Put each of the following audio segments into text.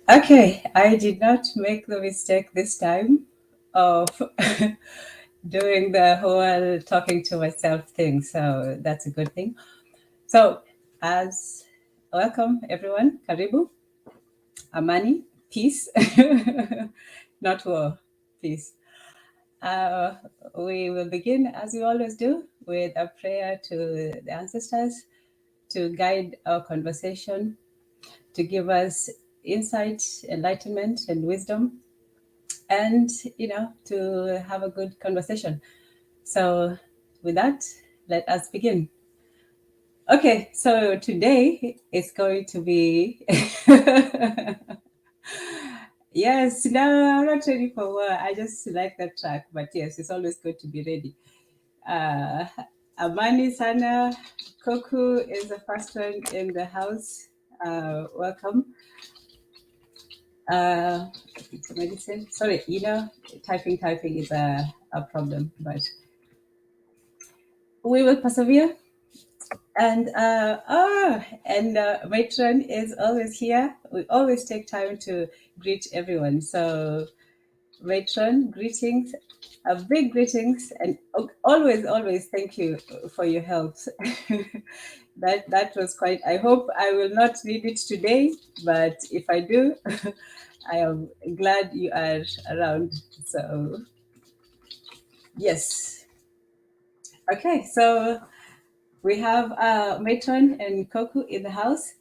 Okay, I did not make the mistake this time of doing the whole talking to myself thing, so that's a good thing. So, as welcome everyone, Karibu, Amani, peace, not war, peace. Uh, we will begin, as we always do, with a prayer to the ancestors to guide our conversation, to give us insight, enlightenment, and wisdom, and to have a good conversation. So, with that, let us begin. Okay, so today is going to be. Yes, no, I'm not ready for war. I just like that track, but yes, it's always good to be ready. Uh, Amani Sana Kokou is the first one in the house. Welcome. Uh, it's a medicine. Sorry, typing is a problem, but we will persevere. And Matron is always here. We always take time to greet everyone. So Matron, greetings, a big greetings, and always thank you for your help. That was quite. I hope I will not need it today, but if I do, I am glad you are around. So yes, okay. So we have Matron and Kokou in the house.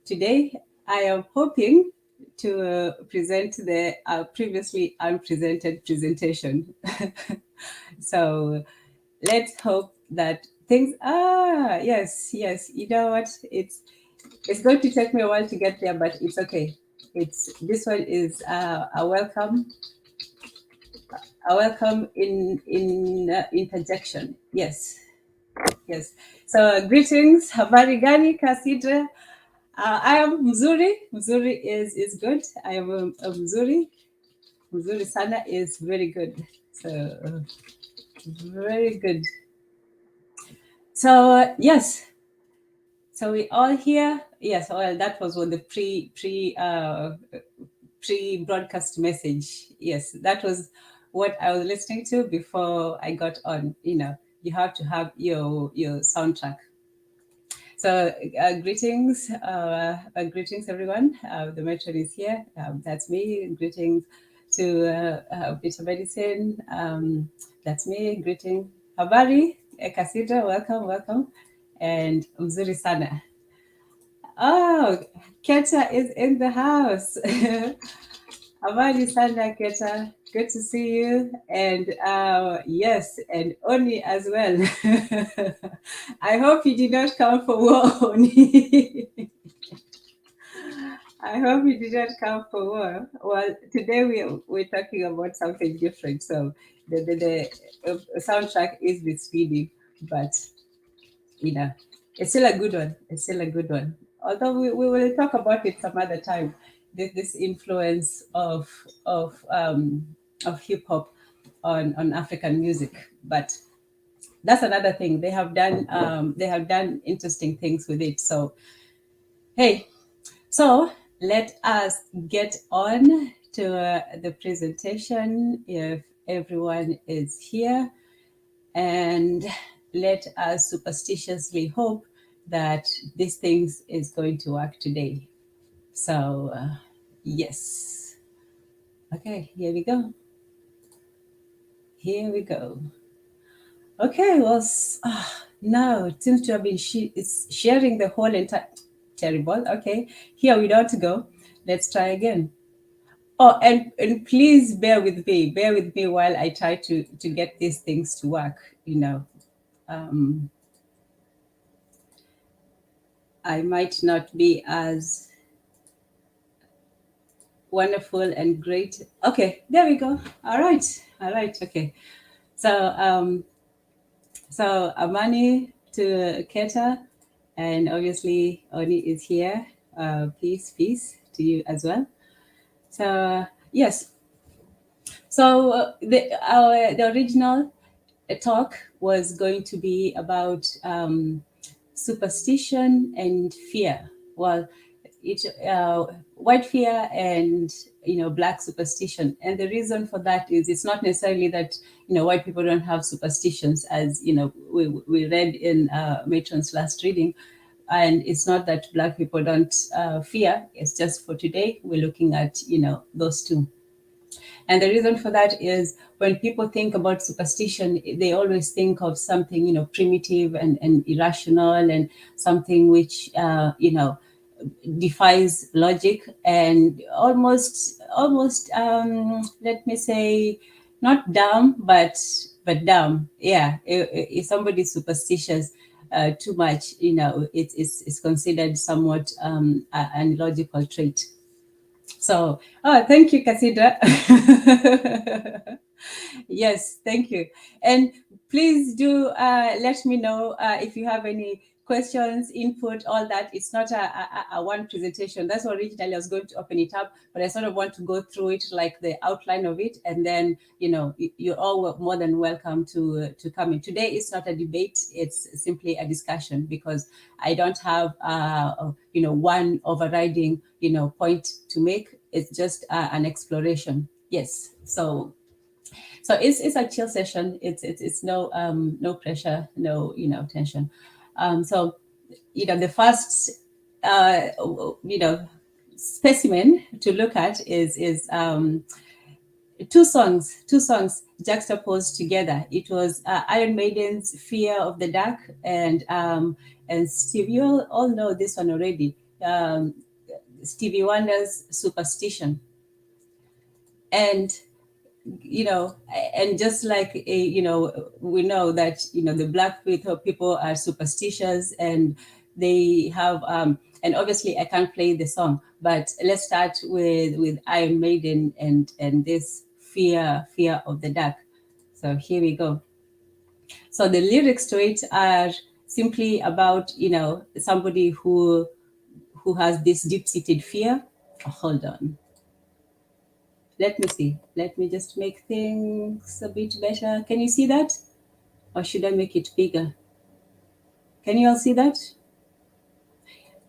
Today, I am hoping to present the previously unpresented presentation. So let's hope that things. Yes. You know what? It's going to take me a while to get there, but it's okay. It's this one is a welcome in interjection. Yes. So greetings, habari gani Kasidra. I am mzuri. Mzuri is good. I am mzuri. Mzuri sana is very good. So very good. So yes. So we all here. Yes. Well, that was what the pre broadcast message. Yes, that was what I was listening to before I got on. You have to have your soundtrack. So greetings everyone. The matron is here. That's me. Greetings to Beta Medicine. That's me. Greeting habari Kasida. Welcome, and mzuri sana. Oh, Keta is in the house. Habari sana Keta. Good to see you. And yes, and Oni as well. I hope you did not come for war, Oni. I hope you did not come for war. Well, today we're talking about something different. So the soundtrack is misleading, but you know, it's still a good one. It's still a good one. Although we will talk about it some other time. This influence of hip hop on African music, but that's another thing. They have done interesting things with it. So hey, so let us get on to the presentation if everyone is here, and let us superstitiously hope that this thing is going to work today. So yes. Okay, here we go. Here we go. Okay, well, now it seems to have been it's sharing the whole entire. Terrible. Okay, here we don't go. Let's try again. Oh, and please bear with me. Bear with me while I try to get these things to work. I might not be as wonderful and great. Okay, there we go. All right. Okay. So Amani to Keta, and obviously Oni is here. Peace to you as well. So yes. So the original talk was going to be about superstition and fear. Well, white fear and black superstition. And the reason for that is it's not necessarily that white people don't have superstitions, as we read in Matron's last reading, and it's not that black people don't fear. It's just for today we're looking at those two. And the reason for that is when people think about superstition, they always think of something primitive and irrational, and something which defies logic, and almost let me say, not dumb, but dumb. Yeah, if somebody's superstitious too much, it's considered somewhat an illogical trait. So, thank you, Cassandra. Yes, thank you. And please do let me know if you have any questions, input, all that. It's not a one presentation. That's what originally I was going to open it up, but I sort of want to go through it, like the outline of it, and then you're all more than welcome to come in. Today it's not a debate; it's simply a discussion, because I don't have one overriding point to make. It's just an exploration. Yes, so it's a chill session. It's no pressure, no tension. So the first specimen to look at is two songs juxtaposed together. It was Iron Maiden's Fear of the Dark, and Stevie, you all know this one already. Stevie Wonder's Superstition. And and just like we know that the black people are superstitious, and they have and obviously I can't play the song, but let's start with Iron Maiden and this fear of the dark. So here we go. So the lyrics to it are simply about somebody who has this deep-seated fear. Hold on. Let me see. Let me just make things a bit better. Can you see that? Or should I make it bigger? Can you all see that?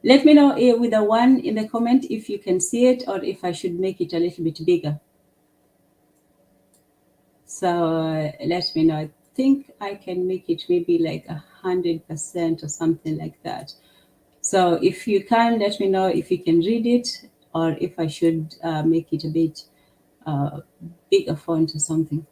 Let me know with a 1 in the comment if you can see it, or if I should make it a little bit bigger. So let me know. I think I can make it maybe like 100% or something like that. So if you can, let me know if you can read it, or if I should make it a bit bigger font or something.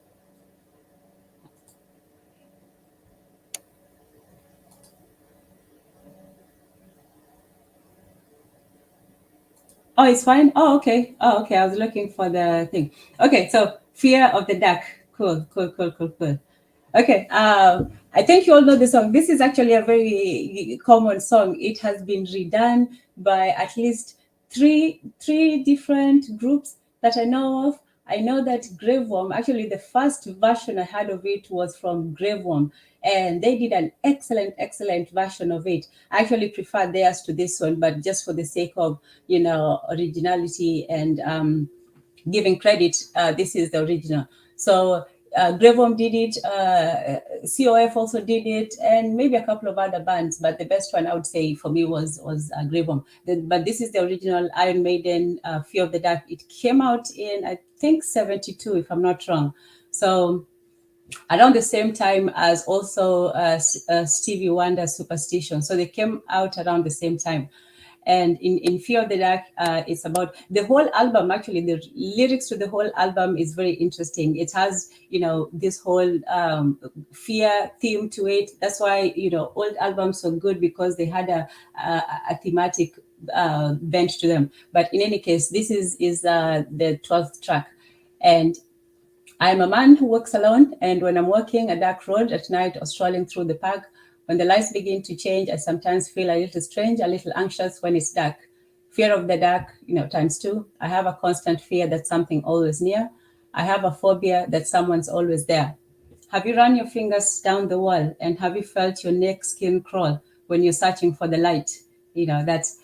Oh, it's fine. Oh, okay. I was looking for the thing. Okay, so Fear of the Dark. Cool. Okay, I think you all know the song. This is actually a very common song. It has been redone by at least three different groups that I know of. I know that Graveworm, actually the first version I heard of it was from Graveworm, and they did an excellent version of it. I actually prefer theirs to this one, but just for the sake of originality and giving credit, this is the original. So Graveworm did it, COF also did it, and maybe a couple of other bands, but the best one I would say for me was Graveworm. But this is the original Iron Maiden, Fear of the Dark. It came out in, I think, 72, if I'm not wrong. So around the same time as also Stevie Wonder's Superstition. So they came out around the same time. And in Fear of the Dark, it's about the whole album. Actually, the lyrics to the whole album is very interesting. It has, this whole fear theme to it. That's why, old albums are good, because they had a thematic bent to them. But in any case, this is the 12th track. And I'm a man who walks alone, and when I'm walking a dark road at night or strolling through the park, when the lights begin to change, I sometimes feel a little strange, a little anxious when it's dark. Fear of the dark, times 2. I have a constant fear that something always near. I have a phobia that someone's always there. Have you run your fingers down the wall, and have you felt your neck skin crawl when you're searching for the light? That's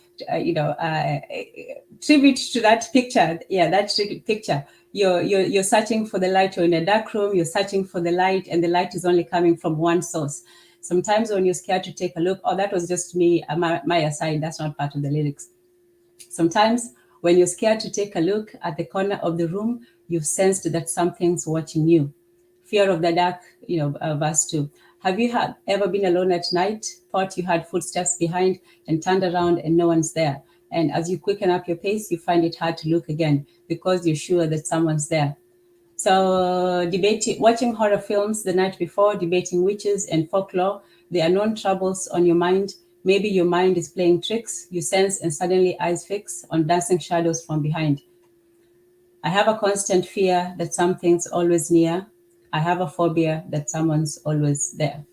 tribute to that picture. Yeah, that picture. You're searching for the light. You're in a dark room. You're searching for the light, and the light is only coming from one source. Sometimes when you're scared to take a look, that was just me, my aside. That's not part of the lyrics. Sometimes When you're scared to take a look at the corner of the room, you've sensed that something's watching you. Fear of the dark, verse 2. Have you ever been alone at night, thought you heard footsteps behind, and turned around and no one's there? And as you quicken up your pace, you find it hard to look again because you're sure that someone's there. So watching horror films the night before, debating witches and folklore, the unknown troubles on your mind. Maybe your mind is playing tricks. You sense and suddenly eyes fix on dancing shadows from behind. I have a constant fear that something's always near. I have a phobia that someone's always there.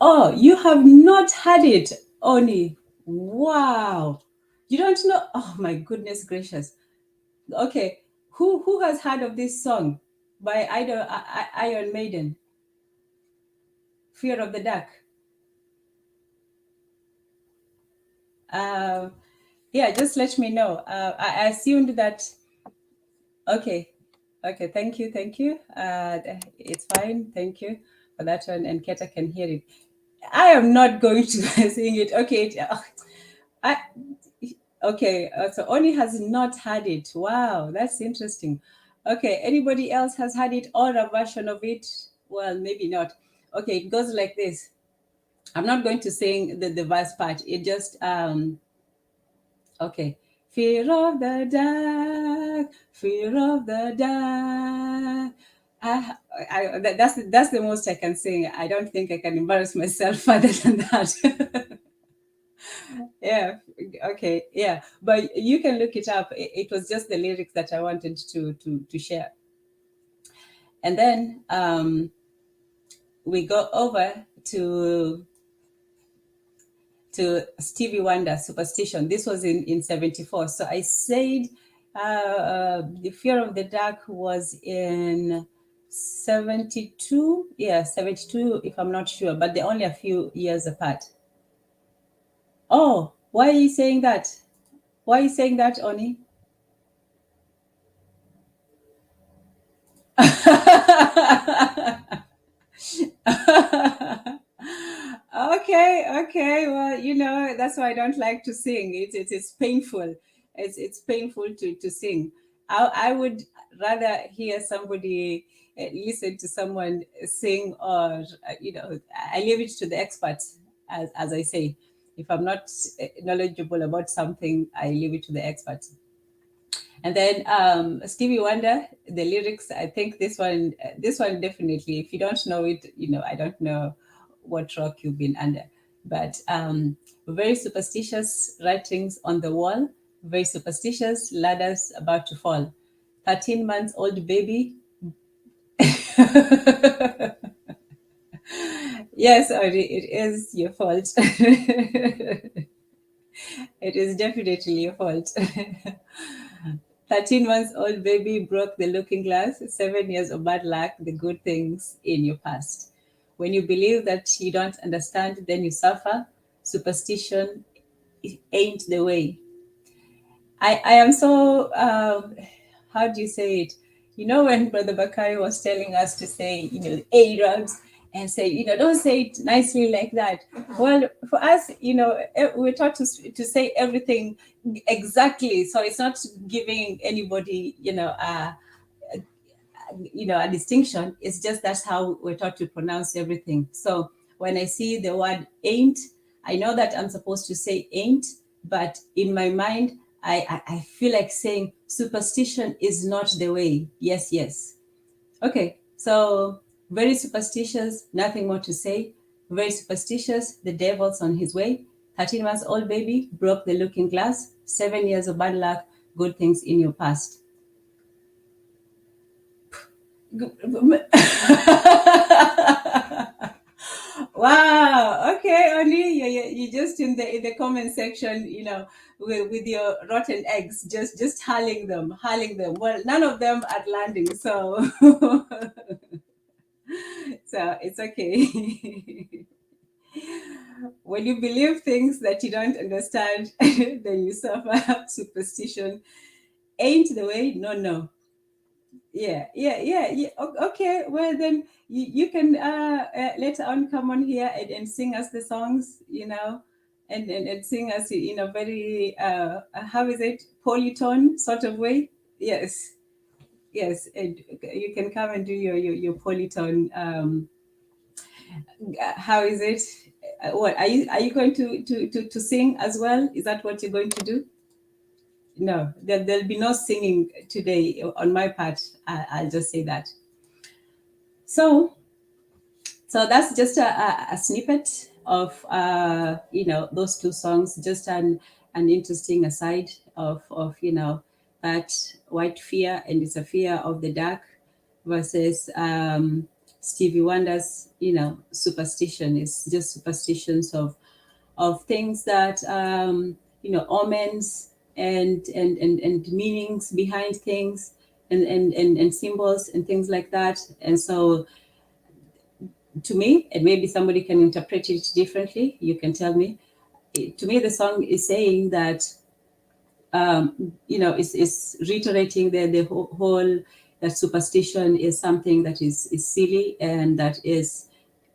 Oh, you have not had it, Oni. Wow. You don't know? Oh, my goodness gracious. Okay. Who has heard of this song by Iron Maiden? Fear of the Dark. Yeah, just let me know. I assumed that. Okay, thank you. It's fine, thank you for that one, and Keta can hear it. I am not going to sing it. Okay, so Oni has not had it. Wow, that's interesting. Okay, anybody else has had it or a version of it? Well, maybe not. Okay, it goes like this. I'm not going to sing the verse part. It just, okay. Fear of the dark, fear of the dark. That's the most I can sing. I don't think I can embarrass myself further than that. Yeah, okay, yeah. But you can look it up. It was just the lyrics that I wanted to share. And then we go over to Stevie Wonder, Superstition. This was in 74. So I said The Fear of the Dark was in 72. Yeah, 72, if I'm not sure, but they're only a few years apart. Oh, why are you saying that? Why are you saying that, Oni? Okay. Well, that's why I don't like to sing. It's painful. It's painful to sing. I would rather hear somebody listen to someone sing, or I leave it to the experts, as I say. If I'm not knowledgeable about something, I leave it to the experts. And then Stevie Wonder, the lyrics, I think this one definitely, if you don't know it, I don't know what rock you've been under. But very superstitious writings on the wall, very superstitious ladders about to fall. 13 months old baby. Yes, Audrey, it is your fault. It is definitely your fault. 13 months old baby broke the looking glass. 7 years of bad luck, the good things in your past. When you believe that you don't understand, then you suffer. Superstition ain't the way. I am so, how do you say it? When Brother Bakari was telling us to say, A-Rubs, and say, don't say it nicely like that. Well, for us, we're taught to say everything exactly. So it's not giving anybody, a distinction. It's just that's how we're taught to pronounce everything. So when I see the word ain't, I know that I'm supposed to say ain't, but in my mind, I feel like saying superstition is not the way. Yes. Okay, so very superstitious, nothing more to say. Very superstitious, the devil's on his way. 13 months old baby broke the looking glass. 7 years of bad luck, good things in your past. Wow. Okay, Oni, you just in the comment section, with your rotten eggs, just hurling them. Well, none of them are landing, so so it's okay. When you believe things that you don't understand, then you suffer. Superstition ain't the way. No. Yeah. Okay, well then you can later on come on here and sing us the songs, and sing us in a very how is it, polytone sort of way. Yes, yes, and you can come and do your polytone. How is it? What are you going to sing as well? Is that what you're going to do? No, there'll be no singing today on my part. I'll just say that. So that's just a snippet of those two songs. Just an interesting aside of that white fear, and it's a fear of the dark, versus Stevie Wonder's superstition. It's just superstitions of things that omens and meanings behind things, and symbols and things like that. And so to me, and maybe somebody can interpret it differently, you can tell me. To me, the song is saying that it's reiterating the whole that superstition is something that is silly, and that is,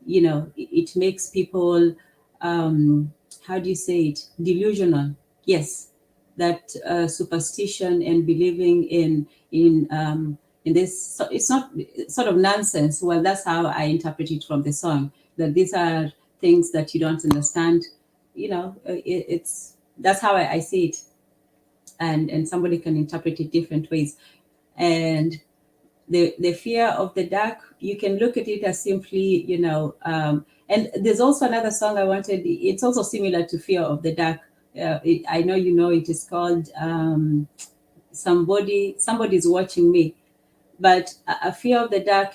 it makes people, how do you say it, delusional. Yes, that superstition and believing in this, so it's not sort of nonsense. Well, that's how I interpret it from the song, that these are things that you don't understand. It's that's how I see it, and somebody can interpret it different ways. And the fear of the dark, you can look at it as simply, and there's also another song I wanted. It's also similar to fear of the dark. I know it is called somebody's watching me. But a fear of the dark,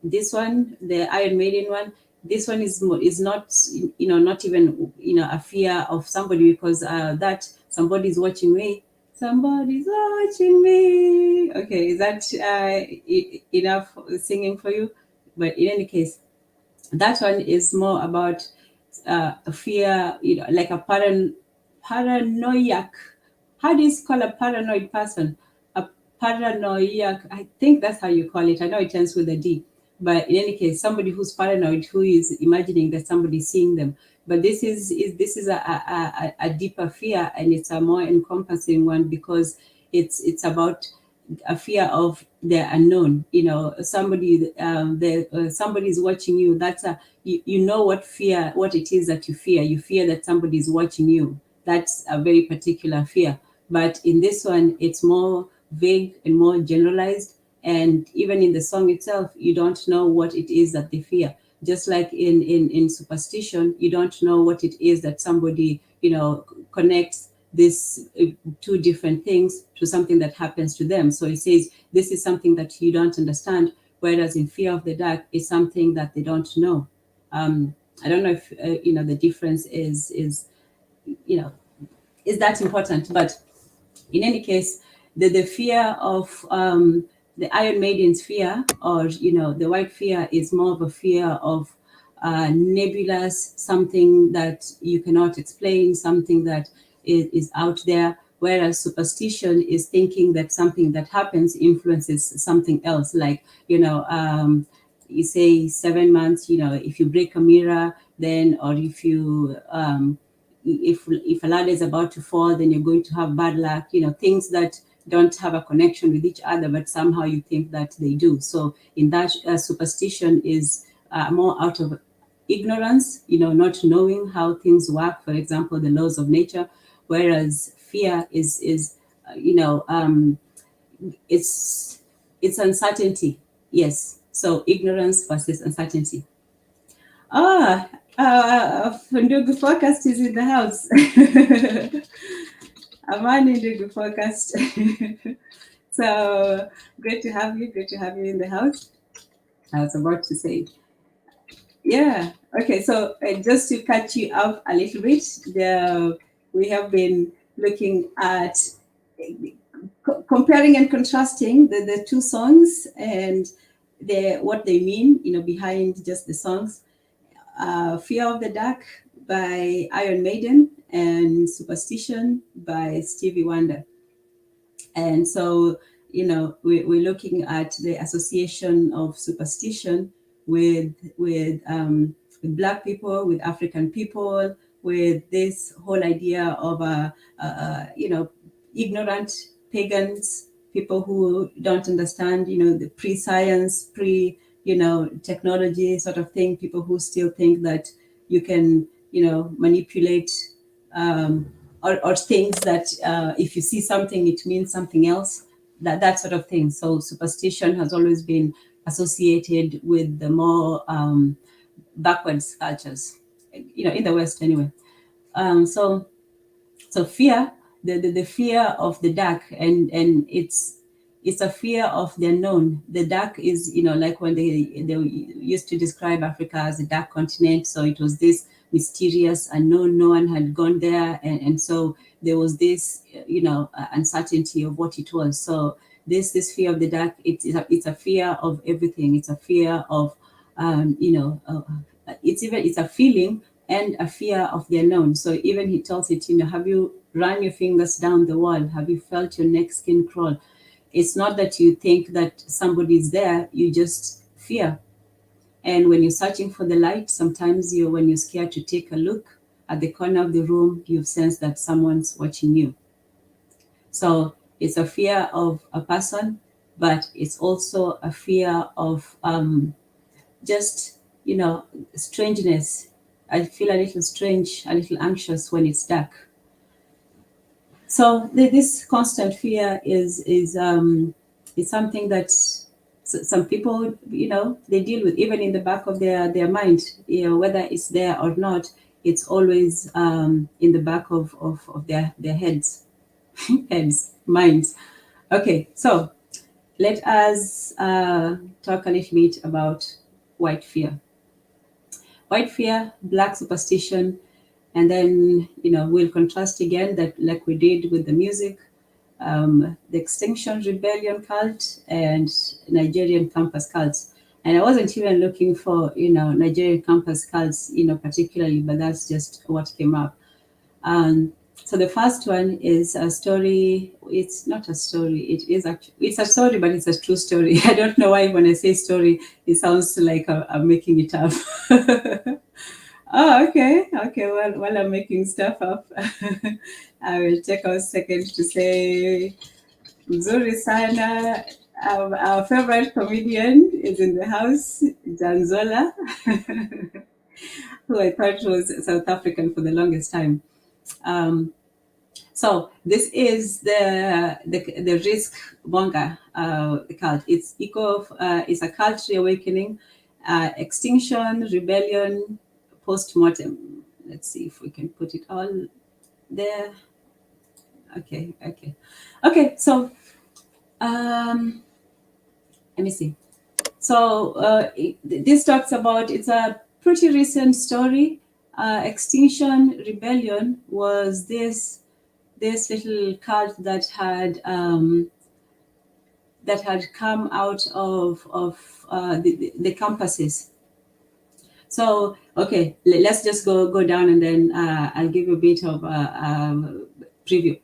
this one, the Iron Maiden one, this one is not, not even, a fear of somebody, because that somebody's watching me. Somebody's watching me. Okay, is that enough singing for you? But in any case, that one is more about a fear, like a paranoiac. How do you call a paranoid person? A paranoiac, I think that's how you call it. I know it ends with a D. But in any case, somebody who's paranoid, who is imagining that somebody's seeing them. But this is a deeper fear, and it's a more encompassing one, because it's about a fear of the unknown. Somebody somebody's watching you. That's you know what it is that you fear. You fear that somebody is watching you. That's a very particular fear. But in this one, it's more vague and more generalized. And even in the song itself, you don't know what it is that they fear. Just like in superstition, you don't know what it is that somebody, connects these two different things to something that happens to them. So it says, this is something that you don't understand, whereas in fear of the dark is something that they don't know. I don't know if, the difference is that important, but in any case, the fear of the Iron Maiden's fear, or the white fear, is more of a fear of nebulous, something that you cannot explain, something that is out there. Whereas superstition is thinking that something that happens influences something else. Like, you say 7 months, if you break a mirror, then, or if you if a ladder is about to fall, then you're going to have bad luck, things that don't have a connection with each other, but somehow you think that they do. So in that, superstition is more out of ignorance, not knowing how things work, for example, the laws of nature, whereas fear is it's uncertainty. Yes. So ignorance versus uncertainty. Ndugu Forecast is in the house. Amani Ndugu Forecast. So great to have you. Great to have you in the house. I was about to say, yeah. Okay. So just to catch you up a little bit, we have been looking at comparing and contrasting the two songs and what they mean, behind just the songs. Fear of the Dark by Iron Maiden and Superstition by Stevie Wonder. And so, we're looking at the association of superstition with Black people, with African people, with this whole idea of, ignorant pagans, people who don't understand, the pre-science, technology sort of thing, people who still think that you can, manipulate or things that if you see something, it means something else, that sort of thing. So superstition has always been associated with the more backwards cultures, in the West anyway. So fear, the fear of the dark, and it's a fear of the unknown. The dark is, like when they used to describe Africa as a dark continent. So it was this mysterious unknown. No one had gone there, and so there was this, uncertainty of what it was. So this fear of the dark, it's a fear of everything. It's a fear of, it's a feeling and a fear of the unknown. So even he tells it, have you run your fingers down the wall? Have you felt your neck skin crawl? It's not that you think that somebody is there, you just fear. And when you're searching for the light, sometimes when you're scared to take a look at the corner of the room, you sense that someone's watching you. So it's a fear of a person, but it's also a fear of just, strangeness. I feel a little strange, a little anxious when it's dark. So this constant fear is something that some people, they deal with, even in the back of their mind, whether it's there or not, it's always in the back of their heads, minds. Okay, so let us talk a little bit about white fear. White fear, black superstition, and then, we'll contrast again, that like we did with the music, the Extinction Rebellion cult and Nigerian campus cults. And I wasn't even looking for, Nigerian campus cults, particularly, but that's just what came up. So the first one is a story. It's not a story. It's a story, but it's a true story. I don't know why when I say story, it sounds like I'm making it up. Oh, okay. Well, while I'm making stuff up, I will take a second to say, Mzuri sana. Our favorite comedian is in the house, Nzola, who I thought was South African for the longest time. So this is the risk monger cult. It's it's a cult reawakening, extinction, rebellion, post-mortem. Let's see if we can put it all there. Okay. So let me see. So this talks about, it's a pretty recent story. Extinction Rebellion was this little cult that had come out of the campuses. So okay, let's just go down, and then I'll give you a bit of preview.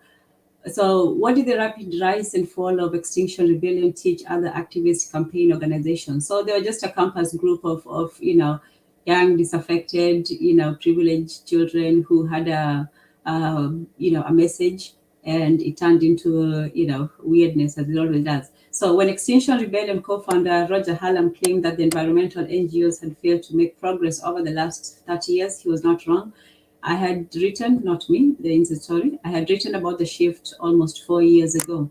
So what did the rapid rise and fall of Extinction Rebellion teach other activist campaign organizations? So they were just a campus group of young, disaffected, privileged children who had a message, and it turned into weirdness, as it always does. So when Extinction Rebellion co-founder Roger Hallam claimed that the environmental NGOs had failed to make progress over the last 30 years, he was not wrong. I had written, not me, the inside story, I had written about the shift almost 4 years ago.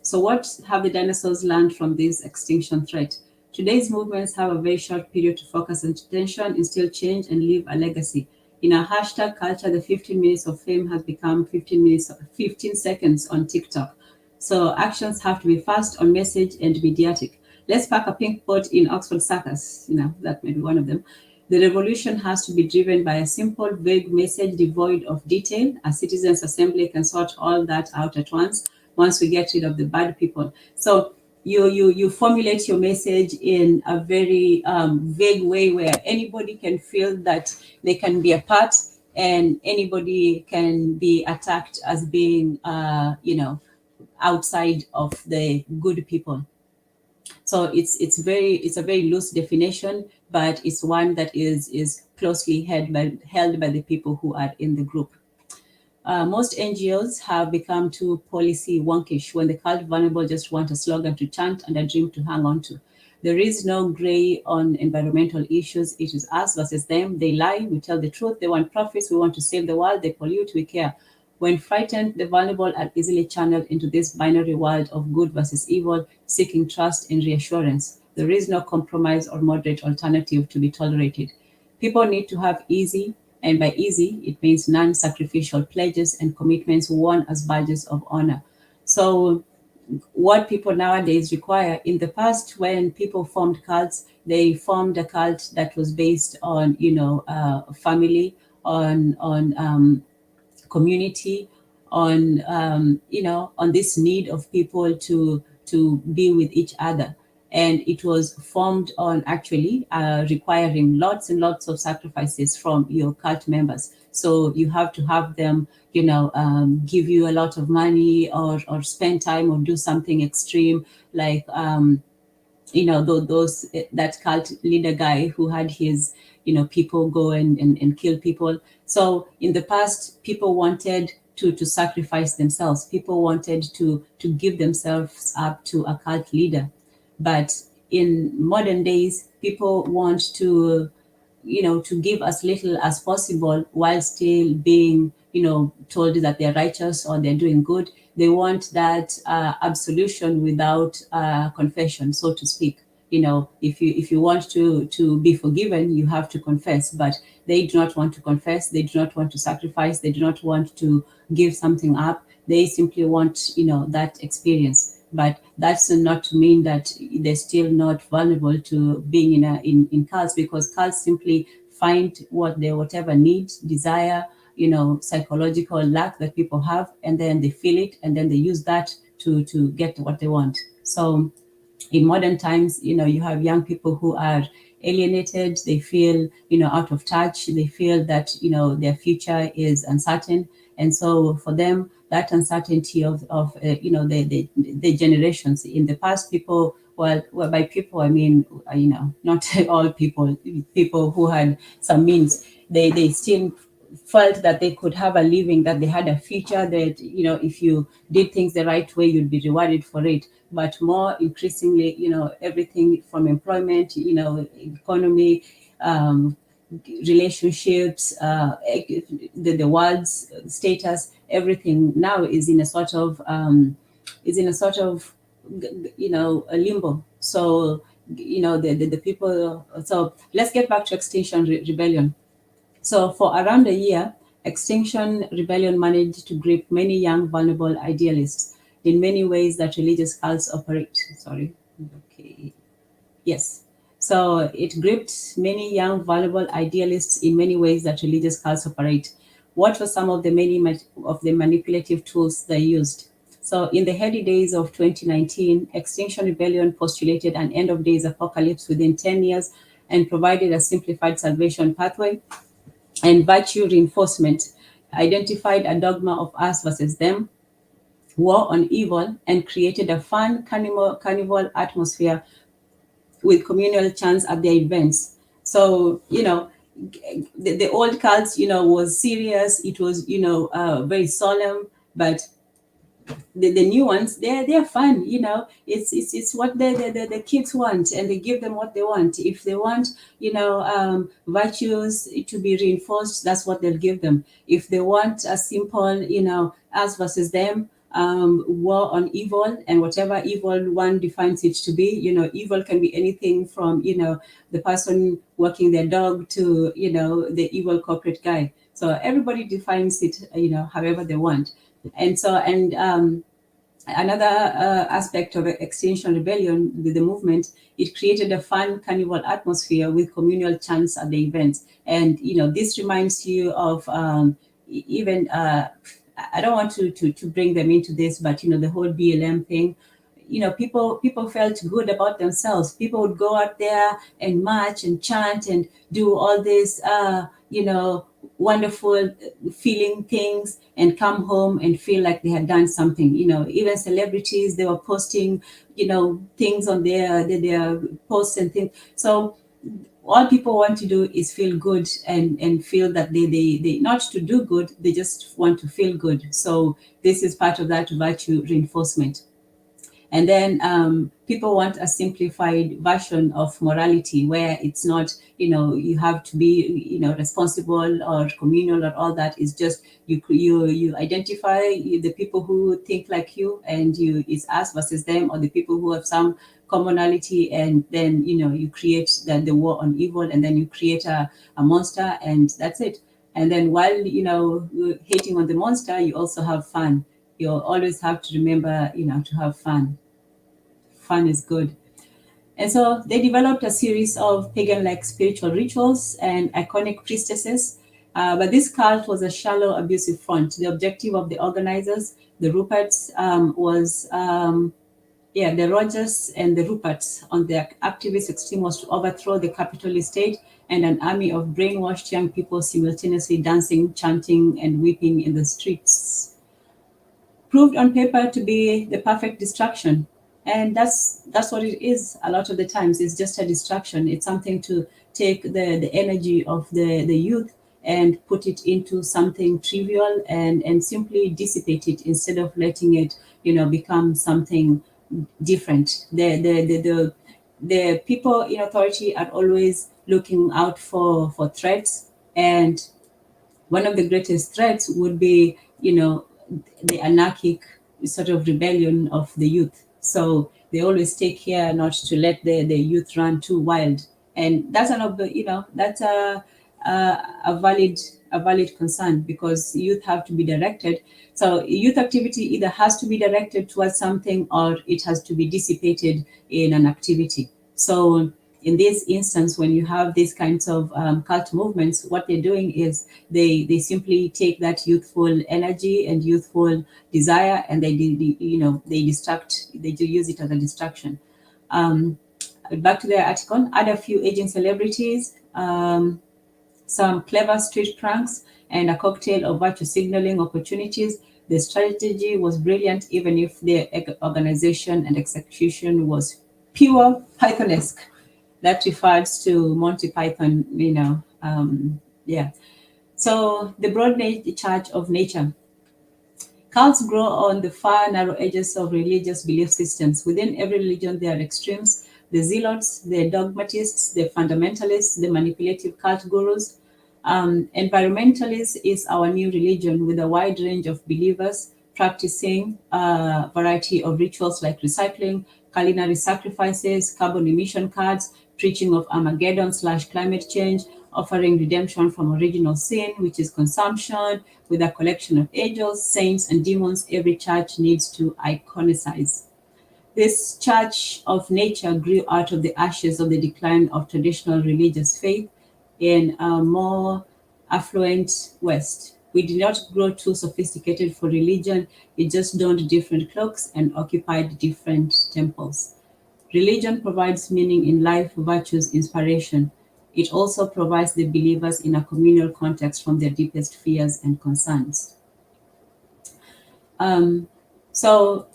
So what have the dinosaurs learned from this extinction threat? Today's movements have a very short period to focus on attention, instill change, and leave a legacy. In our hashtag culture, the 15 minutes of fame has become 15 seconds on TikTok. So actions have to be fast, on message, and mediatic. Let's pack a pink boat in Oxford Circus. That may be one of them. The revolution has to be driven by a simple, vague message devoid of detail. A citizens' assembly can sort all that out at once we get rid of the bad people. So you formulate your message in a very vague way, where anybody can feel that they can be a part, and anybody can be attacked as being outside of the good people. So it's a very loose definition, but it's one that is closely held by the people who are in the group. Most NGOs have become too policy wonkish. When the cult vulnerable just want a slogan to chant and a dream to hang on to. There is no gray on environmental issues. It is us versus them. They lie, we tell the truth. They want profits, we want to save the world. They pollute, we care. When frightened, the vulnerable are easily channeled into this binary world of good versus evil, seeking trust and reassurance. There is no compromise or moderate alternative to be tolerated. People need to have easy, and by easy, it means non-sacrificial pledges and commitments worn as badges of honor. So what people nowadays require, in the past, when people formed cults, they formed a cult that was based on, family, on community, on on this need of people to be with each other, and it was formed on actually requiring lots and lots of sacrifices from your cult members. So you have to have them, give you a lot of money, or spend time or do something extreme, like those that cult leader guy who had his people go and kill people. So in the past, people wanted to sacrifice themselves. People wanted to give themselves up to a cult leader. But in modern days, people want to to give as little as possible while still being told that they're righteous or they're doing good. They want that absolution without confession, so to speak. If you want to be forgiven, you have to confess. But they do not want to confess. They do not want to sacrifice. They do not want to give something up. They simply want that experience. But that's not to mean that they're still not vulnerable to being in cults, because cults simply find whatever need, desire, psychological lack that people have, and then they feel it, and then they use that to get what they want. So in modern times, you have young people who are alienated. They feel out of touch. They feel that their future is uncertain, and so for them, that uncertainty of the generations. In the past, people, well, by people I mean not all people, people who had some means, they still felt that they could have a living, that they had a future, that if you did things the right way, you'd be rewarded for it. But more increasingly, everything from employment, economy, relationships, the world's status, everything now is in a sort of a limbo. So the people. So let's get back to Extinction Rebellion. So for around a year, Extinction Rebellion managed to grip many young, vulnerable idealists in many ways that religious cults operate. Sorry. Okay. Yes. So it gripped many young, vulnerable idealists in many ways that religious cults operate. What were some of the manipulative tools they used? So in the heady days of 2019, Extinction Rebellion postulated an end of days apocalypse within 10 years and provided a simplified salvation pathway and virtue reinforcement, identified a dogma of us versus them, war on evil, and created a fun carnival atmosphere with communal chants at their events. So, the old cults, was serious. It was, very solemn, but the new ones, they're fun. It's what the kids want, and they give them what they want. If they want virtues to be reinforced, that's what they'll give them. If they want a simple us versus them, war on evil, and whatever evil one defines it to be, evil can be anything from the person walking their dog to the evil corporate guy. So everybody defines it however they want. And so, another aspect of Extinction Rebellion, the movement, it created a fun carnival atmosphere with communal chants at the events. And this reminds you of even I don't want to bring them into this, but the whole BLM thing. People felt good about themselves. People would go out there and march and chant and do all this wonderful feeling things and come home and feel like they had done something. Even celebrities, they were posting, things on their posts and things. So all people want to do is feel good and feel that they not to do good, they just want to feel good. So this is part of that virtue reinforcement. And then people want a simplified version of morality where it's not, you have to be, responsible or communal or all that. It's just you identify the people who think like you, and it's us versus them, or the people who have some commonality, and then you create the war on evil, and then you create a monster, and that's it. And then while you're hating on the monster, you also have fun. You always have to remember to have fun. Fun is good. And so they developed a series of pagan-like spiritual rituals and iconic priestesses. But this cult was a shallow, abusive front. The objective of the organizers, the Ruperts, was the Rogers and the Ruperts on their activist extreme was to overthrow the capitalist state and an army of brainwashed young people simultaneously dancing, chanting, and weeping in the streets. Proved on paper to be the perfect distraction. And that's what it is a lot of the times. It's just a distraction. It's something to take the energy of the youth and put it into something trivial and simply dissipate it instead of letting it, become something different. The people in authority are always looking out for threats, and one of the greatest threats would be, the anarchic sort of rebellion of the youth. So they always take care not to let the youth run too wild, and that's that's a valid concern, because youth have to be directed. So youth activity either has to be directed towards something, or it has to be dissipated in an activity. So in this instance, when you have these kinds of cult movements, what they're doing is they simply take that youthful energy and youthful desire, and they distract. They do use it as a distraction. Back to their article, add a few aging celebrities, some clever street pranks, and a cocktail of virtue signaling opportunities. The strategy was brilliant, even if the organization and execution was pure Pythonesque. That refers to Monty Python, So the broad charge of nature. Cults grow on the far narrow edges of religious belief systems. Within every religion, there are extremes: the zealots, the dogmatists, the fundamentalists, the manipulative cult gurus. Environmentalists is our new religion, with a wide range of believers practicing a variety of rituals like recycling, culinary sacrifices, carbon emission cards, preaching of Armageddon/climate change, offering redemption from original sin, which is consumption, with a collection of angels, saints, and demons every church needs to iconicize. This church of nature grew out of the ashes of the decline of traditional religious faith in a more affluent West. We did not grow too sophisticated for religion. We just donned different cloaks and occupied different temples. Religion provides meaning in life, virtues, inspiration. It also provides the believers in a communal context from their deepest fears and concerns. So,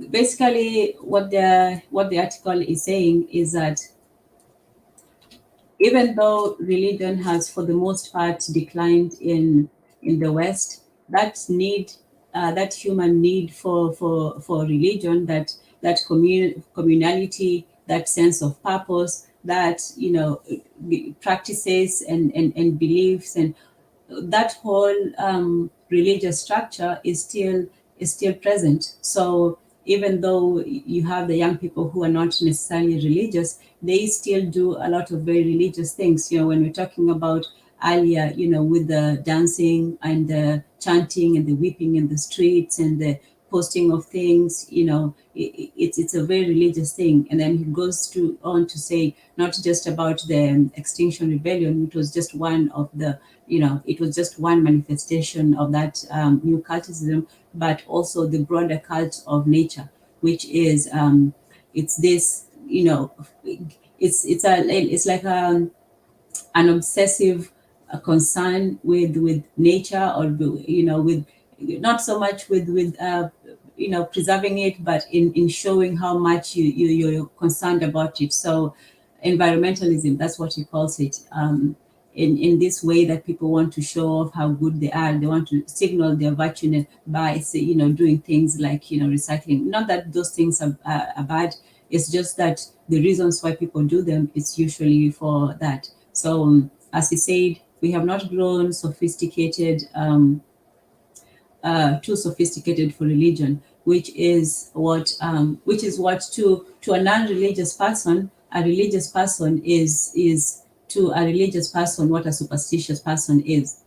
basically what the article is saying is that even though religion has, for the most part, declined in the West, that human need for religion, that communality, that sense of purpose, that practices and beliefs, and that whole religious structure is still present. So even though you have the young people who are not necessarily religious, they still do a lot of very religious things. When we're talking about earlier, with the dancing and the chanting and the weeping in the streets and the posting of things, it's a very religious thing. And then he goes on to say not just about the Extinction Rebellion, which was just one of the, it was just one manifestation of that new cultism, but also the broader cult of nature, which is it's this, it's like an obsessive a concern with nature, or with not so much with preserving it, but in showing how much you're concerned about it. So environmentalism, that's what he calls it. In this way that people want to show off how good they are. They want to signal their virtue by, doing things like, recycling. Not that those things are bad. It's just that the reasons why people do them, it's usually for that. So as he said, we have not grown sophisticated, too sophisticated for religion, which is what to a non-religious person, a religious person is to a religious person what a superstitious person is.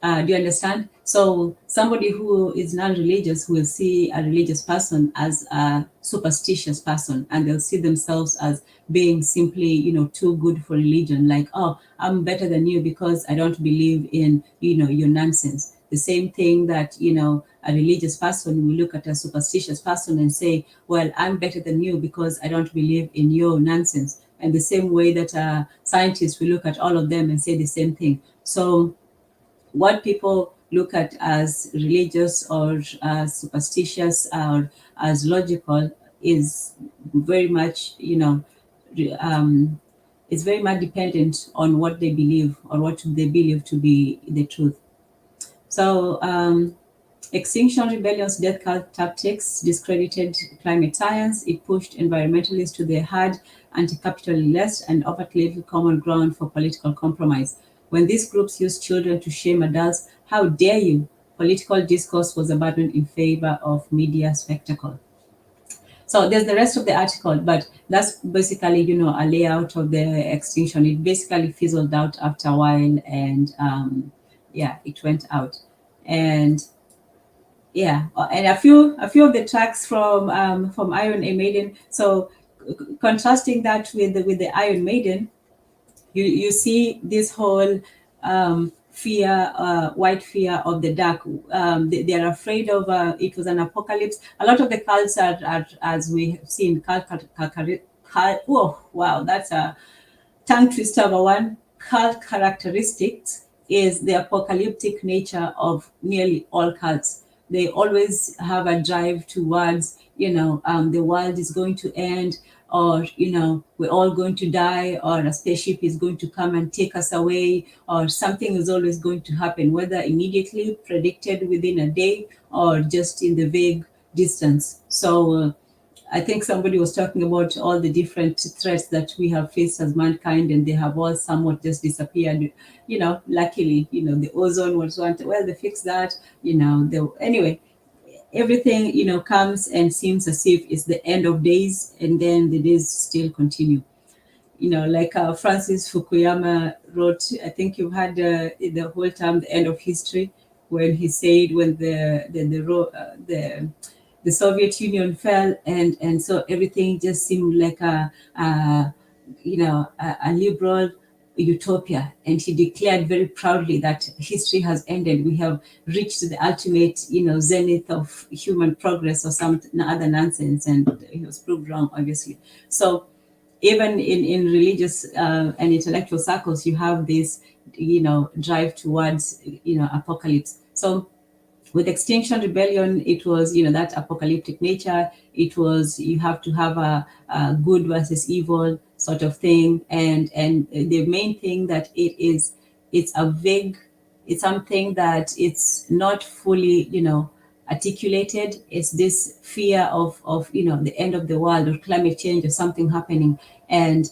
Do you understand? So somebody who is non-religious will see a religious person as a superstitious person, and they'll see themselves as being simply, too good for religion. Like, oh, I'm better than you because I don't believe in, your nonsense. The same thing that, a religious person will look at a superstitious person and say, well, I'm better than you because I don't believe in your nonsense. And the same way that scientists will look at all of them and say the same thing. So what people look at as religious or as superstitious or as logical is very much, it's very much dependent on what they believe or what they believe to be the truth. So Extinction Rebellion's death cult tactics discredited climate science. It pushed environmentalists to their hard anti-capitalist and overtly little common ground for political compromise. When these groups used children to shame adults, how dare you? Political discourse was abandoned in favor of media spectacle. So there's the rest of the article, but that's basically, a layout of the extinction. It basically fizzled out after a while, and it went out. And and a few of the tracks from Iron Maiden. So contrasting that with the Iron Maiden, you see this whole fear, white fear of the dark. They are afraid of it was an apocalypse. A lot of the cults are as we have seen, oh wow, that's a tongue twister of a one. Cult characteristics is the apocalyptic nature of nearly all cults. They always have a drive towards, the world is going to end, or, we're all going to die, or a spaceship is going to come and take us away, or something is always going to happen, whether immediately predicted within a day or just in the vague distance. So I think somebody was talking about all the different threats that we have faced as mankind, and they have all somewhat just disappeared. Luckily, the ozone was one. Well, they fixed that. Anyway, everything comes and seems as if it's the end of days, and then the days still continue. Like Francis Fukuyama wrote. I think you've had the whole term "the end of history," when he said when the Soviet Union fell, and so everything just seemed like a liberal utopia. And he declared very proudly that history has ended. We have reached the ultimate, zenith of human progress, or some other nonsense. And he was proved wrong, obviously. So even in religious and intellectual circles, you have this, drive towards, apocalypse. So with Extinction Rebellion, it was, that apocalyptic nature. It was, you have to have a good versus evil sort of thing. And the main thing that it's a vague, it's something that it's not fully, articulated. It's this fear of the end of the world, or climate change, or something happening. And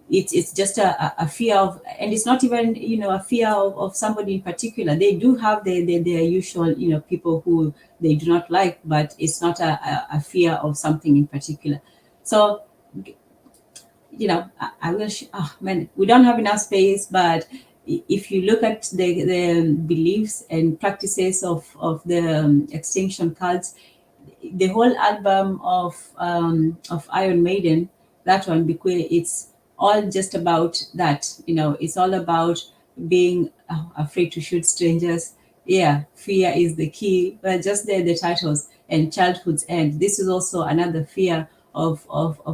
it's just a fear of, and it's not even a fear of somebody in particular. They do have their usual people who they do not like, but it's not a fear of something in particular. So I wish, we don't have enough space, but if you look at the beliefs and practices of the extinction cults, the whole album of Iron Maiden, that one, because it's all just about that. It's all about being afraid to shoot strangers. Yeah, fear is the key. But just the titles, and childhood's end. This is also another fear of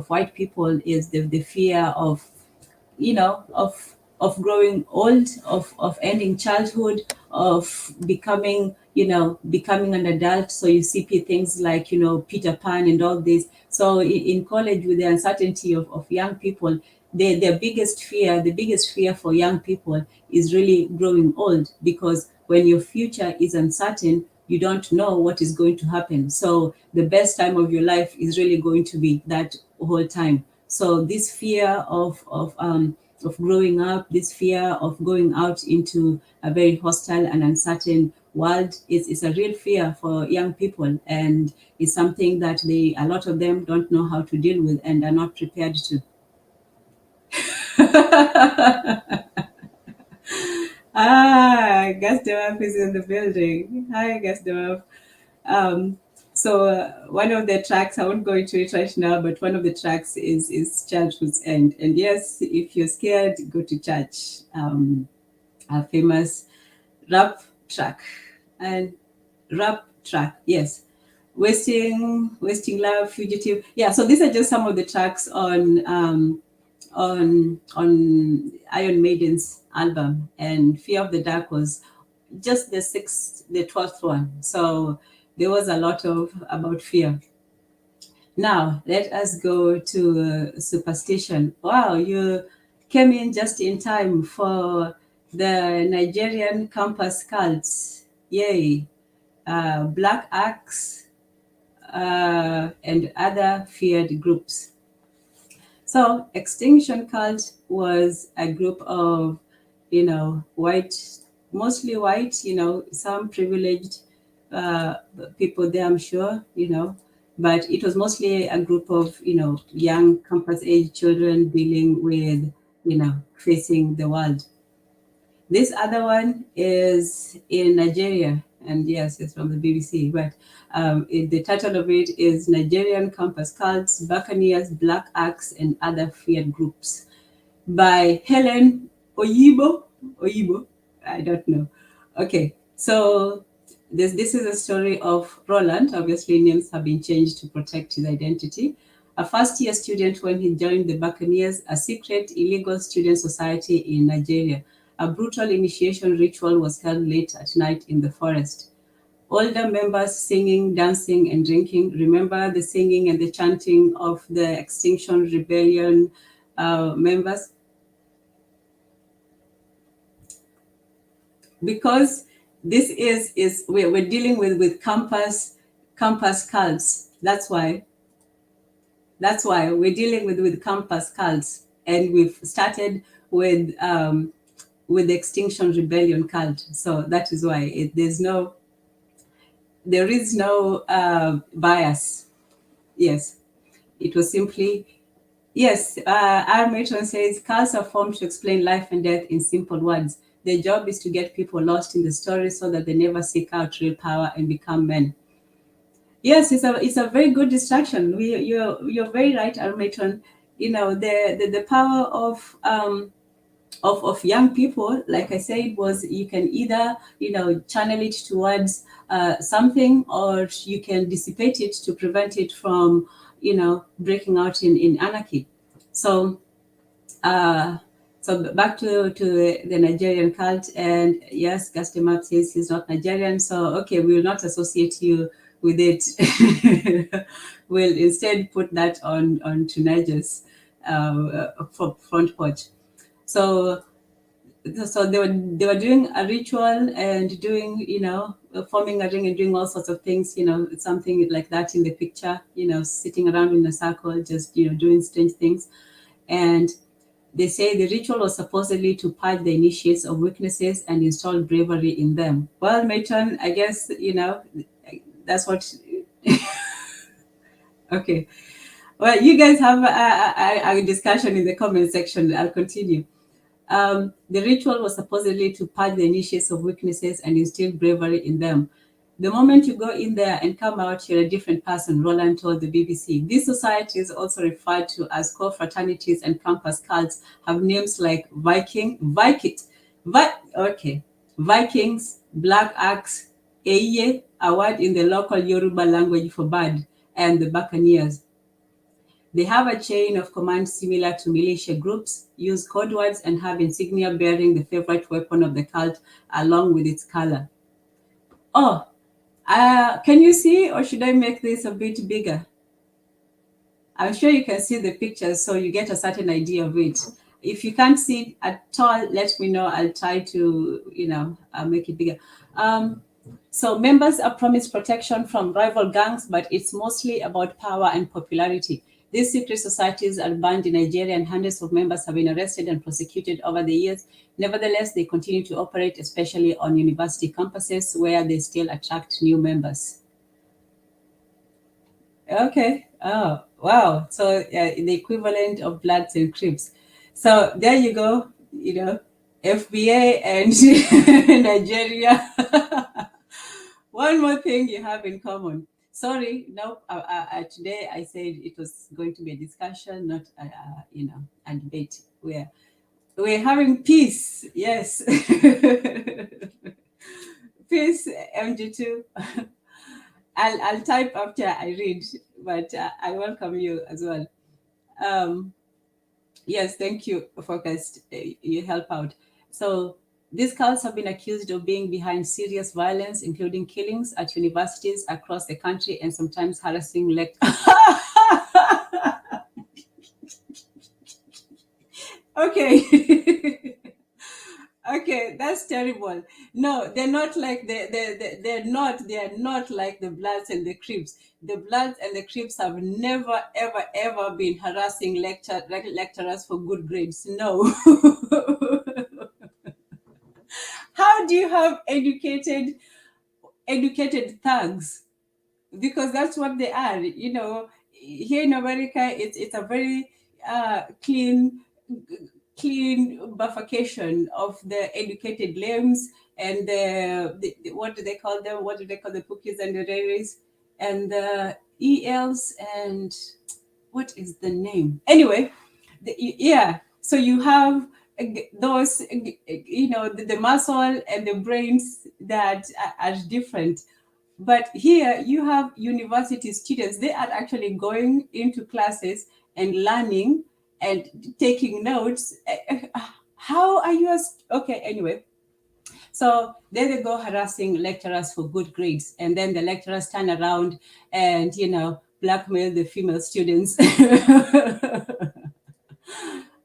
white people, is the fear of of growing old, of ending childhood, of becoming, becoming an adult. So you see things like, Peter Pan and all this. So in college, with the uncertainty of young people, the biggest fear for young people is really growing old, because when your future is uncertain, you don't know what is going to happen. So the best time of your life is really going to be that whole time. So this fear of growing up, this fear of going out into a very hostile and uncertain world is a real fear for young people, and it's something that a lot of them don't know how to deal with and are not prepared to. Gas Dewap is in the building. Hi, Gas Dewap. Um, one of the tracks, I won't go into it right now, but one of the tracks is Childhood's End. And yes, if you're scared, go to church. A famous rap track. And rap track, yes. Wasting Love, Fugitive. Yeah, so these are just some of the tracks on Iron Maiden's album, and Fear of the Dark was just the 12th one. So there was a lot about fear. Now let us go to Superstition. Wow, you came in just in time for the Nigerian campus cults. Yay! Black Axe and other feared groups. So Extinction Cult was a group of, white, mostly white, some privileged people there, I'm sure, but it was mostly a group of, young campus age children dealing with, facing the world. This other one is in Nigeria, and yes, it's from the BBC, but the title of it is Nigerian Campus Cults, Buccaneers, Black Axe, and Other Feared Groups, by Helen Oyibo, I don't know. Okay, so this is a story of Roland. Obviously, names have been changed to protect his identity. A first-year student when he joined the Buccaneers, a secret illegal student society in Nigeria. A brutal initiation ritual was held late at night in the forest. Older members singing, dancing, and drinking. Remember the singing and the chanting of the Extinction Rebellion members? Because this is we're dealing with campus cults. That's why we're dealing with campus cults, and we've started with the Extinction Rebellion cult. So that is why there is no bias. Yes, it was simply, yes. Our matron says cults are formed to explain life and death in simple words. Their job is to get people lost in the story so that they never seek out real power and become men. Yes, it's a very good distraction. You're very right, our matron. The power of young people, like I said, was you can either channel it towards something, or you can dissipate it to prevent it from breaking out in anarchy. So back to the Nigerian cult, and yes, Gastemap says he's not Nigerian, so okay, we will not associate you with it. We'll instead put that on Tunisia's front porch. So they were doing a ritual and doing, forming a ring and doing all sorts of things, something like that in the picture, sitting around in a circle, just, doing strange things. And they say the ritual was supposedly to purge the initiates of weaknesses and install bravery in them. Well, Matron, I guess, that's what... Okay. Well, you guys have a discussion in the comment section. I'll continue. The ritual was supposedly to purge the initiates of weaknesses and instill bravery in them. The moment you go in there and come out, you're a different person, Roland told the BBC. These societies, also referred to as core fraternities and campus cults, have names like Vikings, Black Axe, Eye, a word in the local Yoruba language for bird, and the Buccaneers. They have a chain of command similar to militia groups, use code words, and have insignia bearing the favorite weapon of the cult along with its color. Oh, can you see, or should I make this a bit bigger? I'm sure you can see the pictures, so you get a certain idea of it. If you can't see it at all, let me know. I'll try to, make it bigger. So members are promised protection from rival gangs, but it's mostly about power and popularity. These secret societies are banned in Nigeria, and hundreds of members have been arrested and prosecuted over the years. Nevertheless, they continue to operate, especially on university campuses, where they still attract new members. Okay. Oh, wow. So the equivalent of Bloods and Crips. So there you go. FBA and Nigeria. One more thing you have in common. Sorry, nope. Today I said it was going to be a discussion, not a debate. We're having peace. Yes. Peace, MG2. I'll type after I read, but I welcome you as well. Yes, thank you, Focused. You help out. So these cults have been accused of being behind serious violence, including killings at universities across the country and sometimes harassing Okay. Okay, that's terrible. No, they're not like they're not like the Bloods and the Crips. The Bloods and the Crips have never, ever, ever been harassing lecturers for good grades. No. How do you have educated thugs? Because that's what they are. Here in America, it's a very clean bifurcation of the educated limbs and the what do they call them? What do they call the cookies and the railways and the ELs and what is the name? Anyway, so you have those, the muscle and the brains that are different. But here you have university students. They are actually going into classes and learning and taking notes. How are you? Okay, anyway. So there they go harassing lecturers for good grades. And then the lecturers turn around and, blackmail the female students.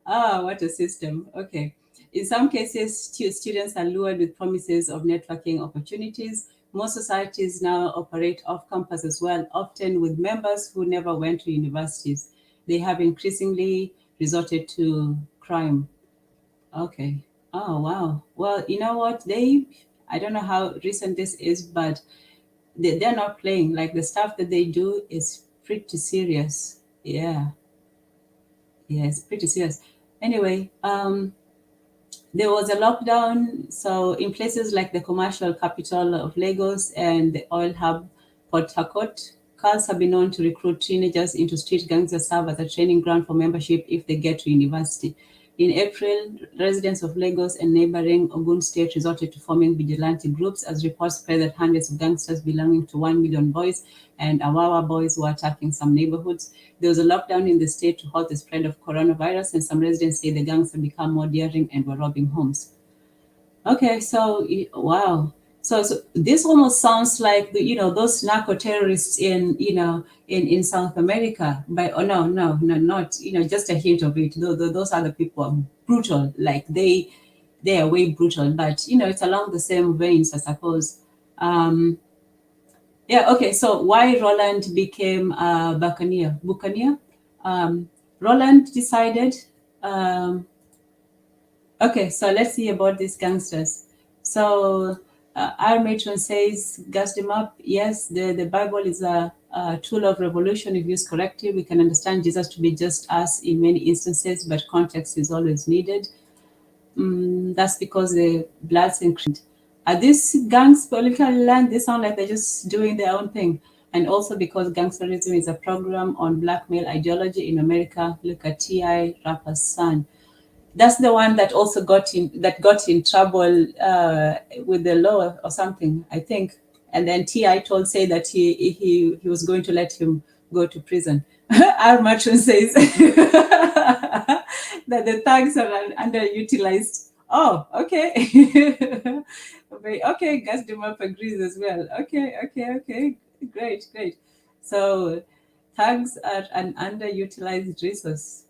What a system. Okay. In some cases, students are lured with promises of networking opportunities. Most societies now operate off campus as well, often with members who never went to universities. They have increasingly resorted to crime. Okay. Oh, wow. Well, you know what? I don't know how recent this is, but they're not playing. Like the stuff that they do is pretty serious. Yeah. Yeah, it's pretty serious. Anyway, there was a lockdown. So in places like the commercial capital of Lagos and the oil hub Port Harcourt, cults have been known to recruit teenagers into street gangs that serve as a training ground for membership if they get to university. In April, residents of Lagos and neighboring Ogun State resorted to forming vigilante groups as reports spread that hundreds of gangsters belonging to 1 million boys and Awawa boys were attacking some neighborhoods. There was a lockdown in the state to halt the spread of coronavirus, and some residents say the gangs have become more daring and were robbing homes. Okay, so wow. So this almost sounds like those narco terrorists in South America. But no, not just a hint of it. Those other people are brutal. Like they are way brutal. But it's along the same veins, I suppose. Yeah. Okay. So why Roland became a Buccaneer? Roland decided. Okay, so let's see about these gangsters. So our matron says, gas them up. Yes, the Bible is a tool of revolution if used correctly. We can understand Jesus to be just us in many instances, but context is always needed. That's because the Bloods and Crips. Are these gangs politically aligned? They sound like they're just doing their own thing. And also because gangsterism is a program on blackmail ideology in America. Look at T.I. rapper's son. That's the one that also got in trouble with the law or something, I think. And then T.I. say that he was going to let him go to prison. Our matron says that the thugs are underutilized. Oh, okay. Okay, Gas Dumap agrees as well. Okay. Great. So thugs are an underutilized resource.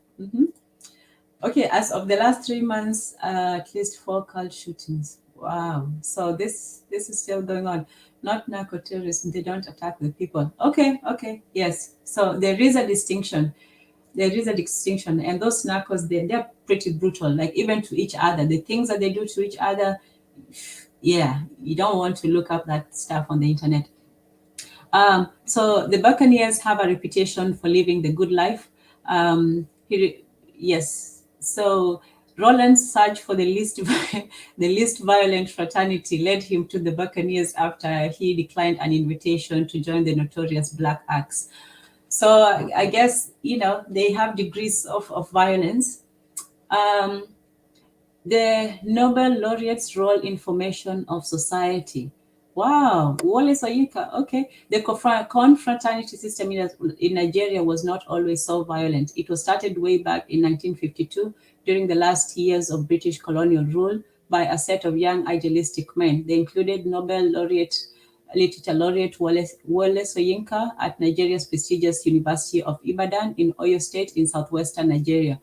Okay, as of the last 3 months, at least 4 cult shootings. Wow. So this is still going on. Not narco terrorists. They don't attack the people. Okay. Yes. So there is a distinction. And those narcos, they're pretty brutal. Like even to each other, the things that they do to each other. Yeah, you don't want to look up that stuff on the internet. So the Buccaneers have a reputation for living the good life. Yes. So Roland's search for the least the least violent fraternity led him to the Buccaneers after he declined an invitation to join the notorious Black Axe. So I guess they have degrees of violence. The Nobel laureate's role in formation of society. Wow, Wale Soyinka. Okay, the confraternity system in Nigeria was not always so violent. It was started way back in 1952 during the last years of British colonial rule by a set of young idealistic men. They included Nobel laureate, literature laureate Wale Soyinka at Nigeria's prestigious University of Ibadan in Oyo State in southwestern Nigeria.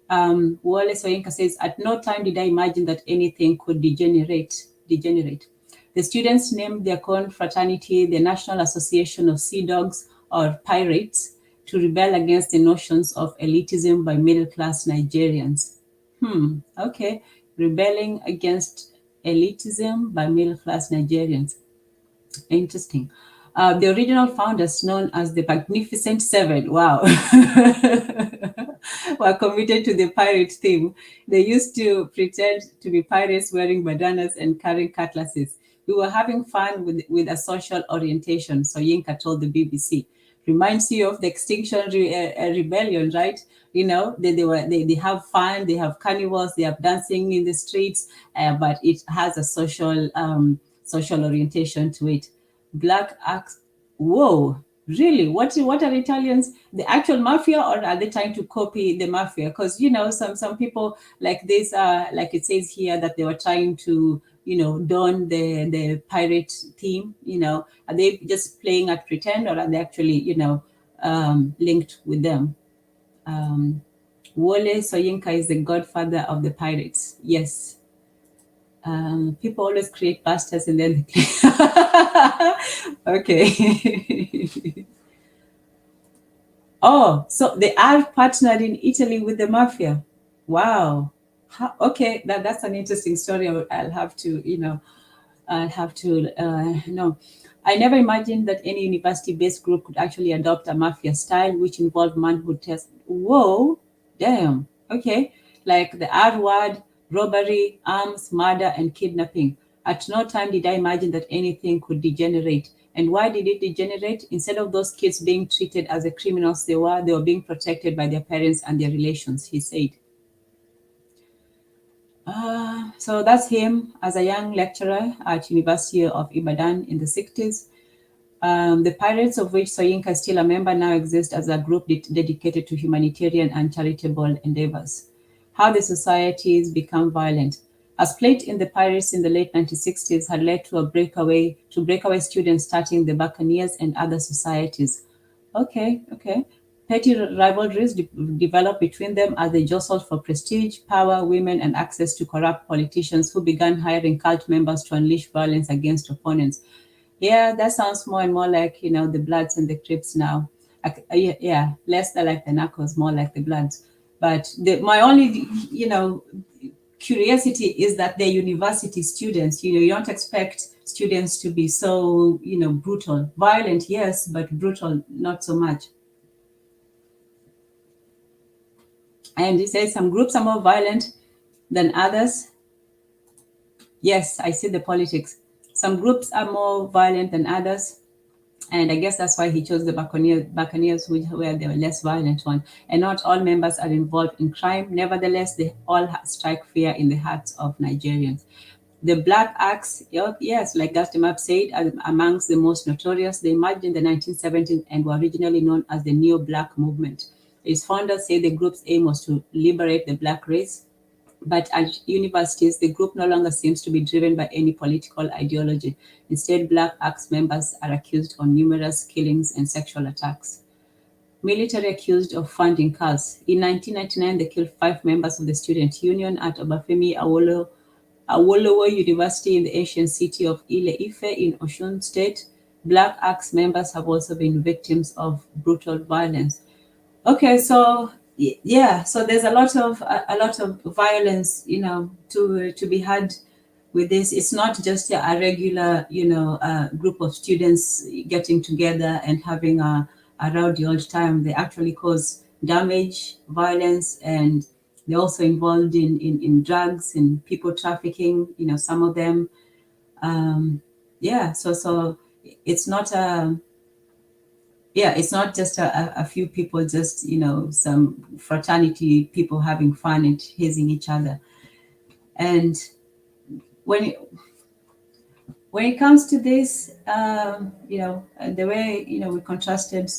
Wale Soyinka says, at no time did I imagine that anything could degenerate. The students named their confraternity the National Association of Sea Dogs or Pirates to rebel against the notions of elitism by middle-class Nigerians. Okay. Rebelling against elitism by middle-class Nigerians. Interesting. The original founders, known as the Magnificent Seven, wow, were committed to the pirate theme. They used to pretend to be pirates wearing bandanas and carrying cutlasses. We were having fun with a social orientation, Soyinka told the BBC. Reminds you of the Extinction Rebellion, right? They have fun, they have carnivals, they have dancing in the streets, but it has a social orientation to it. Black Axe. Whoa, really? What are Italians? The actual mafia, or are they trying to copy the mafia? Because some people like this, like it says here that they were trying to don the pirate theme. Are they just playing at pretend, or are they actually linked with them? Wale Soyinka is the godfather of the pirates. Yes. People always create bastards and then okay. Oh, so they are partnered in Italy with the mafia. Wow. Okay, that's an interesting story. I'll have to know. I never imagined that any university-based group could actually adopt a mafia style, which involved manhood tests. Whoa, damn. Okay, like the R word, robbery, arms, murder, and kidnapping. At no time did I imagine that anything could degenerate. And why did it degenerate? Instead of those kids being treated as the criminals they were being protected by their parents and their relations, he said. So that's him as a young lecturer at University of Ibadan in the 60s. The Pirates, of which Soyinka is still a member, now exist as a group dedicated to humanitarian and charitable endeavors. How the societies become violent. A split in the Pirates in the late 1960s had led to breakaway students starting the Buccaneers and other societies. Okay. Petty rivalries developed between them as they jostled for prestige, power, women, and access to corrupt politicians who began hiring cult members to unleash violence against opponents. Yeah, that sounds more and more like, the Bloods and the Crips now. Yeah, less like the Narcos, more like the Bloods. But my only, curiosity is that they're university students. You don't expect students to be so, brutal. Violent, yes, but brutal, not so much. And he says some groups are more violent than others. Yes, I see the politics. Some groups are more violent than others. And I guess that's why he chose the Buccaneers, which were the less violent one. And not all members are involved in crime. Nevertheless, they all strike fear in the hearts of Nigerians. The Black Acts, yes, like Gastemap said, are amongst the most notorious. They emerged in the 1970s and were originally known as the Neo-Black Movement. Its founders say the group's aim was to liberate the Black race, but at universities, the group no longer seems to be driven by any political ideology. Instead, Black Acts members are accused of numerous killings and sexual attacks. Military accused of funding cults. In 1999, they killed 5 members of the student union at Obafemi Awolowo University in the ancient city of Ile-Ife in Osun State. Black Axe members have also been victims of brutal violence. Okay, so yeah, so there's a lot of violence, to be had with this. It's not just a regular, group of students getting together and having a rowdy old time. They actually cause damage, violence, and they're also involved in drugs and people trafficking. Some of them. So it's not it's not just a few people, just some fraternity people having fun and hazing each other. And when it comes to this, the way we contrasted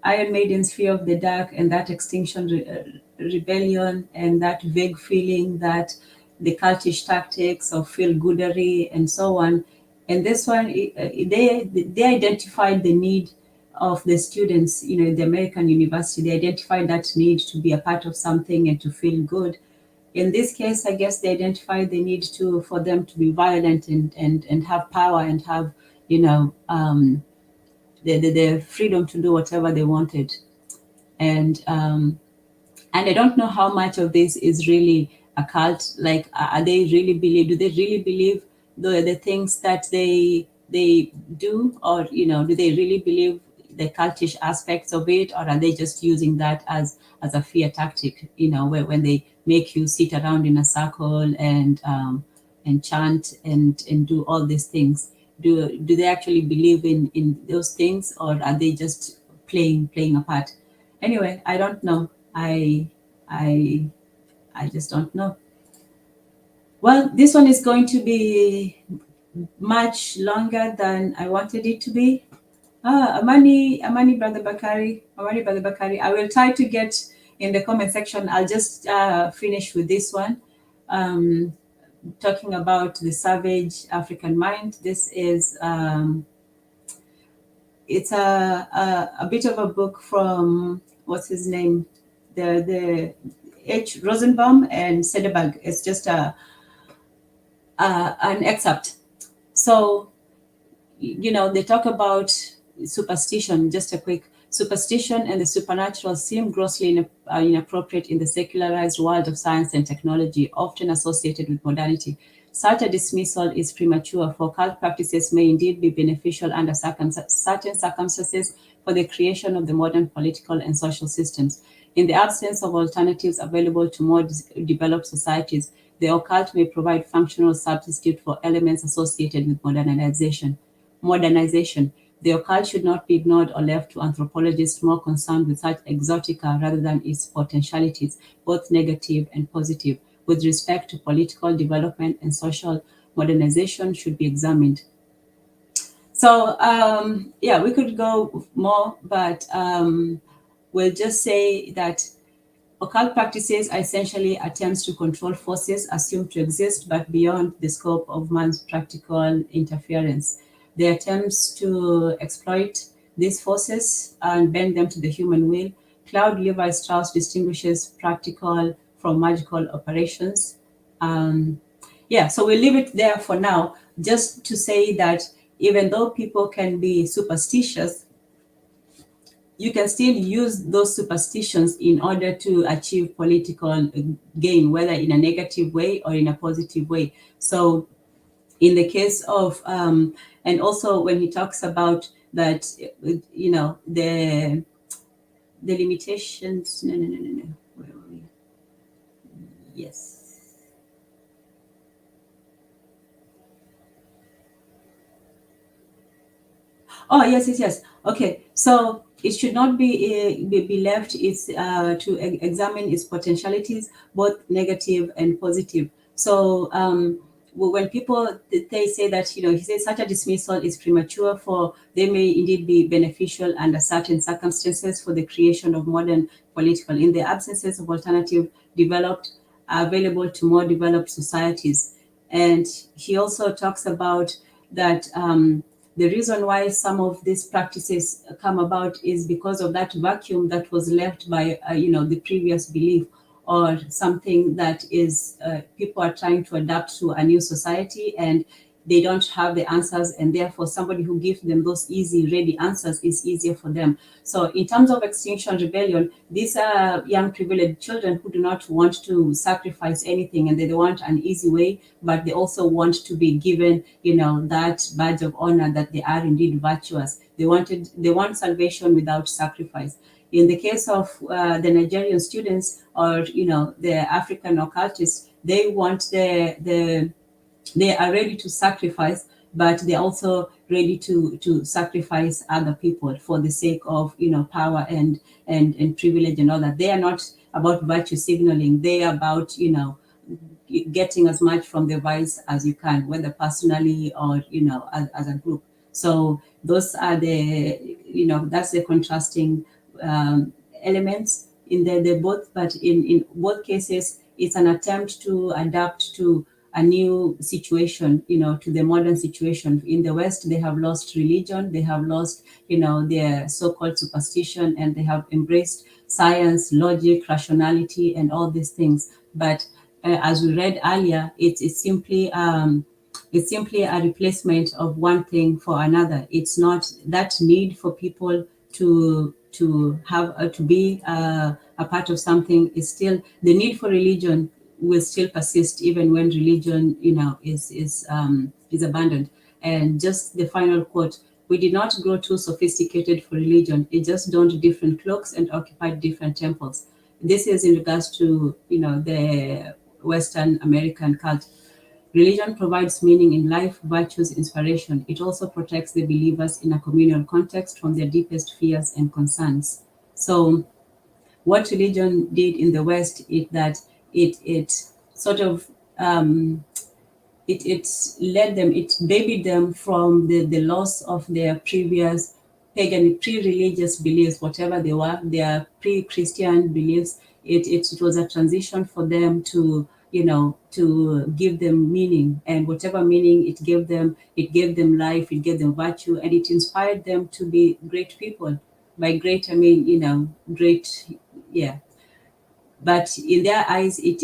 Iron Maiden's fear of the dark and that Extinction rebellion and that vague feeling that the cultish tactics of feel-goodery and so on. And this one, they identified the need of the students, in the American university. They identified that need to be a part of something and to feel good. In this case, I guess they identified the need for them to be violent and have power and have, the freedom to do whatever they wanted. And I don't know how much of this is really a cult. Like, do they really believe the things that they do, or do they really believe the cultish aspects of it, or are they just using that as a fear tactic? When they make you sit around in a circle and chant and do all these things. Do they actually believe in those things, or are they just playing a part? Anyway, I don't know. I just don't know. Well, this one is going to be much longer than I wanted it to be. Amani Brother Bakari. I will try to get in the comment section. I'll just finish with this one. Talking about the savage African mind. This is it's a bit of a book from, what's his name, the Rosenbaum and Sederberg. It's just an excerpt. So they talk about superstition. Just a quick. Superstition and the supernatural seem grossly inappropriate in the secularized world of science and technology, often associated with modernity. Such a dismissal is premature, for occult practices may indeed be beneficial under certain circumstances for the creation of the modern political and social systems. In the absence of alternatives available to more developed societies, the occult may provide functional substitute for elements associated with modernization. The occult should not be ignored or left to anthropologists more concerned with such exotica rather than its potentialities, both negative and positive, with respect to political development and social modernization should be examined. So, we could go more, but we'll just say that occult practices are essentially attempts to control forces assumed to exist but beyond the scope of man's practical interference. The attempts to exploit these forces and bend them to the human will. Claude Levi-Strauss distinguishes practical from magical operations. So we'll leave it there for now, just to say that even though people can be superstitious, you can still use those superstitions in order to achieve political gain, whether in a negative way or in a positive way. So in the case of, and also when he talks about that, the limitations, no. Where are we? Yes. Oh, yes. Okay, so it should not be left to examine its potentialities, both negative and positive. So when people they say that, he says such a dismissal is premature, for they may indeed be beneficial under certain circumstances for the creation of modern political, in the absences of alternative developed available to more developed societies. And he also talks about that the reason why some of these practices come about is because of that vacuum that was left by the previous belief, or something that is people are trying to adapt to a new society, and they don't have the answers, and therefore somebody who gives them those easy, ready answers is easier for them. So in terms of Extinction Rebellion, these are young privileged children who do not want to sacrifice anything, and they want an easy way, but they also want to be given, that badge of honor that they are indeed virtuous. They want salvation without sacrifice. In the case of the Nigerian students, or the African occultists, they want they are ready to sacrifice, but they're also ready to sacrifice other people for the sake of power and privilege and all that. They are not about virtue signaling. They are about getting as much from the vice as you can, whether personally or as a group. So those are that's the contrasting elements in the both, but in both cases, it's an attempt to adapt to a new situation, to the modern situation. In the West, they have lost religion, they have lost, their so-called superstition, and they have embraced science, logic, rationality, and all these things. But as we read earlier, it's simply a replacement of one thing for another. It's not that need for people to have to be a part of something. Is still the need for religion will still persist even when religion is abandoned. And just the final quote: "We did not grow too sophisticated for religion. It just donned different cloaks and occupied different temples." This is in regards to the Western American cult. Religion provides meaning in life, virtues, inspiration. It also protects the believers in a communal context from their deepest fears and concerns. So what religion did in the West is that it sort of it led them, it babied them from the loss of their previous pagan, pre-religious beliefs, whatever they were, their pre-Christian beliefs. It was a transition for them to to give them meaning, and whatever meaning it gave them life, it gave them virtue, and it inspired them to be great people. By great, I mean great, yeah. But in their eyes, it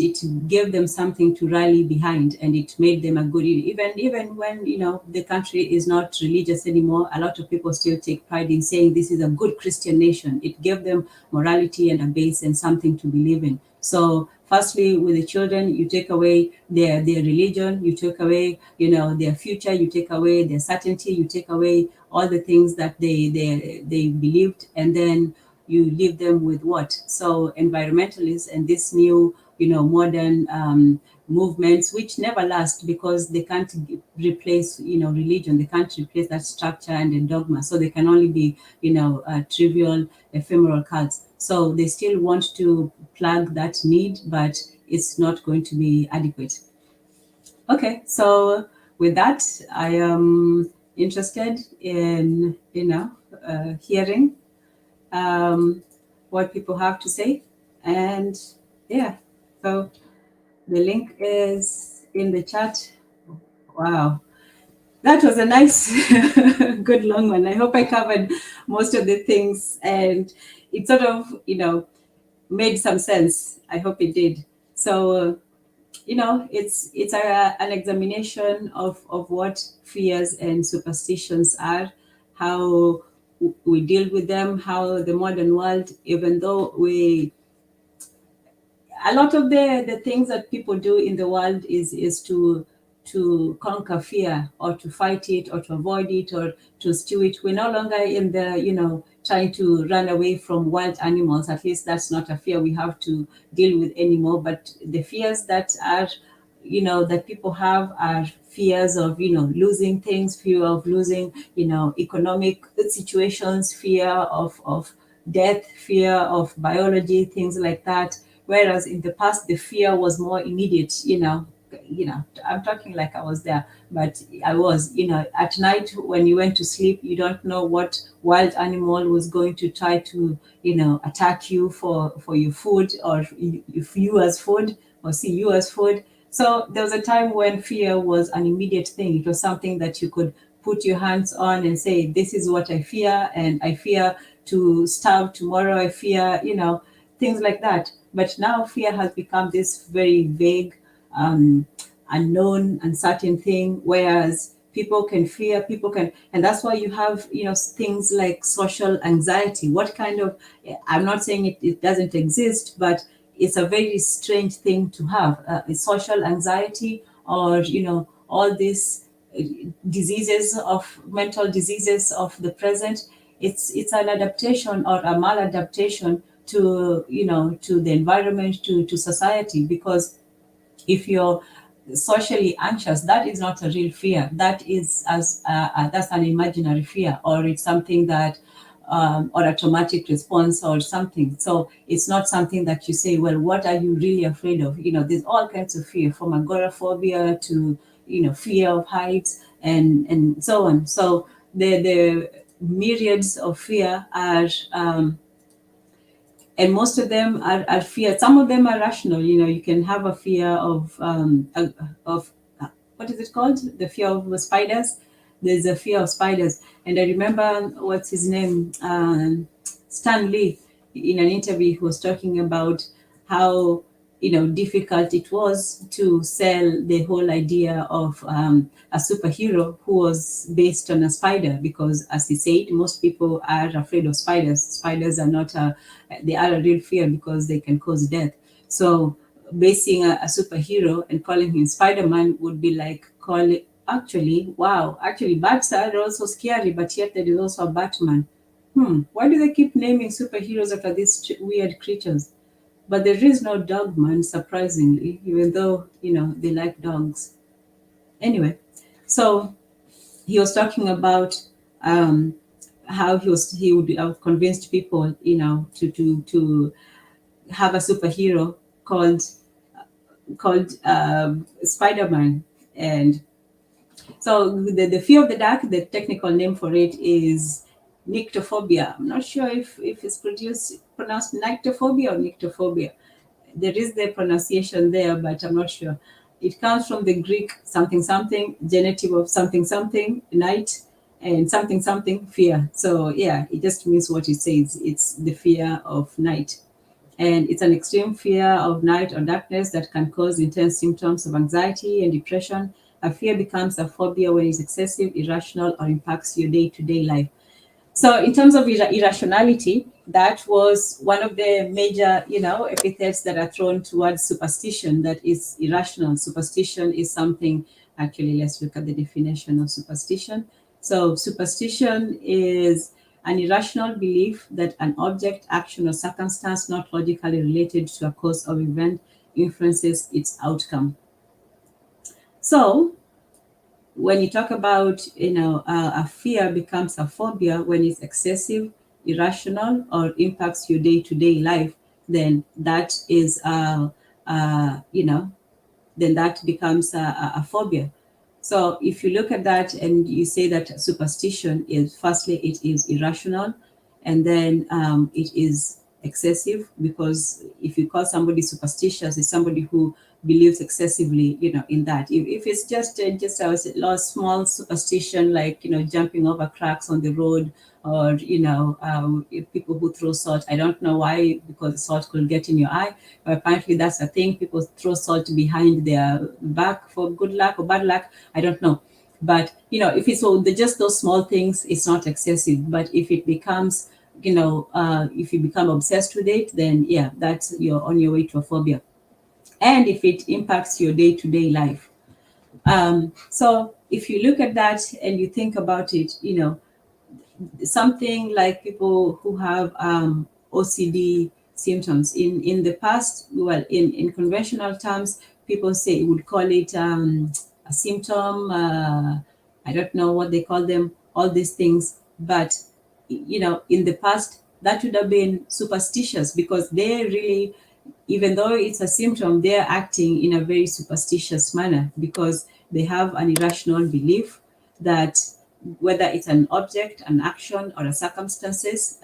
gave them something to rally behind, and it made them a good, even when the country is not religious anymore. A lot of people still take pride in saying this is a good Christian nation. It gave them morality and a base and something to believe in. So firstly, with the children, you take away their religion, you take away their future, you take away their certainty, you take away all the things that they believed, and then you leave them with what? So environmentalists and this new, modern movements, which never last because they can't replace, religion. They can't replace that structure and the dogma. So they can only be, trivial, ephemeral cults. So they still want to plug that need, but it's not going to be adequate. Okay, so with that, I am interested in, hearing what people have to say. And yeah, so the link is in the chat. Wow, that was a nice, good long one. I hope I covered most of the things, and it sort of, made some sense. I hope it did. So, it's an examination of what fears and superstitions are, how we deal with them, how the modern world, even though a lot of the things that people do in the world is to conquer fear, or to fight it, or to avoid it, or to stew it. We're no longer in the trying to run away from wild animals. At least that's not a fear we have to deal with anymore. But the fears that are that people have are fears of losing things, fear of losing economic situations, fear of death, fear of biology, things like that. Whereas in the past, the fear was more immediate, I'm talking like I was there, but I was, at night when you went to sleep, you don't know what wild animal was going to try to, attack you for your food, or if you as food, or see you as food. So there was a time when fear was an immediate thing. It was something that you could put your hands on and say, this is what I fear, and I fear to starve tomorrow. I fear, things like that. But now fear has become this very vague, unknown, uncertain thing, whereas people can fear, and that's why you have, things like social anxiety. What kind of, I'm not saying it doesn't exist, but it's a very strange thing to have, social anxiety, or, all these diseases, of mental diseases of the present. It's an adaptation or a maladaptation to, to the environment, to society, because if you're socially anxious, that is not a real fear. That is that's an imaginary fear, or it's something that, or a traumatic response or something. So it's not something that you say, well, what are you really afraid of? There's all kinds of fear, from agoraphobia to, fear of heights, and so on. So the myriads of fear are, and most of them are fear. Some of them are rational. You can have a fear of what is it called? The fear of spiders. There's a fear of spiders, and I remember, what's his name, Stan Lee, in an interview, he was talking about how, difficult it was to sell the whole idea of, a superhero who was based on a spider, because, as he said, most people are afraid of spiders. Spiders are not they are a real fear, because they can cause death. So basing a superhero and calling him Spider-Man would be like calling, actually bats are also scary, but yet there is also a Batman. Why do they keep naming superheroes after these weird creatures? But there is no Dogman, surprisingly, even though, they like dogs. Anyway, so he was talking about, how he would have convinced people, to have a superhero called Spider-Man. And so the fear of the dark, the technical name for it is Nyctophobia. I'm not sure if it's pronounced Nyctophobia or Nyctophobia. There is the pronunciation there, but I'm not sure. It comes from the Greek something something, genitive of something something, night, and something something, fear. So yeah, it just means what it says. It's the fear of night. And it's an extreme fear of night or darkness that can cause intense symptoms of anxiety and depression. A fear becomes a phobia when it's excessive, irrational, or impacts your day-to-day life. So in terms of irrationality, that was one of the major, epithets that are thrown towards superstition, that is irrational. Superstition is something, actually, let's look at the definition of superstition. So superstition is an irrational belief that an object, action, or circumstance not logically related to a cause or event influences its outcome. So when you talk about, a fear becomes a phobia when it's excessive, irrational, or impacts your day-to-day life, then that is, then that becomes a phobia. So if you look at that and you say that superstition is, firstly, it is irrational, and then it is excessive, because if you call somebody superstitious, it's somebody who believes excessively, in that. If it's just a small superstition, like, jumping over cracks on the road, or, if people who throw salt, I don't know why, because the salt could get in your eye, but apparently that's a thing. People throw salt behind their back for good luck or bad luck. I don't know. But, if it's just those small things, it's not excessive. But if it becomes, if you become obsessed with it, then yeah, that's, you're on your way to a phobia. And if it impacts your day-to-day life. So if you look at that and you think about it, something like people who have OCD symptoms in the past, well, in conventional terms, people would call it a symptom. I don't know what they call them, all these things. But, in the past, that would have been superstitious, because they really, even though it's a symptom, they're acting in a very superstitious manner because they have an irrational belief that whether it's an object, an action, or a circumstance,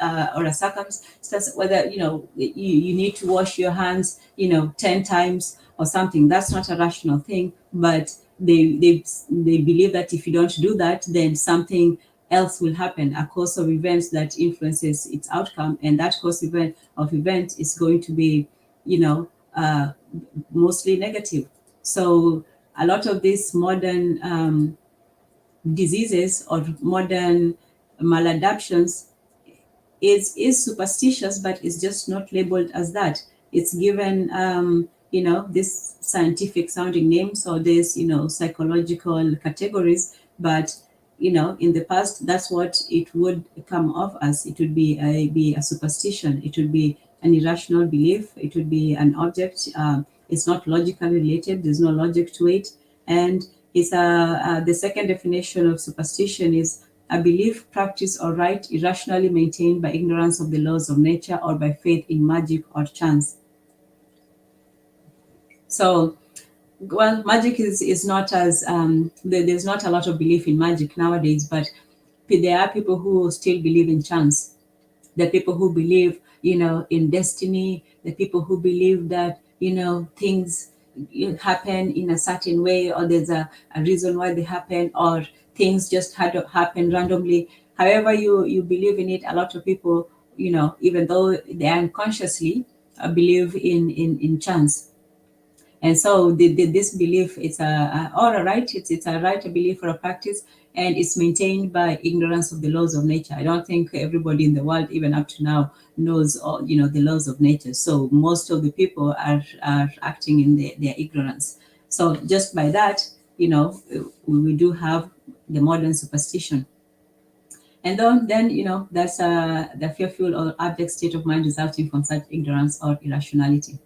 whether you need to wash your hands 10 times or something, that's not a rational thing, but they believe that if you don't do that, then something else will happen, a course of events that influences its outcome, and that course of event is going to be mostly negative. So a lot of these modern diseases or modern maladaptions is superstitious, but it's just not labeled as that. It's given this scientific sounding names or this psychological categories, but in the past, that's what it would come off as. It would be a superstition. It would be an irrational belief. It would be an object. It's not logically related. There's no logic to it. And it's the second definition of superstition is a belief, practice, or rite irrationally maintained by ignorance of the laws of nature or by faith in magic or chance. So, well, magic is not as there's not a lot of belief in magic nowadays, but there are people who still believe in chance. The people who believe in destiny, the people who believe that things happen in a certain way, or there's a reason why they happen, or things just had to happen randomly. However you believe in it, a lot of people even though they unconsciously believe in chance. And so this belief, it's a right, it's a right, a belief or a practice, and it's maintained by ignorance of the laws of nature. I don't think everybody in the world, even up to now, knows all the laws of nature. So most of the people are acting in their ignorance. So just by that, we do have the modern superstition. And then that's the fearful or abject state of mind resulting from such ignorance or irrationality.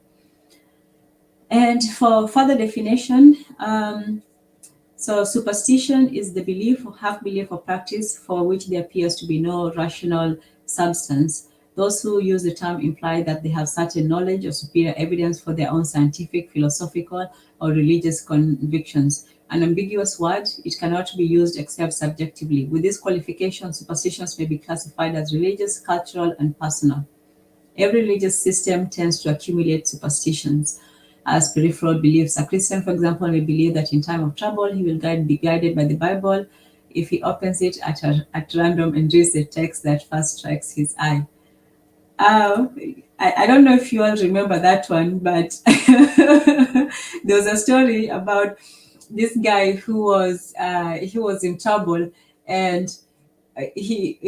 And for further definition, so superstition is the belief or half belief or practice for which there appears to be no rational substance. Those who use the term imply that they have certain knowledge or superior evidence for their own scientific, philosophical, or religious convictions. An ambiguous word, it cannot be used except subjectively. With this qualification, superstitions may be classified as religious, cultural, and personal. Every religious system tends to accumulate superstitions as peripheral beliefs. A Christian, for example, may believe that in time of trouble, he will be guided by the Bible if he opens it at random and reads the text that first strikes his eye. I don't know if you all remember that one, but there was a story about this guy who was in trouble, and he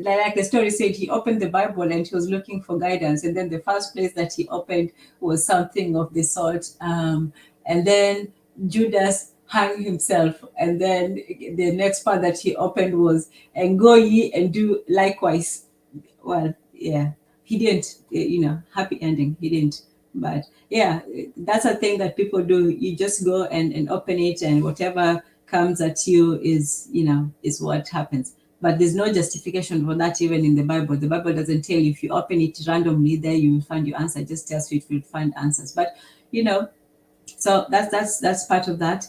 like the story said, he opened the Bible and he was looking for guidance, and then the first place that he opened was something of the sort, and then Judas hung himself, and then the next part that he opened was, and go ye and do likewise. Well, yeah, he didn't, happy ending, he didn't. But yeah, that's a thing that people do. You just go and open it, and whatever comes at you is what happens. But there's no justification for that even in the Bible. The Bible doesn't tell you if you open it randomly, there you will find your answer. It just tells you if you'll find answers. But so that's part of that.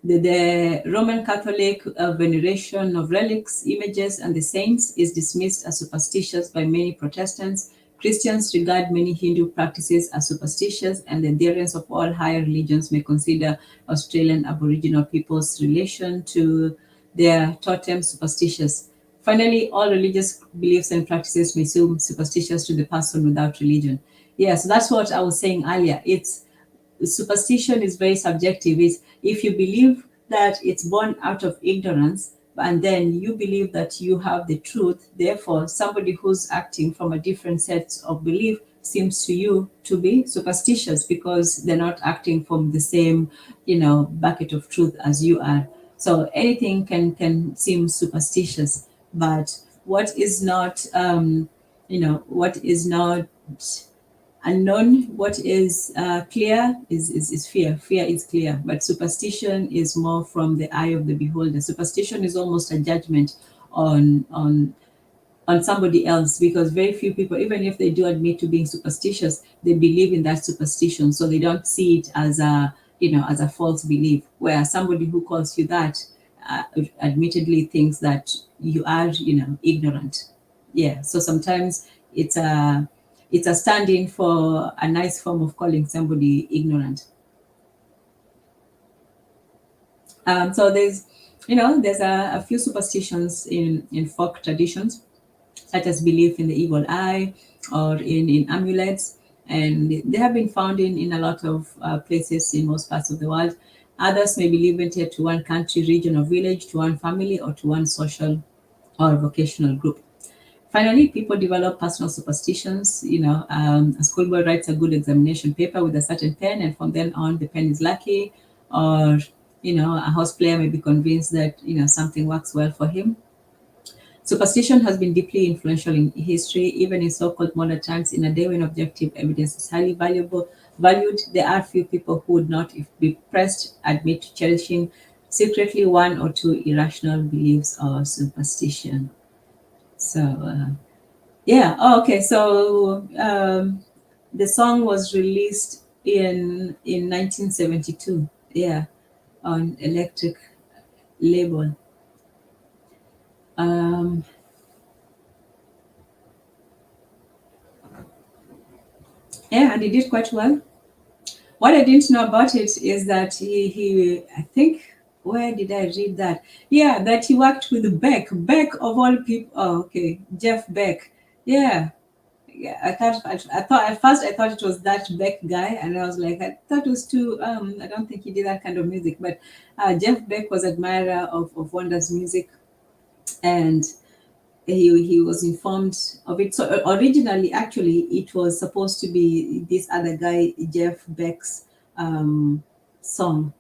The Roman Catholic veneration of relics, images, and the saints is dismissed as superstitious by many Protestants. Christians regard many Hindu practices as superstitious, and the adherents of all higher religions may consider Australian Aboriginal people's relation to their totems superstitious. Finally, all religious beliefs and practices may seem superstitious to the person without religion. Yeah, so that's what I was saying earlier. Superstition is very subjective. It's if you believe that it's born out of ignorance, and then you believe that you have the truth, therefore somebody who's acting from a different set of belief seems to you to be superstitious because they're not acting from the same bucket of truth as you are. So anything can seem superstitious, but what is not what is not unknown, what is clear is fear. Fear is clear, but superstition is more from the eye of the beholder. Superstition is almost a judgment on on somebody else, because very few people, even if they do admit to being superstitious, they believe in that superstition, so they don't see it as a, as a false belief. Where somebody who calls you that admittedly thinks that you are, ignorant. Yeah. So sometimes it's a stand-in for a nice form of calling somebody ignorant. So there's a few superstitions in folk traditions, such as belief in the evil eye or in amulets. And they have been found in a lot of places in most parts of the world. Others may be limited to one country, region, or village, to one family, or to one social or vocational group. Finally, people develop personal superstitions. A schoolboy writes a good examination paper with a certain pen, and from then on, the pen is lucky. Or, a horse player may be convinced that, something works well for him. Superstition has been deeply influential in history, even in so-called modern times. In a day when objective evidence is highly valued, there are few people who would not, if be pressed, admit to cherishing secretly one or two irrational beliefs or superstition. So, yeah. Oh, okay. So the song was released in 1972. Yeah, on Electric label. Yeah, and he did quite well. What I didn't know about it is that he I think, where did I read that? Yeah, that he worked with Beck. Beck of all people. Oh, okay, Jeff Beck. Yeah, yeah. I thought at first I thought it was that Beck guy, and I was like, I thought it was too. I don't think he did that kind of music. But Jeff Beck was admirer of Wonder's music, and he was informed of it. So originally, actually, it was supposed to be this other guy, Jeff Beck's song.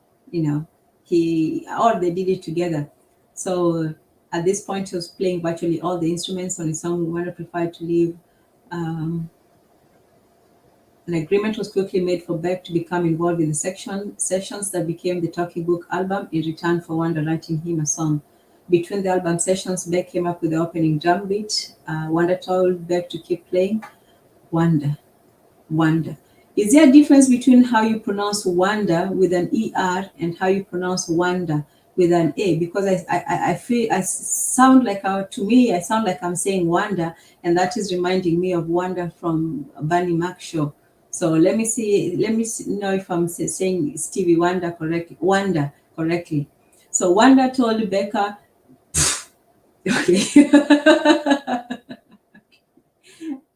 Or they did it together. So at this point, he was playing virtually all the instruments on his song. Wanda preferred to leave. An agreement was quickly made for Beck to become involved in the sessions that became the Talking Book album in return for Wanda writing him a song. Between the album sessions, Beck came up with the opening drum beat. Wanda told Beck to keep playing. Wanda. Is there a difference between how you pronounce Wanda with an ER and how you pronounce Wanda with an A? Because I feel I sound like, to me, I sound like I'm saying Wanda, and that is reminding me of Wanda from Bernie Mac show. So let me know if I'm saying Stevie Wanda correctly. So Wanda told Becca, okay,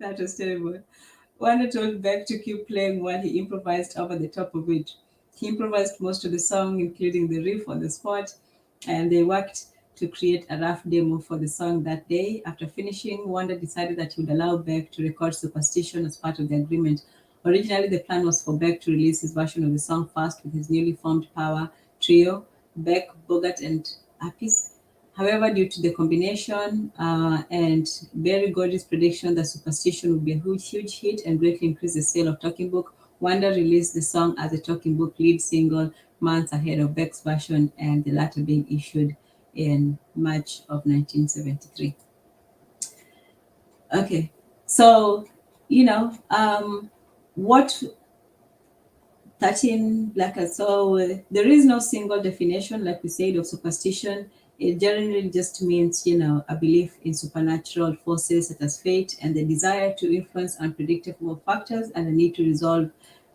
that was terrible. Wanda told Beck to keep playing while he improvised over the top of it. He improvised most of the song, including the riff on the spot, and they worked to create a rough demo for the song that day. After finishing, Wanda decided that he would allow Beck to record Superstition as part of the agreement. Originally, the plan was for Beck to release his version of the song first with his newly formed power trio, Beck, Bogart, and Appice. However, due to the combination and Barry Gordy's prediction that Superstition would be a huge hit and greatly increase the sale of Talking Book, Wanda released the song as a Talking Book lead single months ahead of Beck's version, and the latter being issued in March of 1973. Okay, so what 13 so there is no single definition, like we said, of superstition. It generally just means a belief in supernatural forces such as fate and the desire to influence unpredictable factors and the need to resolve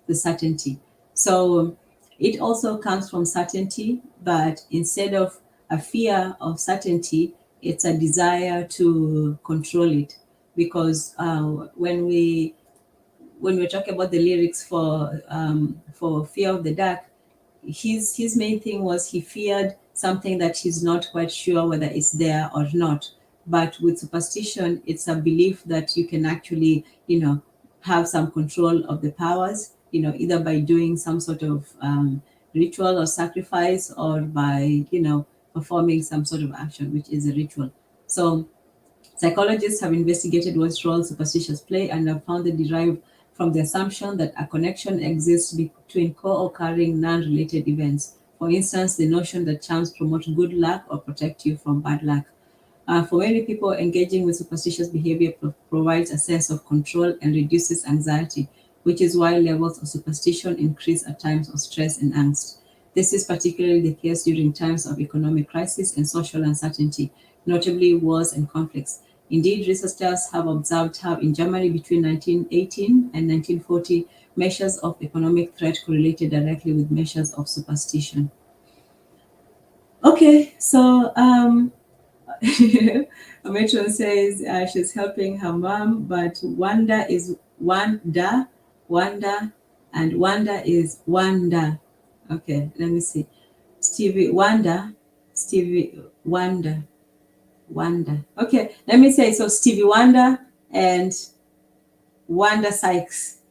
the certainty. So it also comes from certainty, but instead of a fear of certainty, it's a desire to control it. Because when we're talking about the lyrics for Fear of the Dark, his main thing was he feared something that he's not quite sure whether it's there or not. But with superstition, it's a belief that you can actually, have some control of the powers, either by doing some sort of ritual or sacrifice, or by, performing some sort of action, which is a ritual. So psychologists have investigated what role superstitions play and have found they derive from the assumption that a connection exists between co-occurring non-related events. For instance, the notion that charms promote good luck or protect you from bad luck. For many people, engaging with superstitious behavior provides a sense of control and reduces anxiety, which is why levels of superstition increase at times of stress and angst. This is particularly the case during times of economic crisis and social uncertainty, notably wars and conflicts. Indeed, researchers have observed how in Germany between 1918 and 1940, measures of economic threat correlated directly with measures of superstition. Okay, so a matron says she's helping her mom, but Wanda is Wanda, and Wanda is Wanda. Okay, let me see. Stevie Wanda, Stevie Wanda, Wanda. Okay, let me say so. Stevie Wanda and Wanda Sykes.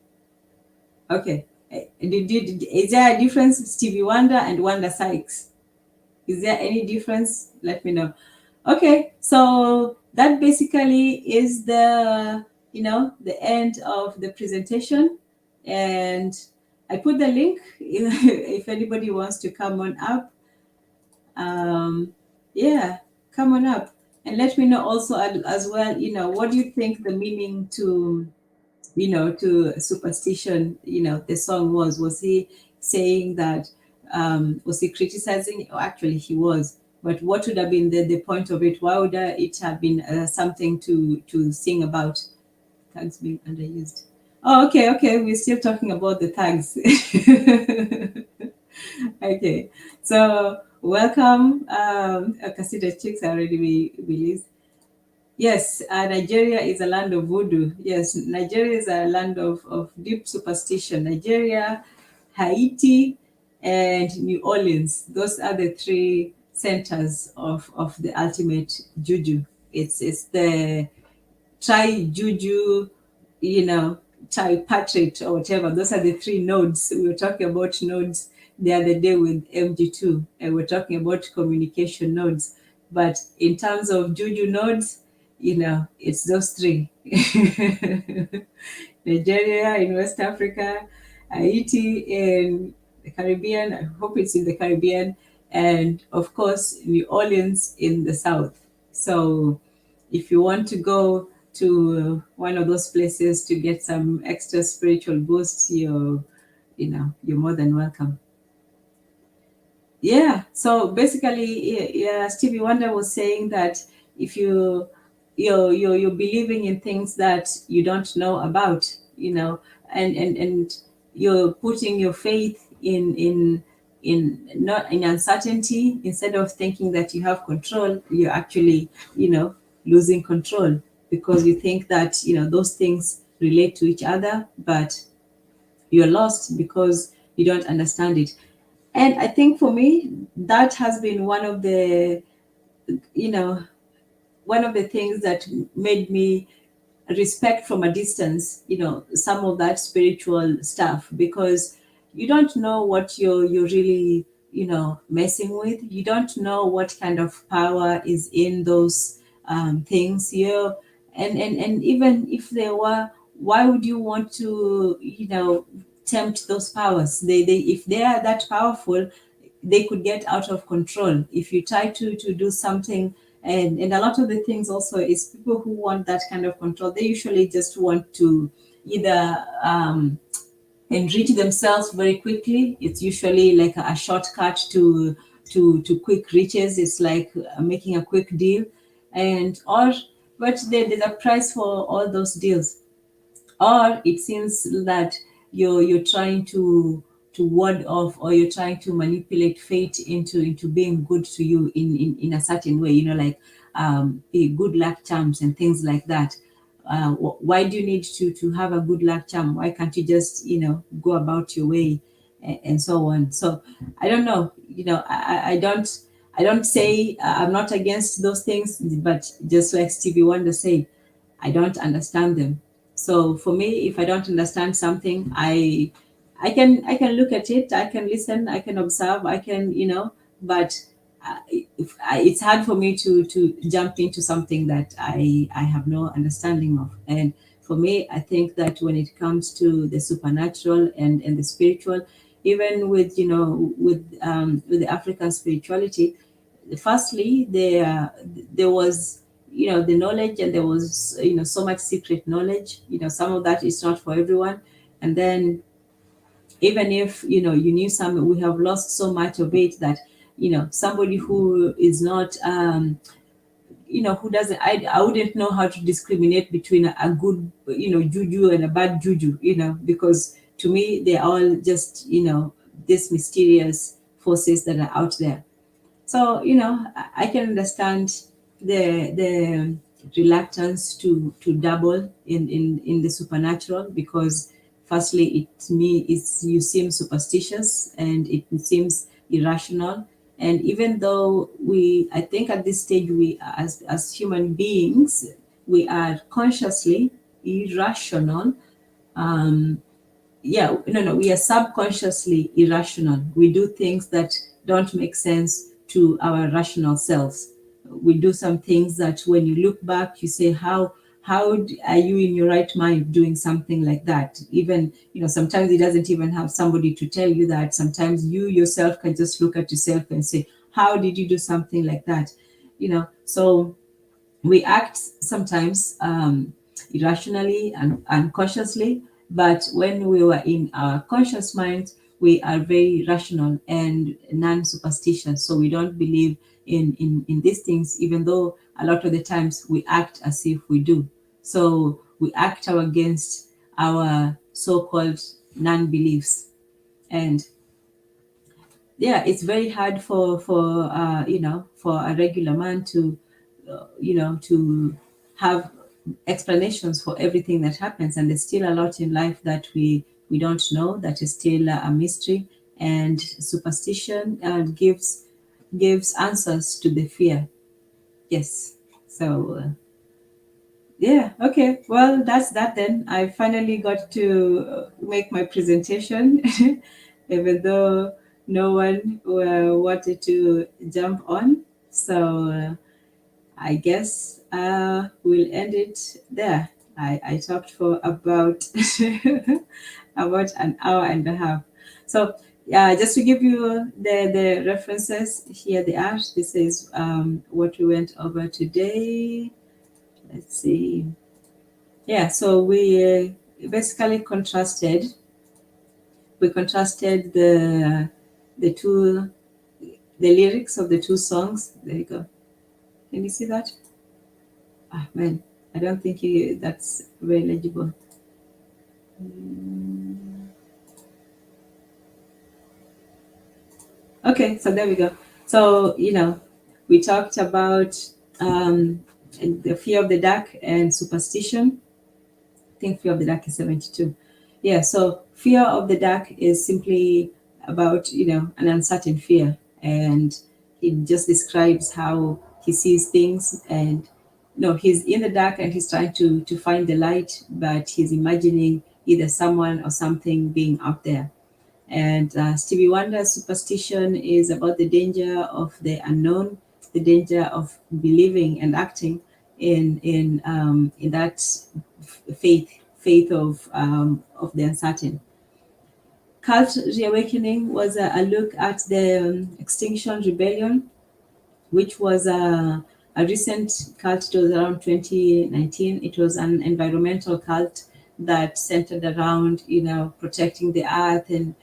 Okay, is there a difference? Stevie Wonder and Wanda Sykes. Is there any difference? Let me know. Okay, so that basically is the the end of the presentation, and I put the link if anybody wants to come on up. Yeah, come on up and let me know also as well. What do you think the meaning to to superstition, the song was? Was he saying that, was he criticizing? Oh, actually, he was. But what would have been the point of it? Why would it have been something to sing about? Tags being underused. Oh, okay. We're still talking about the tags. Okay. So, welcome. Kasida Chicks already released. Yes, Nigeria is a land of voodoo. Yes, Nigeria is a land of deep superstition. Nigeria, Haiti, and New Orleans. Those are the three centers of the ultimate juju. It's the tri-juju, tri-patriot or whatever. Those are the three nodes. We were talking about nodes the other day with MG2, and we're talking about communication nodes. But in terms of juju nodes, it's those three. Nigeria in West Africa, Haiti in the Caribbean, I hope it's in the Caribbean, and of course, New Orleans in the South. So if you want to go to one of those places to get some extra spiritual boosts, you're more than welcome. Yeah. So basically, yeah, Stevie Wonder was saying that if you're believing in things that you don't know about, and you're putting your faith not in uncertainty, instead of thinking that you have control, you're actually losing control, because you think that those things relate to each other, but you're lost because you don't understand it. And I think for me, that has been one of the things that made me respect from a distance, some of that spiritual stuff, because you don't know what you're really, messing with. You don't know what kind of power is in those things here. And even if there were, why would you want to, tempt those powers? They if they are that powerful, they could get out of control if you try to do something. And a lot of the things also is people who want that kind of control, they usually just want to either enrich themselves very quickly. It's usually like a shortcut to quick riches. It's like making a quick deal, but there's a price for all those deals. Or it seems that you're trying to ward off, or you're trying to manipulate fate into being good to you in a certain way, like good luck charms and things like that. Why do you need to have a good luck charm? Why can't you just go about your way, and so on? So I don't know. I don't say I'm not against those things, but just like Stevie Wonder said, I don't understand them. So for me, if I don't understand something, I can look at it, I can listen, I can observe, I can but it's hard for me to jump into something that I have no understanding of. And for me, I think that when it comes to the supernatural and the spiritual, even with the African spirituality, firstly there was the knowledge, and there was, so much secret knowledge. Some of that is not for everyone. And then even if, you knew some, we have lost so much of it that, somebody who is not, who doesn't, I wouldn't know how to discriminate between a good, juju and a bad juju, because to me, they're all just, these mysterious forces that are out there. So, I can understand the reluctance to dabble in the supernatural, because firstly, you seem superstitious and it seems irrational. And even though I think at this stage, we as human beings, we are consciously irrational. No, we are subconsciously irrational. We do things that don't make sense to our rational selves. We do some things that when you look back, you say, how are you in your right mind doing something like that? Even, sometimes it doesn't even have somebody to tell you that. Sometimes you yourself can just look at yourself and say, how did you do something like that? So we act sometimes irrationally and unconsciously, but when we were in our conscious mind, we are very rational and non-superstitious. So we don't believe in these things, even though a lot of the times we act as if we do. So we act against our so-called non-beliefs. And yeah, it's very hard for a regular man to to have explanations for everything that happens. And there's still a lot in life that we don't know, that is still a mystery. And superstition gives answers to the fear. Yes. So yeah, okay, well, that's that then. I finally got to make my presentation, even though no one wanted to jump on. So I guess we'll end it there. I talked for about about an hour and a half. So just to give you the references, here they are. This is what we went over today. Let's see. Yeah, so we basically contrasted the lyrics of the two songs. There you go. Can you see that? Ah, man, I don't think that's very legible. Okay, so there we go. So, we talked about the fear of the dark and superstition. I think fear of the dark is 72. Yeah, so fear of the dark is simply about, an uncertain fear. And it just describes how he sees things, and he's in the dark and he's trying to find the light, but he's imagining either someone or something being out there. And Stevie Wonder's superstition is about the danger of the unknown, the danger of believing and acting in that faith of the uncertain. Cult Reawakening was a look at the Extinction Rebellion, which was a recent cult. It was around 2019. It was an environmental cult that centered around, protecting the earth and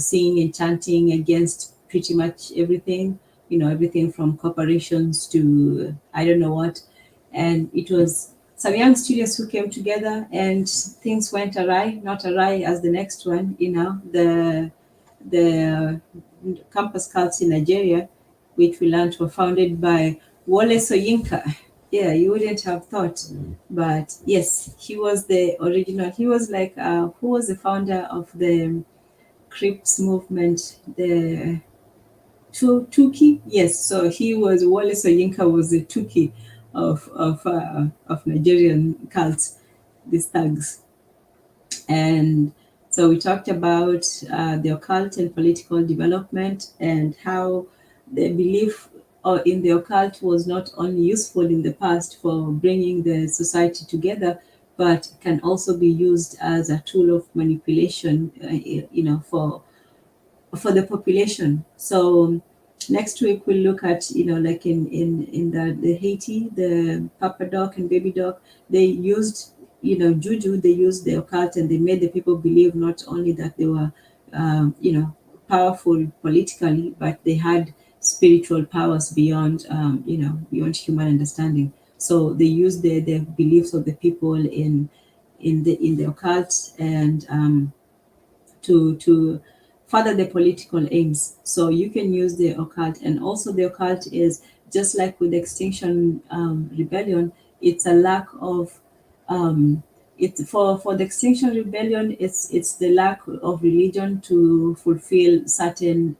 singing and chanting against pretty much everything, everything from corporations to I don't know what. And it was some young studios who came together, and things went awry, not awry as the next one, the campus cults in Nigeria, which we learned were founded by Wale Soyinka. Yeah, you wouldn't have thought, but yes, he was the original. He was like, who was the founder of the Crips movement? The Tuki? Yes, so he was, Wale Soyinka was the Tuki of Nigerian cults, these thugs. And so we talked about the occult and political development, and how the belief in the occult was not only useful in the past for bringing the society together, but can also be used as a tool of manipulation, for the population. So Next week we'll look at, like in the Haiti, the papa dog and baby dog, they used, juju, they used the occult, and they made the people believe not only that they were, powerful politically, but they had spiritual powers beyond, beyond human understanding. So they used the beliefs of the people in the occult, and to further the political aims. So you can use the occult, and also the occult is just like with Extinction Rebellion. It's a lack of for the Extinction Rebellion. It's the lack of religion to fulfill certain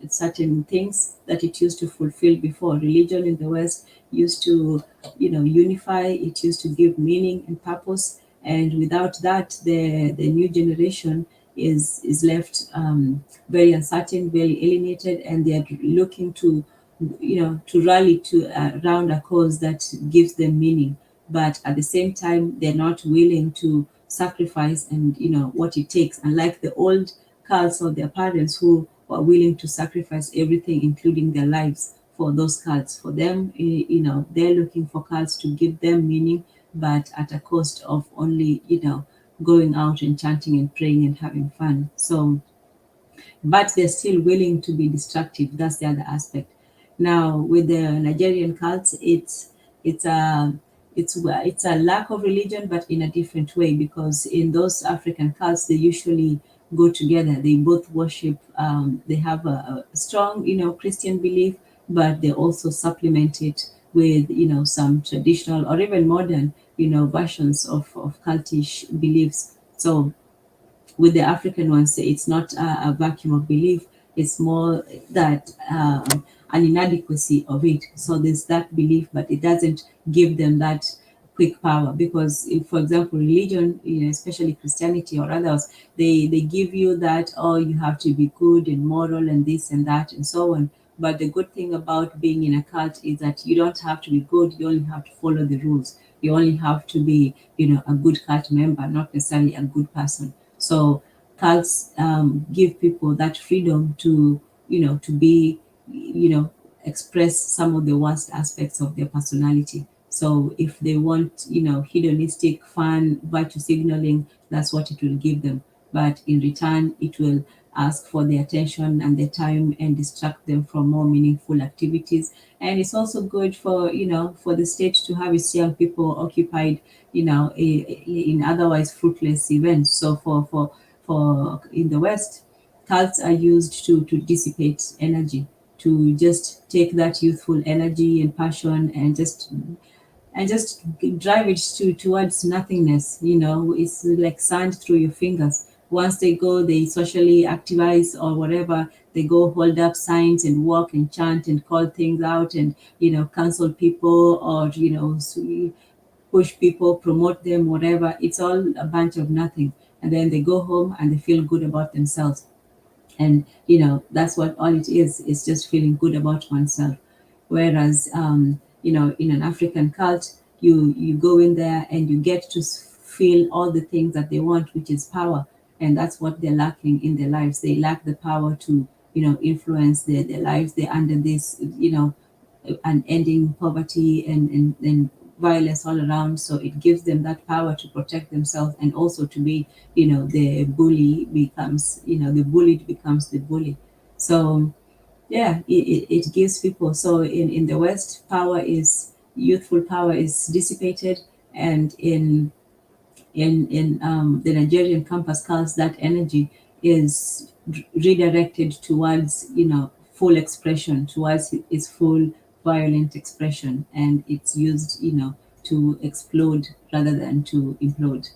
things that it used to fulfill before. Religion in the West used to, unify. It used to give meaning and purpose, and without that, the new generation is left very uncertain, very alienated, and they are looking to rally to around a cause that gives them meaning. But at the same time, they're not willing to sacrifice and what it takes. Unlike the old cults of their parents who were willing to sacrifice everything, including their lives, for those cults. For them, they're looking for cults to give them meaning, but at a cost of only going out and chanting and praying and having fun. So, but they're still willing to be destructive. That's the other aspect. Now, with the Nigerian cults, it's a lack of religion, but in a different way, because in those African cults, they usually go together. They both worship. They have a strong, Christian belief, but they also supplement it with, some traditional or even modern, versions of cultish beliefs. So with the African ones, it's not a vacuum of belief. It's more that an inadequacy of it. So there's that belief, but it doesn't give them that quick power. Because, if, for example, religion, especially Christianity or others, they give you that, oh, you have to be good and moral and this and that and so on. But the good thing about being in a cult is that you don't have to be good. You only have to follow the rules. You only have to be, a good cult member, not necessarily a good person. So cults give people that freedom to, to be, express some of the worst aspects of their personality. So if they want, hedonistic, fun, virtue signaling, that's what it will give them. But in return, it will ask for the attention and the time and distract them from more meaningful activities. And it's also good for, for the state to have its young people occupied, in otherwise fruitless events. So for in the West, cults are used to dissipate energy, to just take that youthful energy and passion and just drive it towards nothingness. It's like sand through your fingers. Once they go, they socially activize or whatever. They go hold up signs and walk and chant and call things out and cancel people or push people, promote them, whatever. It's all a bunch of nothing. And then they go home and they feel good about themselves. And that's what all it is. It's just feeling good about oneself. Whereas in an African cult, you go in there and you get to feel all the things that they want, which is power. And that's what they're lacking in their lives. They lack the power to influence their lives. They're under this unending poverty and violence all around. So it gives them that power to protect themselves, and also to be, the bully becomes, the bullied becomes the bully. So yeah, it gives people. So in the West, youthful power is dissipated, and in the Nigerian campus cults, that energy is redirected towards full expression, towards its full violent expression, and it's used to explode rather than to implode.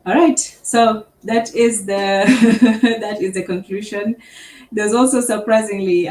All right, so that is the that is the conclusion. There's also, surprisingly,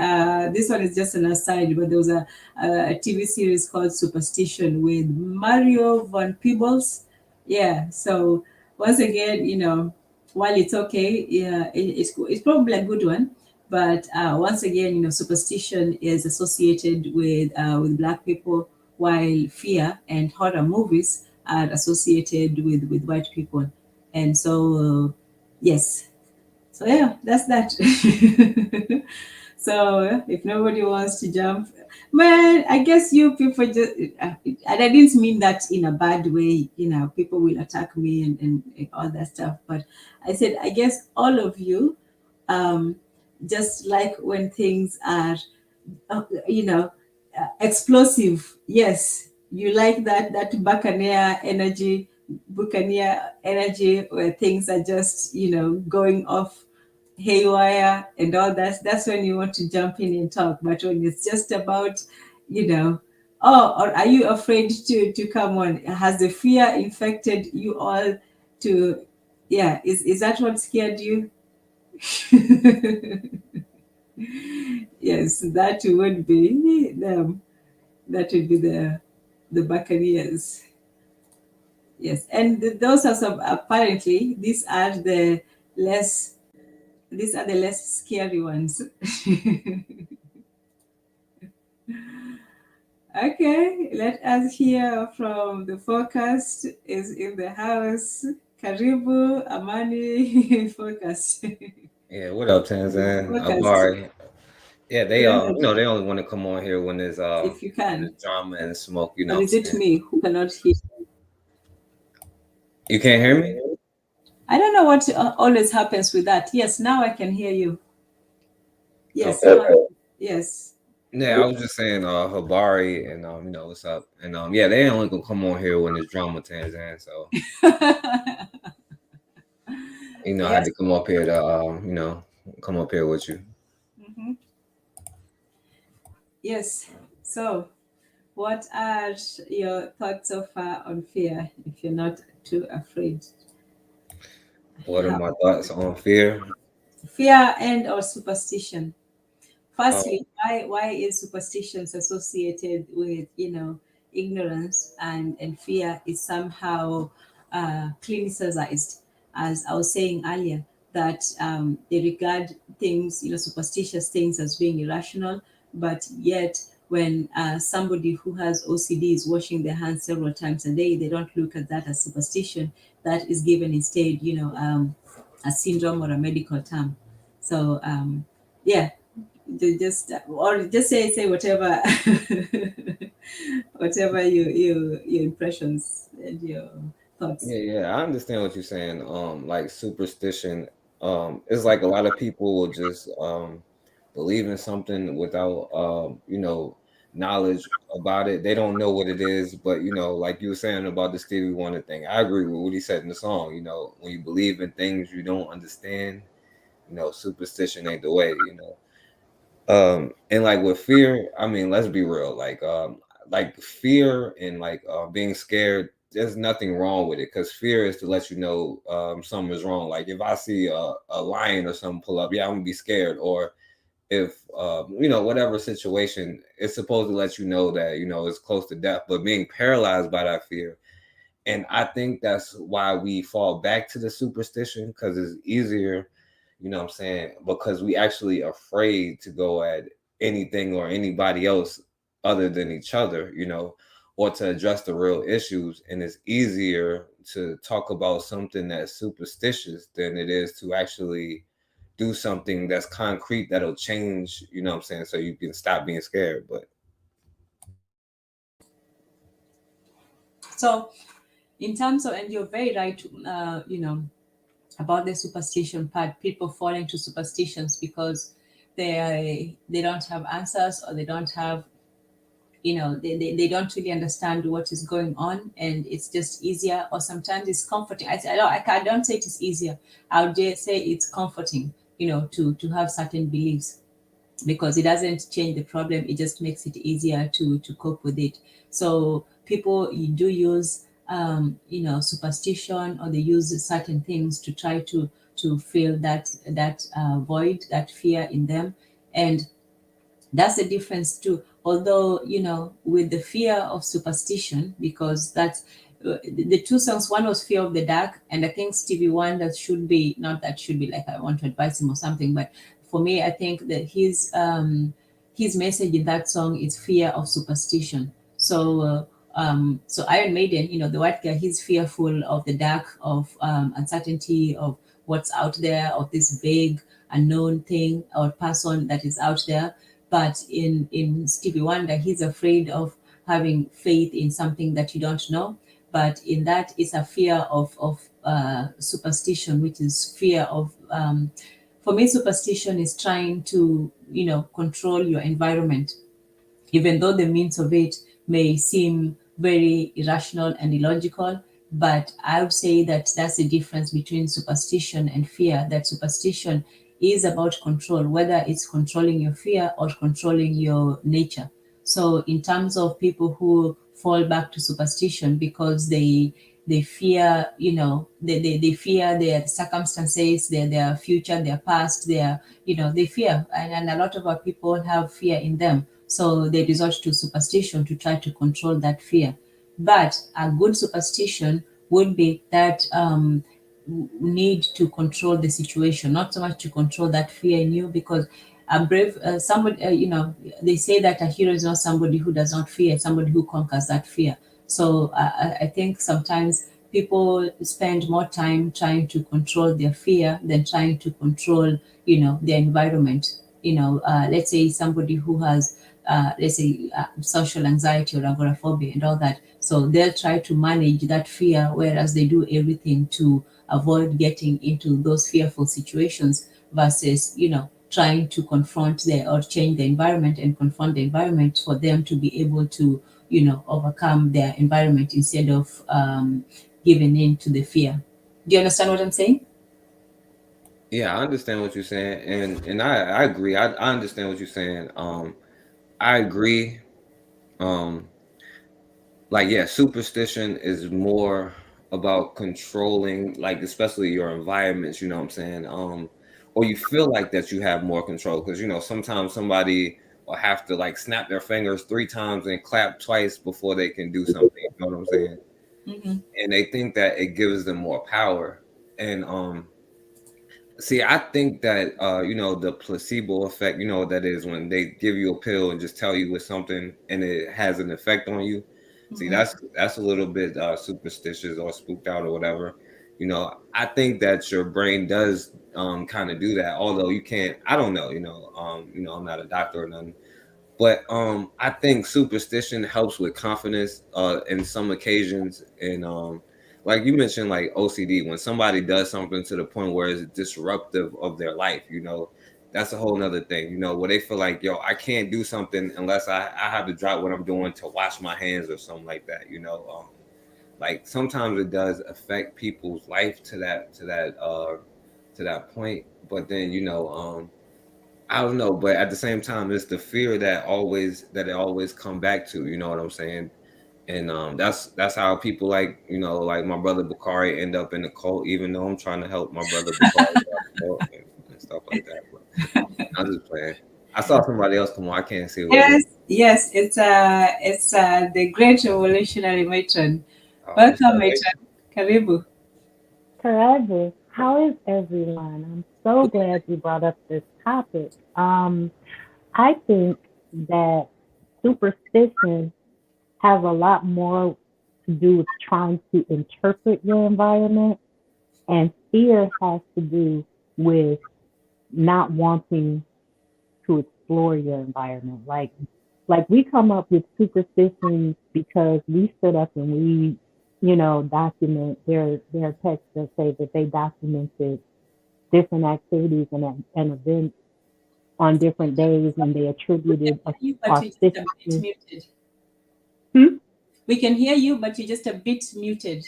this one is just an aside, but there was a TV series called Superstition with Mario von Peebles. Yeah, so once again, while it's okay, yeah, it's probably a good one, but once again, superstition is associated with Black people, while fear and horror movies are associated with white people. And so, yes, so yeah, that's that. So if nobody wants to jump, man, I guess you people just, and I didn't mean that in a bad way, people will attack me and all that stuff. But I said, I guess all of you, just like when things are, you know, explosive. Yes, you like that Buccaneer energy where things are just, going off haywire and all that. That's when you want to jump in and talk. But when it's just about, or are you afraid to come on? Has the fear infected you all to, yeah, is that what scared you? Yes, that would be them. That would be the Buccaneers. Yes, and those are some, apparently these are the less scary ones. Okay, let us hear from the forecast is in the house. Karibu Amani forecast. Yeah, what up, Tanzan? Forecast. Abari. Yeah, they Go ahead, they only want to come on here if you when can. there's drama and smoke, you know Or what I'm is it saying? me who cannot hear? You can't hear me? I don't know what always happens with that. Yes, now I can hear you. Yes, Okay. now, yes. Yeah, I was just saying Habari and what's up. And yeah, they only gonna come on here when there's drama, Tanzan. So, I had Yes. to come up here to come up here with you. Mhm. Yes. So, what are your thoughts so far on fear? If you're not too afraid, What are How- my thoughts on fear? fear and or superstition. Um, Firstly, why is superstitions associated with ignorance, and fear is somehow clinicized, as I was saying earlier, that they regard things, superstitious things, as being irrational, but yet when somebody who has OCD is washing their hands several times a day, they don't look at that as superstition. That is given instead, a syndrome or a medical term. So yeah, they just, or just say whatever, whatever your impressions and your thoughts. yeah, I understand what you're saying. Like superstition, it's like a lot of people will just believe in something without knowledge about it. They don't know what it is, but like you were saying about the Stevie Wonder thing, I agree with what he said in the song. When you believe in things you don't understand, superstition ain't the way. And like with fear, I mean, let's be real. Like fear and like being scared, there's nothing wrong with it because fear is to let you know something is wrong. Like if I see a lion or something pull up, yeah, I'm gonna be scared. Or if whatever situation, it's supposed to let you know that it's close to death. But being paralyzed by that fear, and I think that's why we fall back to the superstition because it's easier, what I'm saying, because we actually afraid to go at anything or anybody else other than each other, or to address the real issues. And it's easier to talk about something that's superstitious than it is to actually do something that's concrete that'll change, what I'm saying, so you can stop being scared. But So in terms of, and you're very right, about the superstition part, people fall into superstitions because they don't have answers, or they don't have, they don't really understand what is going on, and it's just easier, or sometimes it's comforting. I don't say it is easier. I would just say it's comforting, to have certain beliefs, because it doesn't change the problem, it just makes it easier to cope with it. So people do use superstition, or they use certain things to try to fill that void, that fear in them. And that's the difference too. Although, with the fear of superstition, because that's the two songs, one was Fear of the Dark, and I think Stevie Wonder should be, not that should be like I want to advise him or something, but for me, I think that his message in that song is fear of superstition. So Iron Maiden, the white guy, he's fearful of the dark, of uncertainty, of what's out there, of this vague unknown thing or person that is out there. But in Stevie Wonder, he's afraid of having faith in something that you don't know. But in that is a fear of superstition, which is fear of for me, superstition is trying to, control your environment, even though the means of it may seem very irrational and illogical. But I would say that that's the difference between superstition and fear, that superstition is about control, whether it's controlling your fear or controlling your nature. So in terms of people who fall back to superstition because they fear, they fear their circumstances, their future, their past, they fear. And a lot of our people have fear in them. So they resort to superstition to try to control that fear. But a good superstition would be that need to control the situation, not so much to control that fear in you, because a brave somebody, they say that a hero is not somebody who does not fear, it's somebody who conquers that fear. So I think sometimes people spend more time trying to control their fear than trying to control, their environment. Let's say somebody who has, social anxiety or agoraphobia and all that. So they'll try to manage that fear, whereas they do everything to avoid getting into those fearful situations versus, trying to confront or change the environment and confront the environment for them to be able to, overcome their environment instead of giving in to the fear. Do you understand what I'm saying? Yeah, I understand what you're saying, and I agree. I understand what you're saying. I agree. Um, like yeah, superstition is more about controlling, like especially your environments. You know what I'm saying? Or you feel like that you have more control because sometimes somebody will have to like snap their fingers 3 times and clap twice before they can do something. You know what I'm saying? Mm-hmm. And they think that it gives them more power. And see, I think that the placebo effect, what that is when they give you a pill and just tell you it's something and it has an effect on you. See, Mm-hmm. that's a little bit superstitious or spooked out or whatever. I think that your brain does kind of do that, although you can't. I don't know. I'm not a doctor or nothing, but I think superstition helps with confidence in some occasions, and like you mentioned, like OCD, when somebody does something to the point where it's disruptive of their life, that's a whole nother thing, where they feel like, yo, I can't do something unless I have to drop what I'm doing to wash my hands or something like that, like sometimes it does affect people's life to that point, but then I don't know, but at the same time, it's the fear that it always come back to. You know what I'm saying? And that's how people like my brother Bakari end up in the cult, even though I'm trying to help my brother Bakari out the cult and stuff like that. But I'm just playing. I saw somebody else come on. I can't see what it is. Yes, it's the great revolutionary matron. What's Welcome, up, Mike? matron. Karibu. Forever. How is everyone? I'm so glad you brought up this topic. I think that superstition has a lot more to do with trying to interpret your environment, and fear has to do with not wanting to explore your environment. Like we come up with superstitions because we sit up and we, document their texts that say that they documented different activities and events on different days, and they attributed You, but you're just a bit auspiciousness. muted. Hmm? We can hear you, but you're just a bit muted.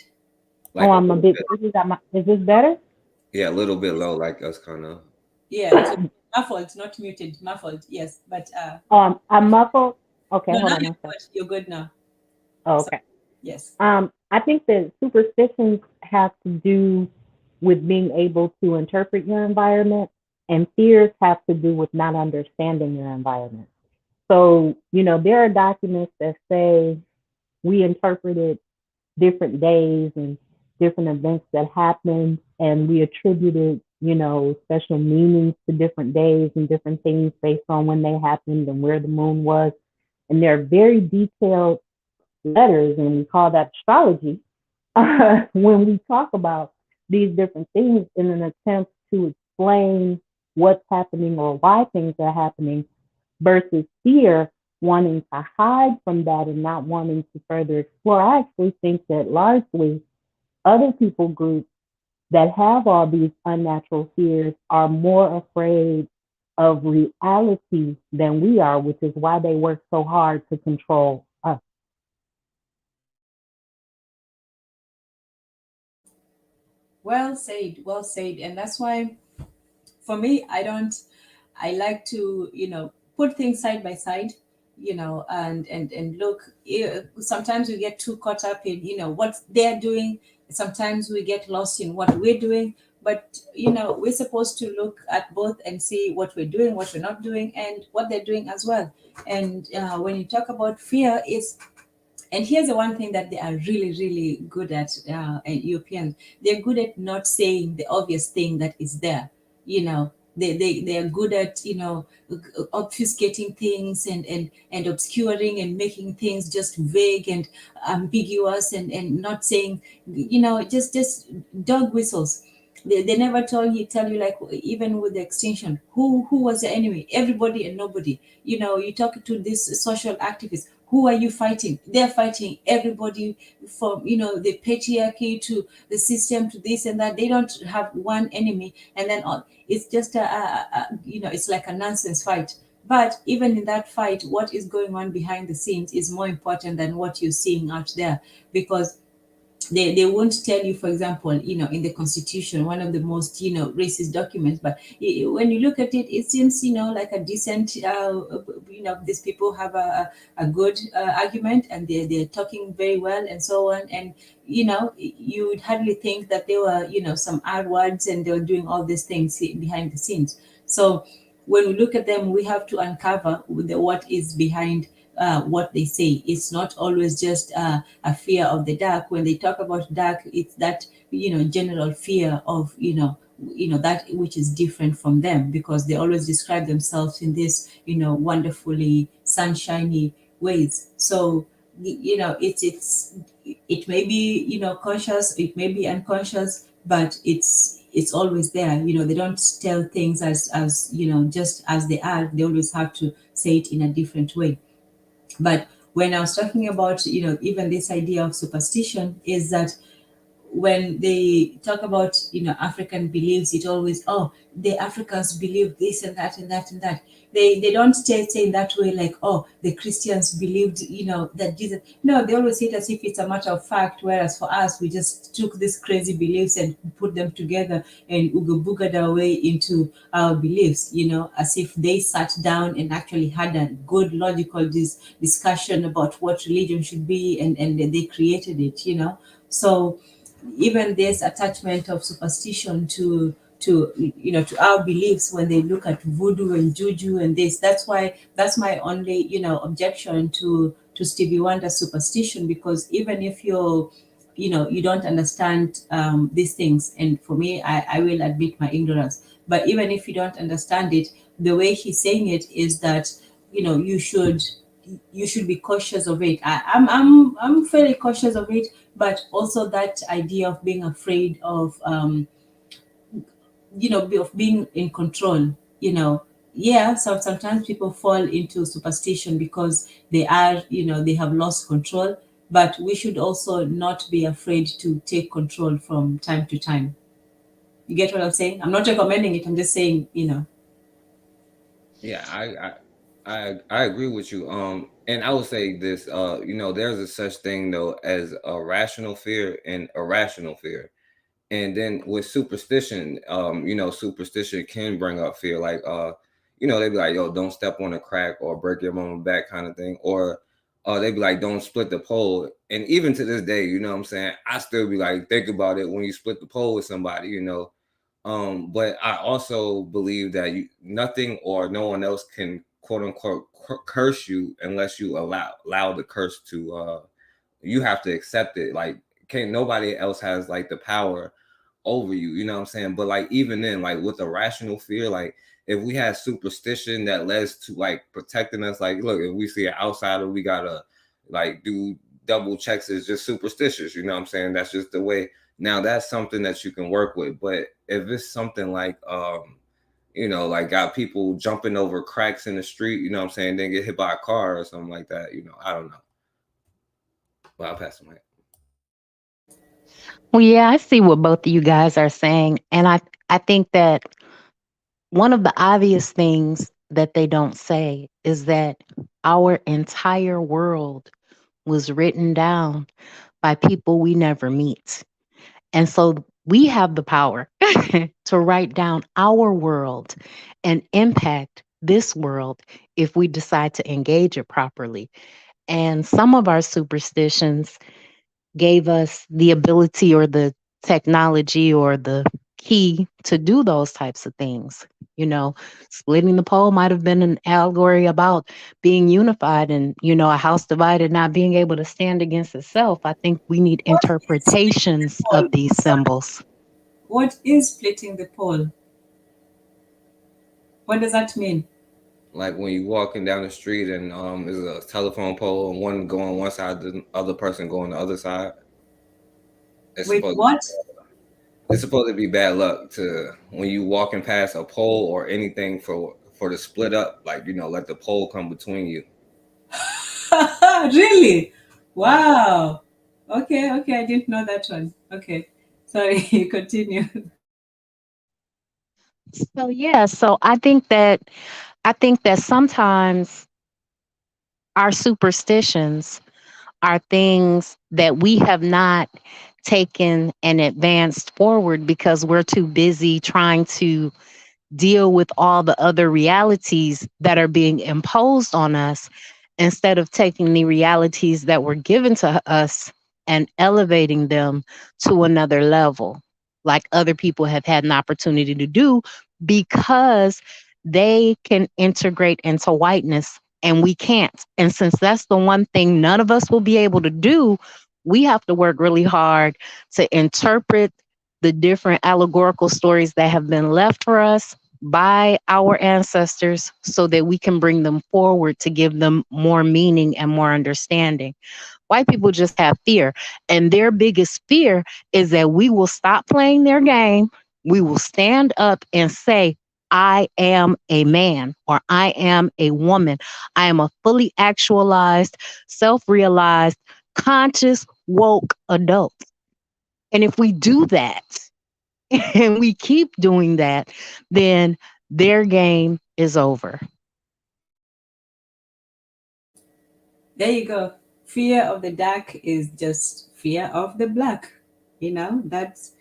Like Oh, a I'm a little bit. bit, Is this better? yeah, a little bit low, like us kind of. Yeah, it's muffled, not muted, muffled. Yes, but I'm muffled. Okay, no, hold now on you're one second. good. You're good now. Oh, So, okay. yes. I think that superstitions have to do with being able to interpret your environment, and fears have to do with not understanding your environment. So, there are documents that say we interpreted different days and different events that happened, and we attributed, special meanings to different days and different things based on when they happened and where the moon was. And they're very detailed letters, and we call that astrology when we talk about these different things in an attempt to explain what's happening or why things are happening, versus fear wanting to hide from that and not wanting to further explore. I actually think that largely other people groups that have all these unnatural fears are more afraid of reality than we are, which is why they work so hard to control us. Well said, well said. And that's why for me, I like to, put things side by side, and look. Sometimes we get too caught up in, what they're doing. Sometimes we get lost in what we're doing. But, we're supposed to look at both and see what we're doing, what we're not doing, and what they're doing as well. And when you talk about fear, and here's the one thing that they are really, really good at, Europeans. They're good at not saying the obvious thing that is there. They are good at, obfuscating things and obscuring and making things just vague and ambiguous, and not saying, just dog whistles. They never tell you, like, even with the extinction, who was the enemy? Everybody and nobody. You talk to this social activist, who are you fighting? They're fighting everybody, from the patriarchy to the system to this and that. They don't have one enemy, and then it's just it's like a nonsense fight. But even in that fight, what is going on behind the scenes is more important than what you're seeing out there, because they won't tell you, for example, in the constitution, one of the most racist documents, but when you look at it, it seems like a decent, these people have a good argument, and they're talking very well and so on. And you would hardly think that they were some R words, and they were doing all these things behind the scenes. So when we look at them, we have to uncover what is behind what they say. It's not always just a fear of the dark. When they talk about dark, it's that general fear of that which is different from them, because they always describe themselves in this wonderfully sunshiny ways. So it may be conscious, it may be unconscious, but it's always there. They don't tell things as just as they are. They always have to say it in a different way. But when I was talking about, even this idea of superstition, is that when they talk about, African beliefs, it always, oh, the Africans believe this and that and that and that. They don't say in that way, like, oh, the Christians believed, that Jesus. No, they always say it as if it's a matter of fact, whereas for us, we just took these crazy beliefs and put them together and uga boogered our way into our beliefs, as if they sat down and actually had a good logical discussion about what religion should be, and they created it. So even this attachment of superstition to our beliefs, when they look at voodoo and juju and this, that's my only objection to Stevie Wonder's Superstition, because even if you don't understand these things, and for me, I will admit my ignorance, but even if you don't understand it, the way he's saying it is that you should be cautious of it. I'm fairly cautious of it, but also that idea of being afraid of of being in control. Yeah, sometimes people fall into superstition because they have lost control, but we should also not be afraid to take control from time to time. You get what I'm saying? I'm not recommending it. I'm just saying. Yeah, I agree with you. And I would say this, there's a such thing though as a rational fear and irrational fear. And then with superstition, superstition can bring up fear. Like they'd be like, yo, don't step on a crack or break your mama back kind of thing. Or they'd be like, don't split the pole. And even to this day, you know what I'm saying? I still be like, think about it when you split the pole with somebody. But I also believe that nothing or no one else can quote unquote curse you unless you allow the curse to. You have to accept it. Like, can't nobody else has like the power over you. You know what I'm saying? But like even then, like with a rational fear, like if we had superstition that leads to like protecting us, like look, if we see an outsider, we gotta like do double checks. Is just superstitious. You know what I'm saying? That's just the way Now that's something that you can work with. But if it's something like like got people jumping over cracks in the street, you know what I'm saying, then get hit by a car or something like that, I don't know. Well, I'll pass the mic. Well, yeah, I see what both of you guys are saying. And I think that one of the obvious things that they don't say is that our entire world was written down by people we never meet. And so we have the power to write down our world and impact this world if we decide to engage it properly. And some of our superstitions gave us the ability or the technology or the key to do those types of things. Splitting the pole might have been an allegory about being unified and, a house divided not being able to stand against itself. I think we need What is interpretations pole? of these symbols. What is splitting the pole? What does that mean? Like when you walking down the street and there's a telephone pole and one go on one side, the other person go on the other side. Wait, what? It's supposed to be bad luck to when you walking past a pole or anything for the split up, like let the pole come between you. Really? Wow. Okay, I didn't know that one. Okay. Sorry, continue. So yeah, so I think that sometimes our superstitions are things that we have not taken and advanced forward because we're too busy trying to deal with all the other realities that are being imposed on us instead of taking the realities that were given to us and elevating them to another level, like other people have had an opportunity to do because they can integrate into whiteness and we can't. And since that's the one thing none of us will be able to do, we have to work really hard to interpret the different allegorical stories that have been left for us by our ancestors so that we can bring them forward to give them more meaning and more understanding. White people just have fear, and their biggest fear is that we will stop playing their game. We will stand up and say, I am a man or I am a woman. I am a fully actualized, self-realized, conscious, woke adult. And if we do that, and we keep doing that, then their game is over. There you go. Fear of the dark is just fear of the black. That's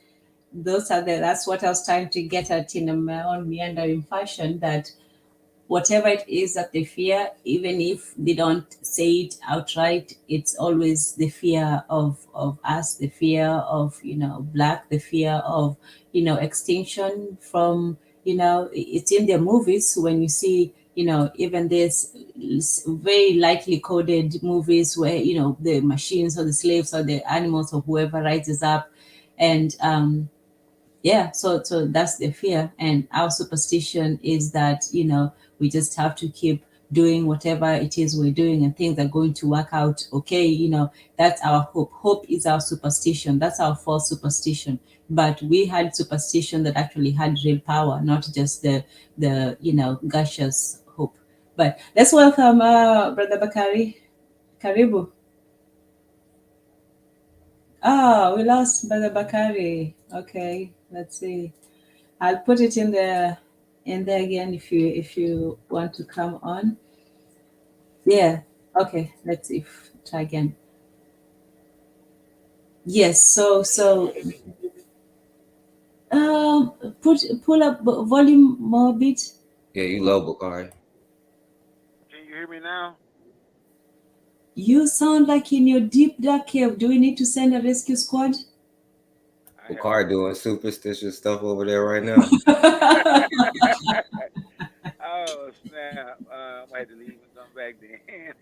what I was trying to get at in my own meandering fashion, that whatever it is that they fear, even if they don't say it outright, it's always the fear of us, the fear of black, the fear of extinction from it's in their movies. When you see even this very lightly coded movies where the machines or the slaves or the animals or whoever rises up, and yeah, so that's the fear. And our superstition is that we just have to keep doing whatever it is we're doing and things are going to work out okay. That's our hope is our superstition. That's our false superstition. But we had superstition that actually had real power, not just the gaseous hope. But let's welcome Brother Bakari. Karibu. We lost Brother Bakari. Okay, let's see. I'll put it in there again if you want to come on. Yeah. Okay. Let's see. Try again. Yes. So pull up volume more a bit. Yeah, you low, Bakari. Can you hear me now? You sound like in your deep dark cave. Do we need to send a rescue squad? Bakari doing superstitious stuff over there right now. Oh snap! I might have to leave and come back then.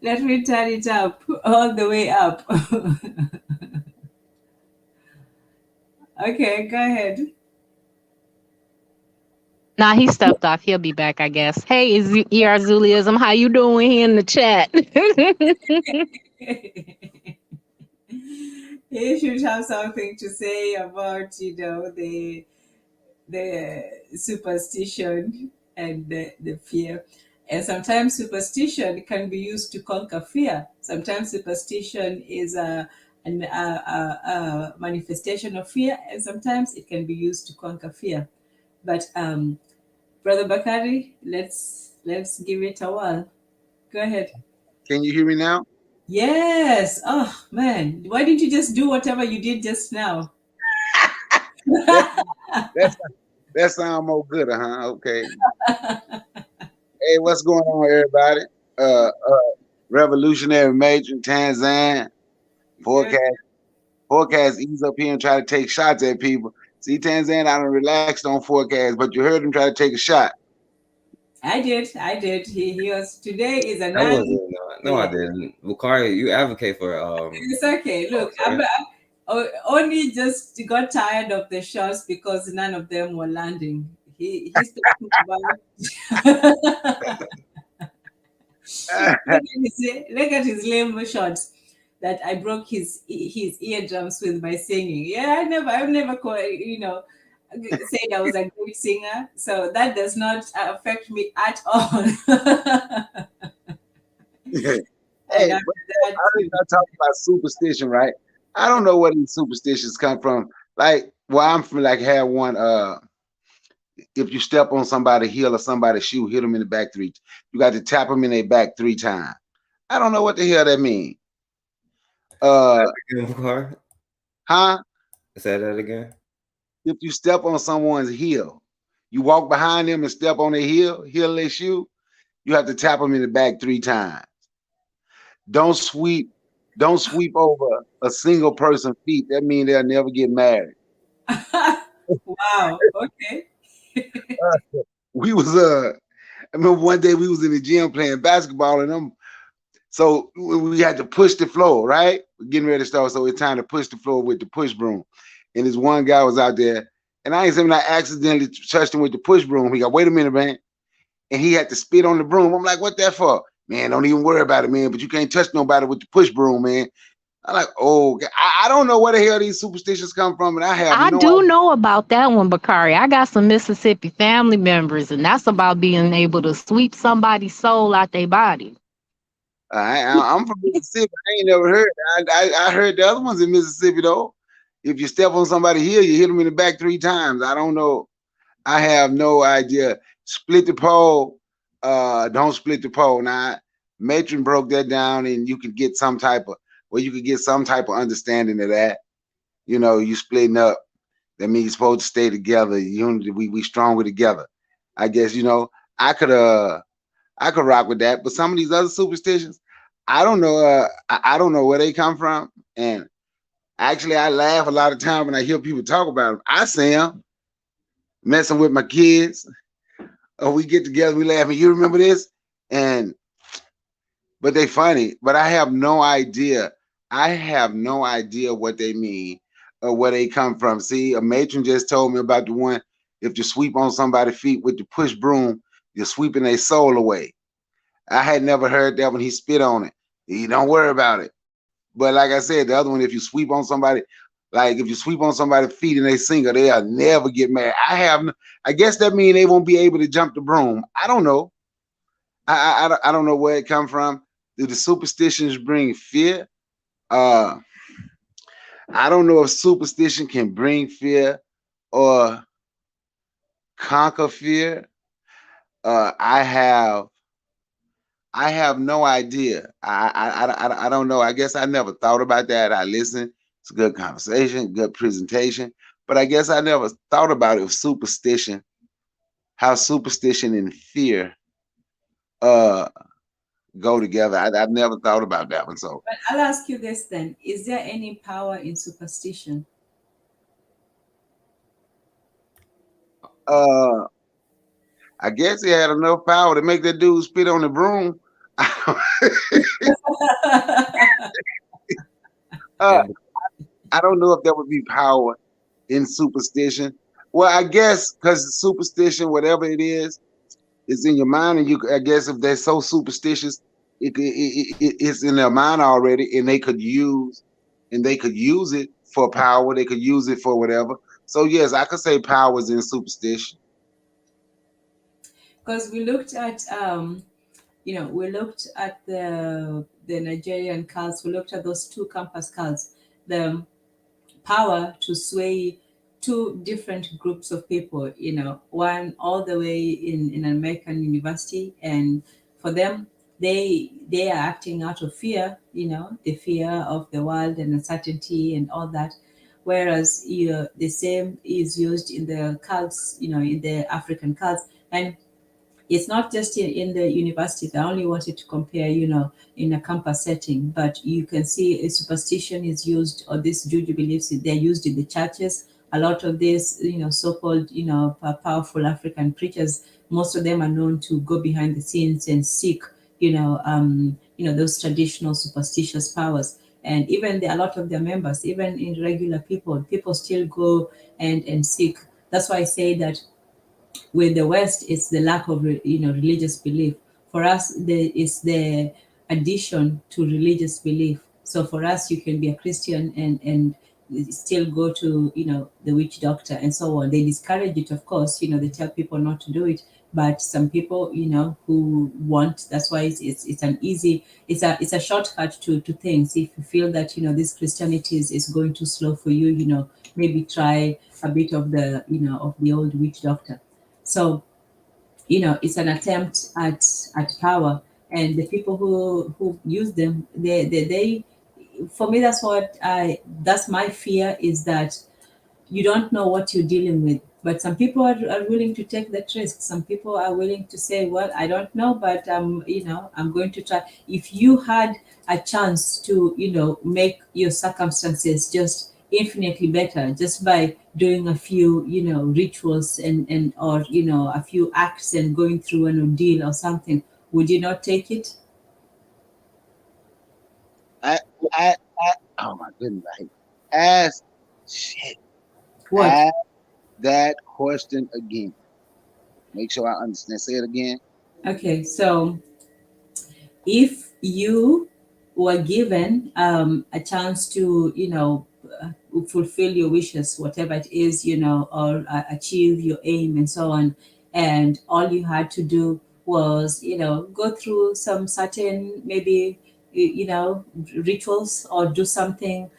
Let me turn it up, all the way up. Okay, go ahead. Nah, he stepped off. He'll be back, I guess. Hey, Zuliism, how you doing here in the chat? he should have something to say about, the superstition and the fear. And sometimes superstition can be used to conquer fear. Sometimes superstition is a manifestation of fear, and sometimes it can be used to conquer fear. But Brother Bakari, let's give it a whirl. Go ahead. Can you hear me now? Yes. Oh man, why didn't you just do whatever you did just now? That's that sound more good, huh? Okay. Hey, what's going on, everybody? Revolutionary Matron, Tanzan, forecast ease up here and try to take shots at people. See, Tanzan, I done relaxed on forecast, but you heard him try to take a shot. I did. He was, today is a That wasn't no, I didn't. Bukhari, you advocate for It's okay. Look, only just got tired of the shots because none of them were landing. He's talking about look at his lame shots that I broke his eardrums with by singing. Yeah, I've never said I was a good singer, so that does not affect me at all. Hey, I heard y'all talking about superstition, right? I don't know where these superstitions come from. Like, well, I'm from like had one. If you step on somebody's heel or somebody's shoe, hit them in the back three. You got to tap them in their back 3 times. I don't know what the hell that means. Bukhari? Huh? Say that again. If you step on someone's heel, you walk behind them and step on their heel of their shoe, you have to tap them in the back 3 times. Don't sweep over a single person's feet. That means they'll never get married. Wow. Okay. We was I remember one day we was in the gym playing basketball and so we had to push the floor, right? We're getting ready to start, so it's time to push the floor with the push broom. And this one guy was out there, and I ain't saying I accidentally touched him with the push broom. He got, wait a minute, man. And he had to spit on the broom. I'm like, what that for? Man, don't even worry about it, man. But you can't touch nobody with the push broom, man. I'm like, oh, I don't know where the hell these superstitions come from, and I do know about that one, Bakari. I got some Mississippi family members, and that's about being able to sweep somebody's soul out their body. I'm from Mississippi. I ain't never heard. I heard the other ones in Mississippi though. If you step on somebody here, you hit them in the back 3 times. I don't know. I have no idea. Split the pole. Don't split the pole. Now, Matron broke that down, and you could get some type of understanding of that. You know, you splitting up. That means you're supposed to stay together. Unity. We stronger together. I guess I could rock with that. But some of these other superstitions, I don't know. I don't know where they come from. And actually, I laugh a lot of time when I hear people talk about them. I say them messing with my kids. Or we get together, we laugh, and you remember this? But they funny. But I have no idea. I have no idea what they mean or where they come from. See, a matron just told me about the one, if you sweep on somebody's feet with the push broom, you're sweeping their soul away. I had never heard that when he spit on it. You don't worry about it. But like I said, the other one, if you sweep on somebody, like if you sweep on somebody's feet and they single, they'll never get married. I guess that means they won't be able to jump the broom. I don't know. I don't know where it come from. Do the superstitions bring fear? I don't know if superstition can bring fear or conquer fear. I have no idea. I don't know. I guess I never thought about that. I listened. It's a good conversation, good presentation. But I guess I never thought about it with superstition, how superstition and fear go together. I've never thought about that one. So but I'll ask you this then. Is there any power in superstition? I guess he had enough power to make that dude spit on the broom. I don't know if there would be power in superstition. Well, I guess because superstition, whatever it is in your mind, and I guess if they're so superstitious, it's in their mind already, and they could use and they could use it for power. They could use it for whatever. So yes, I could say power is in superstition. Because we looked at we looked at the Nigerian cults. We looked at those two campus cults, the power to sway two different groups of people. One all the way in an American university, and for them, they are acting out of fear. The fear of the world and uncertainty and all that. Whereas the same is used in the cults, in the African cults, and it's not just in the universities. I only wanted to compare, in a campus setting, but you can see a superstition is used, or this juju beliefs, they're used in the churches. A lot of this, so-called, powerful African preachers, most of them are known to go behind the scenes and seek, those traditional superstitious powers. And even a lot of their members, even in regular people still go and seek. That's why I say that with the West, it's the lack of religious belief. For us, it's the addition to religious belief. So for us, you can be a Christian and still go to the witch doctor and so on. They discourage it, of course. They tell people not to do it. But some people, who want, that's why it's an easy, it's a shortcut to things. If you feel that this Christianity is going too slow for you, maybe try a bit of the old witch doctor. So, it's an attempt at power, and the people who use them, they for me, that's my fear, is that you don't know what you're dealing with. But some people are willing to take that risk. Some people are willing to say, well, I don't know, but I'm going to try. If you had a chance to, make your circumstances just infinitely better just by doing a few, rituals and or, a few acts and going through an ordeal or something, would you not take it? I, I oh my goodness, ask shit. What? Ask that question again. Make sure I understand. Say it again. Okay, so if you were given a chance to, fulfill your wishes, whatever it is, or achieve your aim and so on, and all you had to do was, go through some certain, maybe, rituals, or do something,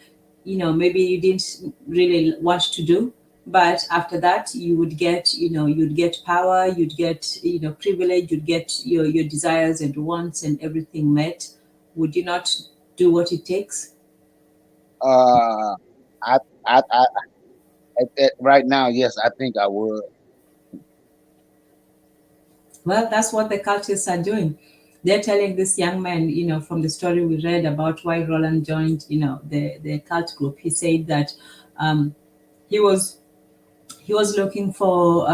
maybe you didn't really want to do, but after that you would get, you'd get power, you'd get, privilege, you'd get your desires and wants and everything met. Would you not do what it takes? Uh, I, I right now, yes, I think I would. Well, that's what the cultists are doing. They're telling this young man, from the story we read about why Roland joined, the cult group. He said that he was he was looking for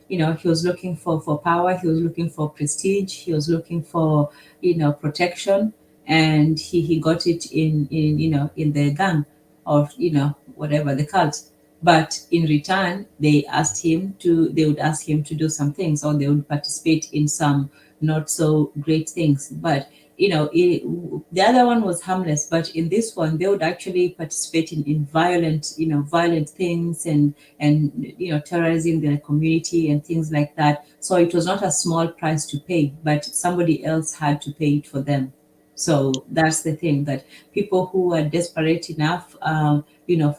he was looking for power, he was looking for prestige, he was looking for protection, and he got it in the gang, or whatever, the cult. But in return, they would ask him to do some things, or they would participate in some not so great things. But the other one was harmless, but in this one, they would actually participate in violent things, and terrorizing their community and things like that. So it was not a small price to pay, but somebody else had to pay it for them. So that's the thing, that people who are desperate enough, for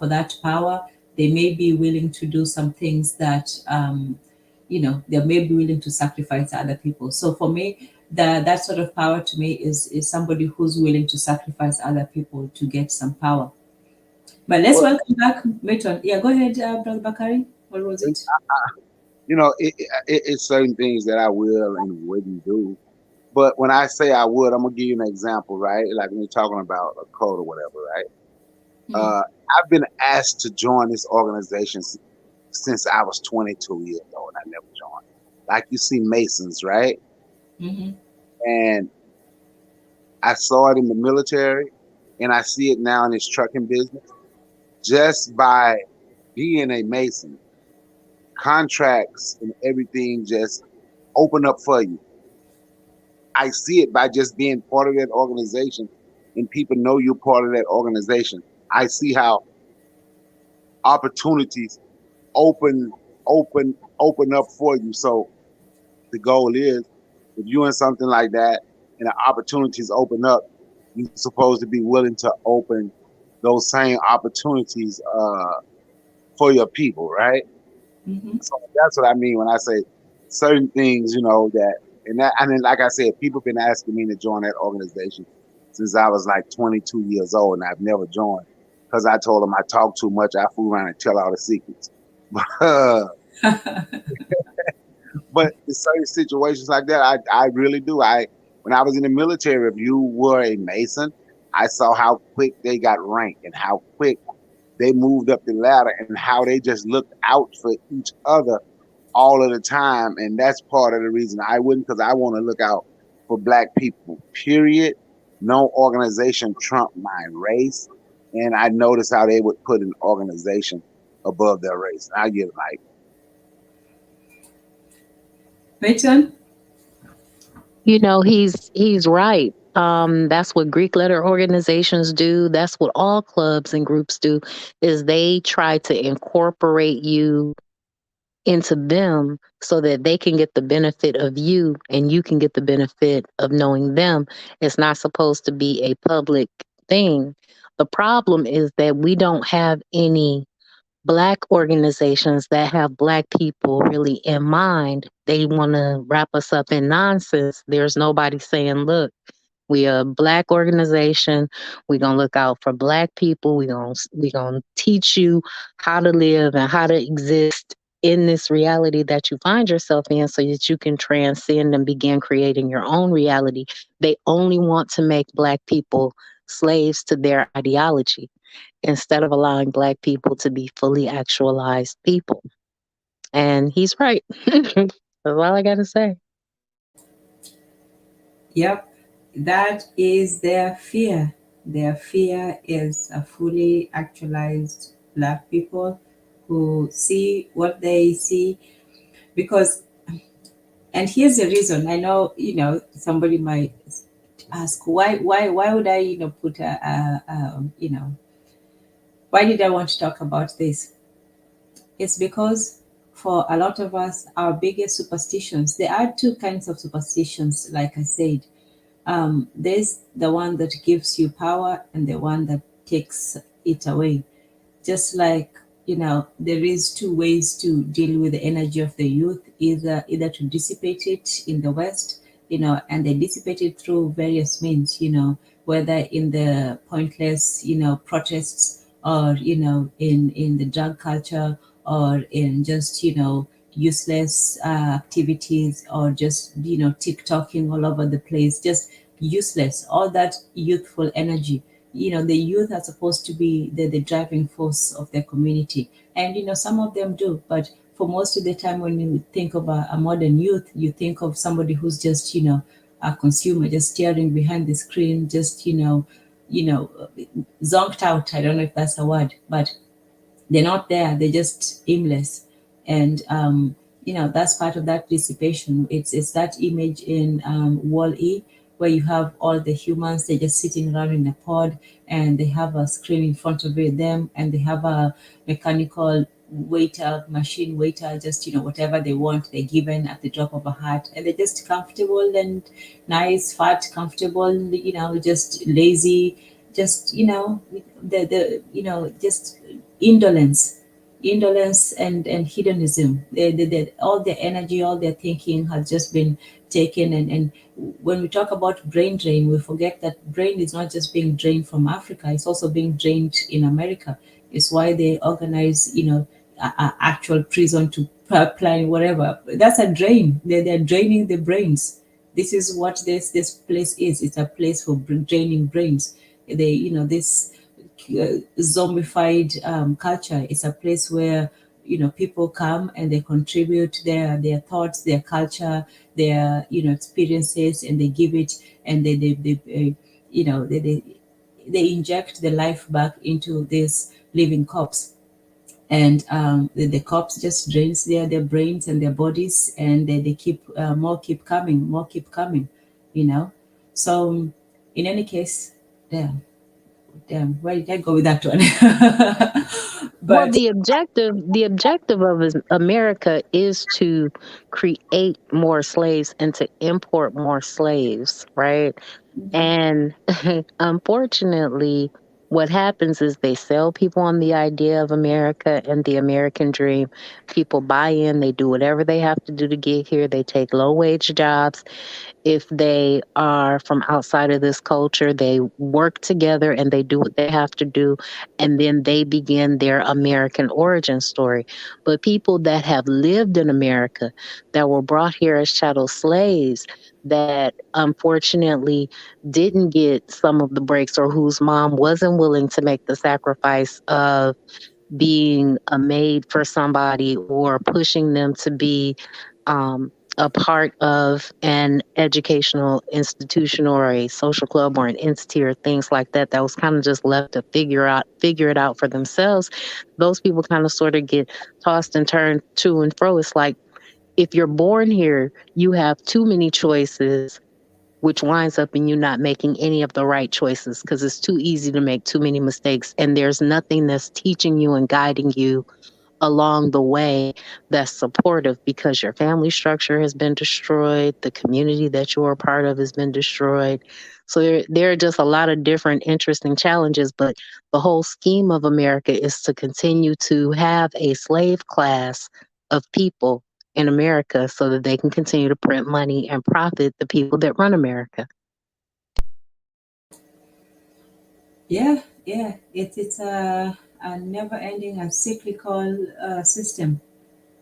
that power, they may be willing to do some things that, they may be willing to sacrifice other people. So for me, that sort of power to me is somebody who's willing to sacrifice other people to get some power. But let's Well, welcome back Maton. Yeah, go ahead, Brother Bakari. What was it? it's certain things that I will and wouldn't do. But when I say I would, I'm gonna give you an example, right? Like when you're talking about a code or whatever, right? Mhm. Uh, I've been asked to join this organization since I was 22 years old. I never joined. Like you see Masons, right? Mhm. And I saw it in the military, and I see it now in this trucking business. Just by being a Mason, contracts and everything just open up for you. I see it by just being part of that organization, and people know you're part of that organization. I see how opportunities open up for you. So the goal is, if you're in something like that and the opportunities open up, you're supposed to be willing to open those same opportunities for your people, right? Mm-hmm. So that's what I mean when I say certain things, and then like I said, people been asking me to join that organization since I was like 22 years old, and I've never joined because I told them I talk too much, I fool around and tell all the secrets. But in certain situations like that, I really do. When I was in the military, if you were a Mason, I saw how quick they got ranked and how quick they moved up the ladder and how they just looked out for each other all of the time. And that's part of the reason I wouldn't, because I want to look out for Black people, period. No organization trumped my race. And I noticed how they would put an organization above their race. And I get like, Maitland? You know, he's right. That's what Greek letter organizations do. That's what all clubs and groups do, is they try to incorporate you into them so that they can get the benefit of you and you can get the benefit of knowing them. It's not supposed to be a public thing. The problem is that we don't have any Black organizations that have Black people really in mind. They want to wrap us up in nonsense. There's nobody saying, look, we a Black organization. We're gonna look out for Black people. We gonna teach you how to live and how to exist in this reality that you find yourself in so that you can transcend and begin creating your own reality. They only want to make Black people slaves to their ideology instead of allowing Black people to be fully actualized people. And he's right. That's all I got to say. Yep, that is their fear. Their fear is a fully actualized Black people who see what they see. Because, and here's the reason. I know, somebody might ask, why would I, put why did I want to talk about this? It's because for a lot of us, our biggest superstitions, there are two kinds of superstitions, like I said. There's the one that gives you power and the one that takes it away. Just like, there is two ways to deal with the energy of the youth, either to dissipate it in the West, and they dissipate it through various means, whether in the pointless, protests, or, in the drug culture, or in just, useless activities, or just, TikToking all over the place, just useless, all that youthful energy. The youth are supposed to be the driving force of their community, and some of them do, but for most of the time when you think of a modern youth, you think of somebody who's just a consumer, just staring behind the screen, just zonked out. I don't know if that's a word, but they're not there, they're just aimless. And that's part of that dissipation. It's that image in wale, where you have all the humans, they're just sitting around in a pod, and they have a screen in front of them, and they have a mechanical waiter, machine waiter, just whatever they want, they're given at the drop of a hat, and they're just comfortable and nice, fat, comfortable, just lazy, just just indolence and hedonism. All their energy, all their thinking has just been taken. And when we talk about brain drain, we forget that brain is not just being drained from Africa, it's also being drained in America. It's why they organize, a actual prison to pipeline, whatever. That's a drain. They're draining the brains. This is what this place is. It's a place for draining brains. This zombified culture. It's a place where people come and they contribute their thoughts, their culture, their experiences, and they give it, and they inject the life back into this living corpse. And the corpse just drains their brains and their bodies, and they keep more keep coming. So in any case, yeah, Damn, where did I go with that one? Well, But the objective of America is to create more slaves and to import more slaves, right? And unfortunately, what happens is they sell people on the idea of America and the American dream. People buy in, they do whatever they have to do to get here. They take low wage jobs. If they are from outside of this culture, they work together and they do what they have to do. And then they begin their American origin story. But people that have lived in America, that were brought here as chattel slaves, that unfortunately didn't get some of the breaks, or whose mom wasn't willing to make the sacrifice of being a maid for somebody, or pushing them to be a part of an educational institution or a social club or an entity or things like that, that was kind of just left to figure it out for themselves. Those people kind of sort of get tossed and turned to and fro. It's like, if you're born here, you have too many choices, which winds up in you not making any of the right choices because it's too easy to make too many mistakes. And there's nothing that's teaching you and guiding you along the way that's supportive, because your family structure has been destroyed, the community that you're a part of has been destroyed. So there are just a lot of different interesting challenges, but the whole scheme of America is to continue to have a slave class of people in America so that they can continue to print money and profit the people that run America. yeah, it's a never-ending, a cyclical system.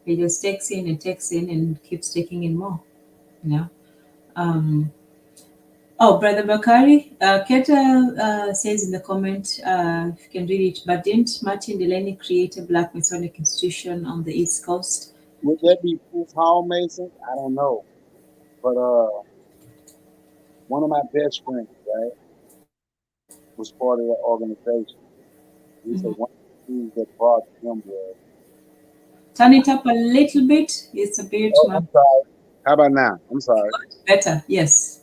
It just takes in and keeps taking in more. You know. Oh, Brother Bakari, Keta says in the comment, if you can read it, but didn't Martin Delaney create a black Masonic institution on the East Coast? Would that be Prince Hall Mason? I don't know. But one of my best friends, right, was part of that organization. He said Mhm. one of the things that brought him was, Turn it up a little bit. It's a bit oh, I'm sorry. How about now? I'm sorry. better. Yes.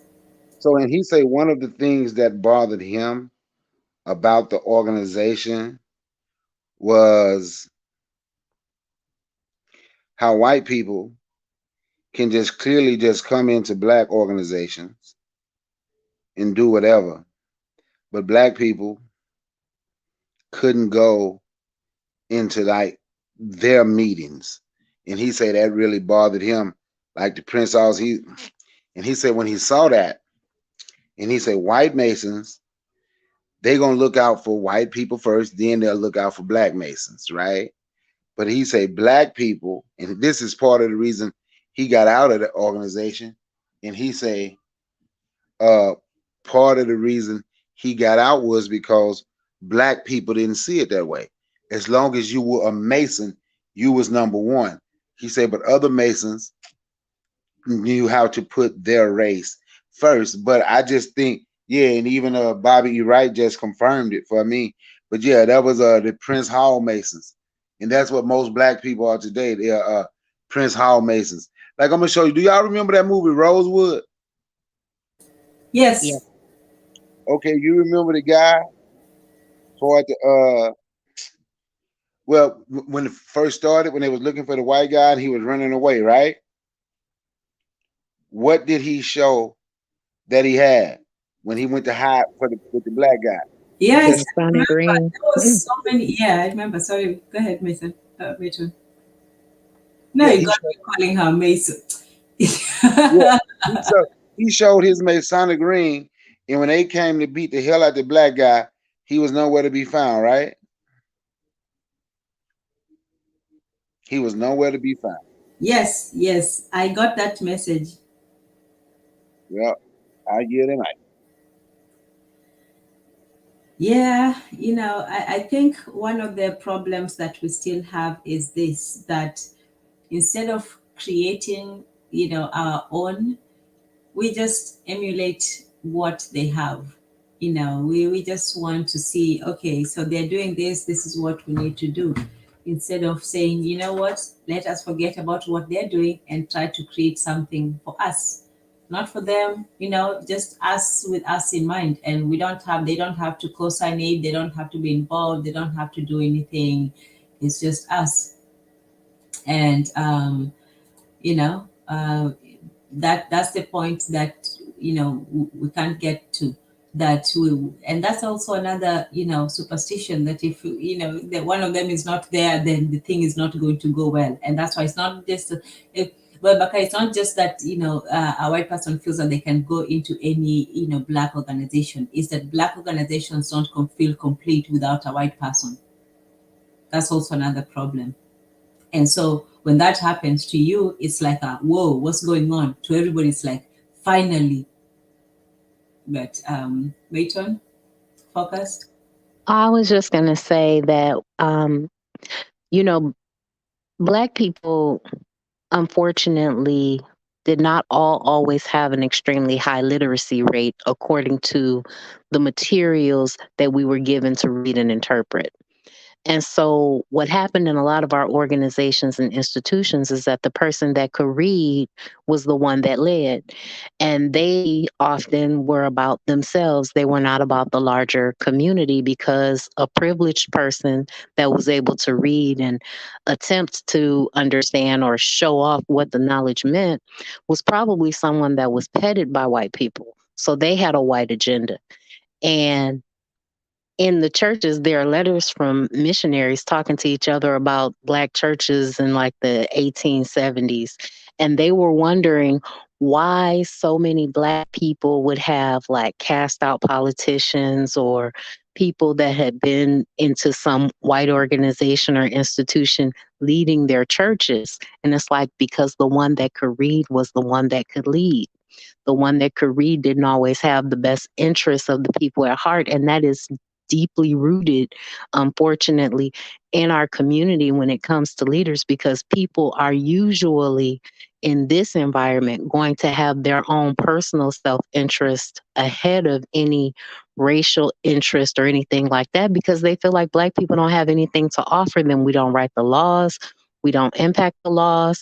So, and he said one of the things that bothered him about the organization was how white people can just clearly just come into black organizations and do whatever, but black people couldn't go into like their meetings. And he said that really bothered him. Like the Prince Halls, and he said when he saw that, and he said white Masons, they gonna look out for white people first, then they'll look out for black Masons, right? But he said black people, and this is part of the reason he got out of the organization. And he say uh part of the reason he got out was because black people didn't see it that way. As long as you were a Mason, you was number one. He said, but other Masons knew how to put their race first. But I just think, yeah, and even Bobby E. Wright just confirmed it for me. But yeah, that was the Prince Hall Masons. And that's what most black people are today. They are Prince Hall Masons. Like I'm gonna show you. Do y'all remember that movie Rosewood? Yes. Yeah. Okay, you remember the guy toward the well, when it first started, when they was looking for the white guy and he was running away, right? What did he show that he had when he went to hide for with the black guy? Yes. The I Masonic remember. ring. There was so many. Yeah, I remember. Sorry. Go ahead, Mason. Mason. No, Yeah, you he got showed, me calling her Mason. yeah, he showed his Masonic ring, and when they came to beat the hell out the black guy, he was nowhere to be found, right? He was nowhere to be found. Yes. I got that message. Yep, I get him. Yeah, I think one of the problems that we still have is this, that instead of creating, our own, we just emulate what they have. We just want to see, okay, so they're doing this is what we need to do. Instead of saying, you know what, let us forget about what they're doing and try to create something for us. not for them, just us, with us in mind. And they don't have to co-sign it, they don't have to be involved, they don't have to do anything. It's just us. And that's the point that we can't get to, that we and that's also another superstition, that if that one of them is not there, then the thing is not going to go well. And that's why it's not just if well, Baka, it's not just that a white person feels that they can go into any black organization. It's that black organizations don't feel complete without a white person. That's also another problem. And so when that happens to you, it's like a whoa, what's going on? To everybody, it's like finally. But Matron, focused. I was just going to say that, you know, Black people, unfortunately, did not always have an extremely high literacy rate according to the materials that we were given to read and interpret. And so, what happened in a lot of our organizations and institutions is that the person that could read was the one that led. And they often were about themselves. They were not about the larger community, because a privileged person that was able to read and attempt to understand or show off what the knowledge meant was probably someone that was petted by white people. So they had a white agenda. And in the churches, there are letters from missionaries talking to each other about Black churches in like the 1870s. And they were wondering why so many Black people would have like cast out politicians or people that had been into some white organization or institution leading their churches. And it's like, because the one that could read was the one that could lead. The one that could read didn't always have the best interests of the people at heart. And that is deeply rooted, unfortunately, in our community when it comes to leaders, because people are usually in this environment going to have their own personal self-interest ahead of any racial interest or anything like that, because they feel like Black people don't have anything to offer them. We don't write the laws. We don't impact the laws.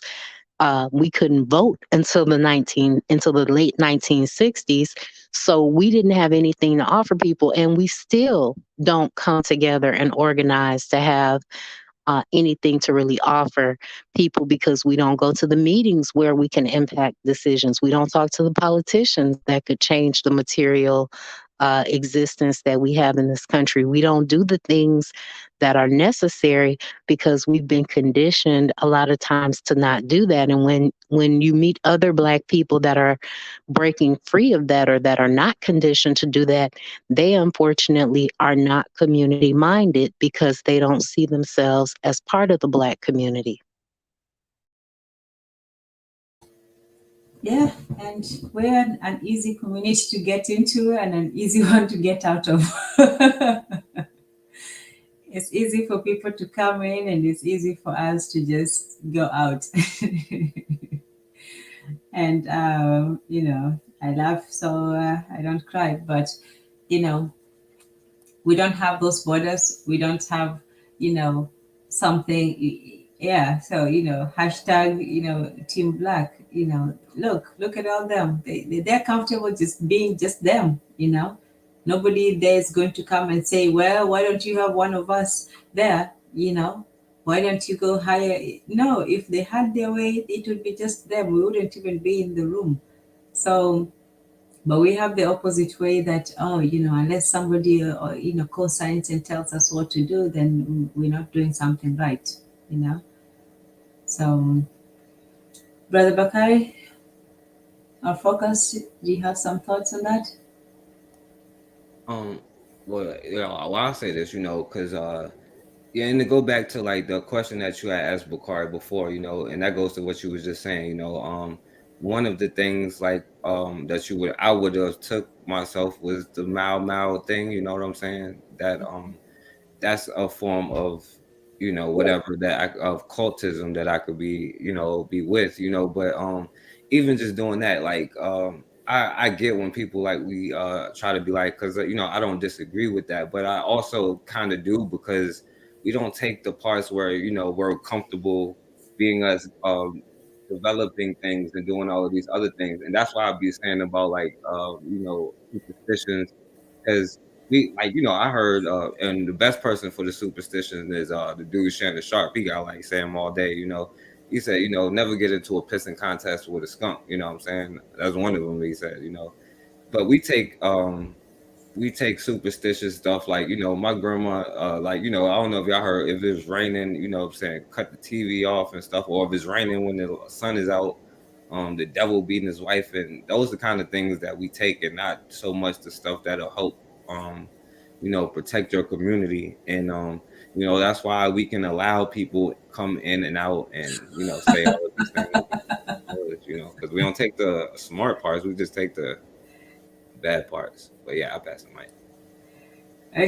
We couldn't vote until the late 1960s. So we didn't have anything to offer people, and we still don't come together and organize to have anything to really offer people, because we don't go to the meetings where we can impact decisions. We don't talk to the politicians that could change the material existence that we have in this country. We don't do the things that are necessary because we've been conditioned a lot of times to not do that. And when you meet other Black people that are breaking free of that, or that are not conditioned to do that, they unfortunately are not community minded because they don't see themselves as part of the Black community. Yeah, and we're an easy community to get into and an easy one to get out of. It's easy for people to come in, and it's easy for us to just go out. And I laugh so I don't cry, but we don't have those borders. We don't have something. Yeah, so hashtag Team Black. Look at all them. They're comfortable just being just them. Nobody there is going to come and say, well, why don't you have one of us there? Why don't you go higher? No, if they had their way, it would be just them. We wouldn't even be in the room. So, but we have the opposite way that, unless somebody, co-signs and tells us what to do, then we're not doing something right, So, Brother Bakari, our focus, do you have some thoughts on that? Well, I'll say this, because yeah, and to go back to like the question that you had asked Bakari before, and that goes to what you was just saying, one of the things like that I would have took myself was the Mao thing, you know what I'm saying? That's a form of whatever of cultism that I could be with, but even just doing that, like I get when people like we try to be like, because I don't disagree with that, but I also kind of do, because we don't take the parts where we're comfortable being us, developing things and doing all of these other things. And that's why I'd be saying about like superstitions, because we like I heard and the best person for the superstitions is the dude Shannon Sharp. He got like say him all day. He said never get into a pissing contest with a skunk. You know what I'm saying? That's one of them. He said but we take superstitious stuff like my grandma like I don't know if y'all heard, if it's raining what I'm saying, cut the TV off and stuff, or if it's raining when the sun is out, the devil beating his wife, and those are the kind of things that we take, and not so much the stuff that'll help protect your community. And that's why we can allow people come in and out and say all of these things, because we don't take the smart parts, we just take the bad parts. But yeah, I'll pass the mic.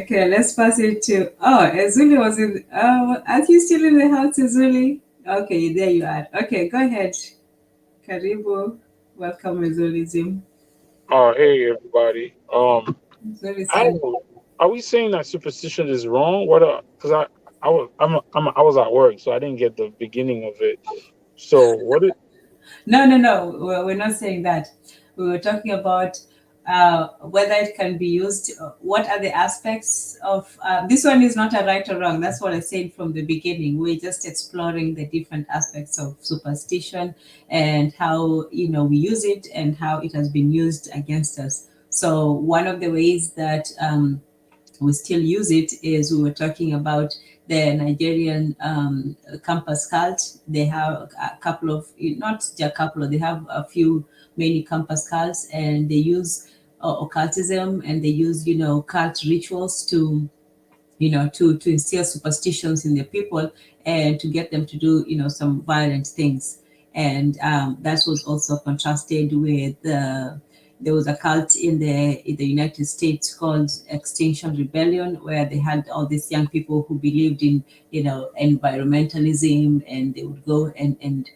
Okay, let's pass it to. Oh, Ezuli was in. Are you still in the house, Ezuli? Okay, there you are. Okay, go ahead. Karibu. Welcome, Ezuli Zim. Hey everybody. Ezuli I Zim. don't know. Are we saying that superstition is wrong? What? Because I was at work, so I didn't get the beginning of it. So what? No. We're not saying that. We were talking about whether it can be used. What are the aspects of this one? Is not a right or wrong. That's what I said from the beginning. We're just exploring the different aspects of superstition and how we use it and how it has been used against us. So one of the ways that we still use it is, we were talking about the Nigerian campus cult. They have a couple of, not just a couple, they have a few, many campus cults, and they use occultism, and they use, cult rituals to, to instill superstitions in the people and to get them to do, some violent things. And that was also contrasted with there was a cult in the United States called Extinction Rebellion, where they had all these young people who believed in, environmentalism, and they would go and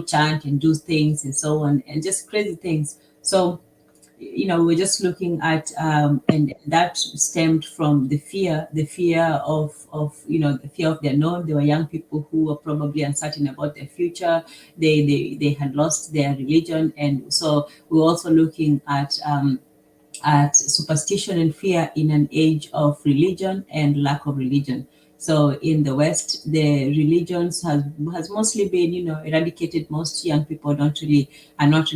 chant and do things and so on, and just crazy things. So we're just looking at and that stemmed from the fear of the fear of the unknown. There were young people who were probably uncertain about their future. They had lost their religion, and so we're also looking at superstition and fear in an age of religion and lack of religion. So in the West, the religions has mostly been, eradicated. Most young people are not really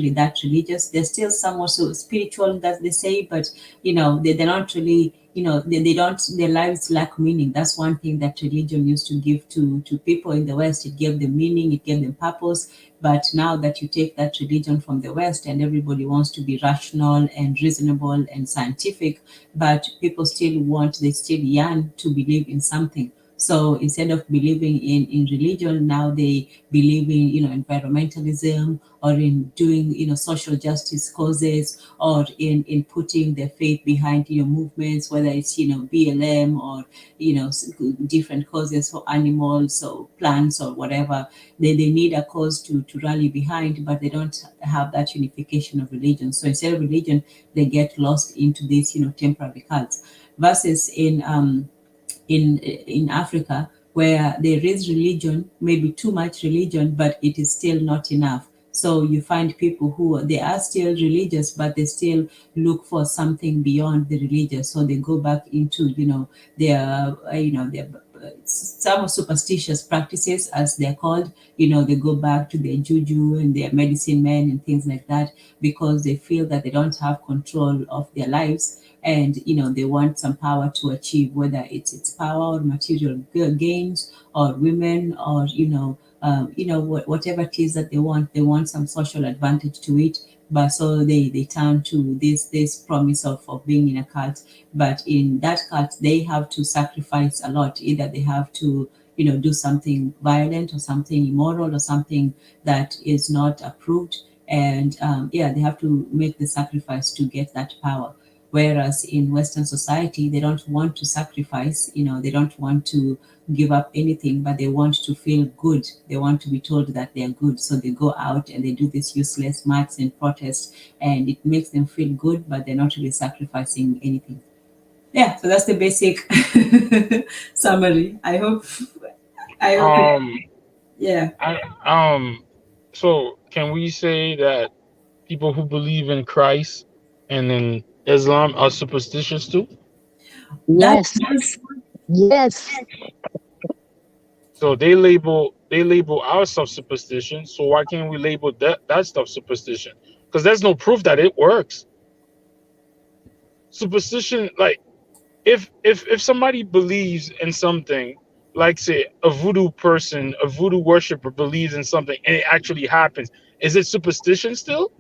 that religious. They're still somewhat so spiritual, as they say, but they're not really, they don't, their lives lack meaning. That's one thing that religion used to give to people in the West. It gave them meaning, it gave them purpose. But now that you take that religion from the West, and everybody wants to be rational and reasonable and scientific, but people they still yearn to believe in something. So instead of believing in religion, now they believe in, environmentalism, or in doing, social justice causes, or in putting their faith behind, movements, whether it's, BLM, or, different causes for animals or plants or whatever. They need a cause to rally behind, but they don't have that unification of religion. So instead of religion, they get lost into these, temporary cults. Versus in Africa, where there is religion, maybe too much religion, but it is still not enough. So you find people who they are still religious, but they still look for something beyond the religious. So they go back into their their some superstitious practices, as they're called. They go back to their juju and their medicine men and things like that, because they feel that they don't have control of their lives, and they want some power to achieve, whether it's power or material gains, or women, or whatever it is that they want some social advantage to it. But so they turn to this promise of being in a cult. But in that cult, they have to sacrifice a lot. Either they have to do something violent, or something immoral, or something that is not approved, and they have to make the sacrifice to get that power. Whereas in Western society, they don't want to sacrifice, they don't want to give up anything, but they want to feel good. They want to be told that they are good. So they go out and they do this useless march and protest, and it makes them feel good, but they're not really sacrificing anything. Yeah, so that's the basic summary. I hope. Um, Yeah. I So can we say that people who believe in Christ and in Islam are superstitious too? That Yes, is yes. So they label our stuff superstition. So why can't we label that stuff superstition? Because there's no proof that it works. Superstition, like if somebody believes in something, like say a voodoo person, a voodoo worshiper believes in something and it actually happens, is it superstition still?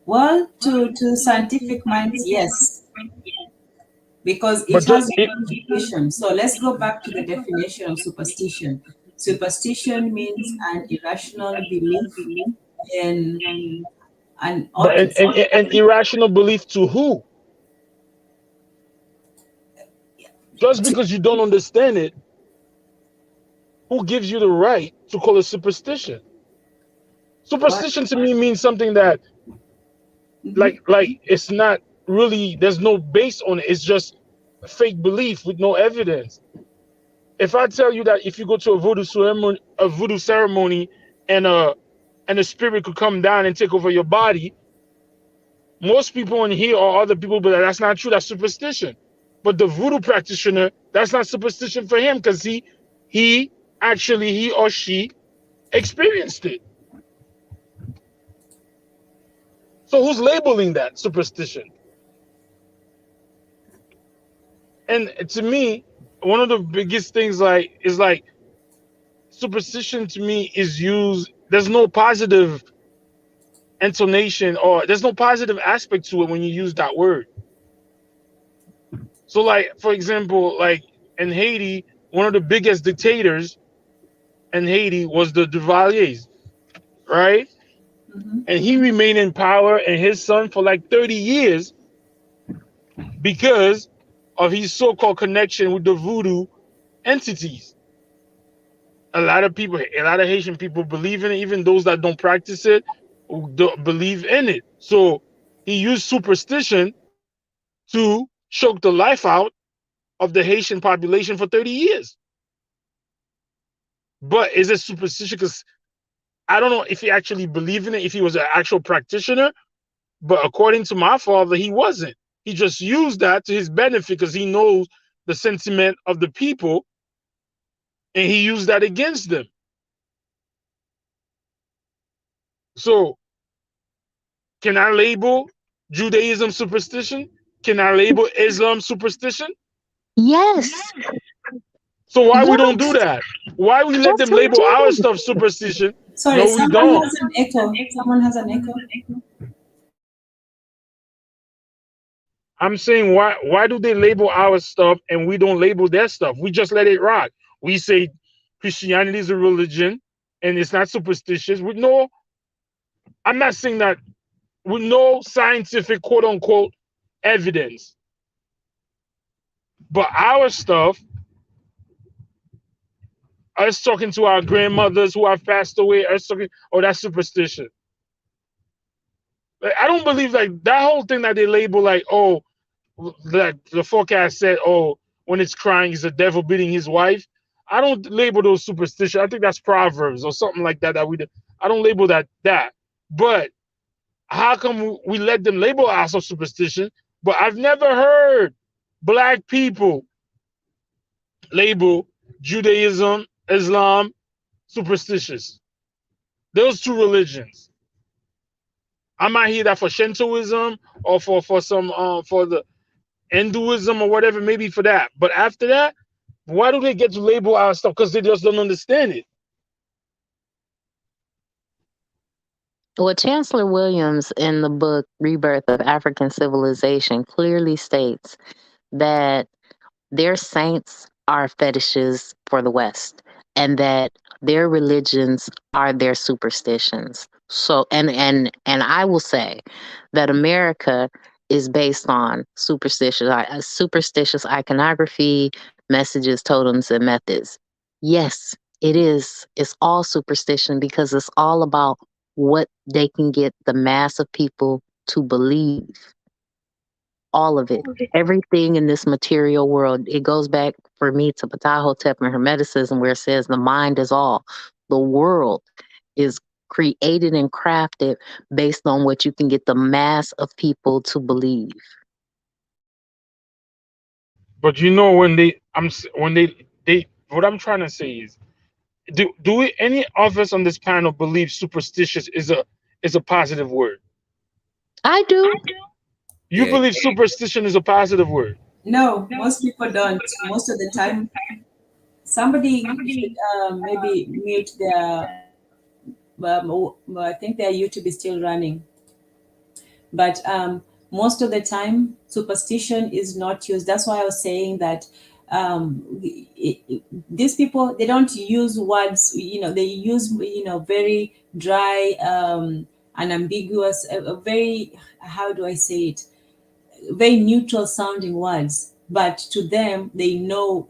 well to scientific minds, yes, because it But has a it, definition. So let's go back to the definition of superstition. Superstition means an irrational belief in an but object. an irrational belief to who? Just because you don't understand it, who gives you the right to call it superstition? What? Superstition to me means something that Mhm. like it's not really, there's no base on it. It's just a fake belief with no evidence. If I tell you that if you go to a voodoo ceremony and a spirit could come down and take over your body, most people in here or other people, but that's not true. That's superstition. But the voodoo practitioner, that's not superstition for him because he actually he or she experienced it. So who's labeling that superstition? And to me, one of the biggest things is like superstition to me is used. There's no positive intonation or there's no positive aspect to it when you use that word. So, like for example, like in Haiti, one of the biggest dictators in Haiti was the Duvaliers, right? Mhm. And he remained in power and his son for like 30 years because of his so-called connection with the voodoo entities. A lot of Haitian people believe in it, even those that don't practice it don't believe in it. So he used superstition to choke the life out of the Haitian population for 30 years. But is it superstition? Because I don't know if he actually believed in it, if he was an actual practitioner. But according to my father, he wasn't. He just used that to his benefit because he knows the sentiment of the people and he used that against them. So can I label Judaism superstition? Can I label Islam superstition? Yes, So why we don't do yes, that? Why we let yes, them we label our do. stuff superstition? Sorry, No, we someone don't. has an echo. Someone has an echo. I'm saying why do they label our stuff and we don't label their stuff? We just let it rock. We say Christianity is a religion and it's not superstitious. With no, I'm not saying that with no scientific quote unquote evidence. But our stuff, us talking to our grandmothers who have passed away, us talking, oh, that's superstition. Like, I don't believe like that whole thing that they label like, oh, like the forecast said, oh, when it's crying, it's the devil beating his wife. I don't label those superstition. I think that's Proverbs or something like that. I don't label that. But how come we let them label us as superstition? But I've never heard black people label Judaism, Islam superstitious. Those two religions. I might hear that for Shintoism or for some for the Hinduism or whatever, maybe for that. But after that, why do they get to label our stuff? Because they just don't understand it. Well, Chancellor Williams in the book Rebirth of African Civilization clearly states that their saints are fetishes for the West and that their religions are their superstitions. So and I will say that America is based on superstitious iconography, messages, totems, and methods. Yes, it is. It's all superstition because it's all about what they can get the mass of people to believe. All of it, everything in this material world, it goes back for me to Ptahhotep and Hermeticism, where it says the mind is all. The world is created and crafted based on what you can get the mass of people to believe. But you know, when they what I'm trying to say is, any of us on this panel believe superstitious is a positive word? I do. You Yeah. believe superstition is a positive word? No, most people don't. Most of the time, somebody should maybe mute their. I think their YouTube is still running. But most of the time, superstition is not used. That's why I was saying that these people, they don't use words. They use very dry and ambiguous, very, how do I say it? Very neutral sounding words, but to them they know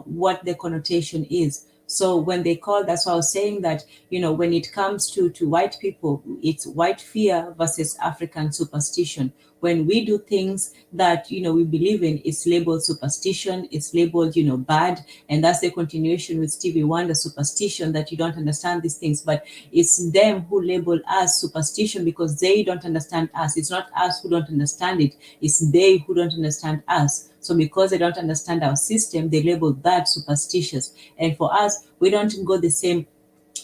what the connotation is. So when they call, that's why I was saying that when it comes to white people, it's white fear versus African superstition. When we do things that we believe in, it's labeled superstition, it's labeled bad. And that's the continuation with Stevie Wonder, superstition, that you don't understand these things. But it's them who label us superstition because they don't understand us. It's not us who don't understand it, it's they who don't understand us. So because they don't understand our system, they label that superstitious. And for us, we don't go the same.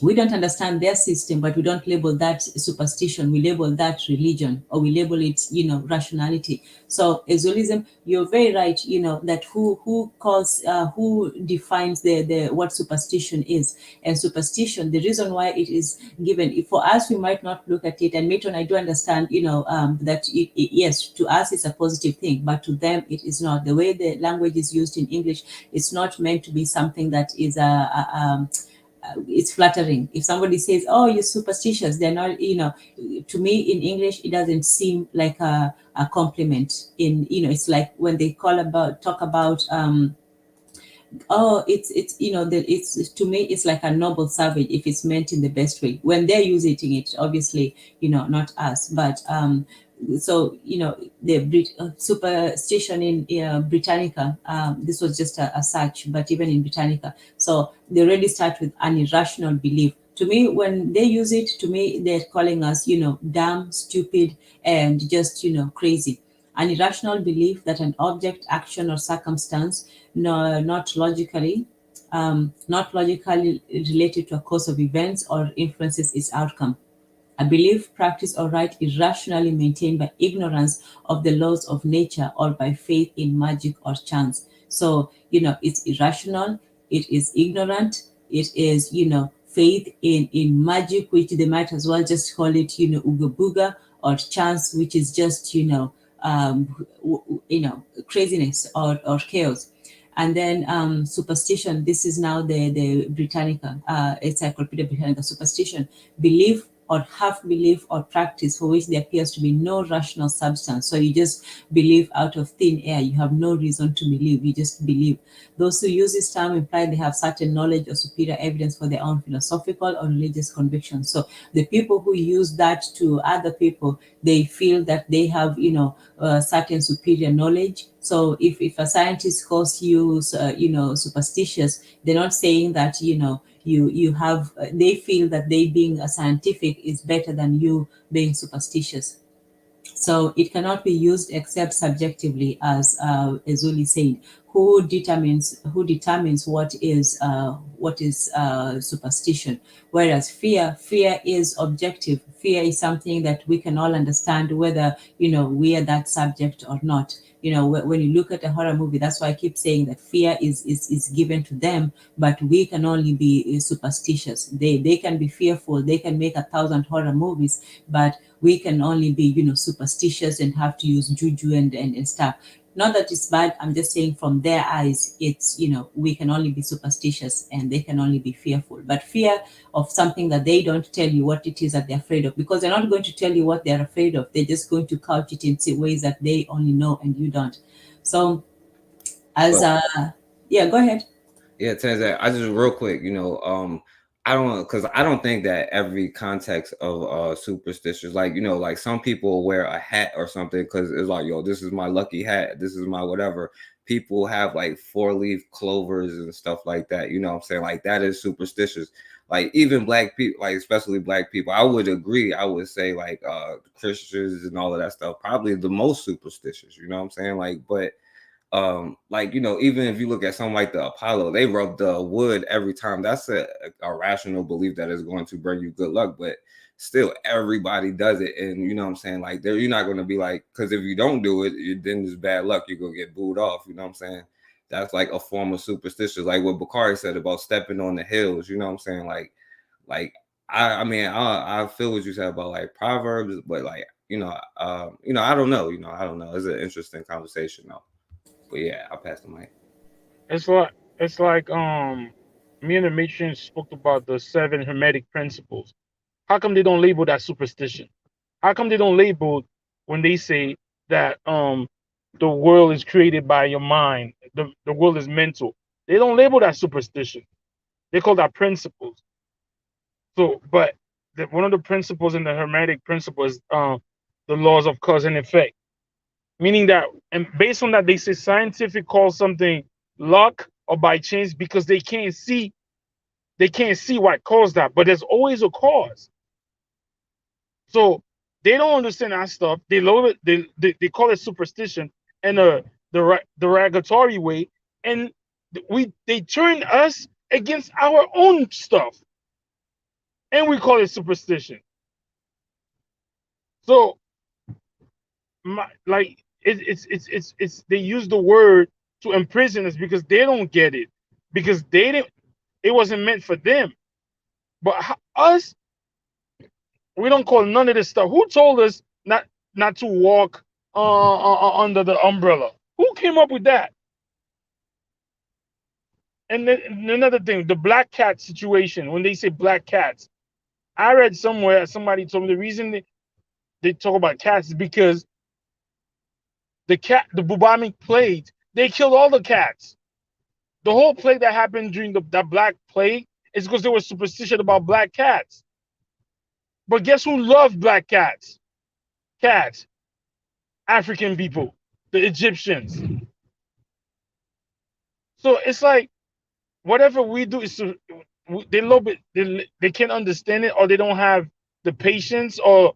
We don't understand their system, but we don't label that superstition. We label that religion, or we label it, rationality. So Ezolism, you're very right. That who calls, who defines the what superstition is. And superstition, the reason why it is given, for us, we might not look at it. And Matron, I do understand, that yes, to us it's a positive thing, but to them it is not. The way the language is used in English, it's not meant to be something that is it's flattering. If somebody says, "Oh, you're superstitious," they're not. To me in English, it doesn't seem like a compliment. It's like when they talk about. Oh, it's it's to me it's like a noble savage if it's meant in the best way. When they're using it, obviously, not us, but so the superstition in Britannica, this was just a search, but even in Britannica, so they already start with an irrational belief. To me, when they use it, to me they're calling us dumb, stupid, and just crazy. An irrational belief that an object, action, or circumstance, not logically related to a course of events or influences its outcome. A belief, practice, or right irrationally maintained by ignorance of the laws of nature or by faith in magic or chance. So, it's irrational, it is ignorant, it is, faith in magic, which they might as well just call it, ooga booga, or chance, which is just, craziness or chaos. And then superstition, this is now the Britannica, Encyclopedia Britannica. Superstition, belief or half belief or practice for which there appears to be no rational substance. So you just believe out of thin air. You have no reason to believe. You just believe. Those who use this term imply they have certain knowledge or superior evidence for their own philosophical or religious convictions. So the people who use that to other people, they feel that they have, certain superior knowledge. So if a scientist calls you, superstitious, they're not saying that, you have, they feel that they being a scientific is better than you being superstitious. So it cannot be used except subjectively, as Ezuli said. Who determines what is superstition? Whereas fear is objective. Fear is something that we can all understand, whether we are that subject or not. When you look at a horror movie, that's why I keep saying that fear is given to them, but we can only be superstitious. They can be fearful. They can make 1,000 horror movies, but we can only be, superstitious and have to use juju and stuff. Not that it's bad. I'm just saying from their eyes, it's, we can only be superstitious and they can only be fearful. But fear of something that they don't tell you what it is that they're afraid of, because they're not going to tell you what they're afraid of. They're just going to couch it in ways that they only know and you don't. So as yeah, go ahead. Yeah, Tanzania, I just real quick, I don't think that every context of superstitious, like some people wear a hat or something because it's like, yo, this is my lucky hat, this is my whatever. people have like 4-leaf clovers and stuff like that. You know what I'm saying? Like that is superstitious. Like even black people, like especially black people, I would agree. I would say like Christians and all of that stuff, probably the most superstitious. You know what I'm saying? Like, but like, you know, even if you look at something like the Apollo, they rub the wood every time. That's a rational belief that is going to bring you good luck, but still everybody does it. And you know what I'm saying? Like there, you're not going to be like, because if you don't do it, then it's bad luck. You're going to get booed off. You know what I'm saying? That's like a form of superstition, like what Bakari said about stepping on the hills. You know what I'm saying? Like I mean, I feel what you said about like Proverbs, but like, you know, I don't know. I don't know. It's an interesting conversation though. But yeah, I'll pass the mic. It's like me and the Matrons spoke about the 7 Hermetic principles. How come they don't label that superstition? How come they don't label when they say that the world is created by your mind, the world is mental? They don't label that superstition. They call that principles. So, but one of the principles in the Hermetic principle is the laws of cause and effect, meaning that, and based on that, they say scientific calls something luck or by chance because they can't see what caused that, but there's always a cause. So they don't understand that stuff. They load it. They call it superstition in a derogatory way, and they turn us against our own stuff, and we call it superstition. So, it's they use the word to imprison us because they don't get it, because it wasn't meant for them. But us, we don't call none of this stuff. Who told us not to walk under the umbrella? Who came up with that? And then another thing, the black cat situation. When they say black cats, I read somewhere, somebody told me the reason they talk about cats is because the bubonic plague, they killed all the cats. The whole plague that happened during that black plague is because there was superstition about black cats. But guess who loved black cats? Cats. African people, the Egyptians. So it's like whatever we do is they love it. They can't understand it, or they don't have the patience, or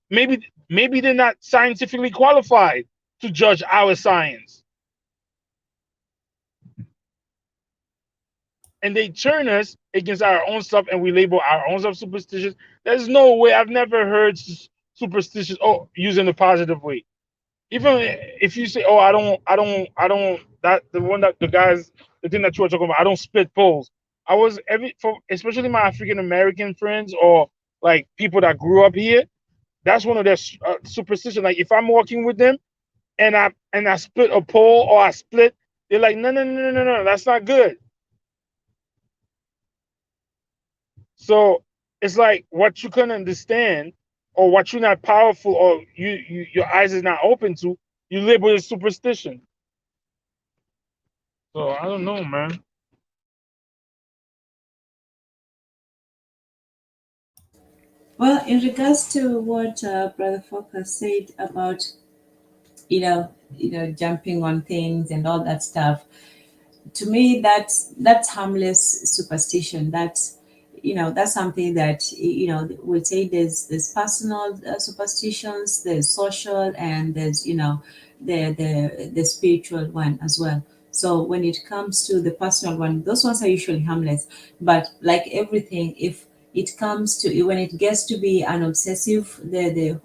maybe they're not scientifically qualified to judge our science. And they turn us against our own stuff, and we label our own stuff superstitious. There's no way. I've never heard superstitious using a positive way. Even if you say, "Oh, I don't," that the thing that you were talking about, I don't split poles. I was especially my African American friends or like people that grew up here. That's one of their superstition. Like if I'm walking with them, and I split a pole or I split, they're like, no, that's not good. So it's like what you couldn't understand, or what you're not powerful, or your eyes is not open to, you label it superstition. So I don't know, man. Well, in regards to what Brother Focus said about, jumping on things and all that stuff, to me, that's harmless superstition. That's something that we'll say there's personal superstitions, there's social, and there's the spiritual one as well. So when it comes to the personal one, those ones are usually harmless. But like everything, if it comes to when it gets to be an obsessive, the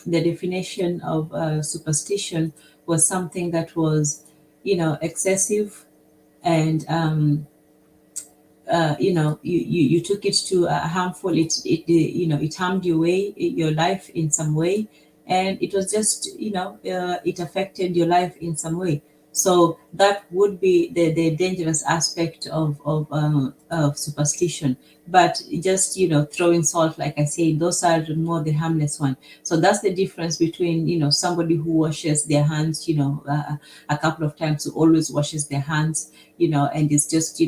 definition of superstition was something that was excessive, and you took it to a harmful, it harmed your life in some way, and it was just it affected your life in some way. So that would be the dangerous aspect of superstition. But just throwing salt, like I say, those are more the harmless one. So that's the difference between somebody who washes their hands a couple of times, who always washes their hands, and it's just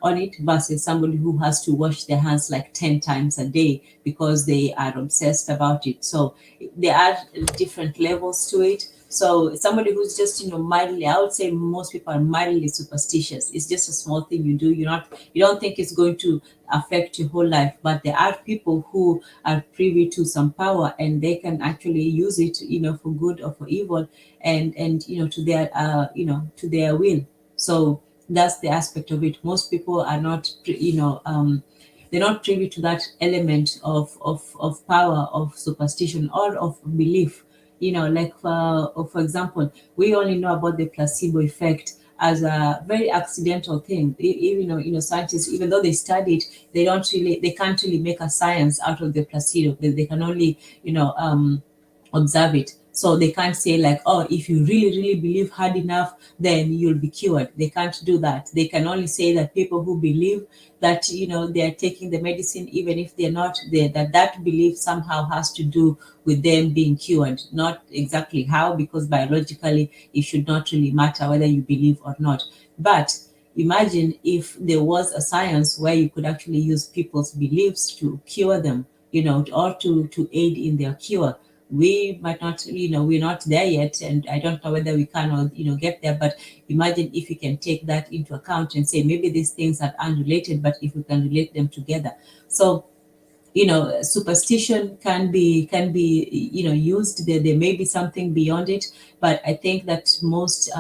on it, versus somebody who has to wash their hands like 10 times a day because they are obsessed about it. So there are different levels to it. So somebody who's just, mildly, I would say most people are mildly superstitious. It's just a small thing you do. You don't think it's going to affect your whole life, but there are people who are privy to some power, and they can actually use it, for good or for evil, and to their, to their will. So that's the aspect of it. Most people are not, they're not privy to that element of power, of superstition, or of belief. Like for example, we only know about the placebo effect as a very accidental thing. Scientists, even though they study it, they can't really make a science out of the placebo. They can only, observe it. So they can't say like, oh, if you really, really believe hard enough, then you'll be cured. They can't do that. They can only say that people who believe that, they are taking the medicine, even if they're not there, that belief somehow has to do with them being cured. Not exactly how, because biologically it should not really matter whether you believe or not. But imagine if there was a science where you could actually use people's beliefs to cure them, or to aid in their cure. We might not, we're not there yet, and I don't know whether we can or, get there. But imagine if you can take that into account and say maybe these things are unrelated, but if we can relate them together. So, superstition can be used. There may be something beyond it, but I think that most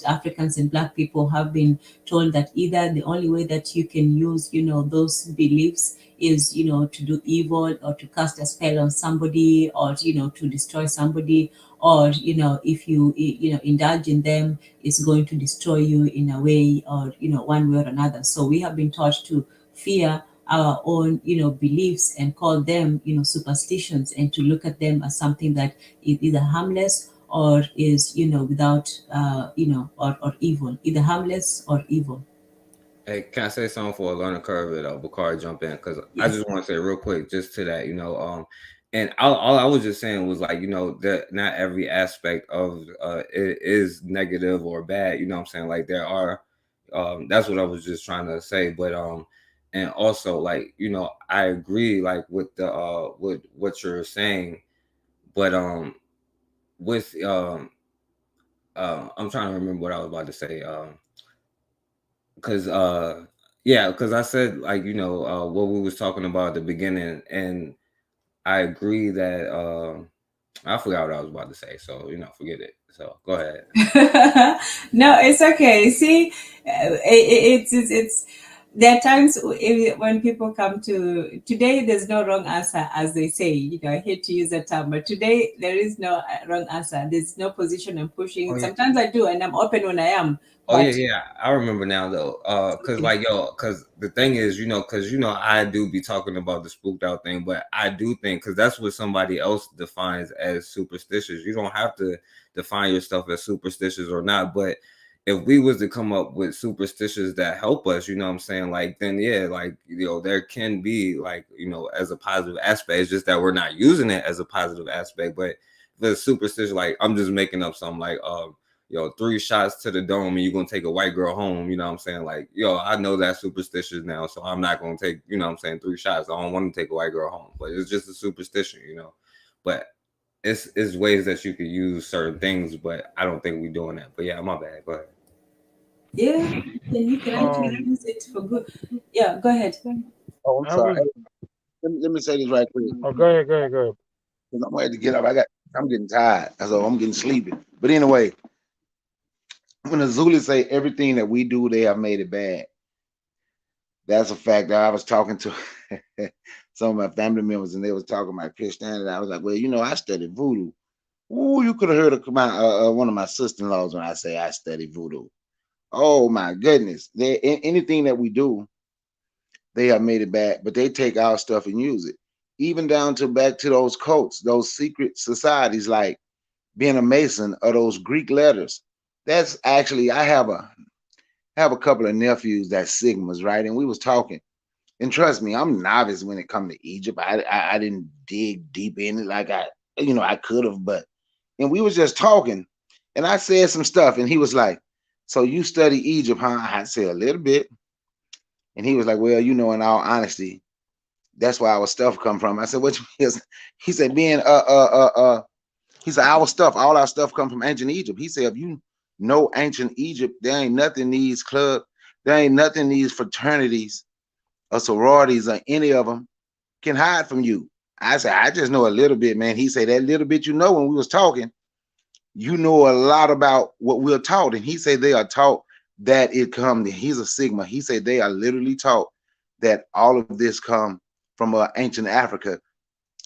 Africans and Black people have been told that either the only way that you can use those beliefs is to do evil, or to cast a spell on somebody, or to destroy somebody, or if you indulge in them, it's going to destroy you in a way, or one way or another. So we have been taught to fear our own beliefs and call them superstitions, and to look at them as something that is either harmless or is without or evil, either harmless or evil. Hey, can I say something for a learning curve that Bakari jump in? Because I Yes. just want to say real quick, just to that, and all I was just saying was like, that not every aspect of it is negative or bad. You know what I'm saying? Like there are, that's what I was just trying to say. But and also like, I agree like with the with what you're saying, but with I'm trying to remember what I was about to say. Because yeah, because I said like what we was talking about at the beginning, and I agree that I forgot what I was about to say, so forget it. So go ahead. No, it's okay. See, it's there are times when people come to today. There's no wrong answer, as they say. I hate to use that term, but today there is no wrong answer. There's no position I'm pushing. Oh yeah. Sometimes I do, and I'm open when I am. Oh yeah, But yeah. I remember now though. Cause like cause the thing is, cause I do be talking about the spooked out thing, but I do think cause that's what somebody else defines as superstitious. You don't have to define yourself as superstitious or not, but if we was to come up with superstitions that help us, you know what I'm saying? Like then yeah, like there can be like, as a positive aspect. It's just that we're not using it as a positive aspect. But the superstition, like I'm just making up something like 3 shots to the dome and you're gonna take a white girl home, you know what I'm saying? Like, I know that's superstitious now, so I'm not gonna take, 3 shots. I don't want to take a white girl home, but it's just a superstition, But it's ways that you could use certain things, but I don't think we're doing that. But yeah, my bad. Go ahead. yeah, then you can actually use it for good. Yeah, go ahead. Oh, I'm sorry. Let me say this right quick. Oh, go ahead. Because I'm gonna have to get up. I'm getting tired, so I'm getting sleepy. But anyway, when the Zulus say everything that we do, they have made it bad. That's a fact. That I was talking to some of my family members, and they was talking about Christianity. I was like, well, I studied voodoo. Ooh, you could have heard of one of my sister-in-laws when I say I studied voodoo. Oh my goodness! Anything that we do, they have made it bad. But they take our stuff and use it, even down to back to those cults, those secret societies, like being a Mason or those Greek letters. That's actually I have a couple of nephews that's Sigmas, right? And we was talking. And trust me, I'm novice when it comes to Egypt. I didn't dig deep in it like I could have, but and we was just talking, and I said some stuff, and he was like, "So you study Egypt, huh?" I said a little bit, and he was like, "Well, in all honesty, that's where our stuff come from." I said, "What you mean?" He said, "Being He said, our stuff, all our stuff come from ancient Egypt. He said, if you know ancient Egypt, there ain't nothing these clubs, there ain't nothing these fraternities or sororities or any of them can hide from you. I said, I just know a little bit, man. He said, that little bit you know when we was talking, you know a lot about what we're taught. And he said they are taught that it comes, he's a Sigma. He said they are literally taught that all of this come from ancient Africa.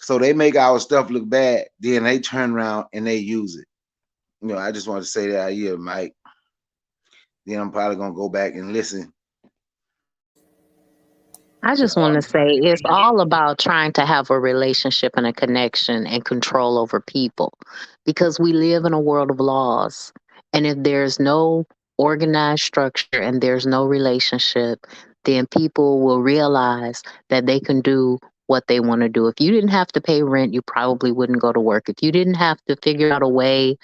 So they make our stuff look bad, then they turn around and they use it. You know, I just want to say that here, Mike. Then I'm probably gonna go back and listen. I just want to say it's all about trying to have a relationship and a connection and control over people, because we live in a world of laws. And if there's no organized structure and there's no relationship, then people will realize that they can do what they want to do. If you didn't have to pay rent, you probably wouldn't go to work. If you didn't have to figure out a way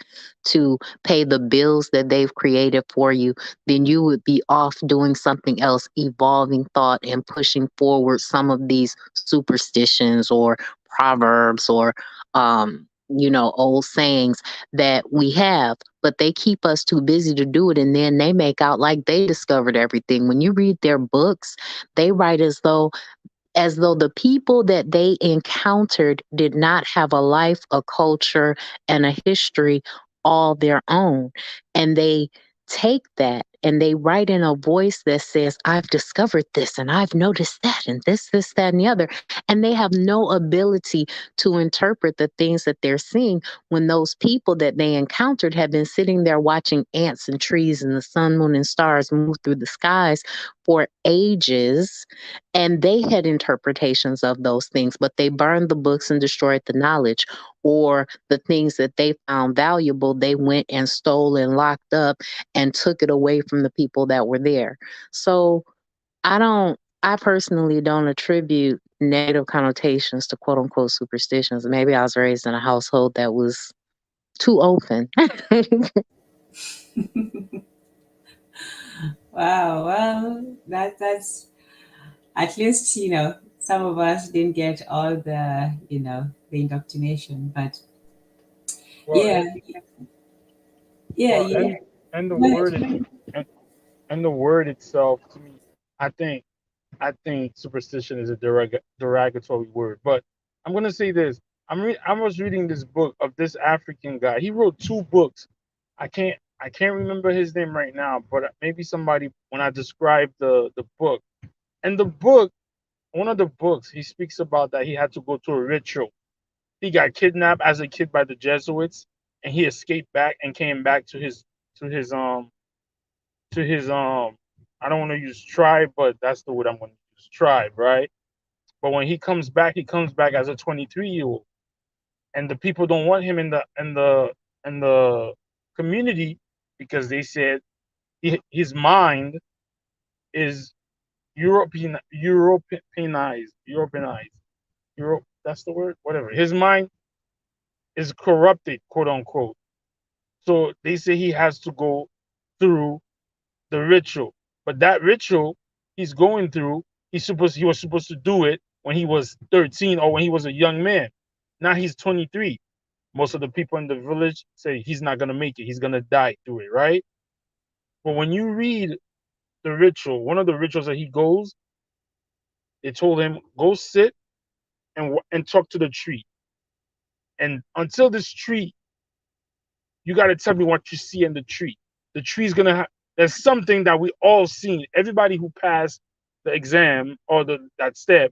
to pay the bills that they've created for you, then you would be off doing something else, evolving thought and pushing forward some of these superstitions or proverbs or, old sayings that we have, but they keep us too busy to do it. And then they make out like they discovered everything. When you read their books, they write as though the people that they encountered did not have a life, a culture, and a history all their own. And they take that and they write in a voice that says, I've discovered this and I've noticed that and this, that, and the other. And they have no ability to interpret the things that they're seeing when those people that they encountered have been sitting there watching ants and trees and the sun, moon, and stars move through the skies for ages, and they had interpretations of those things, but they burned the books and destroyed the knowledge, or the things that they found valuable, they went and stole and locked up and took it away from the people that were there. So I personally don't attribute negative connotations to quote unquote superstitions. Maybe I was raised in a household that was too open. Wow. Well, that's at least, some of us didn't get all the indoctrination, but Well, yeah, yeah, well, yeah. and the Go ahead. word and the word itself, to me, I think I think superstition is a derogatory word. But I'm gonna say this. I was reading this book of this African guy. He wrote two books. I can't remember his name right now, but maybe somebody when I describe the book. And the book, one of the books, he speaks about that he had to go to a ritual. He got kidnapped as a kid by the Jesuits, and he escaped back and came back to his I don't want to use tribe, but that's the word I'm going to use, tribe, right? But when he comes back as a 23-year-old, and the people don't want him in the community because they said his mind is Europeanized. Europe, that's the word, whatever. His mind is corrupted, quote unquote. So they say he has to go through the ritual. But that ritual he's going through, he was supposed to do it when he was 13 or when he was a young man. Now he's 23. Most of the people in the village say he's not gonna make it. He's gonna die through it, right? But when you read the ritual, one of the rituals that he goes, they told him go sit and talk to the tree. And until this tree, you got to tell me what you see in the tree. The tree's gonna have. There's something that we all seen. Everybody who passed the exam or that step,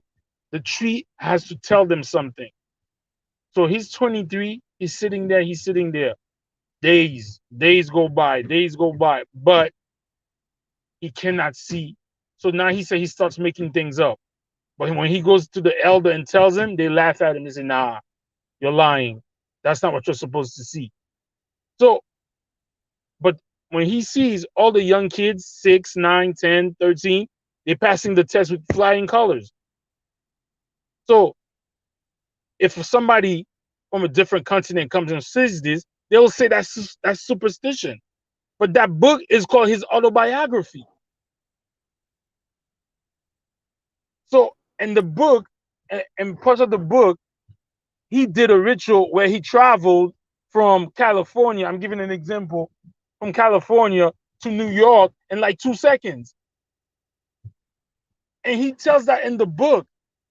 the tree has to tell them something. So he's 23. He's sitting there. He's sitting there. Days go by. Days go by. But he cannot see. So now he said he starts making things up. But when he goes to the elder and tells him, they laugh at him and say, "Nah, you're lying. That's not what you're supposed to see." So, but when he sees all the young kids, 6, 9, 10, 13, they're passing the test with flying colors. So if somebody from a different continent comes and says this, they'll say that's superstition. But that book is called his autobiography. So in the book, and part of the book, he did a ritual where he traveled from California, I'm giving an example, from California to New York in like 2 seconds. And he tells that in the book.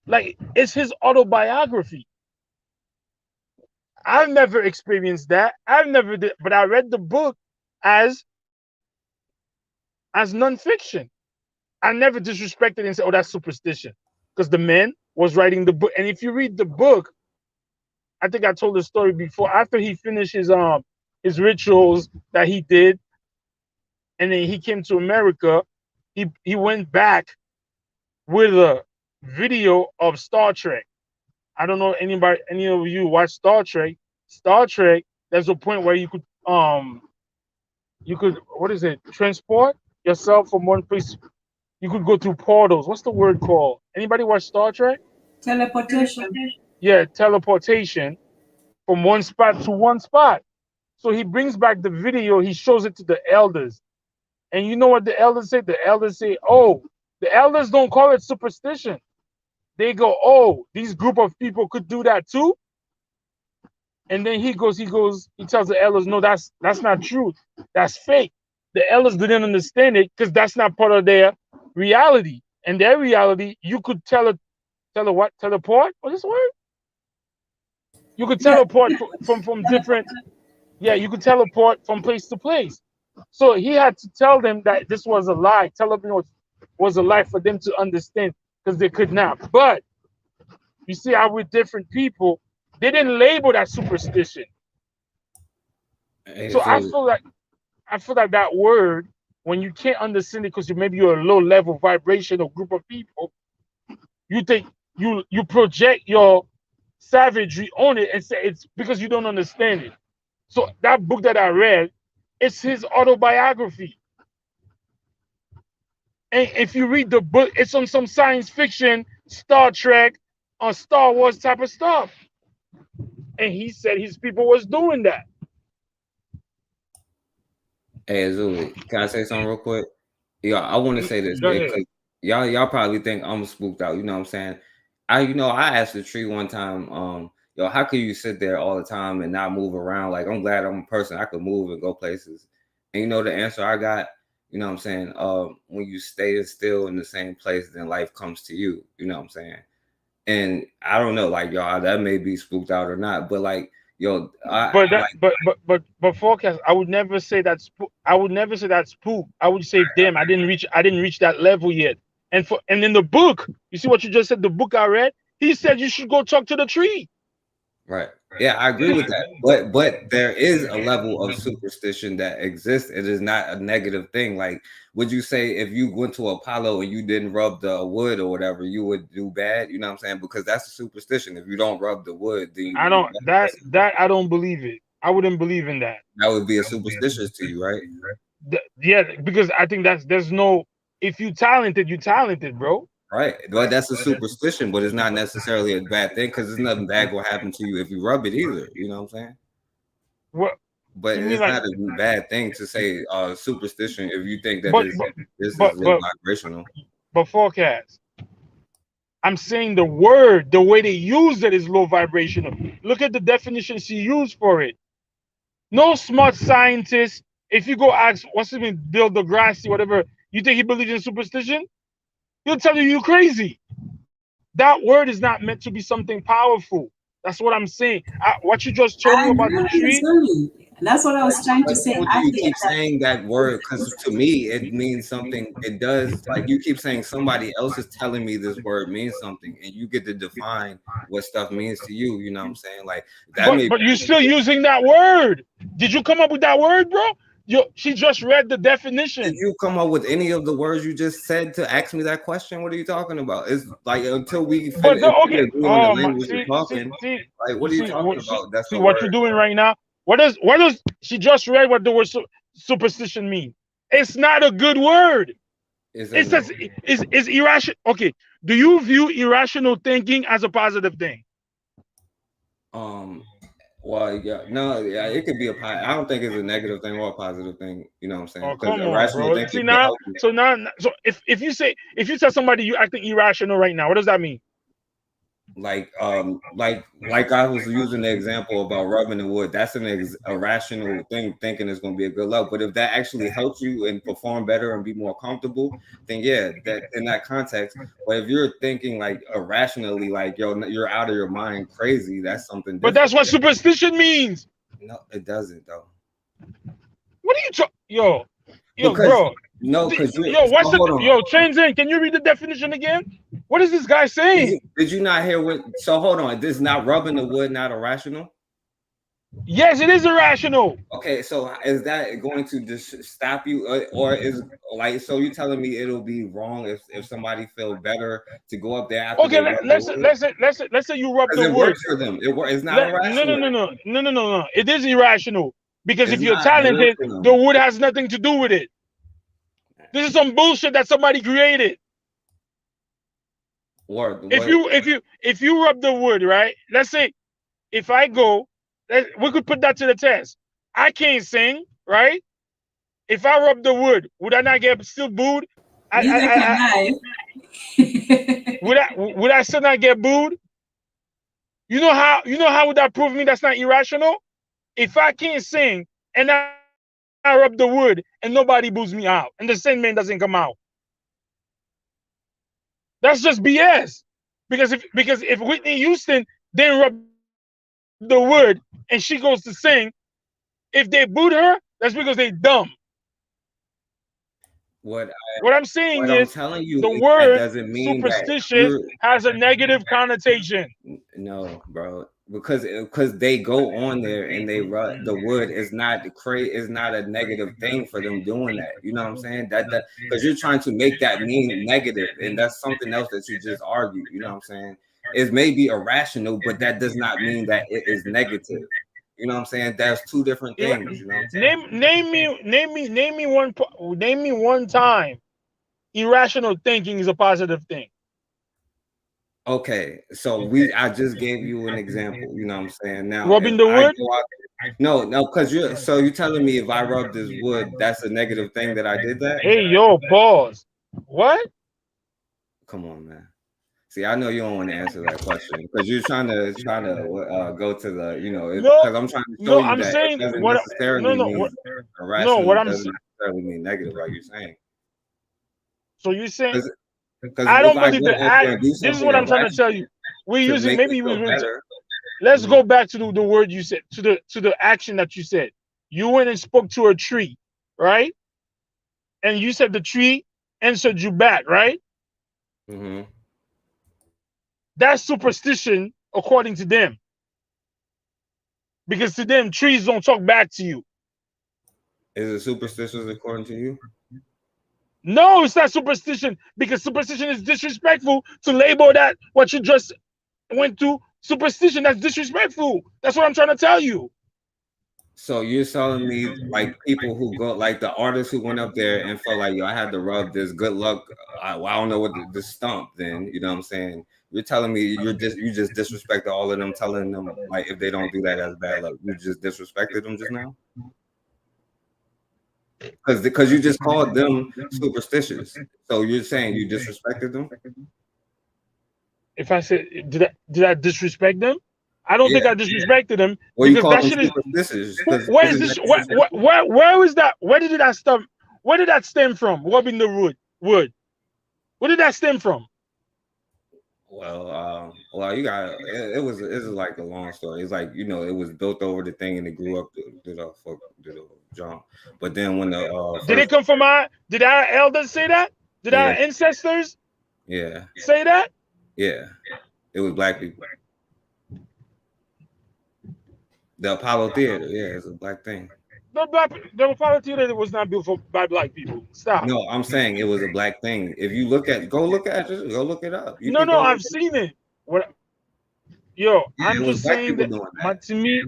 Like, it's his autobiography. I've never experienced that. I've never did, but I read the book as nonfiction. I never disrespected and said, "Oh, that's superstition," because the man was writing the book. And if you read the book, I think I told the story before. After he finished his rituals that he did, and then he came to America, he went back with a video of Star Trek. I don't know any of you watch Star Trek. Star Trek, there's a point where you could what is it? Transport yourself from one place. You could go through portals. What's the word called? Anybody watch Star Trek? Teleportation. Yeah, teleportation from one spot to one spot. So he brings back the video. He shows it to the elders. And you know what the elders say? The elders say, "Oh, the elders don't call it superstition. They go, oh, these group of people could do that too." And then he tells the elders, "No, that's not truth. That's fake." The elders didn't understand it because that's not part of their reality. And their reality, you could teleport. What is the word? You could teleport from different. Yeah, you could teleport from place to place. So he had to tell them that this was a lie. Teleporting was a lie for them to understand, because they could not. But you see how with different people, they didn't label that superstition. So I feel like that word, when you can't understand it because maybe you're a low level vibrational group of people, you think you project your savagery on it and say it's because you don't understand it. So that book that I read, it's his autobiography. And if you read the book, it's on some science fiction, Star Trek, or Star Wars type of stuff. And he said his people was doing that. Hey, Azuli, can I say something real quick? Yeah, I want to say this. Go ahead. Y'all probably think I'm spooked out. You know what I'm saying? I asked the tree one time, how could you sit there all the time and not move around? Like, I'm glad I'm a person. I could move and go places. And you know the answer I got? You know what I'm saying? When you stay still in the same place, then life comes to you. You know what I'm saying? And I don't know, like, y'all, that may be spooked out or not, but like, but forecast, I would never say that's I would never say that's spook. I would say, damn, I didn't reach that level yet. And in the book, you see what you just said, the book I read, he said you should go talk to the tree. Right. Yeah, I agree with that. But there is a level of superstition that exists. It is not a negative thing. Like, would you say if you went to Apollo and you didn't rub the wood or whatever, you would do bad? You know what I'm saying? Because that's a superstition. If you don't rub the wood, then I don't I don't believe it. I wouldn't believe in that. That would be a superstitious to you, right? Yeah, because I think there's no, if you talented, bro. Right. But that's a superstition, but it's not necessarily a bad thing because there's nothing bad will happen to you if you rub it either. You know what I'm saying? What? But it's not a bad thing to say superstition if you think that this is low vibrational. But forecast, I'm saying the word, the way they use it is low vibrational. Look at the definition she used for it. No smart scientist, if you go ask, what's his name, Bill deGrassi, whatever, you think he believes in superstition? He'll tell you you're crazy. That word is not meant to be something powerful. That's what I'm saying. What you just told me about the tree. That's what I was trying to say. You keep saying that word because to me it means something. It does. Like, you keep saying somebody else is telling me this word means something, and you get to define what stuff means to you. You know what I'm saying? Like that. But you're still using that word. Did you come up with that word, bro? She just read the definition. Did you come up with any of the words you just said to ask me that question? What are you talking about? It's like until we finish okay. Like, what are you talking about? That's what you're doing right now. What does she just read what the word superstition mean? It's not a good word. It says is irrational. Okay. Do you view irrational thinking as a positive thing? Well, yeah, no, yeah, it could be I don't think it's a negative thing or a positive thing. You know what I'm saying? Oh, come on, bro. See now, so if you tell somebody you acting irrational right now, what does that mean? like I was using the example about rubbing the wood. That's an irrational thing, thinking it's going to be a good luck. But if that actually helps you and perform better and be more comfortable, then yeah, that in that context. But if you're thinking like irrationally, like you're out of your mind, crazy, that's something different. But that's what superstition means. No, it doesn't though. What are you talking? Yo, because, bro. No, because what's Transcend? Can you read the definition again? What is this guy saying? Did you not hear what? So hold on. This is not rubbing the wood, not irrational. Yes, it is irrational. Okay, so is that going to just stop you, or is like so? You telling me it'll be wrong if somebody feel better to go up there after? Okay, let's say you rub the wood. It works for them. It's not irrational. No. It is irrational because if you're talented, the wood has nothing to do with it. This is some bullshit that somebody created. If you rub the wood, right? Let's say if I go, we could put that to the test. I can't sing, right? If I rub the wood, would I not get still booed? Would I still not get booed? You know how would that prove me that's not irrational? If I can't sing and I rub the wood and nobody boos me out and the Sandman doesn't come out. That's just BS. Because if Whitney Houston didn't rub the wood and she goes to sing, if they booed her, that's because they dumb. What I'm saying is, telling you, the word doesn't mean superstitious has a negative connotation. No, bro, because they go on there and they rub the wood is not a negative thing for them doing that. You know what I'm saying? That because you're trying to make that mean negative, and that's something else that you just argued. You know what I'm saying? It may be irrational, but that does not mean that it is negative. You know what I'm saying? That's two different things. You know what I'm saying? Name me one time irrational thinking is a positive thing. Okay, so I just gave you an example. You know what I'm saying? Now rubbing the wood. No, because you're telling me if I rub this wood, that's a negative thing that I did that. Hey, yo, pause. What? Come on, man. See, I know you don't want to answer that question because you're trying to go to the because I'm trying to show you that it doesn't necessarily mean irrational. What I'm doesn't necessarily mean negative, like you're saying. So you're saying I don't believe that. This is what I'm trying to tell you. We're using let's go back to the word you said, to the action that you said. You went and spoke to a tree, right? And you said the tree answered you back, right? Mm-hmm. That's superstition according to them. Because to them, trees don't talk back to you. Is it superstitious according to you? No, it's not superstition, because superstition is disrespectful to label that what you just went to superstition. That's disrespectful. That's what I'm trying to tell you. So you're telling me like people who go, like the artists who went up there and felt like, yo, I had to rub this good luck. I don't know what the stump then, you know what I'm saying? You're telling me you just disrespected all of them, telling them like if they don't do that as bad luck. You just disrespected them just now? Because you just called them superstitious. So you're saying you disrespected them? If I said did I disrespect them? I don't think I disrespected them. Well, you call them superstitious. Where is this? Where is that? Where did that stem? Where did that stem from? Rubbing the wood. Where did that stem from? Well, you got it was like a long story. It's like it was built over the thing and it grew up to the John. But then when did it come from did our elders say that? Did our ancestors? Yeah. Say that? Yeah, it was black people. The Apollo Theater, it's a black thing. The Apollo Theater was not built by black people. Stop. No, I'm saying it was a black thing. If you go look at it up. No, I've seen it. I'm just saying that to me.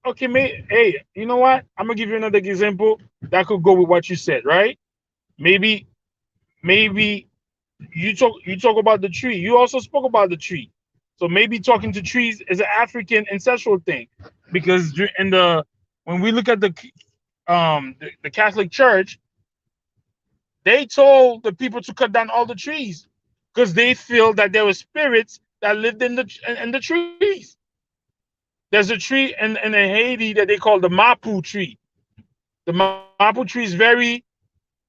Okay, mate. Hey, you know what? I'm gonna give you another example that could go with what you said, right? Maybe you talk about the tree. You also spoke about the tree. So maybe talking to trees is an African ancestral thing, because when we look at the Catholic Church, they told the people to cut down all the trees because they feel that there were spirits that lived in the trees. There's a tree in Haiti that they call the Mapu tree. The Mapu tree is very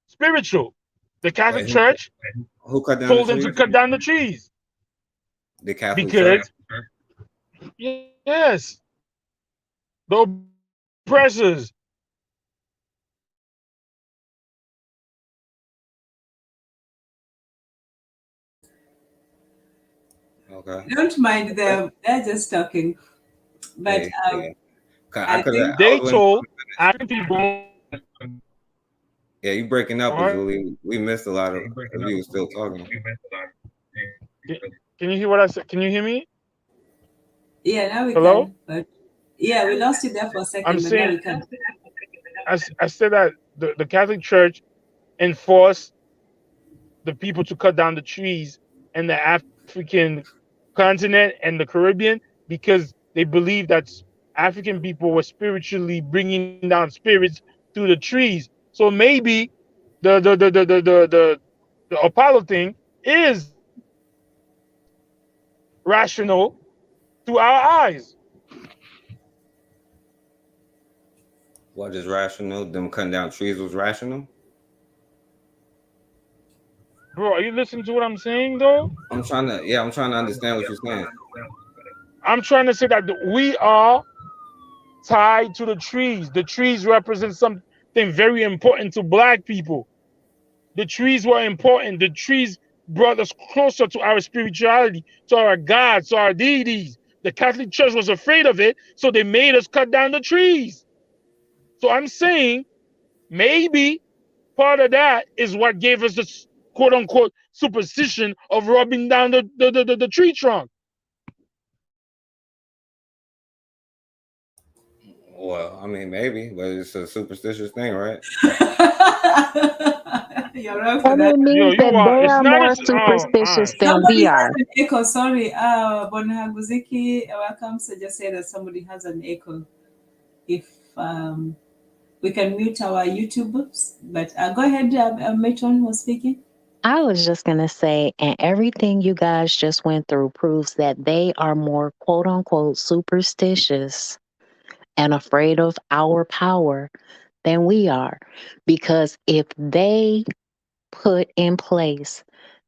spiritual. The Catholic Wait, Church who cut down the told them to trees? cut down the trees The Catholic Church. because, yes, the oppressors. Okay. Don't mind them. They're just talking. But Hey, yeah. I I think They was waiting. told African people. Yeah, you breaking up, What? Azuli. We missed a lot of you were still talking. Can you hear what I said? Can you hear me? yeah, now we Hello? can. But yeah, we lost you there for a I'm second, but now saying we can. I said that the Catholic Church enforced the people to cut down the trees in the African continent and the Caribbean because they believed that African people were spiritually bringing down spirits through the trees. So maybe the Apollo thing is rational to our eyes. What is rational? Them cutting down trees was rational? Bro, are you listening to what I'm saying though? I'm trying to understand what you're saying. I'm trying to say that we are tied to the trees. The trees represent something very important to black people. The trees were important. The trees brought us closer to our spirituality, to our gods, to our deities. The Catholic Church was afraid of it, so they made us cut down the trees. So I'm saying maybe part of that is what gave us this quote unquote superstition of rubbing down the tree trunk. Well, I mean, maybe, but it's a superstitious thing, right? You're wrong for And that. it means that they It's are not more as superstitious than Somebody we has are. an echo. Sorry. Bonhaguziki, welcome. So just say that somebody has an echo. If we can mute our YouTubers, but go ahead, Matron was speaking. I was just going to say, and everything you guys just went through proves that they are more quote unquote superstitious and afraid of our power than we are. Because if they put in place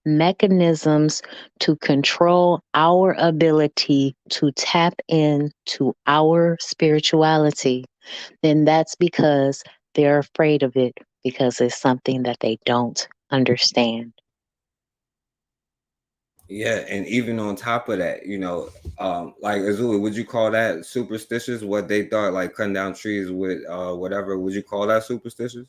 mechanisms to control our ability to tap into our spirituality, then that's because they're afraid of it because it's something that they don't understand. Yeah, and even on top of that, like Azuli, would you call that superstitious? What they thought, like cutting down trees with whatever, would you call that superstitious?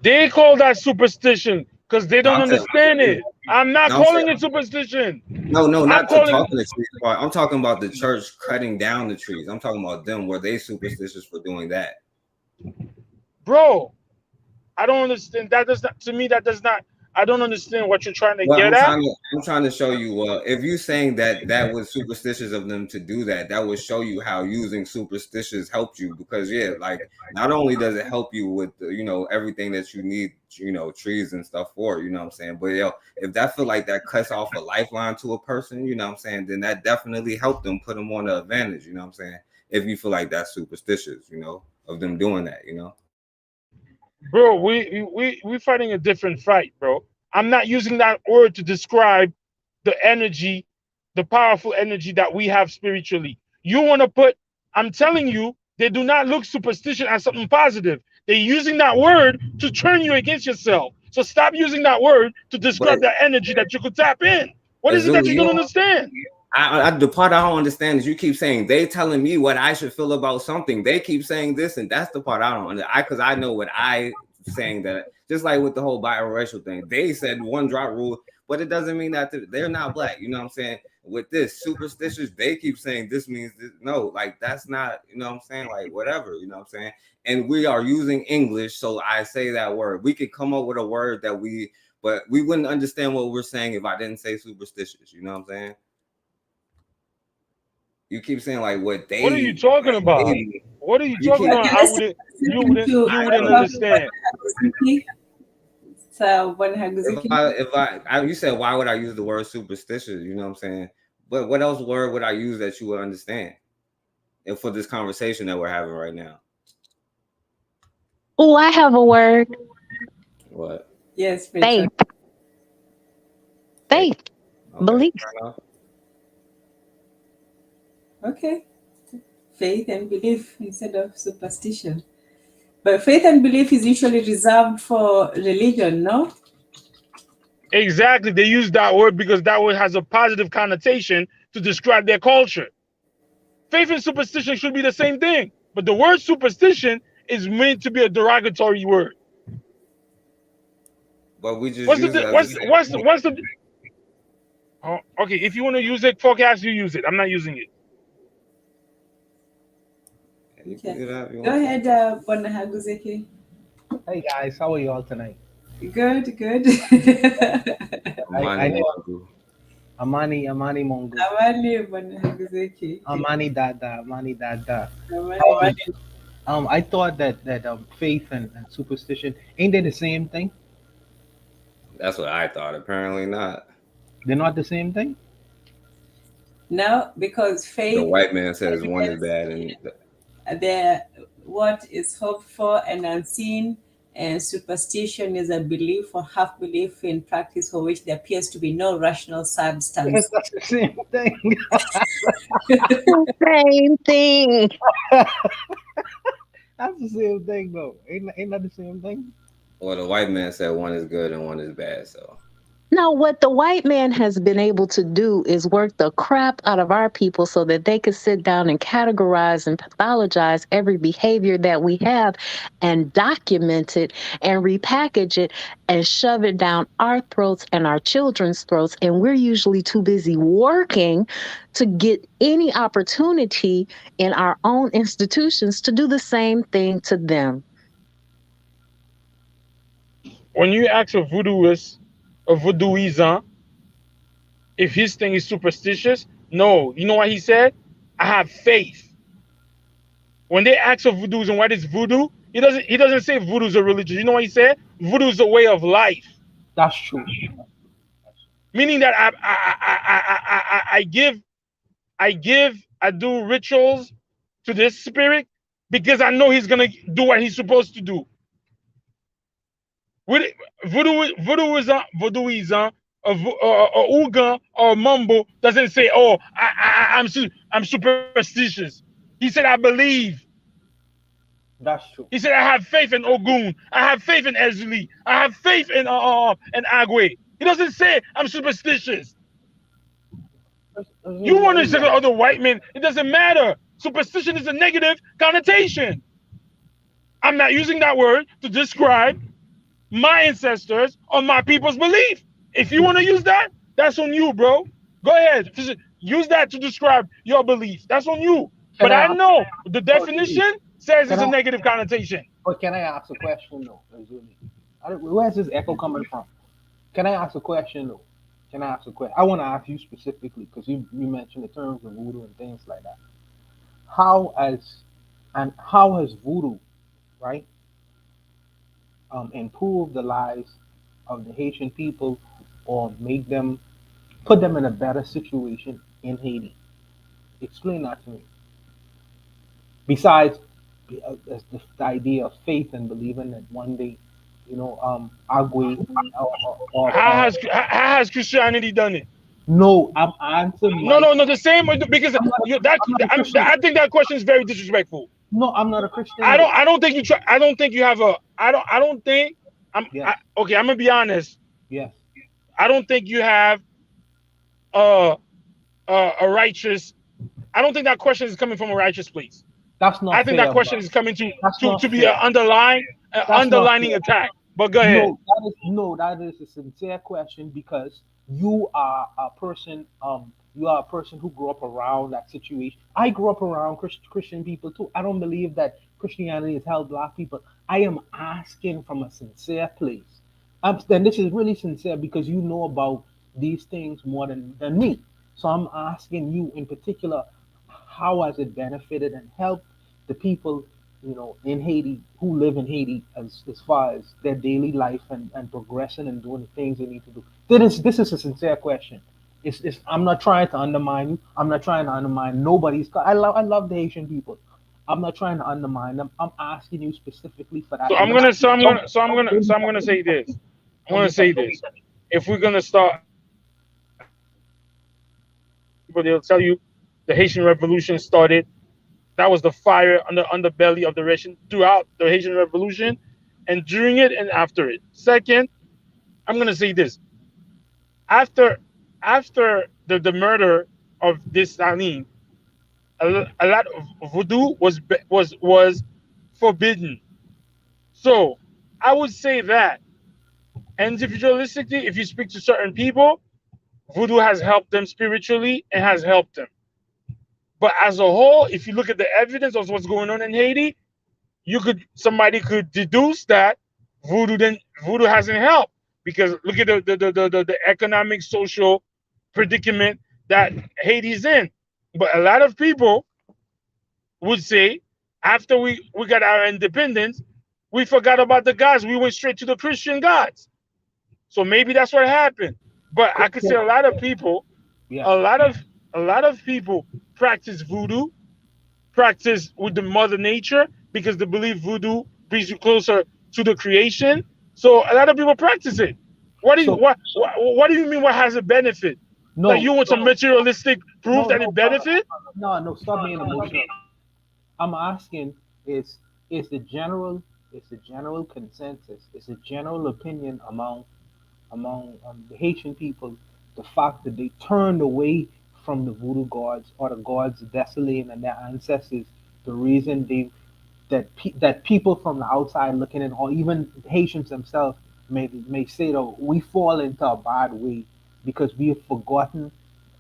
They call that superstition because they No, don't I'm saying, understand it. I'm not no, I'm saying, calling it superstition. no, I'm not to calling, talking the trees part. I'm talking about the church cutting down the trees. I'm talking about them. Were they superstitious for doing that? bro, I don't understand. That does not, to me, that does not, I don't understand what you're trying to Well, get at. I'm trying to show you. If you saying that that was superstitious of them to do that, that would show you how using superstitious helped you. Because yeah, like not only does it help you with everything that you need, trees and stuff for, you know what I'm saying. But if that feel like that cuts off a lifeline to a person, you know what I'm saying, then that definitely helped them, put them on the advantage. You know what I'm saying. If you feel like that's superstitious, of them doing that, Bro, we're fighting a different fight, bro. I'm not using that word to describe the energy, the powerful energy that we have spiritually. You want to put, I'm telling you, they do not look superstition as something positive. They're using that word to turn you against yourself. So stop using that word to But describe the energy that you could tap in. What is it that Azul, you don't understand? the part I don't understand is you keep saying they telling me what I should feel about something. They keep saying this, and that's the part I don't understand. Because I know what I saying that just like with the whole biracial thing. They said one drop rule, but it doesn't mean that they're not black. You know what I'm saying? With this superstitious, they keep saying this means this. No, like that's not. You know what I'm saying? Like whatever. You know what I'm saying? And we are using English, so I say that word. We could come up with a word but we wouldn't understand what we're saying if I didn't say superstitious. You know what I'm saying? You keep saying like what What are you they talking about? What are you talking about? Okay, let's You wouldn't understand. So when Haguziki, you said why would I use the word superstitious? You know what I'm saying? But what else word would I use that you would understand? And for this conversation that we're having right now. Oh, I have a word. What? yes, Faith. Rachel. Faith. Okay. Belief. Okay, faith and belief instead of superstition. But faith and belief is usually reserved for religion, no? Exactly. They use that word because that word has a positive connotation to describe their culture. Faith and superstition should be the same thing, but the word superstition is meant to be a derogatory word. But we just What's use it the as what's the oh, okay, if you want to use it, forecast, you use it. I'm not using it. You can Okay. do that if you Go want. ahead, Bwana Haguziki. Hey guys, how are y'all tonight? Good, good. I Amani Mongo. Amani Bwana Haguziki. Amani Dada. Amani. How are you? I thought that faith and superstition, ain't they the same thing? That's what I thought. Apparently not. They're not the same thing? No, because faith. The white man says one is bad and what is hoped for and unseen, and superstition is a belief or half belief in practice for which there appears to be no rational substance. Yes, that's the same thing. Same thing. That's the same thing though. Ain't that the same thing? well, the white man said one is good and one is bad. So Now, what the white man has been able to do is work the crap out of our people so that they could sit down and categorize and pathologize every behavior that we have and document it and repackage it and shove it down our throats and our children's throats. And we're usually too busy working to get any opportunity in our own institutions to do the same thing to them. When you ask a voodooist, a voodooism, if his thing is superstitious, no. You know what he said? I have faith. When they ask a voodooism what is voodoo, he doesn't say voodoo is a religion. You know what he said? Voodoo is a way of life. That's true. Meaning that I do rituals to this spirit because I know he's gonna do what he's supposed to do. Voodooism, or Uga or Mumbo doesn't say, "Oh, I'm superstitious." He said, "I believe." That's true. He said, "I have faith in Ogun. I have faith in Ezuli. I have faith in Agwe." He doesn't say, "I'm superstitious." You want to say to other white men, it doesn't matter. Superstition is a negative connotation. I'm not using that word to describe my ancestors or my people's belief. If you want to use that, that's on you, bro. Go ahead. Use that to describe your belief. That's on you. But I know the definition says it's a negative connotation. But can I ask a question though, Azuli? Where's this echo coming from? Can I ask a question though? Can I ask a question? I want to ask you specifically because you mentioned the terms of voodoo and things like that. How has voodoo, right, improve the lives of the Haitian people or put them in a better situation in Haiti? Explain that to me. Besides the idea of faith and believing that one day, Agwe. How has Christianity done it? No, I'm answering. No, the same because I think that question is very disrespectful. No, I'm not a Christian. I don't think you try. I don't think you have a. I don't think. Okay, I'm gonna be honest. Yes. I don't think you have a righteous. I don't think that question is coming from a righteous place. That's not. I think that question is coming to be an underlining attack. But go ahead. That is a sincere question because you are a person. You are a person who grew up around that situation. I grew up around Christian people too. I don't believe that Christianity has held black people. I am asking from a sincere place. And this is really sincere because you know about these things more than me. So I'm asking you in particular, how has it benefited and helped the people in Haiti, who live in Haiti as far as their daily life and progressing and doing the things they need to do. This is a sincere question. It's I'm not trying to undermine you. I'm not trying to undermine nobody's. I love the Haitian people. I'm not trying to undermine them. I'm asking you specifically for that. So I'm gonna say this. I'm gonna say this. If we're gonna start, people they'll tell you the Haitian Revolution started. That was the fire on the underbelly of the Russian throughout the Haitian Revolution, and during it and after it. Second, I'm gonna say this. After the murder of this Saline, a lot of voodoo was forbidden. So I would say that individualistically, if you speak to certain people, voodoo has helped them spiritually and has helped them. But as a whole, if you look at the evidence of what's going on in Haiti, somebody could deduce that voodoo hasn't helped, because look at the economic social predicament that Haiti's in. But a lot of people would say after we got our independence, we forgot about the gods. We went straight to the Christian gods. So maybe that's what happened. But I could say a lot of people, Yeah. a lot of people practice voodoo, practice with the mother nature, because they believe voodoo brings you closer to the creation. So a lot of people practice it. What do you So what do you mean? What has a benefit? Like no, you want some materialistic proof no, that no, it benefit? no. Stop being emotional. I'm asking is is the general is the general consensus, is the general opinion among the Haitian people, the fact that they turned away from the voodoo gods or the gods of Desalegn and their ancestors, the reason that people from the outside looking in, or even Haitians themselves, may say that we fall into a bad way because we have forgotten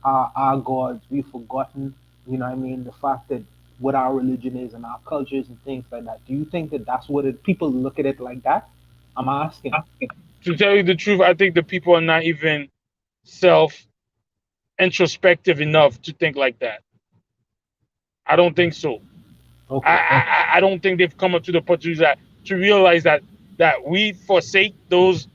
our gods, we've forgotten, what I mean, the fact that what our religion is and our cultures and things like that. Do you think that that's what people look at it like that? I'm asking. To tell you the truth, I think the people are not even self introspective enough to think like that. I don't think so. I, Okay. I don't think they've come up to the point to realize that we forsake those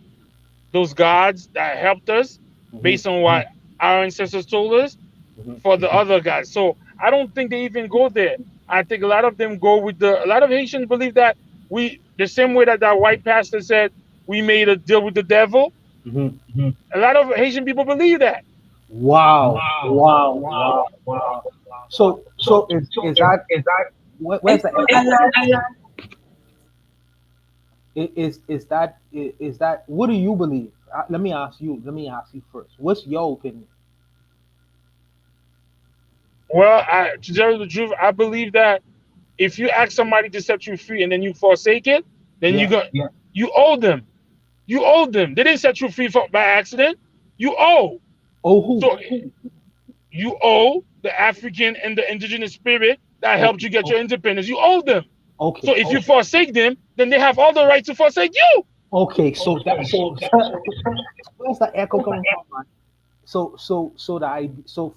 gods that helped us Hmm. based on what our ancestors told us Hmm. for the other gods. So I don't think they even go there. I think a lot of them go with a lot of Haitians believe that the same way that that white pastor said we made a deal with the devil. Hmm. A lot of Haitian people believe that. Wow. Wow. Wow. Wow. So is that where's It's the not echo? allowed. Is that what do you believe? Let me ask you first. What's your opinion? Well, to tell you the truth, I believe that if you ask somebody to set you free and then you forsake it, then Yeah. you owe them. You owe them. They didn't set you free by accident. You owe. Oh, who? So you owe the African and the indigenous spirit that helped Okay. you get your independence. You owe them. So Okay. if you forsake them, then they have all the right to forsake you. Okay. Where's the echo coming from, man? So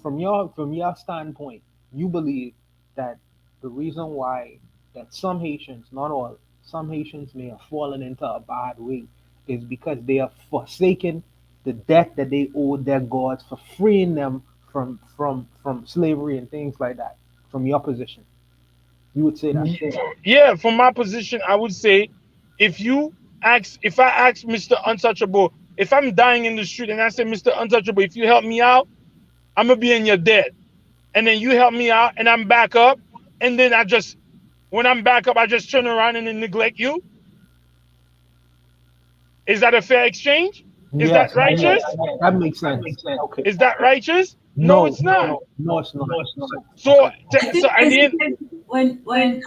from your standpoint, you believe that the reason why that some Haitians, not all, some Haitians may have fallen into a bad way is because they have forsaken the debt that they owed their gods for freeing them from slavery and things like that. From your position, you would say that. Yeah, from my position, I would say if I ask Mr. Untouchable, if I'm dying in the street and I say, Mr. Untouchable, if you help me out, I'm gonna be in your debt. And then you help me out and I'm back up, and then when I'm back up, I just turn around and then neglect you. Is that a fair exchange? Is that Yes, righteous? that makes sense. Okay. Is that righteous? No, No, it's not. no, it's not. So, I so think at the end, when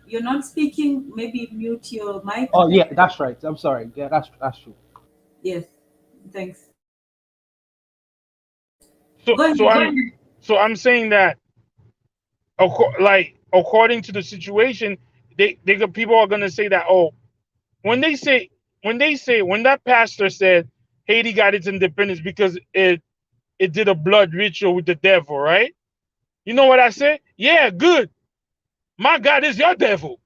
you're not speaking, maybe mute your mic. Oh yeah, that's right. I'm sorry. Yeah, that's true. Yes, thanks. so Go ahead. so I'm so I'm saying that like according to the situation, people are gonna say that, oh, when they say when that pastor said Haiti got its independence because it did a blood ritual with the devil, right? You know what I say? Yeah, good. My God is your devil.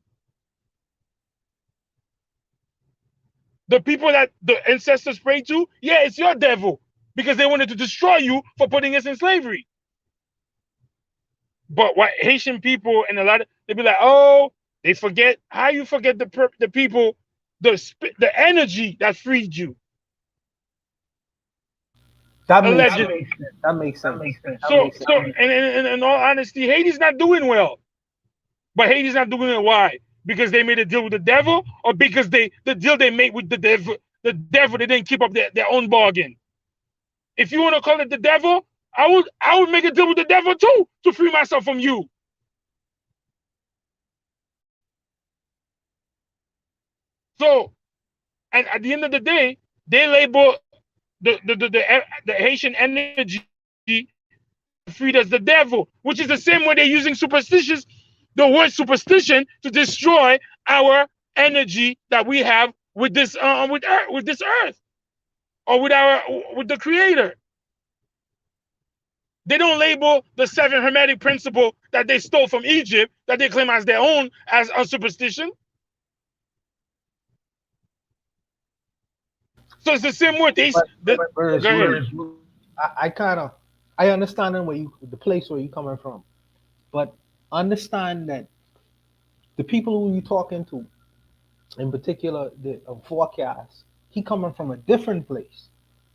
The people that the ancestors prayed to, yeah, it's your devil, because they wanted to destroy you for putting us in slavery. But what Haitian people and a lot of, they be like, oh, they forget. How you forget the people, the energy that freed you? That makes Allegedly. sense. That makes sense. So in all honesty, Haiti's not doing well. But Haiti's not doing it. Why? Because they made a deal with the devil, or because the deal they made with the devil, they didn't keep up their own bargain. If you want to call it the devil, I would make a deal with the devil too to free myself from you. So, and at the end of the day, they label the Haitian energy freed as the devil, which is the same way they're using superstitious, the word superstition, to destroy our energy that we have with this with this earth, or with the creator. They don't label the 7 hermetic principle that they stole from Egypt, that they claim as their own, as a superstition. So it's the same word. I understand the place where you're coming from, but understand that the people who you're talking to, in particular the forecast, he coming from a different place.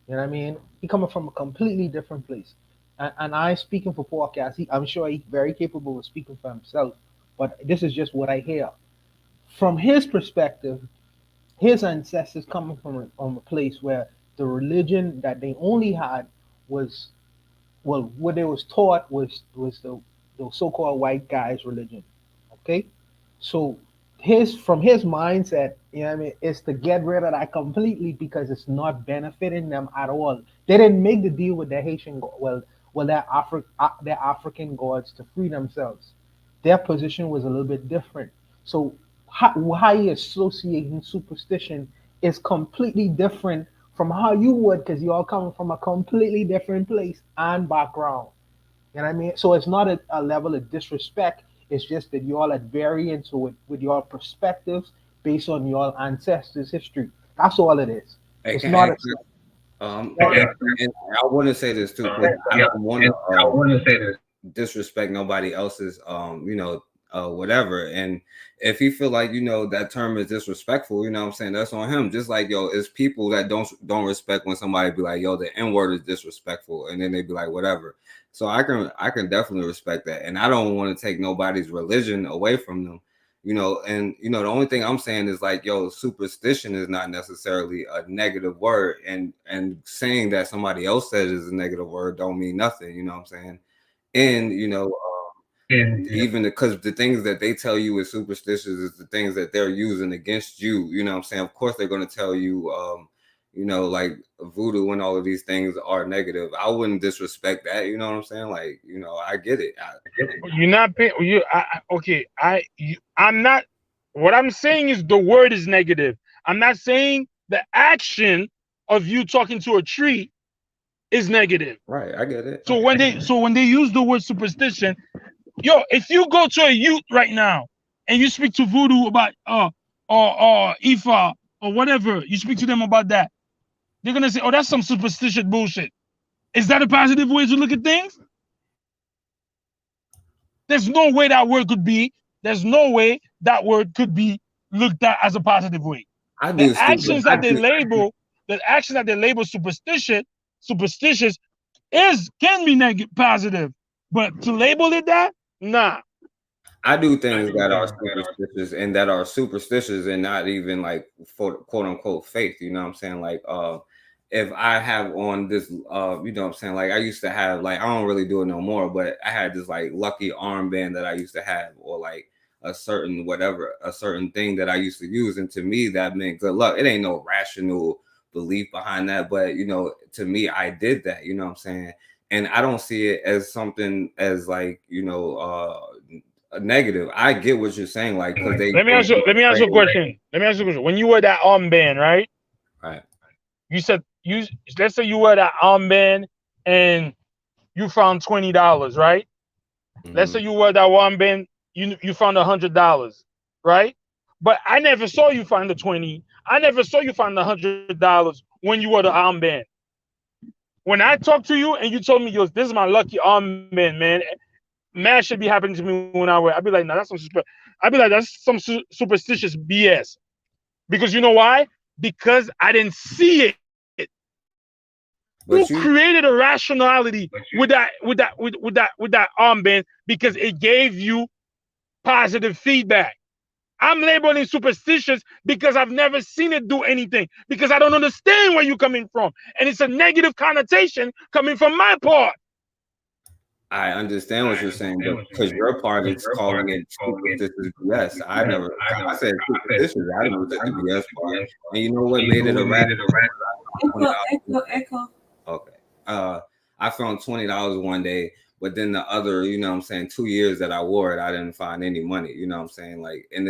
You know what I mean? He coming from a completely different place. And I speaking for forecast. I'm sure he's very capable of speaking for himself, but this is just what I hear. From his perspective, his ancestors coming from a place where the religion that they only had was, well, what they was taught was the so-called white guy's religion. Okay, so from his mindset, you know what I mean, is to get rid of that completely because it's not benefiting them at all. They didn't make the deal with their Haitian, their African gods to free themselves. Their position was a little bit different. So how you associating superstition is completely different from how you would, because you all coming from a completely different place and background. You know what I mean? So it's not a level of disrespect. It's just that you all at variance with your perspectives based on your ancestors' history. That's all it is. It's not. And I want to say this too. I don't want to say this, disrespect nobody else's, whatever. And if he feel like, that term is disrespectful, you know what I'm saying, that's on him. Just like, it's people that don't respect when somebody be like, yo, the N-word is disrespectful, and then they be like, whatever. So I can definitely respect that, and I don't want to take nobody's religion away from them, and the only thing I'm saying is like, yo, superstition is not necessarily a negative word, and saying that somebody else says is a negative word don't mean nothing, you know what I'm saying? And even because the things that they tell you is superstitious is the things that they're using against you, you know what I'm saying? Of course they're going to tell you like voodoo and all of these things are negative. I wouldn't disrespect that, you know what I'm saying? Like, I get it. You're not paying you. I'm not. What I'm saying is the word is negative. I'm not saying the action of you talking to a tree is negative. Right, I get it. So when they use the word superstition, yo, if you go to a youth right now and you speak to voodoo about or Ifa or whatever, you speak to them about that, they're gonna say, oh, that's some superstitious bullshit. Is that a positive way to look at things? There's no way that word could be. There's no way that word could be looked at as a positive way. The actions that they label superstitious can be positive, but to label it that, nah. I do things that are superstitious and not even like for quote unquote faith. You know what I'm saying? Like, if I have on this, you know what I'm saying? Like I used to have, like, I don't really do it no more, but I had this like lucky armband that I used to have, or like a certain thing that I used to use. And to me, that meant good luck. It ain't no rational belief behind that, but to me, I did that, you know what I'm saying? And I don't see it as something as like, a negative. I get what you're saying, like, because let me ask you a question. When you wear that armband, right? Right. You said let's say you wear that armband and you found $20, right? Mm-hmm. Let's say you wear that armband, you found $100, right? But I never saw you find the 20. I never saw you find the $100 when you were the armband. When I talked to you and you told me, yo, this is my lucky armband, man. Mad should be happening to me when I wear. I'd be like, nah, I'd be like, that's some superstitious BS. Because you know why? Because I didn't see it. Who But created you, a rationality with that armband because it gave you positive feedback? I'm labeling superstitious because I've never seen it do anything, because I don't understand where you're coming from. And it's a negative connotation coming from my part. I understand what you're saying, but because your part is calling it superstitious BS. I never, I said superstitious. I never said the BS part. And you know what made it a rat? Echo, echo, echo. Okay. Uh, I found $20 one day, but then the other, 2 years that I wore it, I didn't find any money. You know what I'm saying? Like, and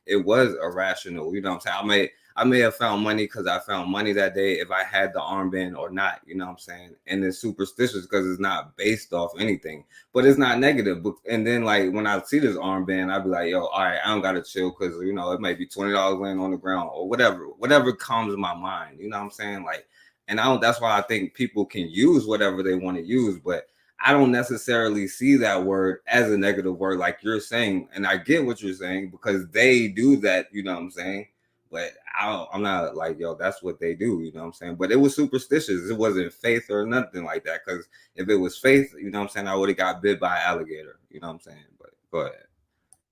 it was irrational. You know what I'm saying? I may have found money because I found money that day if I had the armband or not. You know what I'm saying? And it's superstitious because it's not based off anything, but it's not negative. And then like when I see this armband, I'd be like, yo, all right, I don't gotta chill because it might be $20 laying on the ground or whatever comes to my mind. You know what I'm saying? Like. And that's why I think people can use whatever they want to use, but I don't necessarily see that word as a negative word like you're saying. And I get what you're saying because they do that, you know what I'm saying? But I'm not like, yo, that's what they do, you know what I'm saying? But it was superstitious. It wasn't faith or nothing like that. Because if it was faith, you know what I'm saying, I would have got bit by an alligator, you know what I'm saying? But go ahead.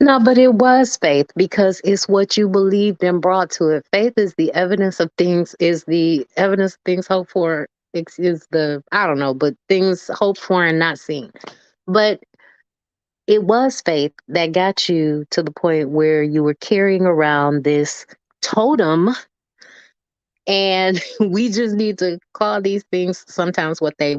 No, but it was faith because it's what you believed and brought to it. Faith is the evidence of things, is the evidence of things hoped for, is the, I don't know, but things hoped for and not seen. But it was faith that got you to the point where you were carrying around this totem, and we just need to call these things sometimes what they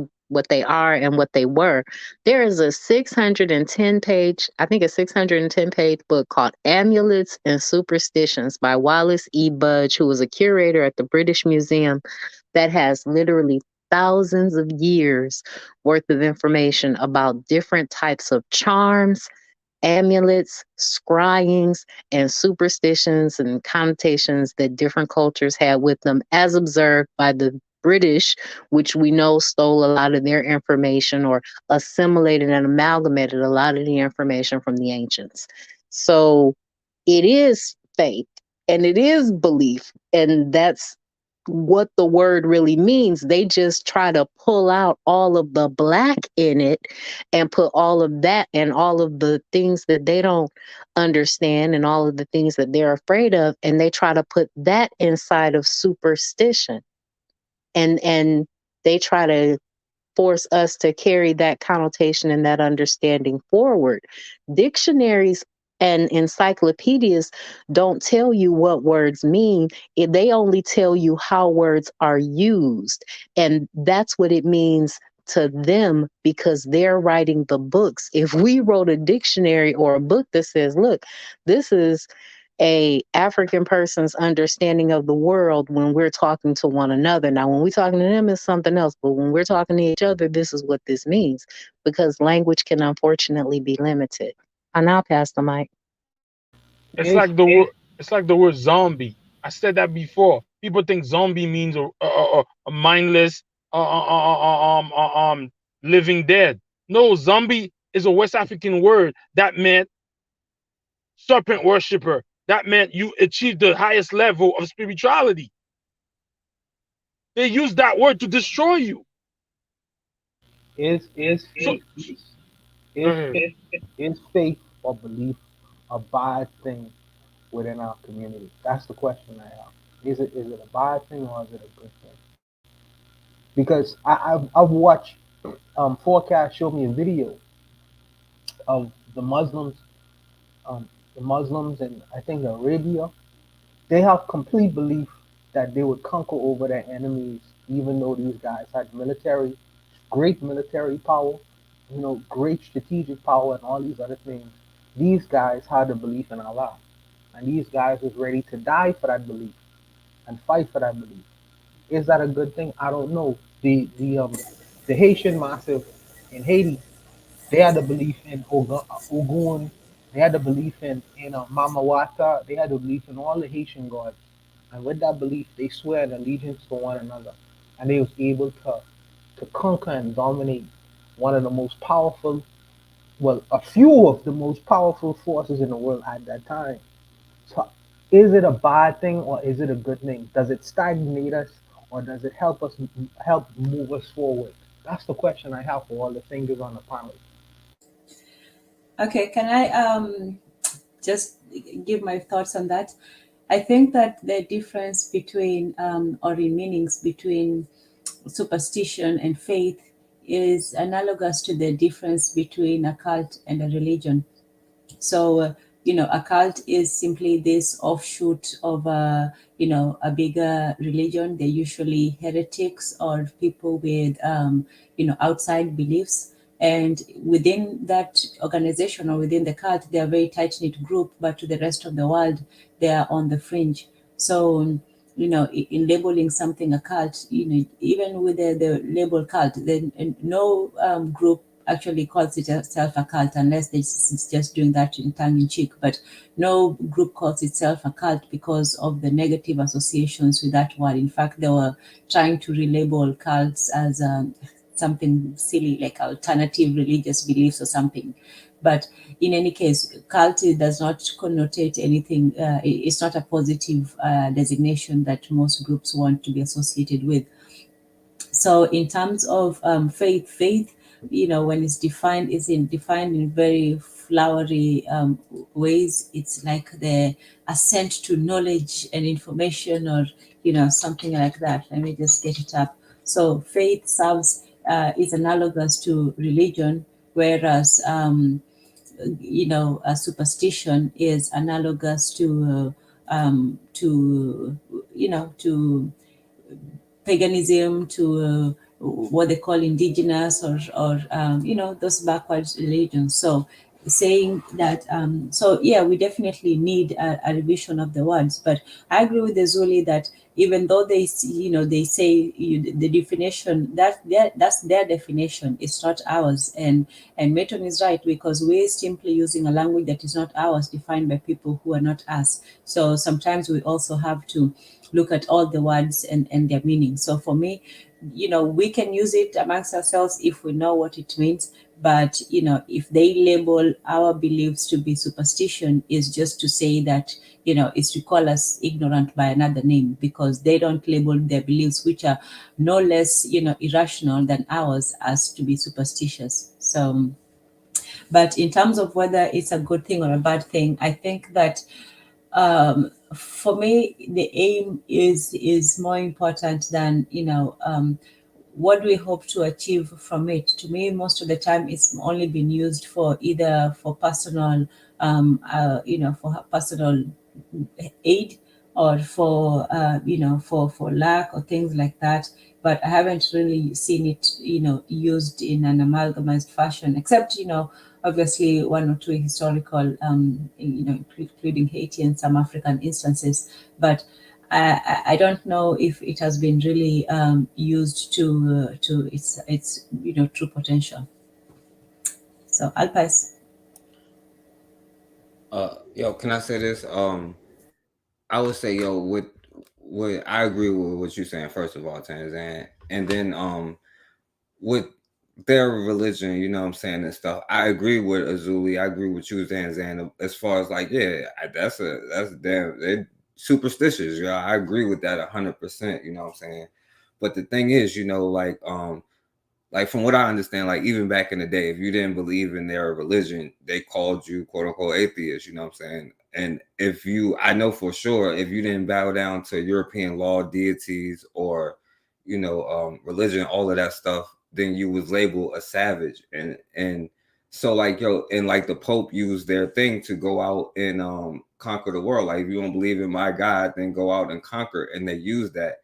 are and what they were. There is a 610 page, I think a 610 page book called Amulets and Superstitions by Wallace E. Budge, who was a curator at the British Museum, that has literally thousands of years worth of information about different types of charms, amulets, scryings, and superstitions and connotations that different cultures had with them, as observed by the British, which we know stole a lot of their information or assimilated and amalgamated a lot of the information from the ancients. So it is faith and it is belief, and that's what the word really means. They just try to pull out all of the black in it and put all of that and all of the things that they don't understand and all of the things that they're afraid of, and they try to put that inside of superstition. And they try to force us to carry that connotation and that understanding forward. Dictionaries and encyclopedias don't tell you what words mean. They only tell you how words are used. And that's what it means to them because they're writing the books. If we wrote a dictionary or a book that says, look, this is a African person's understanding of the world when we're talking to one another. Now, when we're talking to them, it's something else. But when we're talking to each other, this is what this means, because language can unfortunately be limited. I now pass the mic. It's like the word. It's like the word zombie. I said that before. People think zombie means a mindless, living dead. No, zombie is a West African word that meant serpent worshiper. That meant you achieved the highest level of spirituality. They use that word to destroy you. Is So, faith go is ahead. is faith or belief a bad thing within our community? That's the question I have. Is it a bad thing or is it a good thing? Because I've watched Forecast show me a video of um, the Muslims in I think Arabia. They have complete belief that they would conquer over their enemies, even though these guys had great military power, great strategic power, and all these other things. These guys had a belief in Allah, and these guys was ready to die for that belief and fight for that belief. Is that a good thing? I don't know. The Haitian massive in Haiti, they had a belief in Ogun, They had a belief in Mama Wata. They had a belief in all the Haitian gods, and with that belief, they swear an allegiance to one another, and they was able to conquer and dominate one of the most powerful, well, a few of the most powerful forces in the world at that time. So, is it a bad thing or is it a good thing? Does it stagnate us or does it help us help move us forward? That's the question I have for all the fingers on the panel. Okay, can I just give my thoughts on that? I think that the difference between or in meanings between superstition and faith is analogous to the difference between a cult and a religion. So, a cult is simply this offshoot of a bigger religion. They're usually heretics or people with, outside beliefs. And within that organization or within the cult, they are a very tight knit group, but to the rest of the world, they are on the fringe. So, in labeling something a cult, even with the label cult, then no group actually calls itself a cult unless it's just doing that in tongue in cheek. But no group calls itself a cult because of the negative associations with that word. In fact, they were trying to relabel cults as something silly like alternative religious beliefs or something. But in any case, cult does not connotate anything. It's not a positive designation that most groups want to be associated with. So in terms of faith, when it's defined, defined in very flowery ways. It's like the ascent to knowledge and information, or something like that. Let me just get it up. So faith serves is analogous to religion, whereas a superstition is analogous to paganism, to what they call indigenous, or those backwards religions. So saying that, so yeah, we definitely need a revision of the words. But I agree with the Zuli that even though they they say the definition, that's their definition, it's not ours. And Maton is right, because we're simply using a language that is not ours, defined by people who are not us. So sometimes we also have to look at all the words and their meaning. So for me, we can use it amongst ourselves if we know what it means. But if they label our beliefs to be superstition, is just to say that is to call us ignorant by another name, because they don't label their beliefs, which are no less irrational than ours, as to be superstitious. So, but in terms of whether it's a good thing or a bad thing, I think that for me, the aim is more important than what do we hope to achieve from it. To me, most of the time, it's only been used for either for personal, for personal aid, or for for luck or things like that. But I haven't really seen it used in an amalgamized fashion, except obviously one or two historical including Haiti and some African instances. But I don't know if it has been really used to its true potential. So I'll pass. Yo, can I say this? I would say, yo, what I agree with what you're saying, first of all, Tanzan, and then with their religion, you know what I'm saying, and stuff. I agree with Azuli. I agree with you, Tanzan, as far as like, yeah, that's damn, they superstitious. Yeah, I agree with that 100%. You know what I'm saying. But the thing is, like from what I understand, like even back in the day, if you didn't believe in their religion, they called you quote unquote atheist, you know what I'm saying? And if you, I know for sure, if you didn't bow down to European law, deities, or, religion, all of that stuff, then you was labeled a savage. And so like, yo, and like the Pope used their thing to go out and conquer the world. Like if you don't believe in my God, then go out and conquer. And they use that.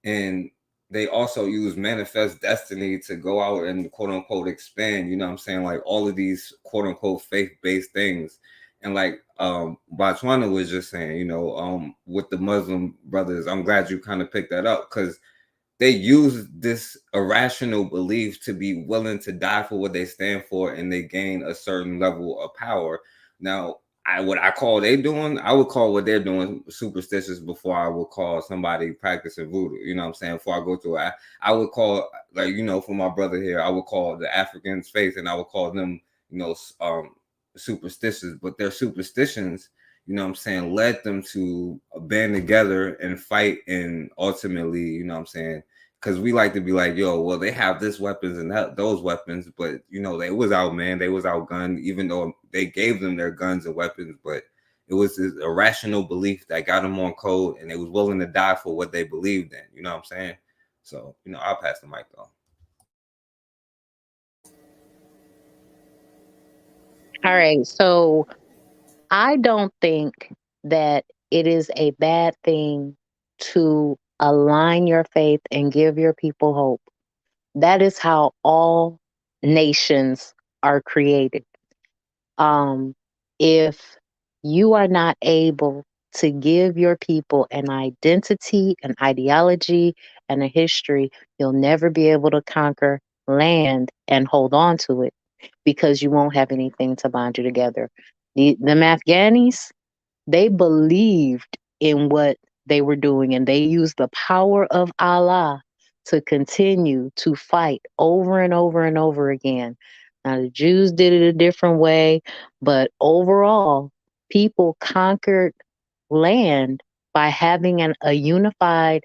And they also use manifest destiny to go out and quote unquote expand, you know what I'm saying? Like all of these quote unquote faith-based things. And like Botswana was just saying, with the Muslim brothers, I'm glad you kind of picked that up, because they use this irrational belief to be willing to die for what they stand for, and they gain a certain level of power. Now, what I call they doing, I would call what they're doing superstitious before I would call somebody practicing voodoo. You know what I'm saying? Before I go through it, I would call, like, you know, for my brother here, I would call the Africans faith, and I would call them, you know, superstitious. But their superstitions, you know what I'm saying, led them to band together and fight, and ultimately, you know what I'm saying, because we like to be like, yo, well, they have this weapons and those weapons, but, you know, they was outmanned, they was outgunned, even though they gave them their guns and weapons, but it was this irrational belief that got them on code, and they was willing to die for what they believed in. You know what I'm saying? So, you know, I'll pass the mic though. All right. So I don't think that it is a bad thing to align your faith and give your people hope. That is how all nations are created. If you are not able to give your people an identity, an ideology, and a history, you'll never be able to conquer land and hold on to it, because you won't have anything to bind you together. The Afghanis, they believed in what they were doing, and they used the power of Allah to continue to fight over and over and over again. Now, the Jews did it a different way, but overall, people conquered land by having a unified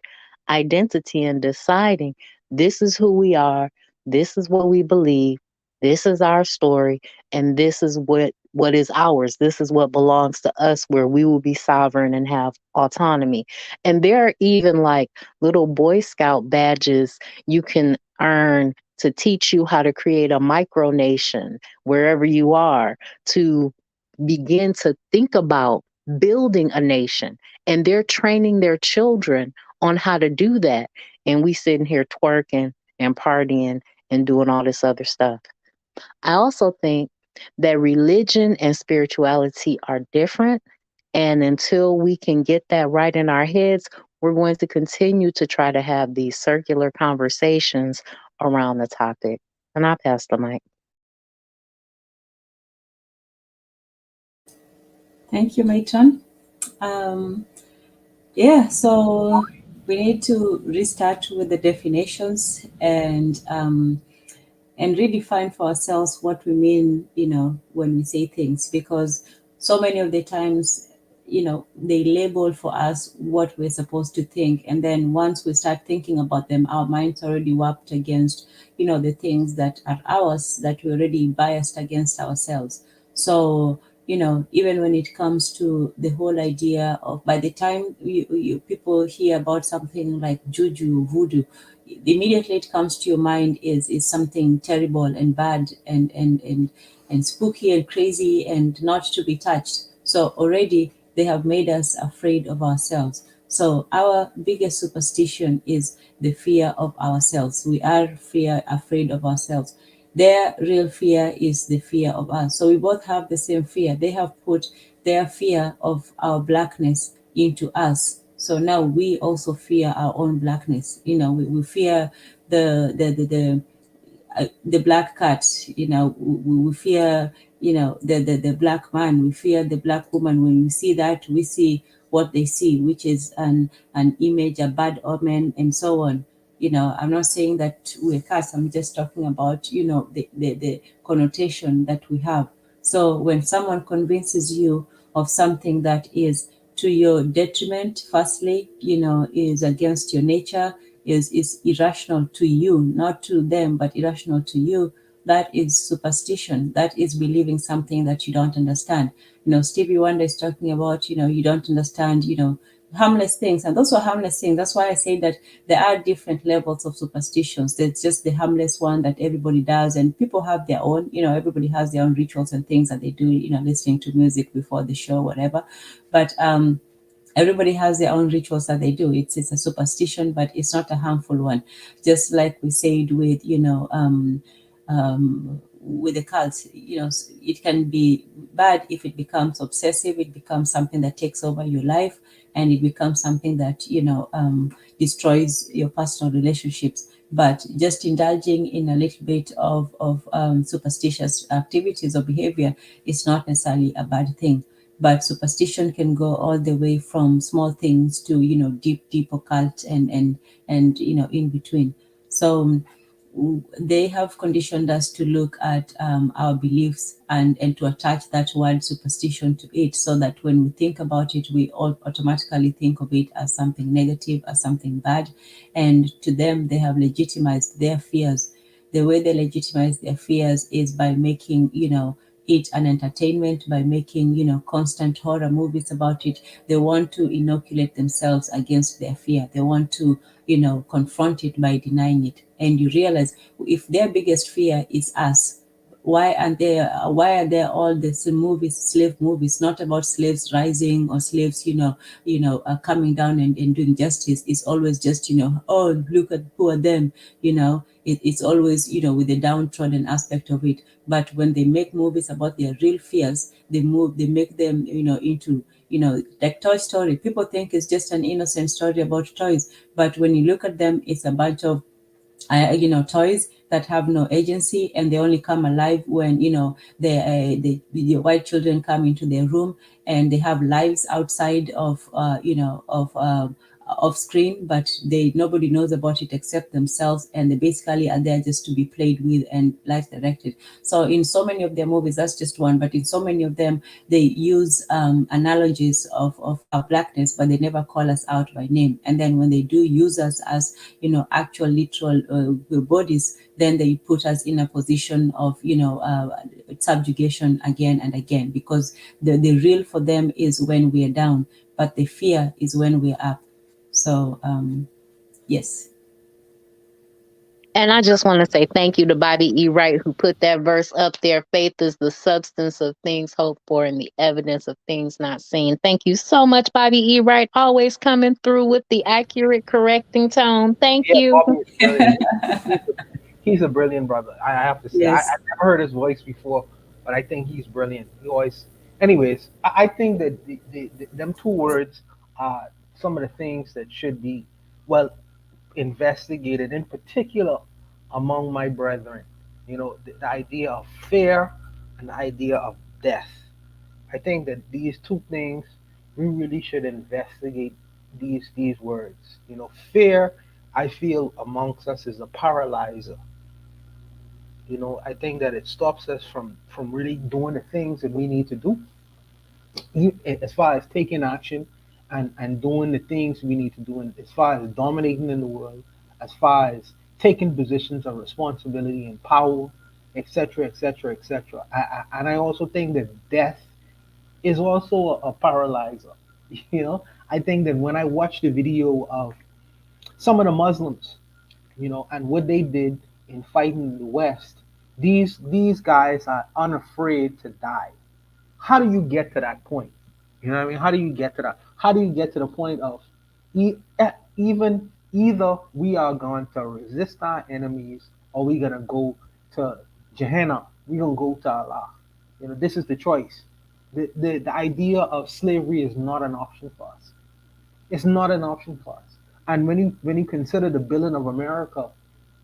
identity and deciding, this is who we are, this is what we believe, this is our story, and this is what is ours. This is what belongs to us, where we will be sovereign and have autonomy. And there are even like little Boy Scout badges you can earn to teach you how to create a micronation wherever you are, to begin to think about building a nation. And they're training their children on how to do that. And we sitting here twerking and partying and doing all this other stuff. I also think that religion and spirituality are different. And until we can get that right in our heads, we're going to continue to try to have these circular conversations around the topic. And I'll pass the mic. Thank you, Matron. Yeah, so we need to restart with the definitions and redefine for ourselves what we mean, you know, when we say things, because so many of the times, you know, they label for us what we're supposed to think, and then once we start thinking about them, our minds already warped against, you know, the things that are ours, that we're already biased against ourselves. So, you know, even when it comes to the whole idea of, by the time you people hear about something like juju, voodoo, immediately it comes to your mind is something terrible and bad and spooky and crazy and not to be touched. So already they have made us afraid of ourselves. So our biggest superstition is the fear of ourselves. We are afraid of ourselves. Their real fear is the fear of us. So we both have the same fear. They have put their fear of our blackness into us. So now we also fear our own blackness. You know, we fear the black cat. You know, we fear, you know, the black man. We fear the black woman. When we see that, we see what they see, which is an image, a bad omen, and so on. You know, I'm not saying that we're cast. I'm just talking about, you know, the connotation that we have. So when someone convinces you of something that is to your detriment, firstly, you know, is against your nature, is irrational to you, not to them, but irrational to you, that is superstition. That is believing something that you don't understand. You know, Stevie Wonder is talking about, you know, you don't understand, you know, harmless things, and those are harmless things. That's why I say that there are different levels of superstitions. There's just the harmless one that everybody does, and people have their own, you know, everybody has their own rituals and things that they do, you know, listening to music before the show, whatever. But everybody has their own rituals that they do. It's a superstition, but it's not a harmful one. Just like we said with, you know, with the cults, it can be bad if it becomes obsessive. It becomes something that takes over your life, and it becomes something that destroys your personal relationships. But just indulging in a little bit of superstitious activities or behavior is not necessarily a bad thing. But superstition can go all the way from small things to deep occult and in between. So they have conditioned us to look at our beliefs and to attach that word superstition to it, so that when we think about it, we all automatically think of it as something negative, as something bad. And to them, they have legitimized their fears. The way they legitimize their fears is by making, it an entertainment, by making, constant horror movies about it. They want to inoculate themselves against their fear. They want to, confront it by denying it. And you realize, if their biggest fear is us, why are there all these movies, slave movies, not about slaves rising or slaves, coming down and doing justice? It's always just, oh, look at who are them, it's always, with the downtrodden aspect of it. But when they make movies about their real fears, they make them, into, like Toy Story. People think it's just an innocent story about toys, but when you look at them, it's a bunch of toys that have no agency, and they only come alive when the white children come into their room, and they have lives outside of screen, but nobody knows about it except themselves, and they basically are there just to be played with and life directed. So in so many of their movies, that's just one, but in so many of them, they use analogies of our blackness, but they never call us out by name. And then when they do use us as actual literal bodies, then they put us in a position of subjugation again and again, because the real for them is when we are down, but the fear is when we are up. So yes. And I just want to say thank you to Bobby E. Wright, who put that verse up there. Faith is the substance of things hoped for and the evidence of things not seen. Thank you so much, Bobby E. Wright, always coming through with the accurate, correcting tone. Thank Yeah, you. Bobby is brilliant. He's a brilliant brother. I have to say, Yes. I never heard his voice before, but I think he's brilliant. He always, anyways, I think that them two words are some of the things that should be well investigated, in particular among my brethren. The idea of fear and the idea of death. I think that these two things we really should investigate these words. Fear, I feel amongst us is a paralyzer. I think that it stops us from really doing the things that we need to do, as far as taking action and doing the things we need to do, and as far as dominating in the world, as far as taking positions of responsibility and power, etc., etc., etc. And I also think that death is also a paralyzer. I think that when I watched the video of some of the Muslims, and what they did in fighting the West, these guys are unafraid to die. How do you get to that point? You know what I mean? How do you get to that? How do you get to the point of even either we are going to resist our enemies, or we're gonna go to Gehenna. We're gonna go to Allah. This is the choice. The idea of slavery is not an option for us. It's not an option for us. And when you consider the billion of America,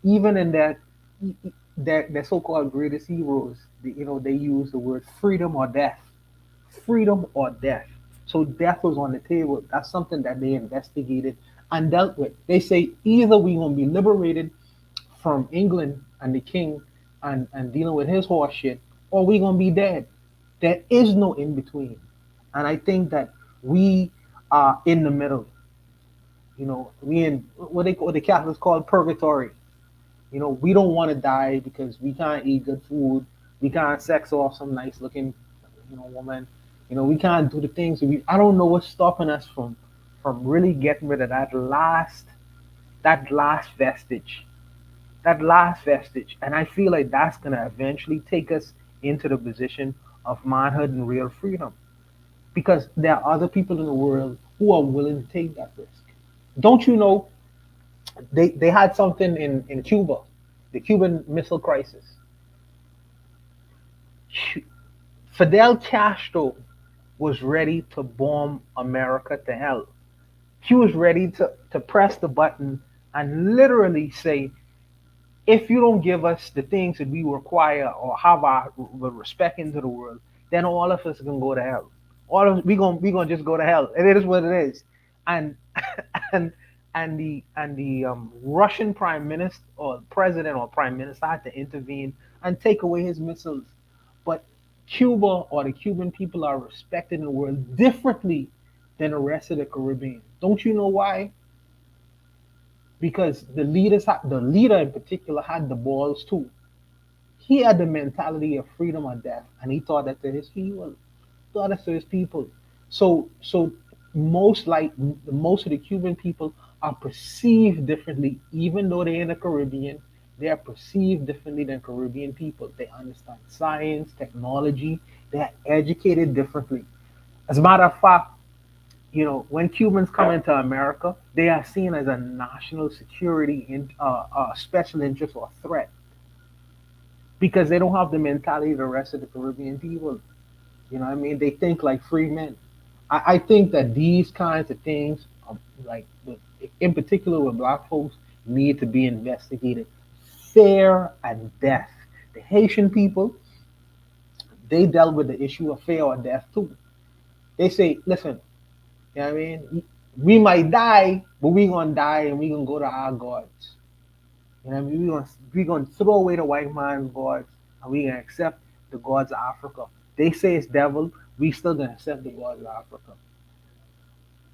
even in that so-called greatest heroes, they use the word freedom or death. Freedom or death. So death was on the table. That's something that they investigated and dealt with. They say either we're gonna be liberated from England and the king and dealing with his horse shit, or we're gonna be dead. There is no in between. And I think that we are in the middle. We in what the Catholics call purgatory. We don't want to die because we can't eat good food. We can't sex off some nice looking, woman. We can't do the things I don't know what's stopping us from really getting rid of that last vestige. That last vestige. And I feel like that's gonna eventually take us into the position of manhood and real freedom. Because there are other people in the world who are willing to take that risk. Don't you know they had something in Cuba, the Cuban Missile Crisis. Fidel Castro was ready to bomb America to hell. He was ready to press the button and literally say, if you don't give us the things that we require or have our respect into the world, then all of us can go to hell. All of we gonna just go to hell. And it is what it is. And and and the Russian prime minister or president or prime minister had to intervene and take away his missiles. But Cuba or the Cuban people are respected in the world differently than the rest of the Caribbean. Don't you know why? Because the leader in particular had the balls too. He had the mentality of freedom or death, and he thought that to his people. Thought that to his people. So most of the Cuban people are perceived differently, even though they're in the Caribbean. They are perceived differently than Caribbean people. They understand science, technology. They are educated differently. As a matter of fact, when Cubans come into America, they are seen as a national security special interest or threat because they don't have the mentality of the rest of the Caribbean people. You know what I mean? They think like free men. I think that these kinds of things, like in particular with black folks, need to be investigated. Fear and death. The Haitian people, they dealt with the issue of fear or death too. They say, listen, you know what I mean? We might die, but we gonna die and we gonna go to our gods. You know what I mean? We gonna throw away the white man's gods and we gonna accept the gods of Africa. They say it's devil, we still gonna accept the gods of Africa.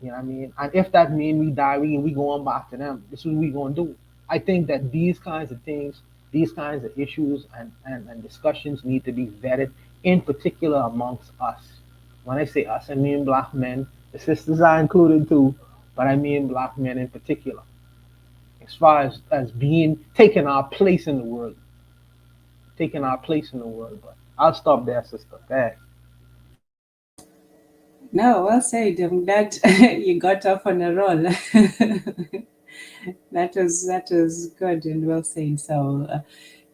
You know what I mean? And if that means we die, we going back to them. This is what we gonna do. I think that these kinds of things, these kinds of issues and discussions need to be vetted, in particular amongst us. When I say us, I mean black men. The sisters are included too, but I mean black men in particular. As far as being taking our place in the world, taking our place in the world. But I'll stop there, sister. Go ahead. No, well said. I'm glad you got off on a roll. that was good and well said. So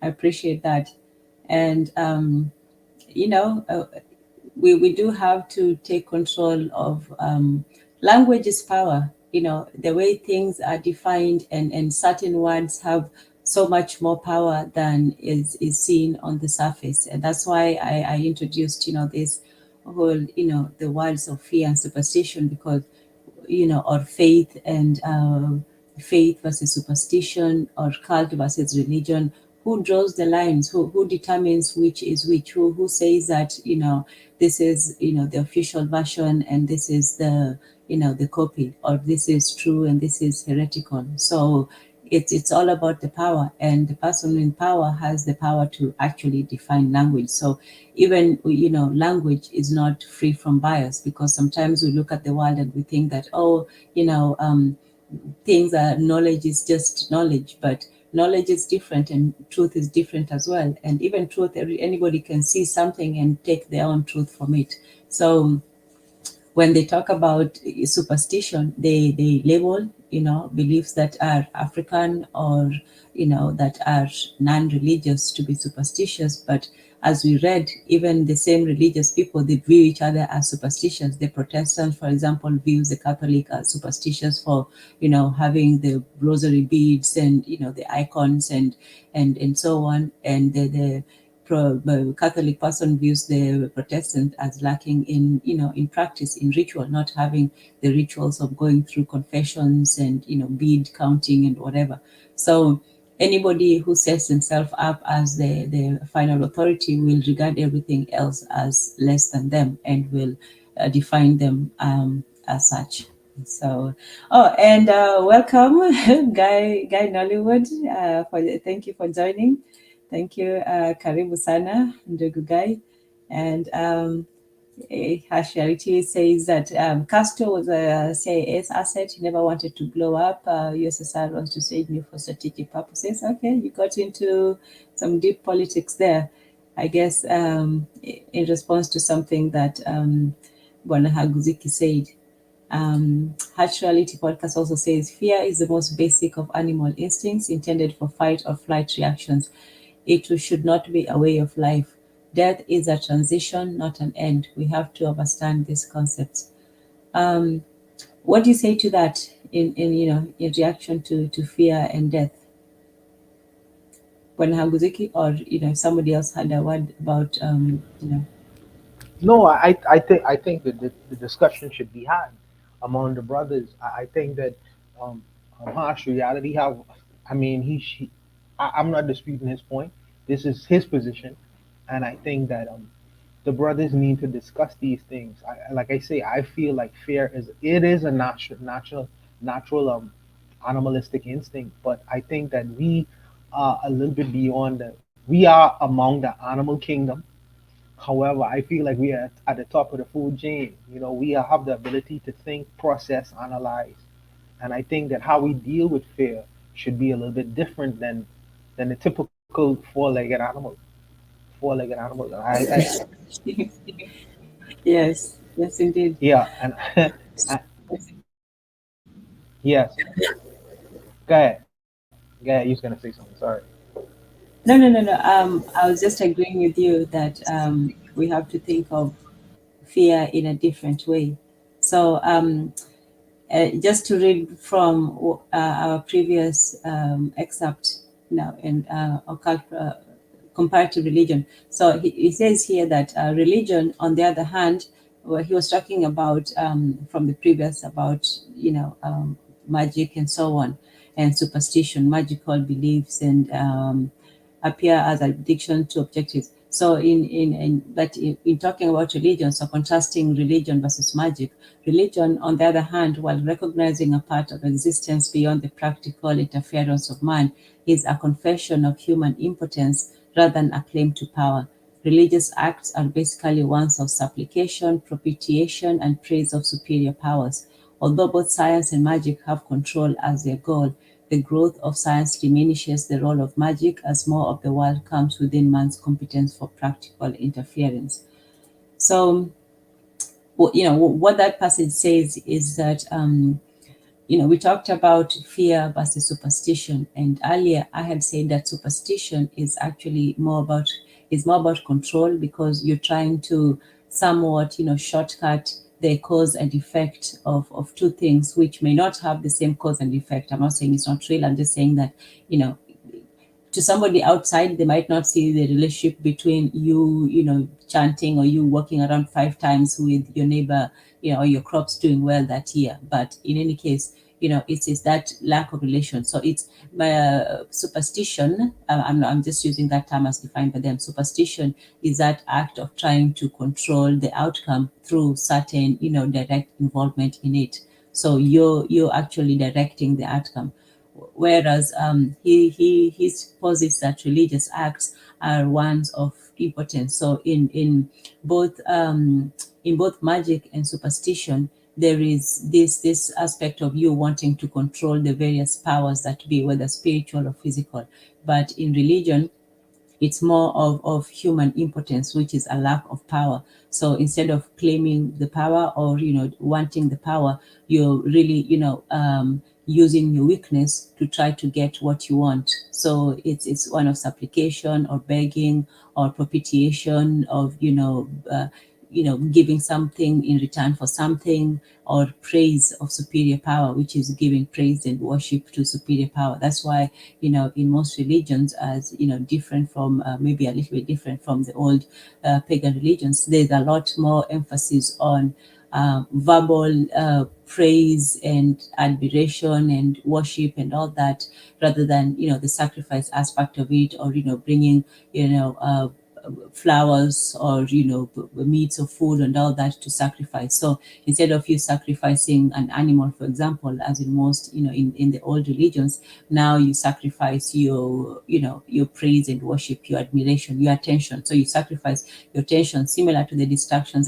I appreciate that. And you know, we do have to take control of language is power. The way things are defined and certain words have so much more power than is seen on the surface. And that's why I introduced, this whole, the words of fear and superstition, because, or faith and faith versus superstition, or cult versus religion. Who draws the lines? Who determines which is which? Who says that, this is, the official version and this is the copy, or this is true and this is heretical? So it's all about the power, and the person in power has the power to actually define language. So even, language is not free from bias, because sometimes we look at the world and we think that, things are, knowledge is just knowledge, but knowledge is different and truth is different as well. And even truth, anybody can see something and take their own truth from it. So when they talk about superstition, they label, beliefs that are African or, that are non-religious to be superstitious. But as we read, even the same religious people, they view each other as superstitious. The Protestant, for example, views the Catholic as superstitious for, having the rosary beads and, the icons and so on. And the Catholic person views the Protestant as lacking in practice, in ritual, not having the rituals of going through confessions and, bead counting and whatever. So anybody who sets himself up as the final authority will regard everything else as less than them and will define them as such. So, and welcome, Guy Nollywood. Thank you for joining. Thank you, Karibu Sana, Ndugu Guy. And Hashiarity says that Castro was a CIS asset. He never wanted to blow up. USSR wants to save you for strategic purposes. Okay, you got into some deep politics there. I guess in response to something that Bwana Haguziki said. Hatch Reality Podcast also says, fear is the most basic of animal instincts intended for fight or flight reactions. It should not be a way of life. death is a transition, not an end. We have to understand these concepts. What do you say to that in reaction to fear and death? When Haguziki or somebody else had a word about No, I think that the discussion should be had among the brothers. I think that um, harsh reality have. I mean, I'm not disputing his point. This is his position, and I think that the brothers need to discuss these things. Like I say, I feel like fear is a natural animalistic instinct, but I think that we are a little bit beyond that. We are among the animal kingdom. However, I feel like we are at the top of the food chain. You know, we have the ability to think, process, analyze, and I think that how we deal with fear should be a little bit different than the typical four-legged animal. Four-legged animal. yes, yes, indeed. Yeah, and I, yes. Go ahead. Go ahead. You was gonna say something. Sorry. No, no, no, no. I was just agreeing with you that we have to think of fear in a different way. So just to read from our previous excerpt now in occult comparative religion. So he says here that religion, on the other hand, well, he was talking about from the previous about magic and so on, and superstition, magical beliefs, and appear as addiction to objectives. So in talking about religion, so contrasting religion versus magic, religion, on the other hand, while recognizing a part of existence beyond the practical interference of man, is a confession of human impotence rather than a claim to power. Religious acts are basically ones of supplication, propitiation, and praise of superior powers. Although both science and magic have control as their goal, the growth of science diminishes the role of magic as more of the world comes within man's competence for practical interference. So, what that passage says is that we talked about fear versus superstition, and earlier I had said that superstition is more about control, because you're trying to somewhat shortcut the cause and effect of two things which may not have the same cause and effect. I'm not saying it's not real. I'm just saying that you know to somebody outside, they might not see the relationship between you chanting or you walking around 5 times with your neighbor, or your crops doing well that year. But in any case, it's that lack of relation. So it's superstition. I'm just using that term as defined by them. Superstition is that act of trying to control the outcome through certain, direct involvement in it. So you're actually directing the outcome, whereas he posits that religious acts are ones of impotence. So in both magic and superstition, there is this aspect of you wanting to control the various powers that be, whether spiritual or physical. But in religion, it's more of human impotence, which is a lack of power. So instead of claiming the power or wanting the power, you're really using your weakness to try to get what you want. So it's one of supplication or begging or propitiation of giving something in return for something, or praise of superior power, which is giving praise and worship to superior power. That's why in most religions, as different from maybe a little bit different from the old pagan religions, there's a lot more emphasis on verbal praise and admiration and worship and all that, rather than the sacrifice aspect of it, or bringing flowers or meats or food and all that to sacrifice. So instead of you sacrificing an animal, for example, as in most in the old religions, now you sacrifice your praise and worship, your admiration, your attention. So you sacrifice your attention, similar to the distraction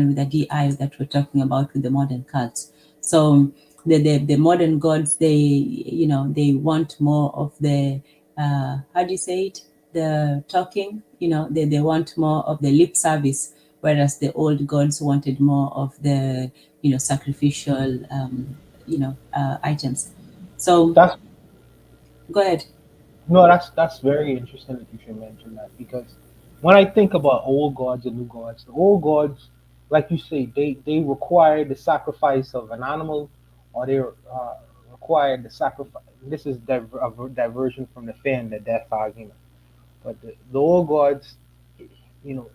with the DI that we're talking about with the modern cults. So the modern gods, they want more of the how do you say it, the talking, they want more of the lip service, whereas the old gods wanted more of the sacrificial items. So That's go ahead. no, that's very interesting that you should mention that, because when I think about old gods and new gods, the old gods, like you say, they require the sacrifice of an animal, or they require the sacrifice. This is a diversion from the fair and the death argument. But the old gods,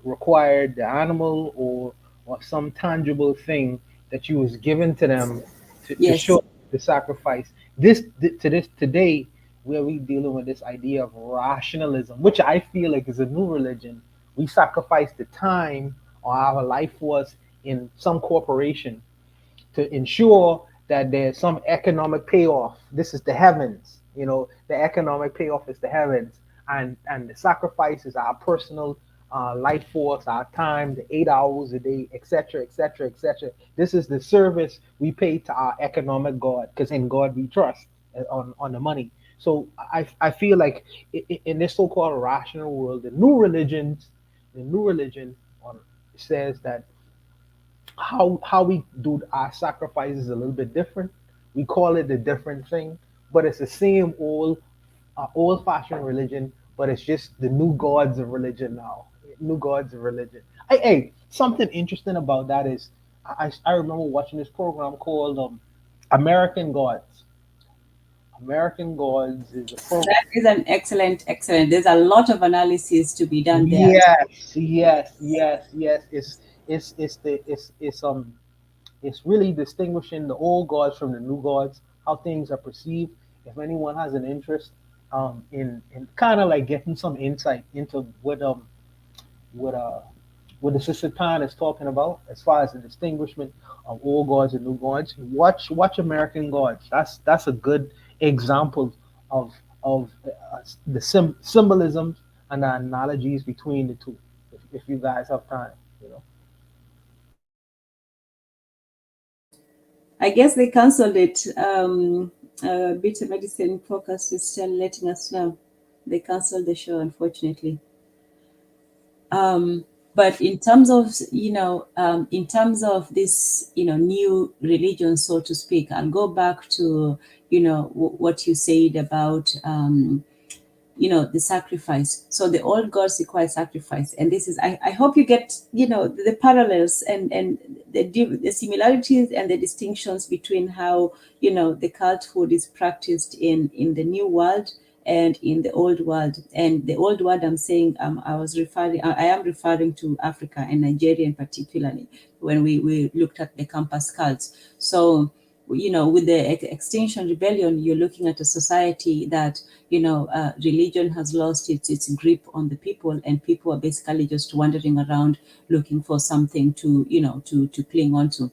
required the animal or some tangible thing that you was given to them to Yes. show the sacrifice. To this today, where we dealing with this idea of rationalism, which I feel like is a new religion. We sacrifice the time or our life force in some corporation to ensure that there's some economic payoff. This is the heavens. The economic payoff is the heavens, and the sacrifice is our personal life force, our time, the 8 hours a day, etc., etc., etc. This is the service we pay to our economic God, because in God we trust on the money. So I feel like in this so-called rational world, the new religion says that how we do our sacrifices is a little bit different. We call it a different thing, but it's the same old fashioned religion, but it's just the new gods of religion now. New gods of religion. Hey, something interesting about that is I remember watching this program called American Gods. American Gods is a program. That is an excellent. There's a lot of analysis to be done there. Yes. It's really distinguishing the old gods from the new gods, how things are perceived. If anyone has an interest in kind of like getting some insight into what what the sister Pan is talking about as far as the distinguishment of old gods and new gods, watch American Gods. That's a good example of the symbolisms and the analogies between the two. If you guys have time. I guess they cancelled it. Bitter Medicine Focus is still letting us know they cancelled the show, unfortunately. But in terms of this new religion, so to speak, I'll go back to what you said about the sacrifice. So the old gods require sacrifice, and this is I hope you get the parallels and the similarities and the distinctions between how the cult food is practiced in the new world and in the old world. And the old world, I'm saying, I am referring to Africa and Nigeria particularly, when we looked at the campus cults. So with the Extinction Rebellion, you're looking at a society that religion has lost its grip on the people, and people are basically just wandering around looking for something to to cling on to.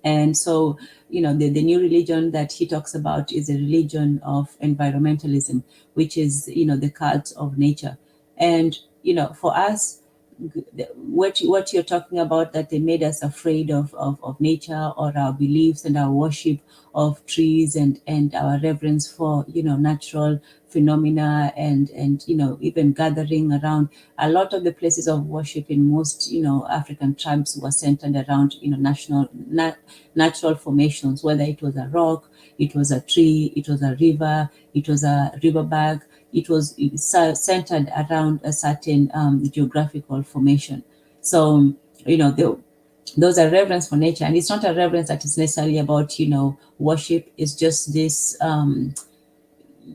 And so, the new religion that he talks about is a religion of environmentalism, which is, the cult of nature. And, for us, what you're talking about, that they made us afraid of nature, or our beliefs and our worship of trees, and our reverence for natural phenomena, and even gathering around. A lot of the places of worship in most African tribes were centered around natural formations, whether it was a rock, it was a tree, it was a river, it was a riverbank. It was centered around a certain geographical formation. So, those are reverence for nature, and it's not a reverence that is necessarily about worship. It's just this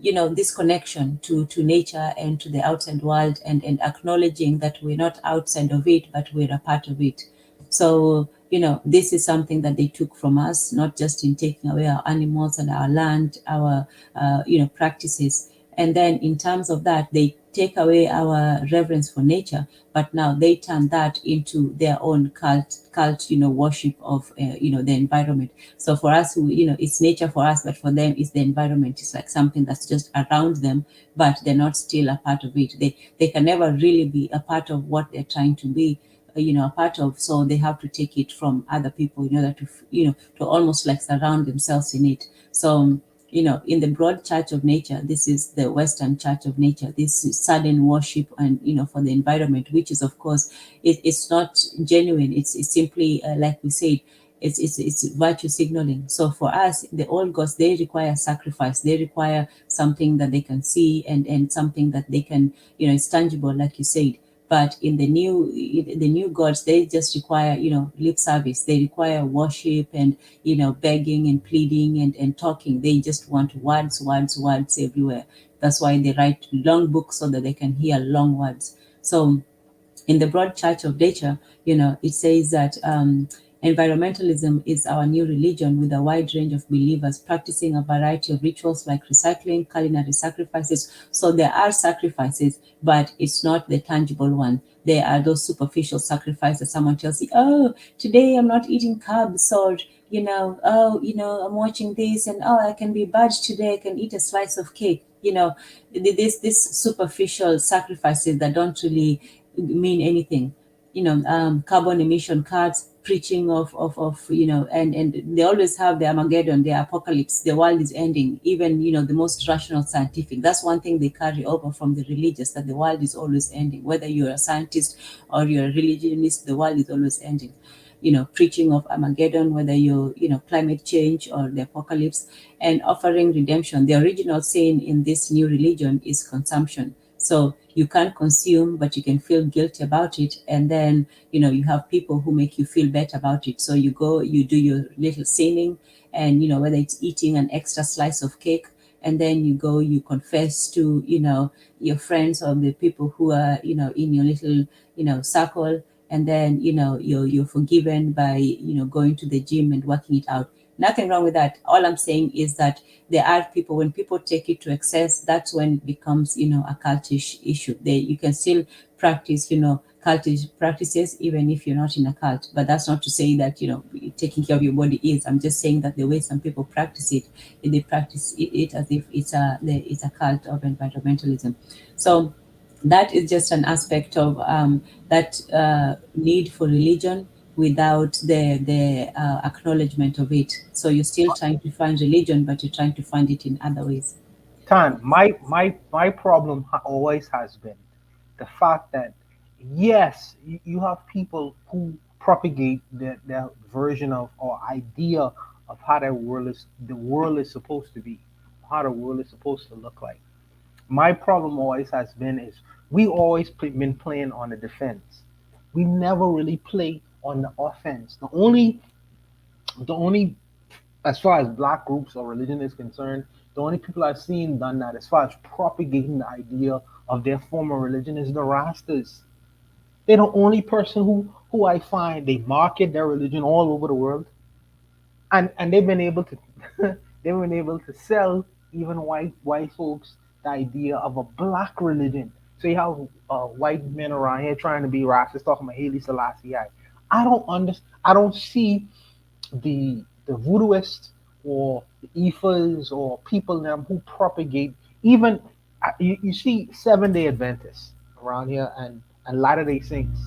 this connection to nature and to the outside world, and acknowledging that we're not outside of it, but we're a part of it. So this is something that they took from us, not just in taking away our animals and our land, our practices. And then in terms of that, they take away our reverence for nature, but now they turn that into their own cult worship of the environment. So for us, it's nature for us, but for them it's the environment. It's like something that's just around them, but they're not still a part of it. They can never really be a part of what they're trying to be a part of. So they have to take it from other people in order to to almost like surround themselves in it. So in the broad church of nature, this is the Western church of nature, this is sudden worship and for the environment, which is, of course, it's not genuine. It's simply like we said, it's virtue signaling. So for us, the old gods, they require sacrifice. They require something that they can see, and something that they can it's tangible, like you said. But in the new gods, they just require, lip service. They require worship and, begging and pleading and talking. They just want words, words, words everywhere. That's why they write long books so that they can hear long words. So in the broad church of nature, it says that environmentalism is our new religion with a wide range of believers practicing a variety of rituals like recycling, culinary sacrifices. So there are sacrifices, but it's not the tangible one. There are those superficial sacrifices. Someone tells you, oh, today I'm not eating carbs, or, I'm watching this, and I can be bad today. I can eat a slice of cake. This superficial sacrifices that don't really mean anything. Carbon emission cuts, preaching of and they always have the Armageddon, the apocalypse, the world is ending. Even the most rational scientific. That's one thing they carry over from the religious, that the world is always ending. Whether you're a scientist or you're a religionist, the world is always ending. Preaching of Armageddon, whether climate change or the apocalypse, and offering redemption. The original sin in this new religion is consumption. So you can't consume, but you can feel guilty about it. And then, you have people who make you feel better about it. So you go, you do your little sinning, and, whether it's eating an extra slice of cake, and then you go, you confess to, your friends or the people who are, in your little, circle. And then, you're forgiven by, going to the gym and working it out. Nothing wrong with that. All I'm saying is that there are people, when people take it to excess, that's when it becomes, a cultish issue. You can still practice, cultish practices, even if you're not in a cult. But that's not to say that, taking care of your body is. I'm just saying that the way some people practice it, they practice it as if it's a cult of environmentalism. So that is just an aspect of that need for religion without the acknowledgement of it. So you're still trying to find religion, but you're trying to find it in other ways. Tan, my problem always has been the fact that yes, you have people who propagate their version of or idea of how the world is supposed to be, how the world is supposed to look like. My problem always has been is we always been playing on the defense. We never really play on the offense. The only as far as black groups or religion is concerned, the only people I've seen done that as far as propagating the idea of their former religion is the Rastas. They're the only person who I find they market their religion all over the world, and they've been able to they've been able to sell even white folks the idea of a black religion. So you have white men around here trying to be racist, talking about Haile Selassie. I don't understand. I don't see the voodooists or the Ifas or people them who propagate even you see 7 Day Adventists around here and Latter Day Saints.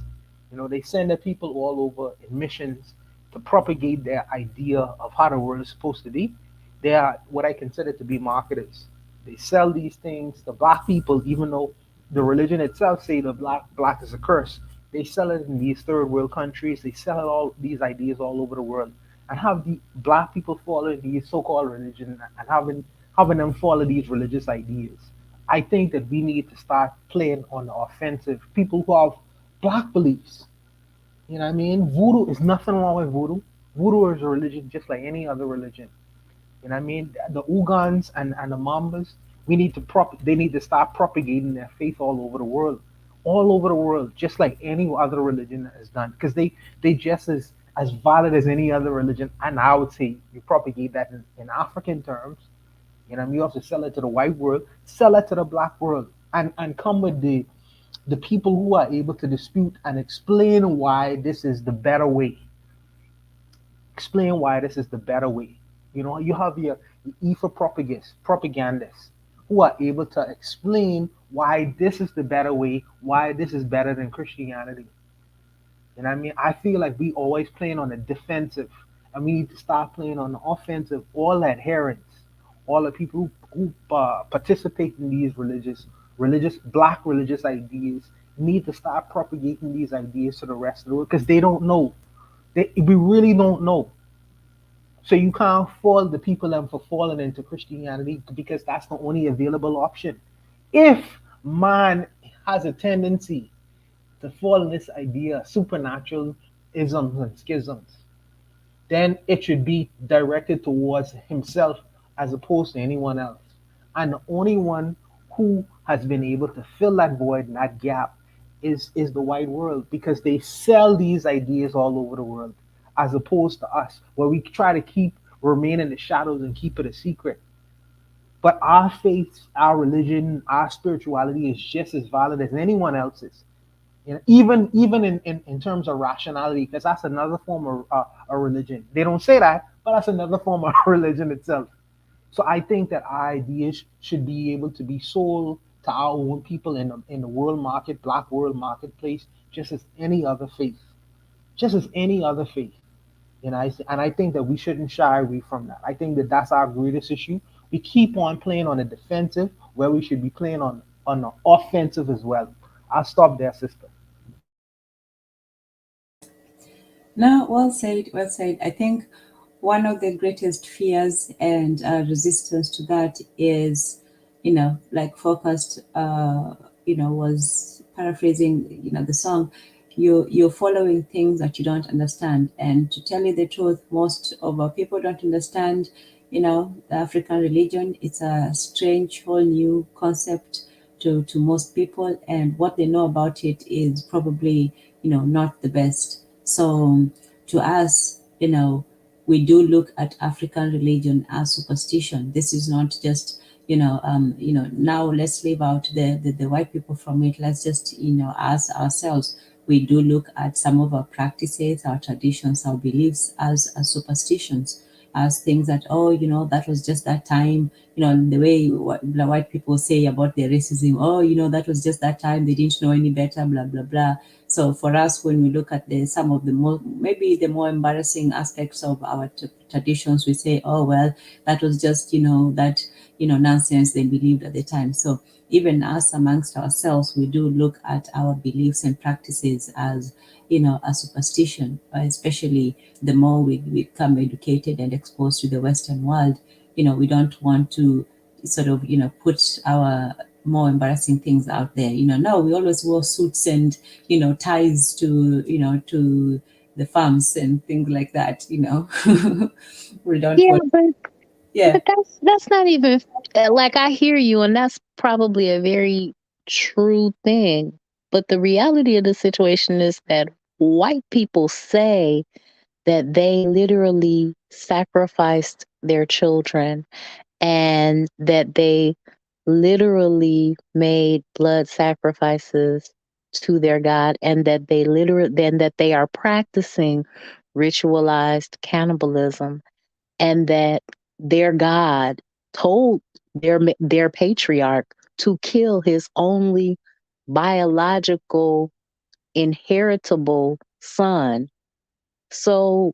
They send their people all over in missions to propagate their idea of how the world is supposed to be. They are what I consider to be marketers. They sell these things to black people, even though the religion itself say the black is a curse. They sell it in these third world countries. They sell it all these ideas all over the world, and have the black people follow these so-called religion and having them follow these religious ideas. I think that we need to start playing on the offensive. People who have black beliefs. You know what I mean? Voodoo is nothing wrong with voodoo. Voodoo is a religion just like any other religion. You know what I mean? The Ugans and the Mambas, they need to start propagating their faith all over the world. All over the world, just like any other religion has done. Because they just as valid as any other religion. And I would say you propagate that in African terms. You have to sell it to the white world, sell it to the black world, and come with the people who are able to dispute and explain why this is the better way. Explain why this is the better way. You have your IFA propagandists who are able to explain why this is the better way, why this is better than Christianity. You know what I mean? I feel like we always playing on the defensive, and we need to start playing on the offensive. All adherents, all the people who participate in these black religious ideas, need to start propagating these ideas to the rest of the world because they don't know. We really don't know. So you can't fault the people them for falling into Christianity because that's the only available option. If man has a tendency to fall in this idea, supernatural isms and schisms, then it should be directed towards himself as opposed to anyone else. And the only one who has been able to fill that void and that gap is the white world, because they sell these ideas all over the world, as opposed to us, where we try to remain in the shadows and keep it a secret. But our faith, our religion, our spirituality is just as valid as anyone else's. You know, even in terms of rationality, because that's another form of a religion. They don't say that, but that's another form of religion itself. So I think that our ideas should be able to be sold to our own people in the world market, black world marketplace, just as any other faith, just as any other faith. And I think that we shouldn't shy away from that. I think that that's our greatest issue. We keep on playing on the defensive where we should be playing on the offensive as well. I'll stop there, sister. No, well said, well said. I think one of the greatest fears and resistance to that is, like Focused, was paraphrasing, the song. You're following things that you don't understand, and to tell you the truth, most of our people don't understand. The African religion. It's a strange, whole new concept to most people, and what they know about it is probably, not the best. So to us, we do look at African religion as superstition. This is not just, now let's leave out the white people from it. Let's just, as ourselves, we do look at some of our practices, our traditions, our beliefs as superstitions, as things that, that was just that time, the way the white people say about their racism, that was just that time, they didn't know any better, blah, blah, blah. So for us, when we look at some of the maybe the more embarrassing aspects of our traditions, we say, oh, well, that was just, that, nonsense they believed at the time. So even us amongst ourselves, we do look at our beliefs and practices as, a superstition, especially the more we become educated and exposed to the Western world. We don't want to sort of, put our more embarrassing things out there. No, we always wore suits and, ties to, to the farms and things like that, we don't Yeah, want. Yeah. but that's not even like, I hear you, and that's probably a very true thing. But the reality of the situation is that white people say that they literally sacrificed their children, and that they literally made blood sacrifices to their God, and that they literally then that they are practicing ritualized cannibalism, and that their God told their patriarch to kill his only biological inheritable son. So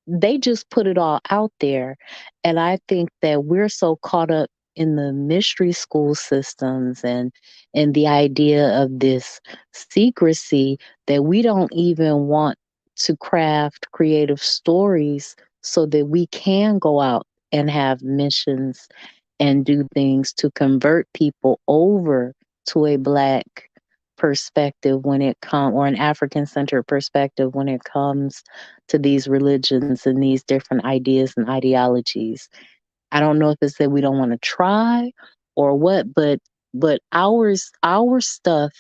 they just put it all out there. And I think that we're so caught up in the mystery school systems and the idea of this secrecy that we don't even want to craft creative stories so that we can go out and have missions and do things to convert people over to a Black perspective when it comes, or an African centered perspective when it comes to these religions and these different ideas and ideologies. I don't know if it's that we don't want to try or what, but our stuff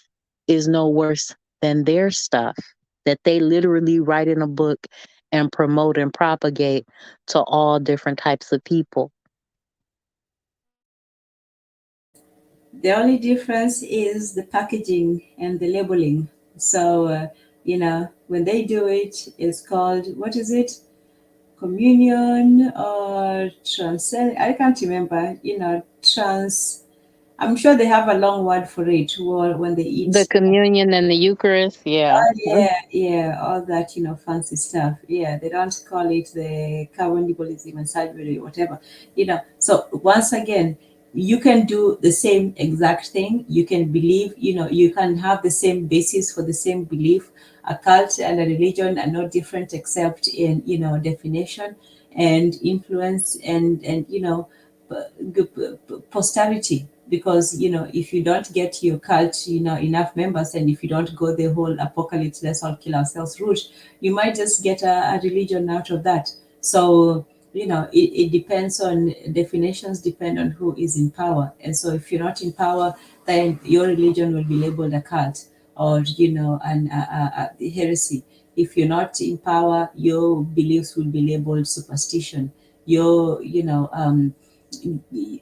is no worse than their stuff that they literally write in a book and promote and propagate to all different types of people. The only difference is the packaging and the labeling. So, when they do it, it's called, what is it? Communion or transcend. I can't remember, I'm sure they have a long word for it, or when they eat. The communion and the Eucharist, yeah. Yeah, all that, fancy stuff. Yeah, they don't call it the cannibalism and Salisbury or whatever, So once again, you can do the same exact thing. You can believe, you can have the same basis for the same belief. A cult and a religion are not different except in, definition and influence and posterity, because if you don't get your cult enough members, and if you don't go the whole apocalypse, let's all kill ourselves route, you might just get a religion out of that. So it depends on definitions, depend on who is in power. And so if you're not in power, then your religion will be labeled a cult, or an heresy. If you're not in power, your beliefs will be labeled superstition. Your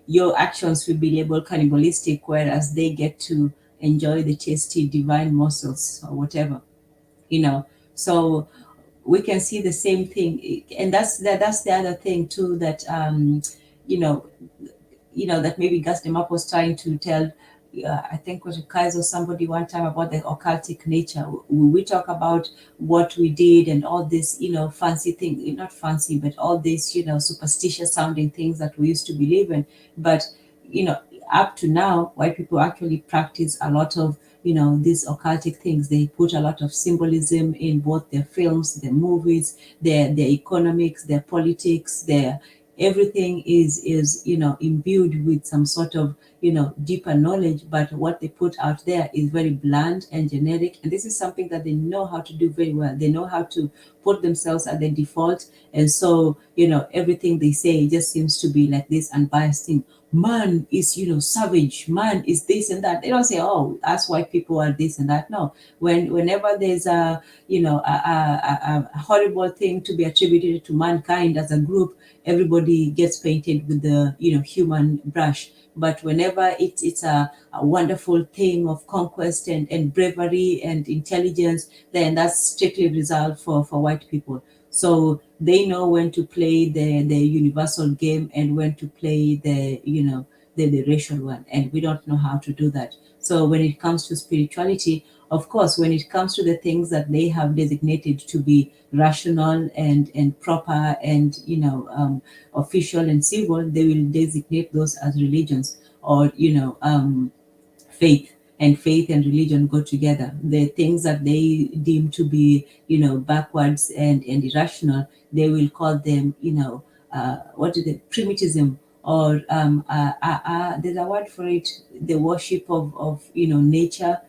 your actions will be labeled cannibalistic, whereas they get to enjoy the tasty divine morsels or whatever. So we can see the same thing, and that's the other thing too, that that maybe Gus Demap was trying to tell. I think was Kaiser or somebody one time about the occultic nature. We talk about what we did and all this, fancy thing, not fancy, but all this, superstitious sounding things that we used to believe in. But, up to now, white people actually practice a lot of, these occultic things. They put a lot of symbolism in both their films, their movies, their economics, their politics, everything is imbued with some sort of deeper knowledge, but what they put out there is very bland and generic. And this is something that they know how to do very well. They know how to put themselves at the default, and so everything they say just seems to be like this unbiased thing. Man is savage, man is this and that. They don't say, oh, that's why people are this and that. No, whenever there's a horrible thing to be attributed to mankind as a group, everybody gets painted with the human brush. But whenever it's a wonderful thing of conquest and bravery and intelligence, then that's strictly reserved for white people. So they know when to play the universal game and when to play the racial one, and we don't know how to do that. So when it comes to spirituality, of course, when it comes to the things that they have designated to be rational and proper and official and civil, they will designate those as religions, or faith. And faith and religion go together. The things that they deem to be backwards and irrational, they will call them what is it, primitivism, or there's a word for it, the worship of nature.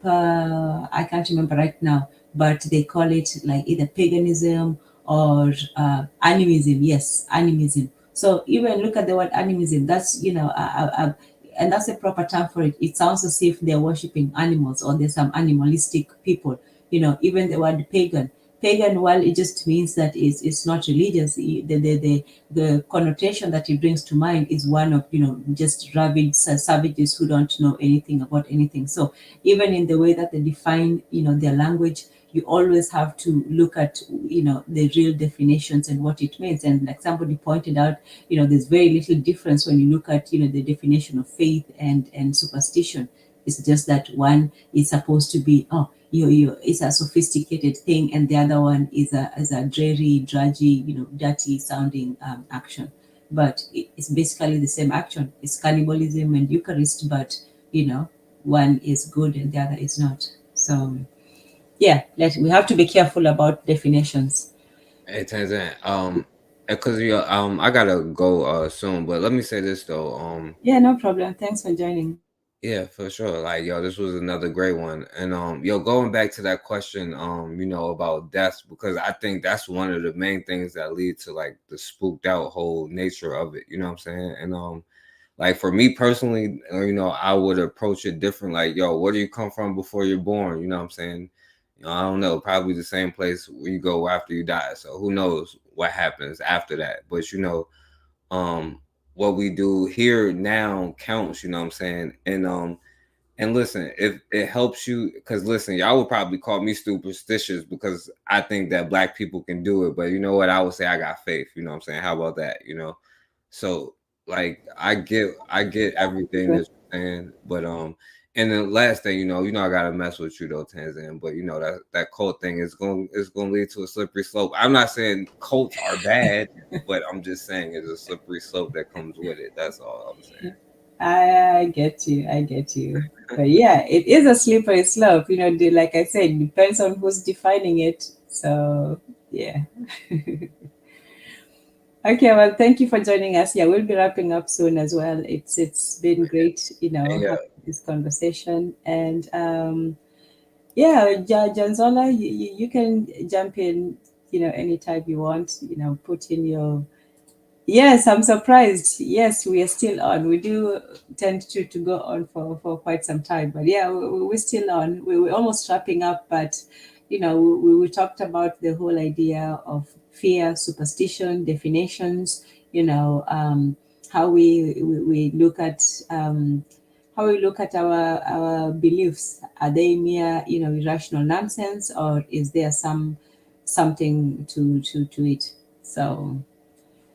I can't remember right now, but they call it like either paganism or animism. Yes, animism. So even look at the word animism. That's and that's a proper term for it. It sounds as if they're worshiping animals, or there's some animalistic people. Even the word pagan, while it just means that it's not religious, the connotation that it brings to mind is one of just rabid savages who don't know anything about anything. So even in the way that they define their language, you always have to look at the real definitions and what it means. And like somebody pointed out, there's very little difference when you look at the definition of faith and superstition. It's just that one is supposed to be it's a sophisticated thing, and the other one is a dreary, drudgy, dirty sounding action. But it's basically the same action. It's cannibalism and Eucharist, but one is good and the other is not. So yeah, we have to be careful about definitions. Hey, Tanzan, because I gotta go soon, but let me say this though. Yeah, no problem. Thanks for joining. Yeah, for sure. Like, this was another great one. And going back to that question, about death, because I think that's one of the main things that lead to like the spooked out whole nature of it. You know what I'm saying? And like for me personally, I would approach it different. Like, where do you come from before you're born? You know what I'm saying? I don't know, probably the same place where you go after you die. So who knows what happens after that? But what we do here now counts, you know what I'm saying? And listen, if it helps you, because listen, y'all would probably call me superstitious because I think that Black people can do it. But you know what? I would say I got faith, you know what I'm saying? How about that? So like I get everything that you're saying, but and the last thing, I gotta mess with you though, Tanzan, but that cult thing is going to lead to a slippery slope. I'm not saying cults are bad, but I'm just saying it's a slippery slope that comes with it. That's all I'm saying. I get you. But yeah, it is a slippery slope. Like I said, it depends on who's defining it. So yeah. Okay, well, thank you for joining us. Yeah, we'll be wrapping up soon as well. It's been great, Yeah. having this conversation. And yeah, Nzola, you can jump in, anytime you want. Put in your. Yes, I'm surprised. Yes, we are still on. We do tend to go on for quite some time, but yeah, we're still on. We're almost wrapping up, but we talked about the whole idea of fear, superstition, definitions. How we look at our beliefs. Are they mere irrational nonsense, or is there something to it? So.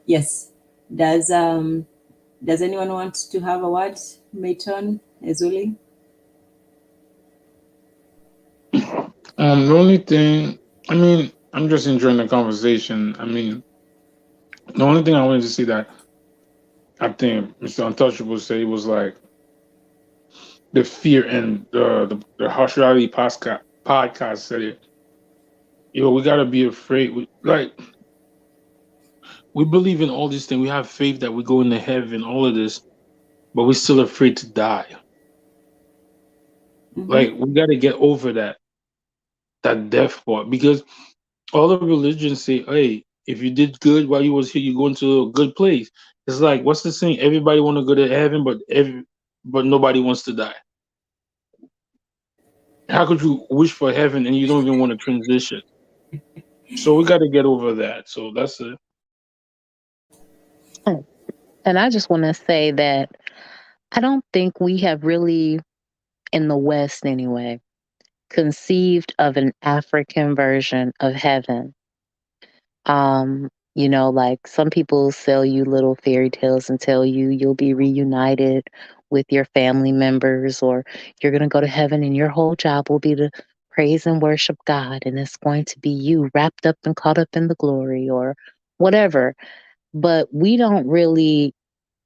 Yes. Does does anyone want to have a word? Matron, Ezuli? The only thing, I mean, I'm just enjoying the conversation. I mean, the only thing I wanted to see that I think Mr. Untouchable said was like the fear, and the Harsh Reality podcast said it. We gotta be afraid. We believe in all these things. We have faith that we go into heaven, all of this, but we're still afraid to die. Mm-hmm. Like we gotta get over that death part, because all the religions say, hey, if you did good while you was here, you go into a good place. It's like, what's the saying? Everybody want to go to heaven, but nobody wants to die. How could you wish for heaven and you don't even want to transition? So we got to get over that. So that's it. And I just want to say that I don't think we have really, in the West anyway, conceived of an African version of heaven. Like some people sell you little fairy tales and tell you you'll be reunited with your family members, or you're going to go to heaven and your whole job will be to praise and worship God, and it's going to be you wrapped up and caught up in the glory or whatever. But we don't really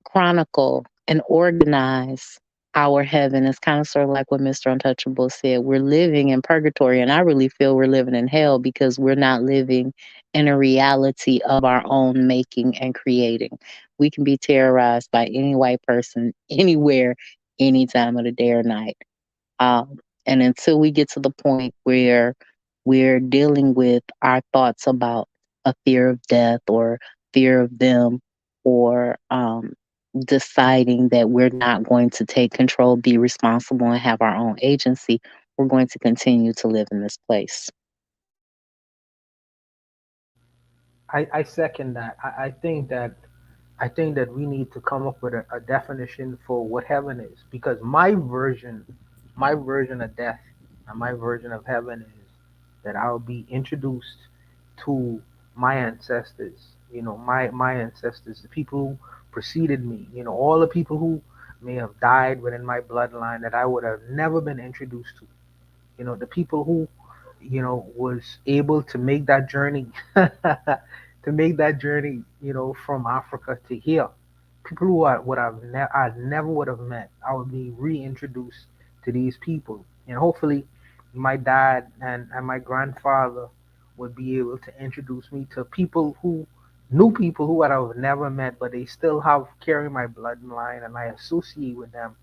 chronicle and organize our heaven. It's kind of sort of like what Mr. Untouchable said. We're living in purgatory, and I really feel we're living in hell because we're not living in a reality of our own making and creating. We can be terrorized by any white person anywhere, any time of the day or night. And until we get to the point where we're dealing with our thoughts about a fear of death or fear of them, or deciding that we're not going to take control, be responsible, and have our own agency, we're going to continue to live in this place. I second that. I think that we need to come up with a definition for what heaven is, because my version of death and my version of heaven is that I'll be introduced to my ancestors. My ancestors, the people who preceded me. All the people who may have died within my bloodline that I would have never been introduced to. The people who was able to make that journey to make that journey from Africa to here. People who I never would have met. I would be reintroduced to these people, and hopefully my dad and my grandfather would be able to introduce me to people who new people who I have never met, but they still have carry my bloodline, and I associate with them,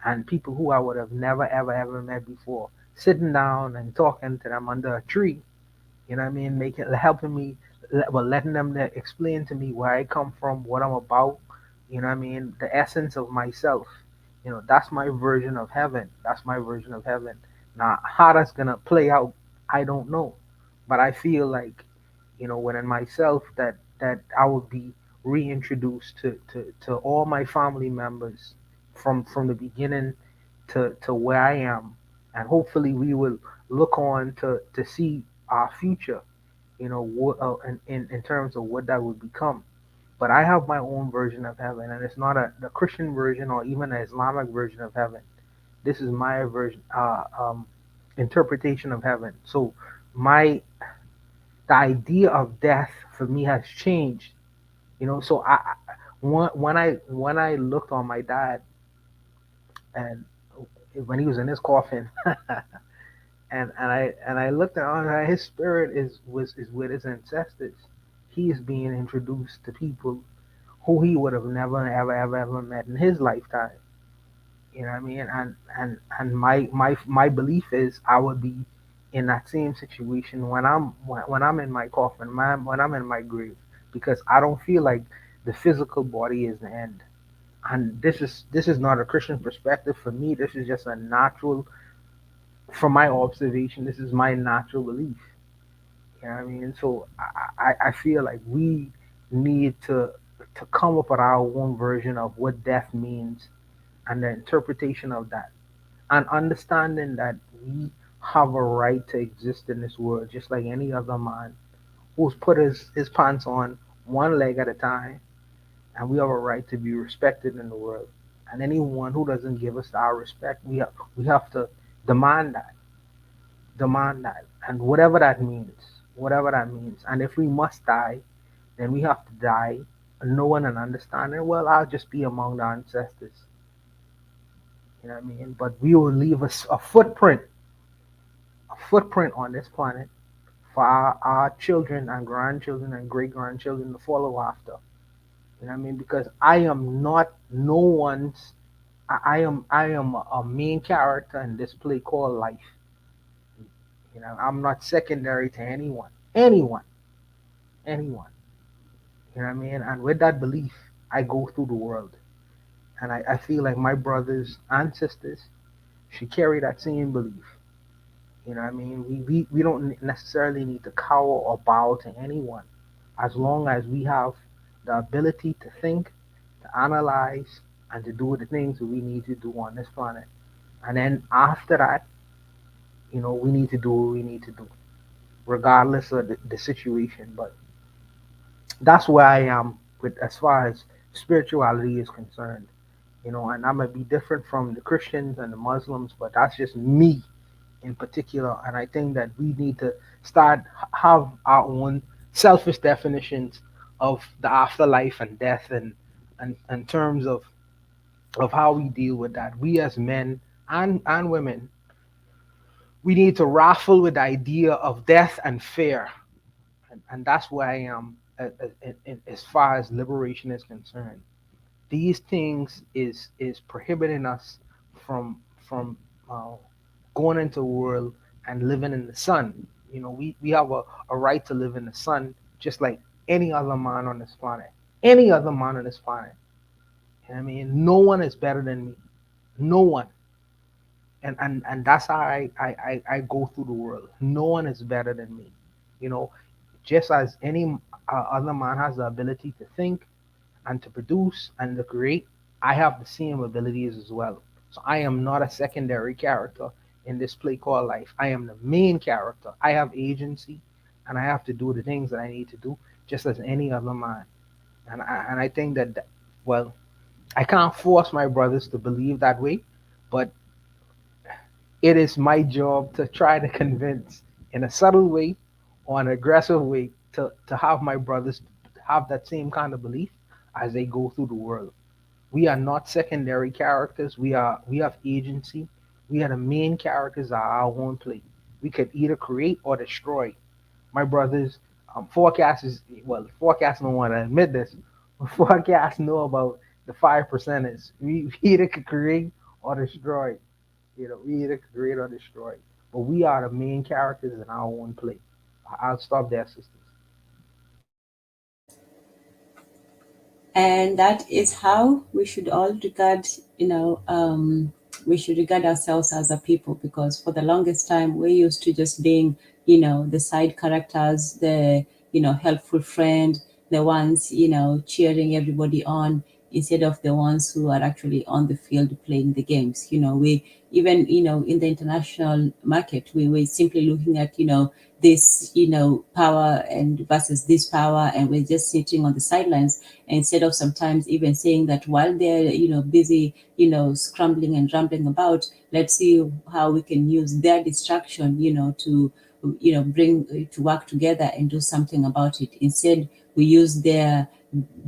and people who I would have never ever ever met before, sitting down and talking to them under a tree. You know what I mean? Making helping me, well, letting them explain to me where I come from, what I'm about. You know what I mean? The essence of myself. That's my version of heaven. That's my version of heaven. Now, how that's gonna play out, I don't know, but I feel like, within myself, that I would be reintroduced to all my family members from the beginning to where I am, and hopefully we will look on to see our future, in terms of what that would become. But I have my own version of heaven, and it's not the Christian version or even the Islamic version of heaven. This is my version, interpretation of heaven. So my the idea of death for me has changed. So when I looked on my dad, and when he was in his coffin, and I looked on his spirit is with his ancestors. he is being introduced to people who he would have never, ever met in his lifetime. You know what I mean? And my belief is I would be in that same situation when I'm in my coffin, when I'm in my grave, because I don't feel like the physical body is the end. And this is not a Christian perspective for me. This is just a natural, from my observation. This is my natural belief. You know what I mean? So I feel like we need to come up with our own version of what death means and the interpretation of that, and understanding that we have a right to exist in this world just like any other man who's put his pants on one leg at a time, and we have a right to be respected in the world. And anyone who doesn't give us our respect, we have to demand that, and whatever that means. And if we must die, then we have to die knowing and understanding, well, I'll just be among the ancestors. You know what I mean? But we will leave us a footprint on this planet for our children and grandchildren and great grandchildren to follow after. You know what I mean? Because I am not no one's. I am a main character in this play called life. You know, I'm not secondary to anyone. Anyone. You know what I mean? And with that belief, I go through the world. And I feel like my brothers and sisters should carry that same belief. You know what I mean? We don't necessarily need to cower or bow to anyone as long as we have the ability to think, to analyze, and to do the things that we need to do on this planet. And then after that, we need to do what we need to do, regardless of the situation. But that's where I am with as far as spirituality is concerned. And I might be different from the Christians and the Muslims, but that's just me in particular. And I think that we need to start have our own selfish definitions of the afterlife and death, and in terms of how we deal with that. We as men and women, we need to raffle with the idea of death and fear. And that's where I am as far as liberation is concerned. These things is prohibiting us from uh, going into the world and living in the sun. We have a right to live in the sun just like any other man on this planet. Any other man on this planet. You know what I mean? No one is better than me. No one. And that's how I go through the world. No one is better than me. You know, just as any other man has the ability to think and to produce and to create, I have the same abilities as well. So I am not a secondary character in this play called life. I am the main character. I have agency, and I have to do the things that I need to do just as any other man. And I think that, well, I can't force my brothers to believe that way, but it is my job to try to convince in a subtle way or an aggressive way to have my brothers have that same kind of belief as they go through the world. We are not secondary characters. We have agency. We are the main characters of our own play. We could either create or destroy. My brothers, forecasters, well, forecasters don't want to admit this, but forecasts know about the 5%ers. We either could create or destroy. We either could create or destroy. But we are the main characters in our own play. I'll stop there, sisters. And that is how we should all regard, we should regard ourselves as a people, because for the longest time we're used to just being, the side characters, the, helpful friend, the ones, cheering everybody on, instead of the ones who are actually on the field playing the games. We even, in the international market, we were simply looking at, this, power and versus this power, and we're just sitting on the sidelines, instead of sometimes even saying that while they're, busy, scrambling and rambling about, let's see how we can use their distraction, to, bring to work together and do something about it. Instead, we use their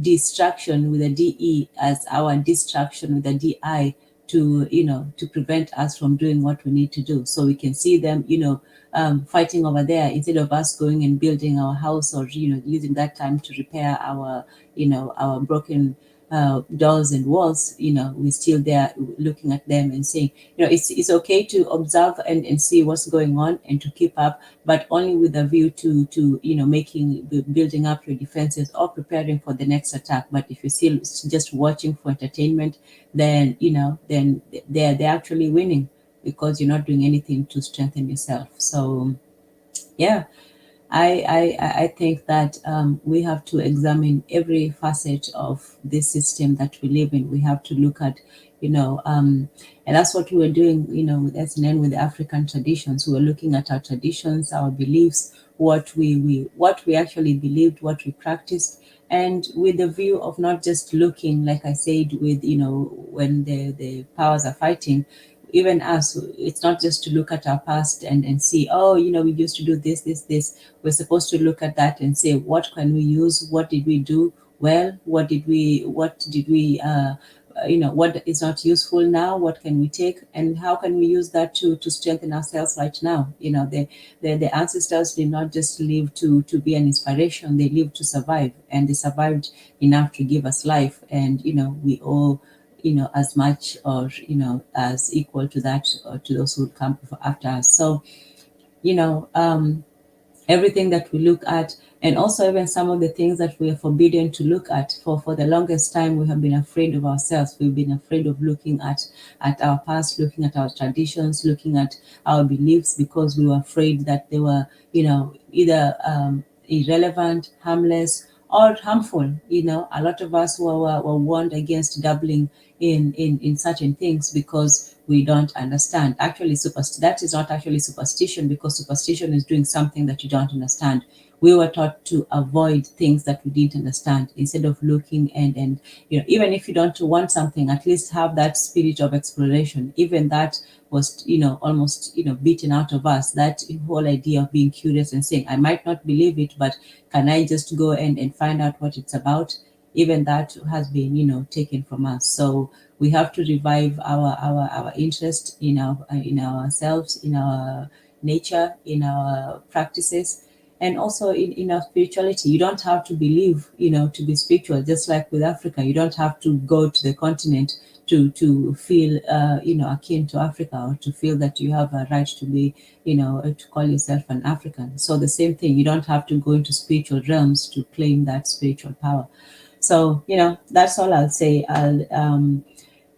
distraction with a DE as our distraction with a DI to to prevent us from doing what we need to do. So we can see them fighting over there, instead of us going and building our house, or using that time to repair our our broken doors and walls. We're still there looking at them and saying, it's okay to observe and see what's going on and to keep up, but only with a view to building up your defenses or preparing for the next attack. But if you're still just watching for entertainment, then then they're actually winning, because you're not doing anything to strengthen yourself. So yeah, I think that we have to examine every facet of this system that we live in. We have to look at, and that's what we were doing, with SNN, with the African traditions. We were looking at our traditions, our beliefs, what we actually believed, what we practiced, and with the view of not just looking, like I said, with when the powers are fighting. Even us, it's not just to look at our past and see, oh, we used to do this. We're supposed to look at that and say, what can we use? What did we do well? What did we what is not useful now? What can we take, and how can we use that to strengthen ourselves right now? The ancestors did not just live to be an inspiration. They lived to survive, and they survived enough to give us life. And we all as much, or as equal to that, or to those who would come after us. So everything that we look at, and also even some of the things that we are forbidden to look at. For the longest time, we have been afraid of ourselves. We've been afraid of looking at our past, looking at our traditions, looking at our beliefs, because we were afraid that they were either irrelevant, harmless, or harmful. A lot of us were warned against dabbling in certain things, because we don't understand. Actually, that is not actually superstition, because superstition is doing something that you don't understand. We were taught to avoid things that we didn't understand, instead of looking and even if you don't want something, at least have that spirit of exploration. Even that was almost beaten out of us. That whole idea of being curious and saying, I might not believe it, but can I just go and find out what it's about? Even that has been taken from us. So we have to revive our interest in ourselves, in our nature, in our practices, and also in our spirituality. You don't have to believe to be spiritual. Just like with Africa, you don't have to go to the continent to feel akin to Africa, or to feel that you have a right to be to call yourself an African. So the same thing, you don't have to go into spiritual realms to claim that spiritual power. So that's all I'll say.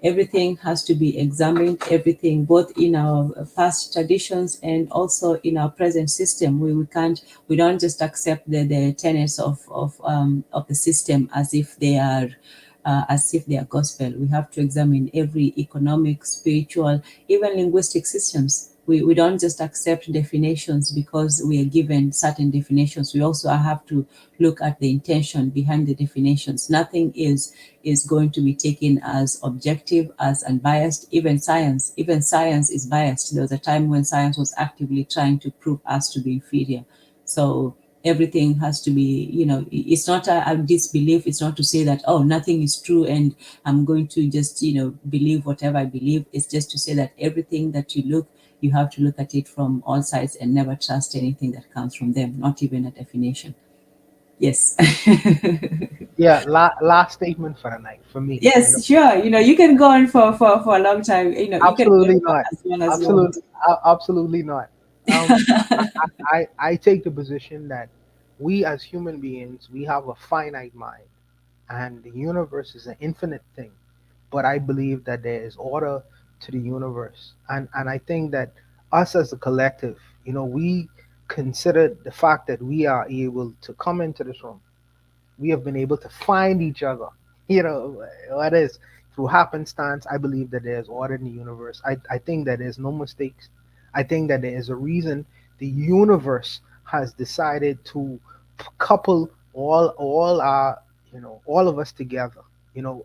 Everything has to be examined, everything, both in our past traditions and also in our present system. We don't just accept the tenets of the system as if they are gospel. We have to examine every economic, spiritual, even linguistic systems. We don't just accept definitions because we are given certain definitions. We also have to look at the intention behind the definitions. Nothing is going to be taken as objective, as unbiased. Even science is biased. There was a time when science was actively trying to prove us to be inferior. So everything has to be, it's not a disbelief. It's not to say that, oh, nothing is true and I'm going to just, believe whatever I believe. It's just to say that everything that you have to look at it from all sides and never trust anything that comes from them, not even a definition. Yes. Yeah, last statement for the night for me. Yes, sure. You can go on for a long time. You can go Absolutely on not. as long as you want. Absolutely, absolutely not. I take the position that we as human beings, we have a finite mind, and the universe is an infinite thing. But I believe that there is order to the universe, and I think that us as a collective, we consider the fact that we are able to come into this room, we have been able to find each other. What is through happenstance. I believe that there's order in the universe. I think that there's no mistakes. I think that there is a reason the universe has decided to couple all our all of us together. You know,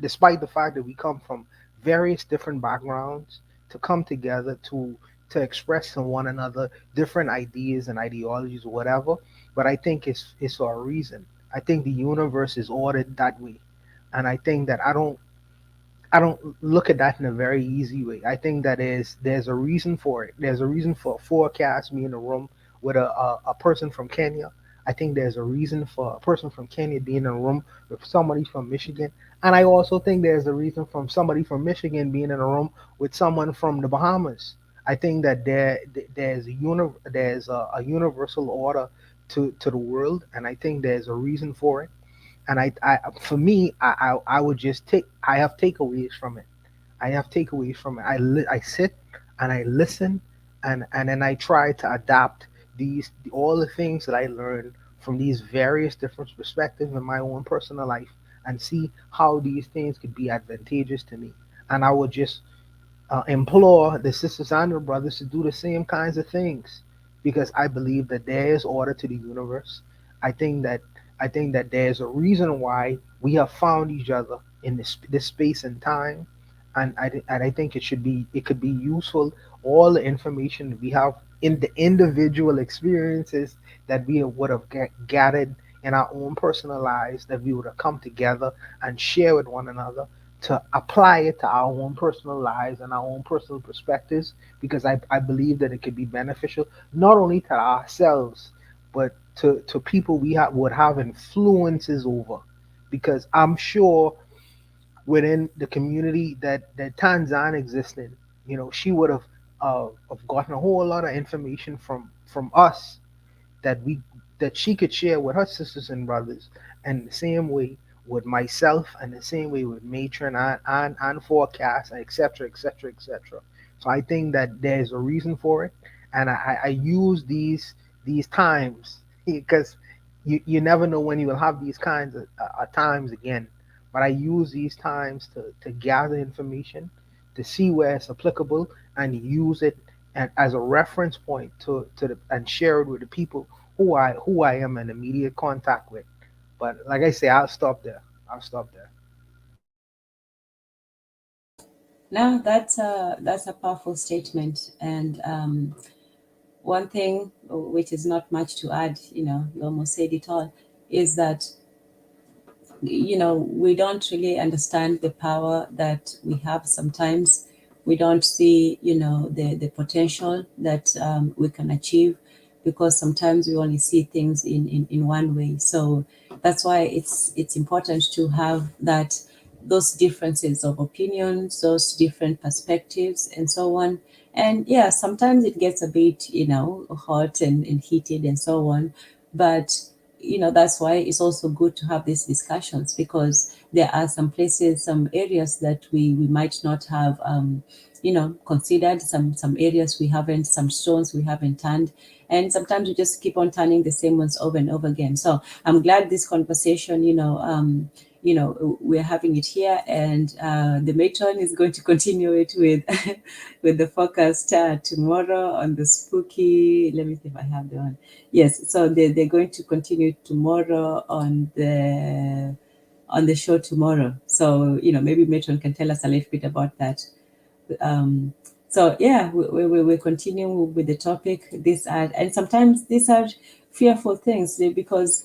despite the fact that we come from various different backgrounds, to come together to express to one another different ideas and ideologies or whatever. But I think it's for a reason. I think the universe is ordered that way, and I think that I don't look at that in a very easy way. I think that there's a reason for it. There's a reason for a forecast being in a room with a person from Kenya. I think there's a reason for a person from Kenya being in a room with somebody from Michigan. And I also think there's a reason from somebody from Michigan being in a room with someone from the Bahamas. I think that there's a universal order to the world, and I think there's a reason for it. And I for me, I would just take. I have takeaways from it. I have takeaways from it. I sit and I listen, and then I try to adapt all the things that I learned from these various different perspectives in my own personal life, and see how these things could be advantageous to me. And I would just implore the sisters and the brothers to do the same kinds of things, because I believe that there is order to the universe. I think that I think that there's a reason why we have found each other in this space and time, and I think it could be useful. All the information we have in the individual experiences that we would have gathered in our own personal lives, that we would have come together and share with one another, to apply it to our own personal lives and our own personal perspectives, because I believe that it could be beneficial not only to ourselves, but to people would have influences over. Because I'm sure within the community that Tanzan existed, she would have gotten a whole lot of information from us, that we that she could share with her sisters and brothers, and the same way with myself, and the same way with Matron and Forecast, etc., etc., etc. So I think that there's a reason for it, and I use these times because you never know when you will have these kinds of times again. But I use these times to gather information, to see where it's applicable, and use it as a reference point and share it with the people who I am in immediate contact with. But like I say, I'll stop there. I'll stop there. No, that's a powerful statement. And one thing which is not much to add, you almost said it all, is that we don't really understand the power that we have sometimes. We don't see, the potential that we can achieve, because sometimes we only see things in one way. So that's why it's important to have those differences of opinions, those different perspectives, and so on. And yeah, sometimes it gets a bit, hot and heated and so on. But that's why it's also good to have these discussions, because there are some places, some areas that we might not have considered, some areas we haven't, some stones we haven't turned, and sometimes we just keep on turning the same ones over and over again. So I'm glad this conversation, we're having it here, and the matron is going to continue it with with the focus tomorrow on the spooky. Let me see if I have the one. Yes, so they're going to continue tomorrow on the show tomorrow. So maybe matron can tell us a little bit about that. So yeah, we continue with the topic. And sometimes these are fearful things, because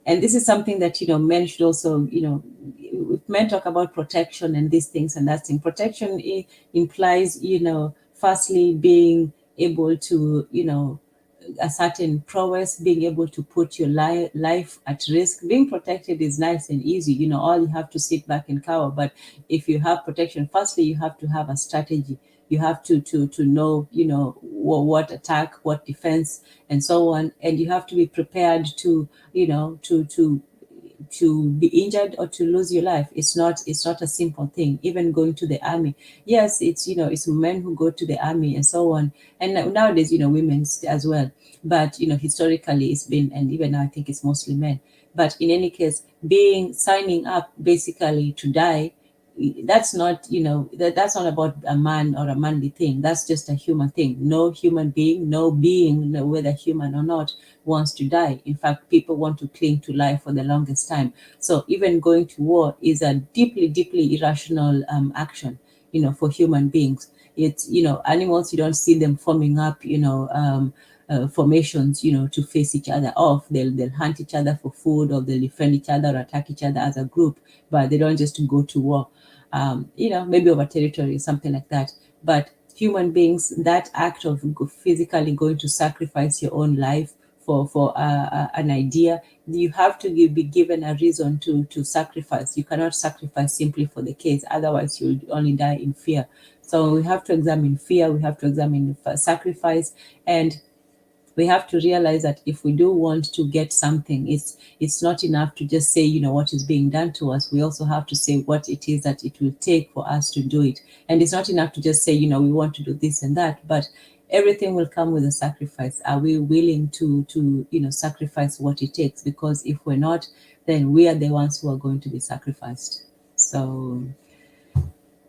and this is something that men should also, men talk about protection and these things and that thing. Protection implies, firstly being able to, a certain prowess, being able to put your life at risk. Being protected is nice and easy, all you have to sit back and cower. But if you have protection, firstly you have to have a strategy. You have to know, what attack, what defense, and so on. And you have to be prepared to, to be injured or to lose your life. It's not a simple thing. Even going to the army, yes, it's men who go to the army and so on. And nowadays, women as well. But historically it's been, and even now I think it's mostly men. But in any case, signing up basically to die, that's not, that's not about a man or a manly thing. That's just a human thing. No human being, no being, whether human or not, wants to die. In fact, people want to cling to life for the longest time. So even going to war is a deeply, deeply irrational action, for human beings. It's, animals, you don't see them forming up, formations, to face each other off. They'll hunt each other for food, or they'll defend each other or attack each other as a group, but they don't just go to war, maybe over territory, something like that. But human beings, that act of physically going to sacrifice your own life for an idea, you have to be given a reason to sacrifice. You cannot sacrifice simply for the case, otherwise you'll only die in fear. So we have to examine fear, we have to examine sacrifice, and we have to realize that if we do want to get something, it's not enough to just say, what is being done to us. We also have to say what it is that it will take for us to do it. And it's not enough to just say, we want to do this and that, but everything will come with a sacrifice. Are we willing to sacrifice what it takes? Because if we're not, then we are the ones who are going to be sacrificed. So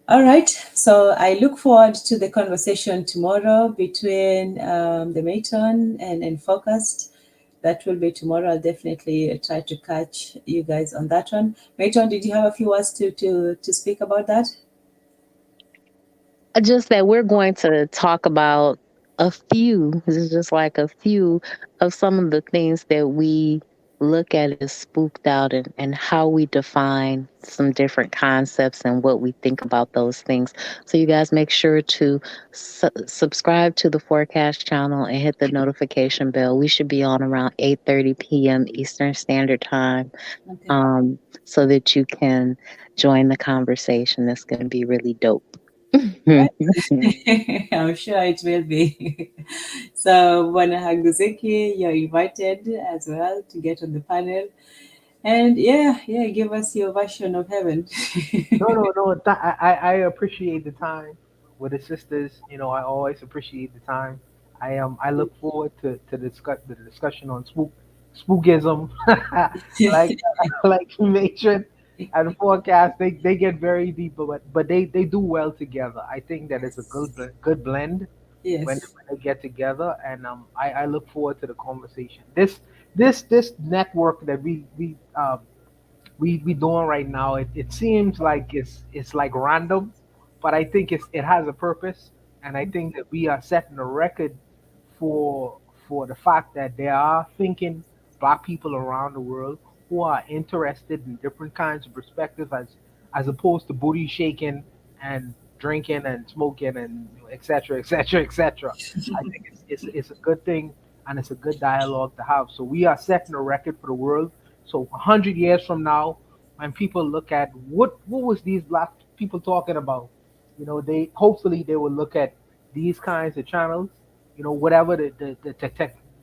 all right, so I look forward to the conversation tomorrow between the Matron and Focused. That will be tomorrow. I'll definitely try to catch you guys on that one. Matron, did you have a few words to speak about that? Just that we're going to talk about a few, this is just like a few of some of the things that we look at as spooked out, and how we define some different concepts and what we think about those things. So you guys make sure to subscribe to the Forecast channel and hit the notification bell. We should be on around 8:30 p.m. Eastern Standard Time, Okay. So that you can join the conversation. That's going to be really dope. Right. I'm sure it will be. So, Bwana Haguziki, you're invited as well to get on the panel. And yeah, give us your version of heaven. No. I appreciate the time with the sisters. I always appreciate the time. I look forward to the discussion on spookism, like like you mentioned, and Forecast. They get very deep, but they do well together. I think that it's a good blend when Yes. they get together, and I look forward to the conversation. This network that we doing right now, it seems like it's like random, but I think it has a purpose, and I think that we are setting a record for the fact that there are thinking black people around the world who are interested in different kinds of perspectives, as opposed to booty shaking and drinking and smoking and etc etc etc. I think it's a good thing, and it's a good dialogue to have. So we are setting a record for the world. So 100 years from now, when people look at what was these black people talking about, they hopefully they will look at these kinds of channels, whatever the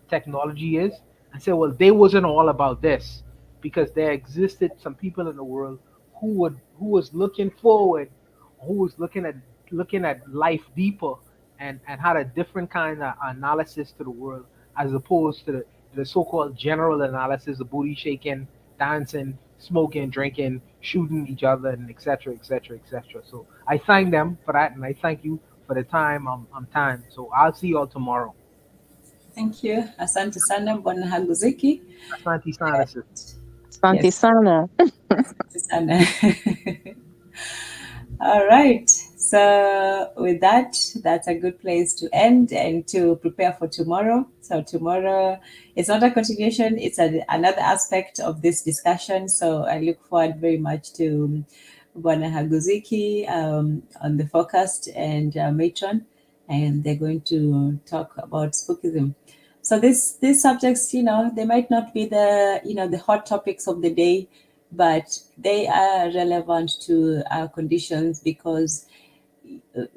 technology is, and say, well, they wasn't all about this, because there existed some people in the world who was looking forward, who was looking at life deeper, and had a different kind of analysis to the world, as opposed to the so-called general analysis of booty shaking, dancing, smoking, drinking, shooting each other, and etc. etc. etc. So I thank them for that, and I thank you for the time. Time. So I'll see you all tomorrow. Thank you. Asante sana, Bwana Haguziki. Asante sana. Asante Yes. sana. Asante sana. All right. So with that, that's a good place to end and to prepare for tomorrow. So tomorrow, it's not a continuation; it's another aspect of this discussion. So I look forward very much to Bwana Haguziki on the forecast and Matron, and they're going to talk about spookism. So these subjects, they might not be the hot topics of the day, but they are relevant to our conditions, because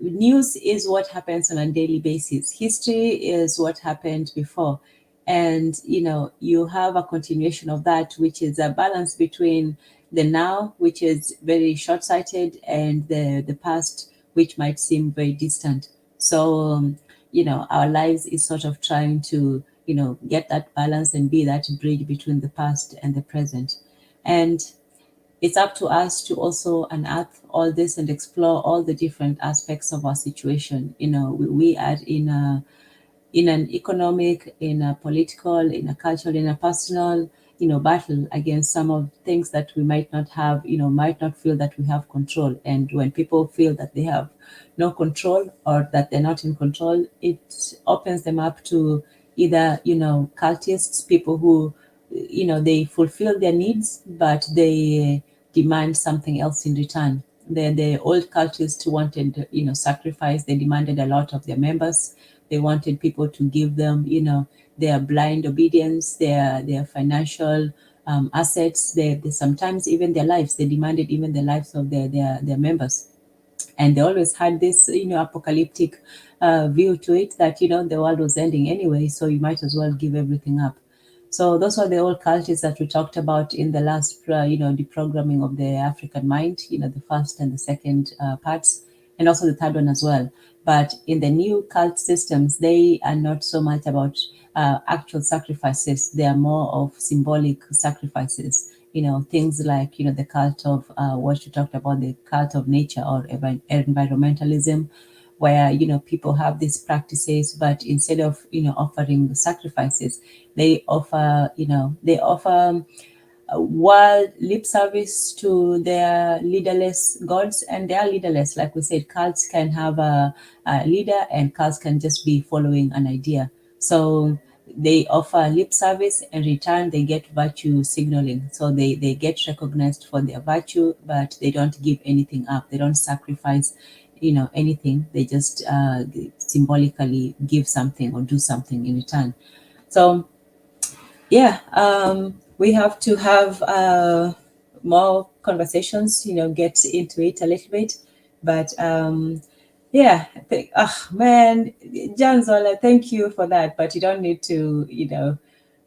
news is what happens on a daily basis. History is what happened before. And, you have a continuation of that, which is a balance between the now, which is very short-sighted, and the past, which might seem very distant. So, our lives is sort of trying to, get that balance and be that bridge between the past and the present. And it's up to us to also unearth all this and explore all the different aspects of our situation. We are in an economic, in a political, in a cultural, in a personal, battle against some of things that we might not have, might not feel that we have control. And when people feel that they have no control, or that they're not in control, it opens them up to either, cultists, people who, they fulfill their needs, but they demand something else in return. The old cultists wanted, sacrifice. They demanded a lot of their members. They wanted people to give them, their blind obedience, their financial assets, they sometimes even their lives. They demanded even the lives of their members. And they always had this, apocalyptic view to it, that, the world was ending anyway, so you might as well give everything up. So those were the old cultures that we talked about in the last, deprogramming of the African mind, the first and the second parts, and also the third one as well. But in the new cult systems, they are not so much about actual sacrifices. They are more of symbolic sacrifices. Things like, the cult of what you talked about, the cult of nature or environmentalism, where, people have these practices, but instead of, offering sacrifices, they offer, world lip service to their leaderless gods, and they are leaderless. Like we said, cults can have a leader, and cults can just be following an idea. So they offer lip service, and in return they get virtue signaling. So they get recognized for their virtue, but they don't give anything up. They don't sacrifice, anything. They just symbolically give something or do something in return. So yeah, we have to have more conversations, get into it a little bit. But yeah, man, Nzola, thank you for that. But you don't need to,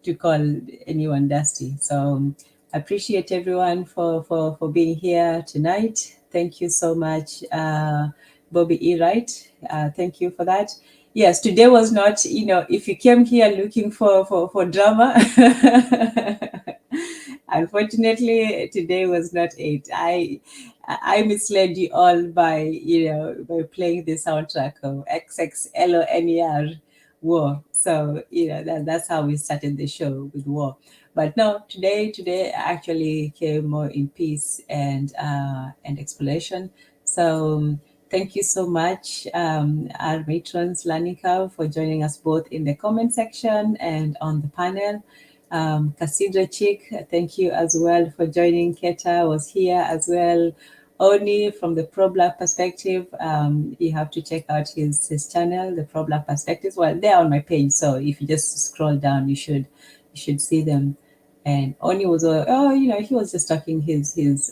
to call anyone dusty. So I appreciate everyone for being here tonight. Thank you so much, Bobby E. Wright. Thank you for that. Yes, today was not, if you came here looking for drama, unfortunately, today was not it. I misled you all by, by playing the soundtrack of XXLONER War. So, that's how we started the show, with war. But no, today actually came more in peace and exploration. So thank you so much, our Matrons Learning Curve, for joining us both in the comment section and on the panel. Cassandra Chick, thank you as well for joining. Keta was here as well. Oni from the Pro-Black Perspective, you have to check out his channel, the Pro-Black Perspectives. Well, they're on my page, so if you just scroll down, you should see them. And Oni was, he was just talking his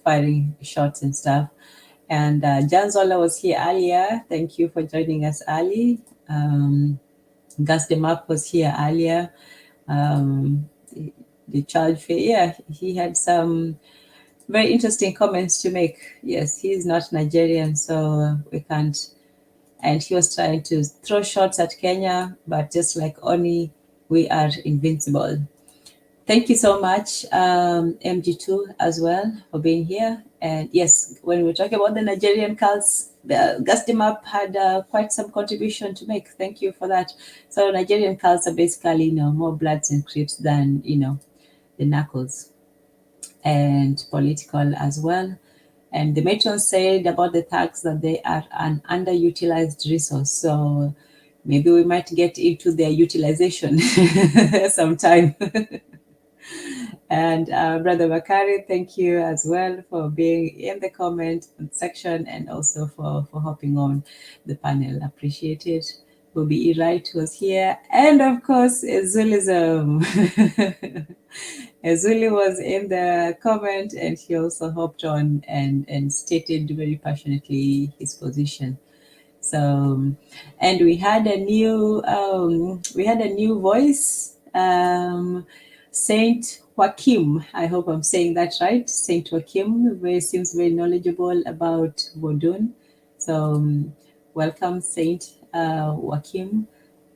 firing shots and stuff. And Nzola was here earlier. Thank you for joining us, Ali. Gus DeMarc was here earlier. The child fair, yeah, he had some very interesting comments to make. Yes, he's not Nigerian, so we can't. And he was trying to throw shots at Kenya, but just like Oni, we are invincible. Thank you so much, MG2 as well, for being here. And yes, when we're talking about the Nigerian cults, Gus DeMarc had quite some contribution to make. Thank you for that. So Nigerian cults are basically, more Bloods and Crips than, the Knuckles, and political as well. And the Matrons said about the tags that they are an underutilized resource. So maybe we might get into their utilization sometime. And Brother Bakari, thank you as well for being in the comment section, and also for hopping on the panel. Appreciate it. Bobby E. Wright was here. And of course, Zulism. Zuli was in the comment, and he also hopped on and stated very passionately his position. So, and we had a new voice, Saint Joachim. I hope I'm saying that right. Saint Joachim seems very knowledgeable about Vodun. So welcome, Saint Joachim.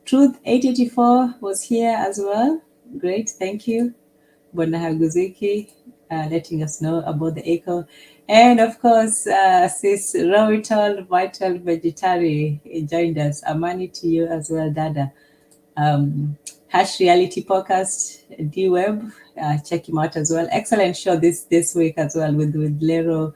Truth 884 was here as well. Great, thank you. Bonahaguzuki, letting us know about the echo. And of course, Sis Rowital, Vital Vegetarian, joined us. Amani to you as well, Dada. Hash Reality Podcast, DeeWeb, check him out as well. Excellent show this week as well with Lero.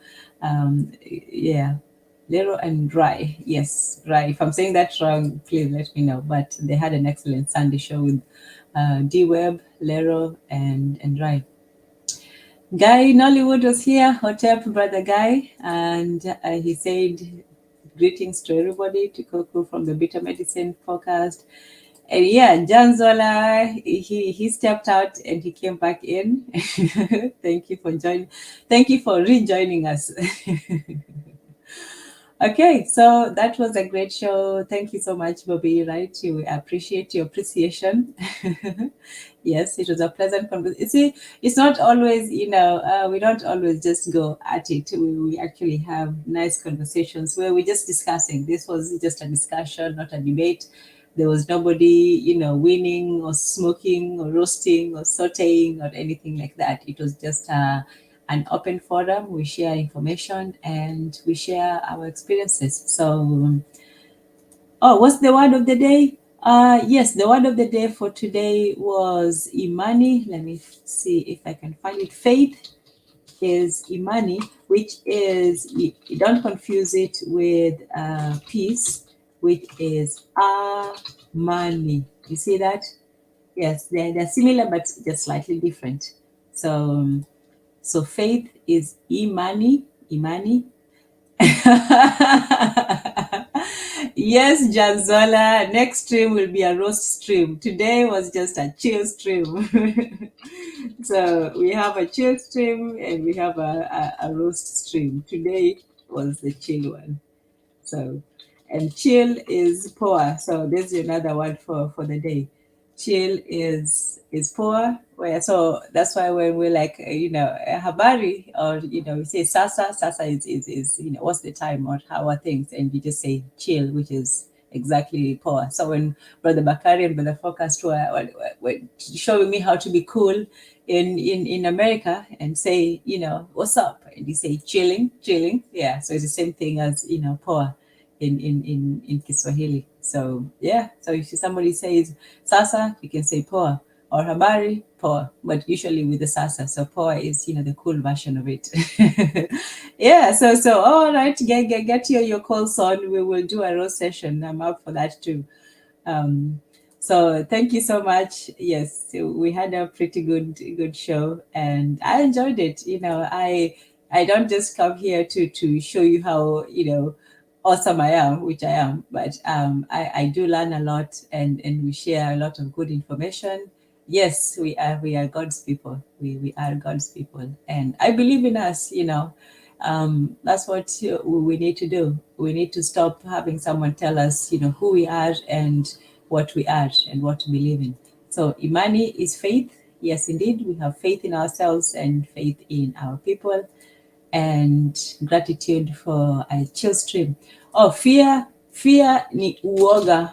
Lero and Rai. Yes, Rai. If I'm saying that wrong, please let me know. But they had an excellent Sunday show with DeeWeb, Lero, and Rai. Guy Nollywood was here, Hotep brother Guy, and he said greetings to everybody, to Kokou from the Bitter Medicine podcast. And yeah, Nzola, he stepped out and he came back in. Thank you for joining. Thank you for rejoining us. Okay, so that was a great show. Thank you so much, Bobby. Right, we appreciate your appreciation. Yes, it was a pleasant conversation. You see, it's not always, we don't always just go at it. We actually have nice conversations where we're just discussing. This was just a discussion, not a debate. There was nobody, winning or smoking or roasting or sauteing or anything like that. It was just an open forum. We share information and we share our experiences. So, what's the word of the day? Yes, the word of the day for today was imani. Let me see if I can find it. Faith is imani, which is, you don't confuse it with peace, which is amani. You see that? Yes, they're similar, but just slightly different. So faith is imani. Yes, Janzola. Next stream will be a roast stream. Today was just a chill stream. So we have a chill stream and we have a roast stream. Today was the chill one. So, and chill is poor. So there's another word for the day. Chill is poor. So that's why when we're like, habari, or we say sasa is what's the time or how are things, and you just say chill, which is exactly poor. So when Brother Bakari and Brother Focus were showing me how to be cool in America and say, what's up, and you say chilling, yeah. So it's the same thing as poor in Kiswahili. So yeah, so if somebody says sasa, you can say poa, or habari, poa, but usually with the sasa. So poa is the cool version of it. Yeah, so all right, get your calls on. We will do a roast session. I'm up for that too. So thank you so much. Yes, we had a pretty good show, and I enjoyed it. I don't just come here to show you how awesome I am, which I am, but I do learn a lot, and we share a lot of good information. Yes, we are God's people. We are God's people, and I believe in us. That's what we need to do. We need to stop having someone tell us, who we are and what we are and what we believe in. So imani is faith. Yes, indeed, we have faith in ourselves and faith in our people. And gratitude for a chill stream. Fear ni uoga.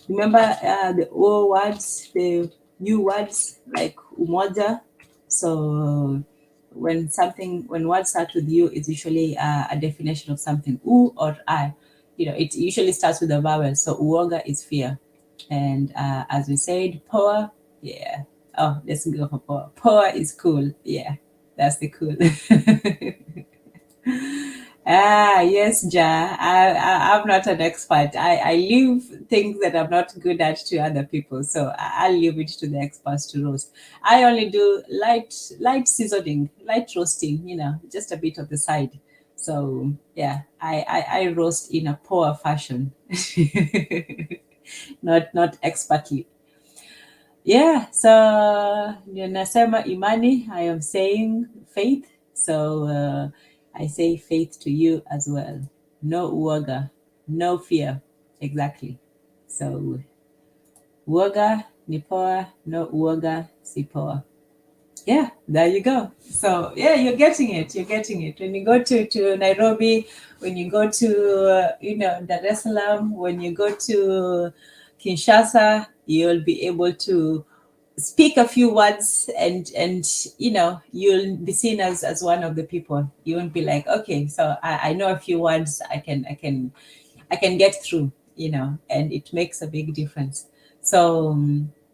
Remember the old words, the new words like umoja. So when words start with you, it's usually a definition of something, u or I. It usually starts with a vowel. So uoga is fear. And as we said, poa, yeah. Oh, let's go for poa. Poa is cool, yeah. That's the cool. Yes, Ja. I'm not an expert. I leave things that I'm not good at to other people. So I'll leave it to the experts to roast. I only do light seasoning, light roasting, just a bit of the side. So yeah, I roast in a poor fashion, not expertly. Yeah, so nasema imani, I am saying faith. So I say faith to you as well. No uoga, no fear. Exactly. So uoga ni poa, no uoga si poa. Yeah, there you go. So yeah, you're getting it. When you go to Nairobi, when you go to Dar es Salaam, when you go to Kinshasa, you'll be able to speak a few words and you'll be seen as one of the people. You won't be like, okay, so I know a few words, I can get through, and it makes a big difference. So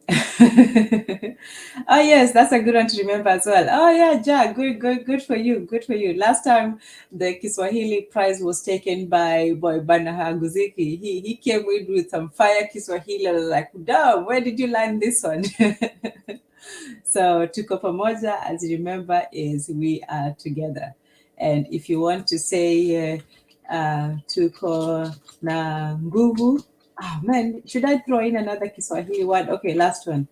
Oh yes, that's a good one to remember as well. Oh yeah, Jack, good for you, good for you. Last time the Kiswahili prize was taken by Bana Haguziki. He came in with some fire Kiswahili. I was like, damn, where did you learn this one? So tuko pamoja, as you remember, is we are together. And if you want to say tuko na nguvu. Oh man, should I throw in another Kiswahili word? Okay, last one.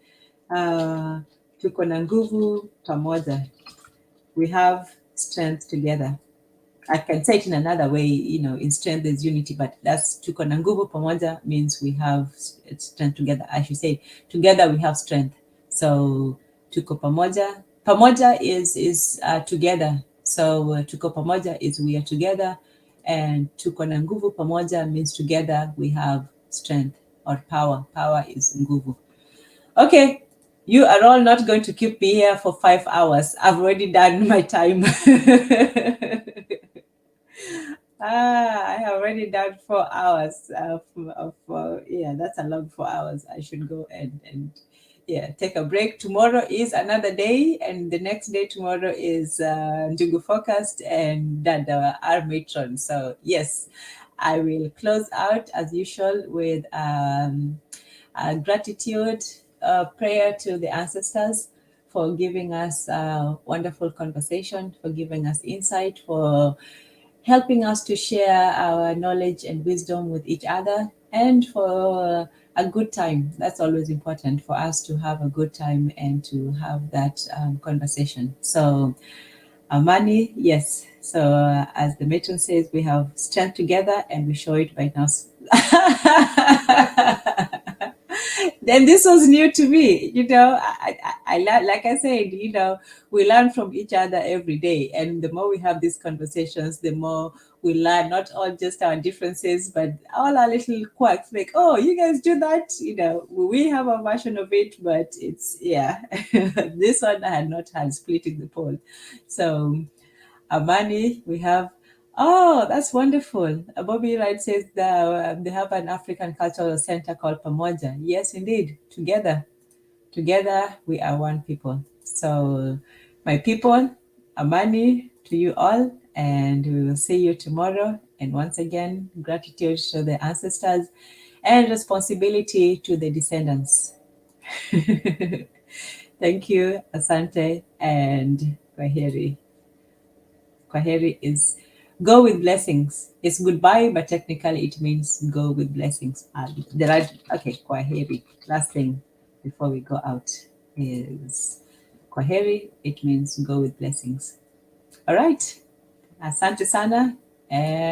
Tuko na nguvu pamoja. We have strength together. I can say it in another way, in strength there's unity, but that's tuko na nguvu pamoja means we have strength together. I should say together we have strength. So tuko pamoja. Pamoja is together. So tuko pamoja is we are together, and tuko na nguvu pamoja means together we have strength or power. Power is nguvu. Okay, you are all not going to keep me here for 5 hours. I've already done my time. I have already done 4 hours. Yeah, that's a long 4 hours. I should go and take a break. Tomorrow is another day, and the next day tomorrow is Njugu Focused and Dada, our matron. So yes, I will close out as usual with gratitude, prayer to the ancestors for giving us a wonderful conversation, for giving us insight, for helping us to share our knowledge and wisdom with each other, and for a good time. That's always important for us to have a good time and to have that conversation. So Amani, yes. So as the matron says, we have strength together and we show it right now. Then this was new to me, I learned, like I said, we learn from each other every day. And the more we have these conversations, the more we learn, not all just our differences, but all our little quirks, like, oh, you guys do that, we have a version of it, but it's, this one I had not had, splitting the pole. So Amani, we have, oh, that's wonderful. Bobby Wright says that they have an African cultural center called Pamoja. Yes, indeed. Together we are one people. So my people, Amani to you all, and we will see you tomorrow. And once again, gratitude to the ancestors and responsibility to the descendants. Thank you, Asante and Kwaheri. Kwaheri is go with blessings. It's goodbye, but technically it means go with blessings. Okay, Kwaheri. Last thing before we go out is Kwaheri. It means go with blessings. All right. Asante sana. And